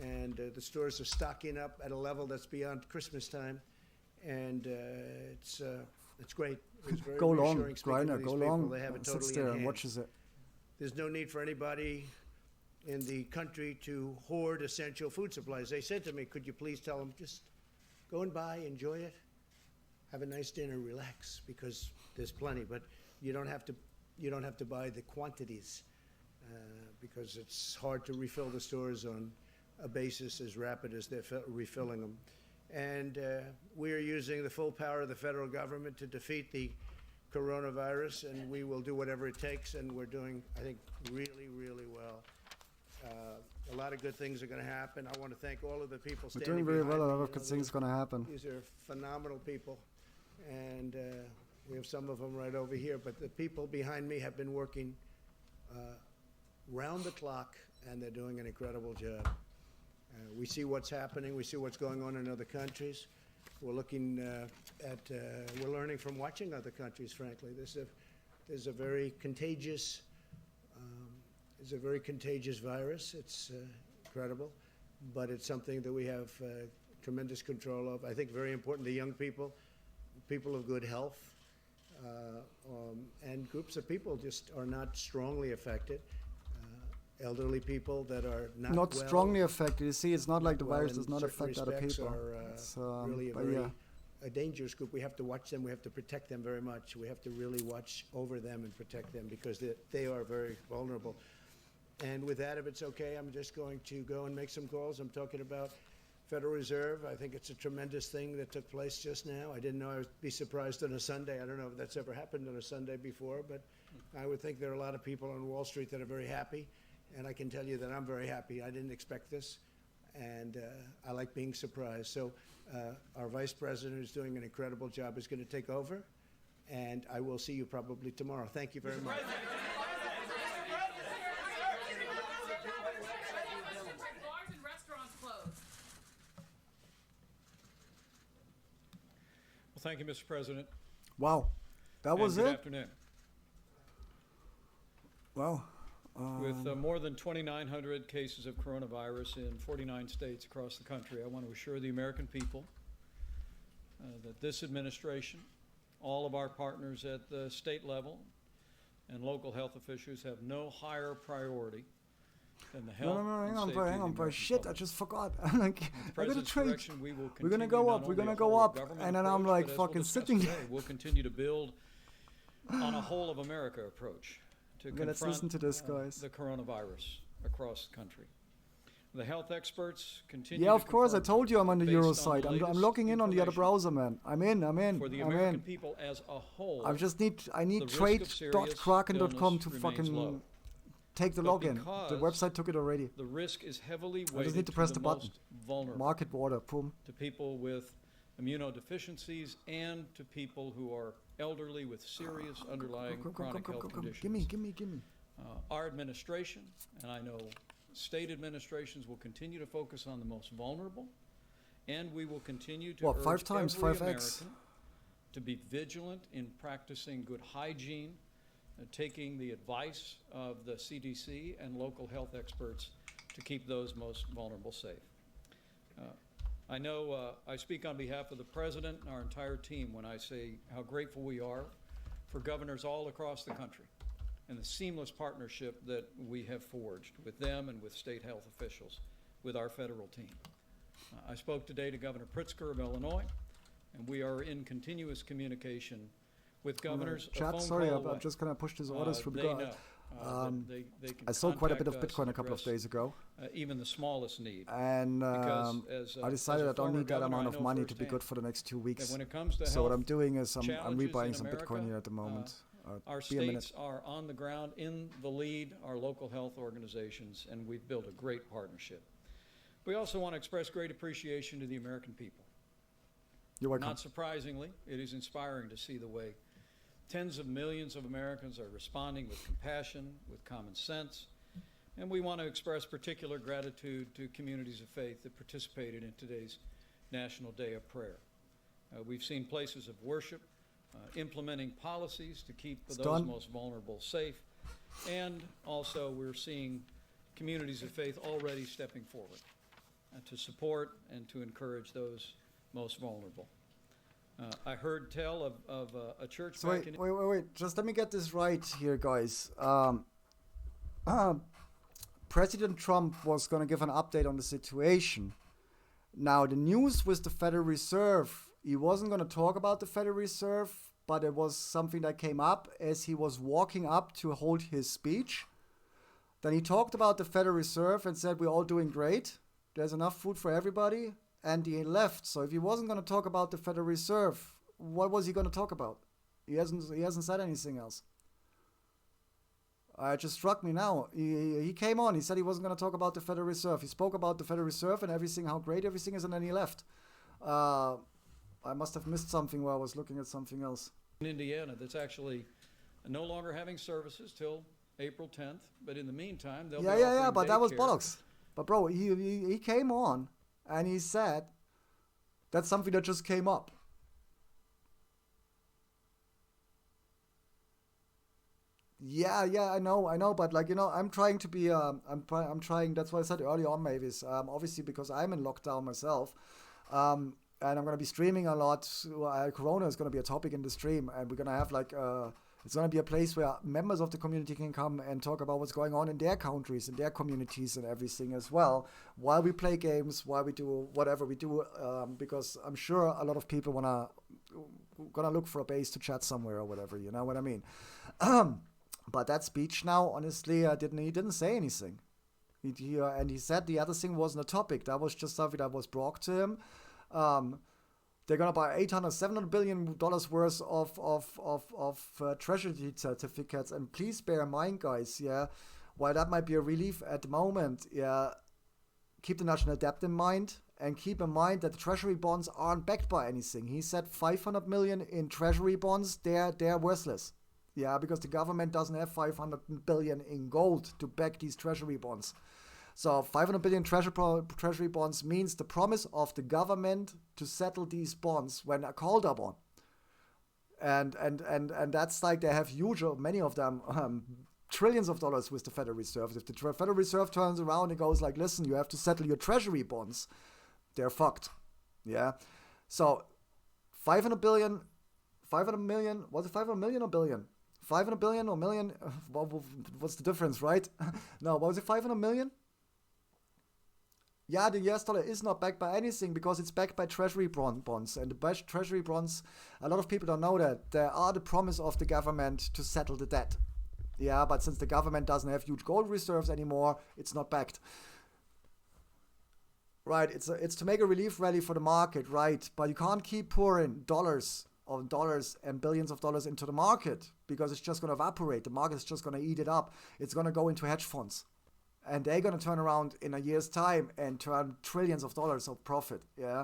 and the stores are stocking up at a level that's beyond Christmas time, and it's great. It's very go long, reassuring speaking to Griner, these go people. long. They have it Sits totally there in and hand. watches it. There's no need for anybody in the country to hoard essential food supplies. They said to me, could you please tell them, just go and buy, enjoy it, have a nice dinner, relax, because there's plenty. But you don't have to buy the quantities because it's hard to refill the stores on a basis as rapid as they're refilling them. And we are using the full power of the federal government to defeat the coronavirus, and we will do whatever it takes, and we're doing, I think, really, really well. A lot of good things are going to happen. I want to thank all of the people We're standing doing very behind well. A me. lot of good things going to happen. These are phenomenal people, and we have some of them right over here. But the people behind me have been working round the clock, and they're doing an incredible job. We see what's happening. We see what's going on in other countries. We're looking we're learning from watching other countries, frankly. There's a very contagious virus. It's incredible, but it's something that we have tremendous control of. I think very important, the young people, people of good health, and groups of people just are not strongly affected. Elderly people that are not well, strongly affected. You see, it's not like the well, virus in does not certain affect other respects people. Are, It's really but a dangerous group. We have to watch them. We have to protect them very much. We have to really watch over them and protect them because they are very vulnerable. And with that, if it's okay, I'm just going to go and make some calls. I'm talking about Federal Reserve. I think it's a tremendous thing that took place just now. I didn't know I would be surprised on a Sunday. I don't know if that's ever happened on a Sunday before, but I would think there are a lot of people on Wall Street that are very happy. And I can tell you that I'm very happy. I didn't expect this, and I like being surprised. So our Vice President, who's doing an incredible job, is going to take over, and I will see you probably tomorrow. Thank you very much. Well, thank you, Mr. President. Wow. That was Good it? afternoon. Wow. With more than 2,900 cases of coronavirus in 49 states across the country, I want to assure the American people that this administration, all of our partners at the state level, and local health officials have no higher priority than the health hang on, and safety hang on, of the bro. American Shit, I public. just forgot. I'm like, At the I gotta President's trade. direction, we will We're gonna continue go not up. We're only gonna a go whole up, government and then I'm approach, like but as we'll fucking discuss sitting. today, we'll continue to build on a whole of America approach to Okay, let's confront listen to this, guys. the coronavirus across the country. The health experts continue. Yeah, to of course. I confirm told you I'm on the based Euro on the site. I'm latest logging in on the other information browser, man. I'm in. for the I'm American in. people as a whole. I need the risk of serious trade.kraken.com to illness fucking remains low. take the But login. The because website took it already. The risk is heavily weighted I just need to press the button. most vulnerable. Market water, boom. To people with immunodeficiencies and to people who are elderly with serious underlying chronic health conditions. Gimme. Our administration, and I know state administrations, will continue to focus on the most vulnerable, and we will continue to urge 5 times every 5x? American to be vigilant in practicing good hygiene, taking the advice of the CDC and local health experts to keep those most vulnerable safe. I know I speak on behalf of the President and our entire team when I say how grateful we are for governors all across the country and the seamless partnership that we have forged with them and with state health officials, with our federal team. I spoke today to Governor Pritzker of Illinois, and we are in continuous communication with governors. a Chat, phone sorry, call away. I'm just gonna push these orders for They God. know. They can I sold quite a bit of contact us Bitcoin a and couple of address, days ago. Even the smallest need. And Because as I decided as a I don't former need that governor, amount I of know money to be firsthand good for the next 2 weeks. that when it comes to So what health I'm doing is I'm challenges rebuying in some America, Bitcoin here at the moment. Our Be a minute. states are on the ground in the lead, our local health organizations, and we've built a great partnership. We also want to express great appreciation to the American people. You're welcome. Not surprisingly, it is inspiring to see the way tens of millions of Americans are responding with compassion, with common sense, and we want to express particular gratitude to communities of faith that participated in today's National Day of Prayer. We've seen places of worship implementing policies to keep those done. most vulnerable safe, and also we're seeing communities of faith already stepping forward to support and to encourage those most vulnerable. I heard tell of a church So back in... wait. Just let me get this right here, guys. President Trump was going to give an update on the situation. Now, the news with the Federal Reserve, he wasn't going to talk about the Federal Reserve, but it was something that came up as he was walking up to hold his speech. Then he talked about the Federal Reserve and said, we're all doing great. There's enough food for everybody. And he left. So if he wasn't going to talk about the Federal Reserve, what was he going to talk about? He hasn't said anything else. It just struck me now. He came on. He said he wasn't going to talk about the Federal Reserve. He spoke about the Federal Reserve and everything, how great everything is, and then he left. I must have missed something while I was looking at something else. In Indiana, that's actually no longer having services till April 10th. But in the meantime, they'll be offering but that was daycare. bollocks. But bro, he came on and he said that's something that just came up. Yeah, I know, but like, I'm trying to be, I'm trying, that's what I said earlier on, Mavis, obviously because I'm in lockdown myself, and I'm going to be streaming a lot. Corona is going to be a topic in the stream, and we're going to have like, it's going to be a place where members of the community can come and talk about what's going on in their countries, in their communities and everything as well, while we play games, while we do whatever we do, because I'm sure a lot of people gonna look for a base to chat somewhere or whatever, you know what I mean? But that speech now, honestly, he didn't say anything. And he said the other thing wasn't a topic. That was just something that was brought to him. They're gonna buy $700 billion worth of treasury certificates. And please bear in mind, guys, while that might be a relief at the moment, keep the national debt in mind. And keep in mind that the treasury bonds aren't backed by anything. He said 500 million in treasury bonds, they're worthless. Yeah, because the government doesn't have 500 billion in gold to back these treasury bonds. So 500 billion treasury bonds means the promise of the government to settle these bonds when called upon. And that's like they have huge, many of them, trillions of dollars with the Federal Reserve. If the Federal Reserve turns around and goes like, listen, you have to settle your treasury bonds, they're fucked. Yeah. So 500 million, was it 500 million or billion? 500 billion or million? What's the difference, right? No, what was it, 500 million? Yeah, the US dollar is not backed by anything because it's backed by treasury bonds. And the treasury bonds, a lot of people don't know that. They are the promise of the government to settle the debt. Yeah, but since the government doesn't have huge gold reserves anymore, it's not backed. Right, it's to make a relief rally for the market, right? But you can't keep pouring dollars and billions of dollars into the market because it's just going to evaporate. The market's just going to eat it up. It's going to go into hedge funds. And they're going to turn around in a year's time and turn trillions of dollars of profit, yeah?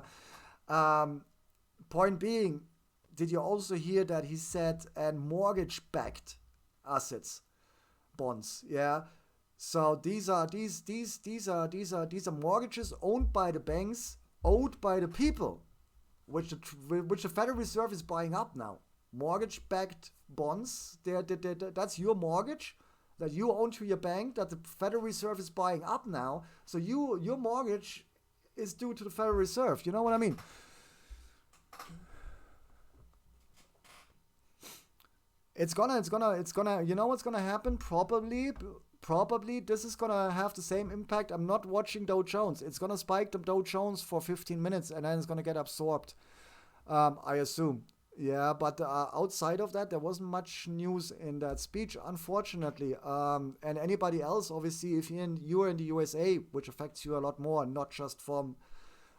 Point being, did you also hear that he said, and mortgage-backed assets, bonds, yeah? So these are mortgages owned by the banks, owed by the people, which the Federal Reserve is buying up now. Mortgage-backed bonds, that's your mortgage that you own to your bank that the Federal Reserve is buying up now. So your mortgage is due to the Federal Reserve. You know what I mean? It's gonna, you know what's gonna happen? Probably this is gonna have the same impact. I'm not watching Dow Jones. It's gonna spike the Dow Jones for 15 minutes and then it's gonna get absorbed. I assume. Yeah, but outside of that, there wasn't much news in that speech, unfortunately. And anybody else, obviously, if you're in the USA, which affects you a lot more, not just from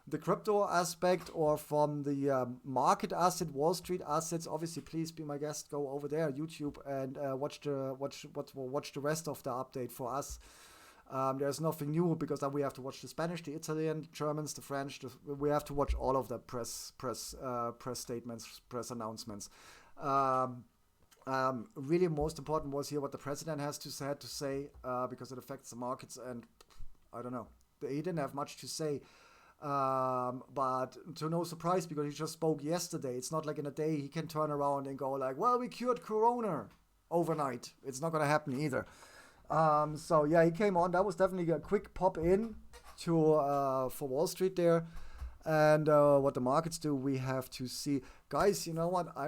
the crypto aspect or from the market asset, Wall Street assets, obviously, please be my guest. Go over there, YouTube, and watch the rest of the update for us. There's nothing new because then we have to watch the Spanish, the Italian, the Germans, the French. We have to watch all of the press statements, press announcements. Really, most important was here what the president had to say because it affects the markets. And I don't know, he didn't have much to say. But to no surprise, because he just spoke yesterday. It's not like in a day he can turn around and go like, well, we cured Corona overnight. It's not going to happen either. So yeah, he came on. That was definitely a quick pop in to for Wall Street there, and what the markets do, we have to see. Guys, you know what? I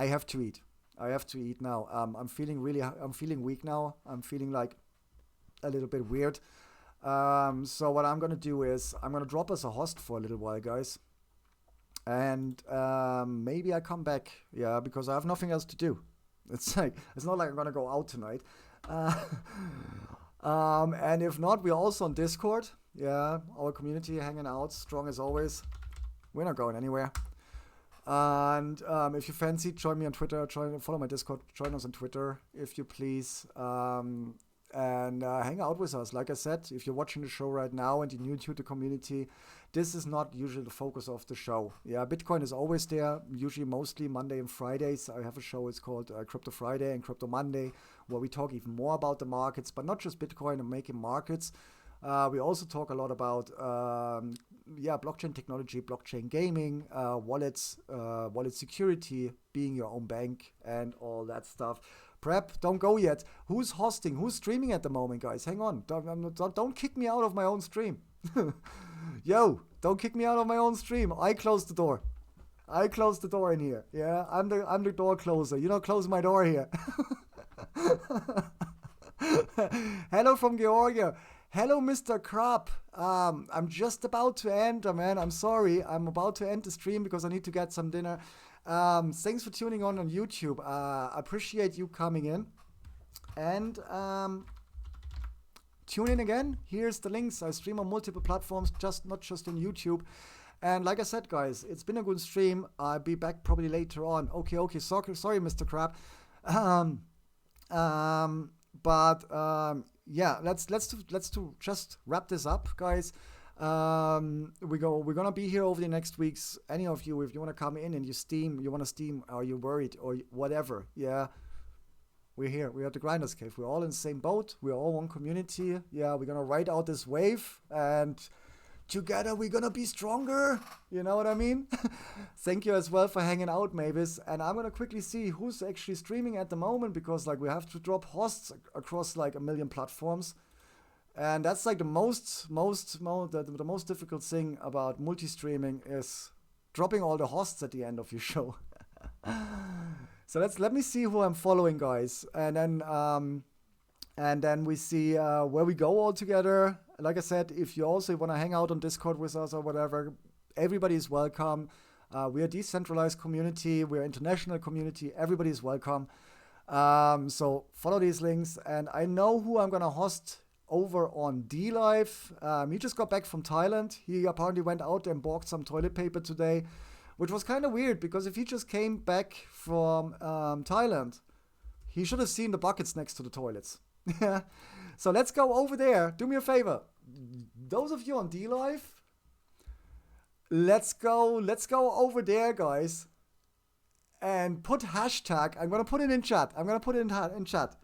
have to eat. I have to eat now. I'm feeling weak now. I'm feeling like a little bit weird. So what I'm gonna do is I'm gonna drop as a host for a little while, guys, and maybe I come back. Yeah, because I have nothing else to do. It's not like I'm gonna go out tonight. And if not, we're also on Discord. Yeah, our community hanging out, strong as always. We're not going anywhere. And if you fancy, join me on Twitter. Follow my Discord. Join us on Twitter, if you please. And hang out with us. Like I said, if you're watching the show right now and you're new to the community, this is not usually the focus of the show. Yeah, Bitcoin is always there, usually mostly Monday and Fridays. I have a show, it's called Crypto Friday and Crypto Monday, where we talk even more about the markets, but not just Bitcoin and making markets. We also talk a lot about blockchain technology, blockchain gaming, wallets, wallet security, being your own bank, and all that stuff. Prep, don't go yet. Who's hosting? Who's streaming at the moment, guys? Hang on. Don't kick me out of my own stream. Yo, don't kick me out of my own stream. I closed the door. I closed the door in here. Yeah, I'm the door closer. You don't close my door here. Hello from Georgia. Hello, Mr. Krab. I'm just about to end, man. I'm sorry. I'm about to end the stream because I need to get some dinner. Thanks for tuning on YouTube. Appreciate you coming in. And tune in again. Here's the links. I stream on multiple platforms, not just on YouTube. And like I said, guys, it's been a good stream. I'll be back probably later on. Okay. Sorry, Mr. Krab. Yeah, let's just wrap this up, guys. We're gonna be here over the next weeks. Any of you, if you want to come in and you want to steam, or you're worried or whatever, yeah, we're here. We're at the Grinders Cave. We're all in the same boat. We're all one community. Yeah, we're gonna ride out this wave and together we're gonna be stronger. You know what I mean? Thank you as well for hanging out, Mavis. And I'm gonna quickly see who's actually streaming at the moment, because like we have to drop hosts across like 1 million platforms. And that's like the most difficult thing about multi-streaming is dropping all the hosts at the end of your show. So let me see who I'm following, guys, and then we see where we go all together. Like I said, if you also want to hang out on Discord with us or whatever, everybody is welcome. We are a decentralized community. We're an international community. Everybody is welcome. So follow these links, and I know who I'm gonna host over on D-Live. He just got back from Thailand. He apparently went out and bought some toilet paper today, which was kind of weird, because if he just came back from Thailand, he should have seen the buckets next to the toilets. So let's go over there. Do me a favor. Those of you on D-Live, let's go over there, guys, and put hashtag. I'm going to put it in chat. In chat.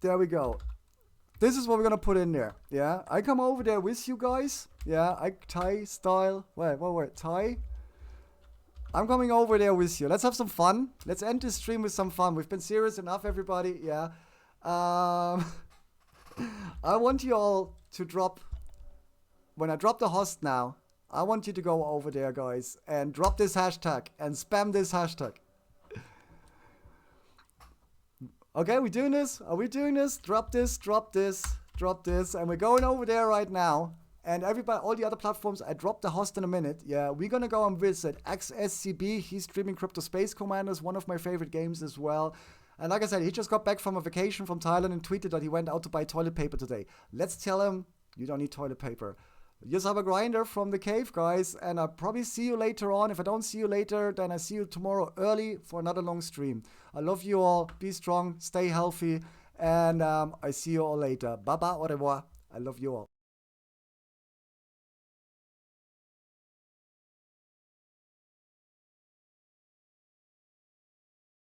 There we go. This is what we're gonna put in there. Yeah, I come over there with you guys. Yeah, Thai style. Wait, Thai. I'm coming over there with you. Let's have some fun. Let's end this stream with some fun. We've been serious enough, everybody. Yeah. I want you all to drop. When I drop the host now, I want you to go over there, guys, and drop this hashtag and spam this hashtag. Okay, we doing this? Are we doing this? Drop this. And we're going over there right now. And everybody, all the other platforms, I drop the host in a minute. Yeah, we're going to go and visit XSCB. He's streaming Crypto Space Commanders, one of my favorite games as well. And like I said, he just got back from a vacation from Thailand and tweeted that he went out to buy toilet paper today. Let's tell him, you don't need toilet paper. Just have a grinder from the cave, guys. And I'll probably see you later on. If I don't see you later, then I see you tomorrow early for another long stream. I love you all. Be strong. Stay healthy. And I see you all later. Bye-bye. Au revoir. I love you all.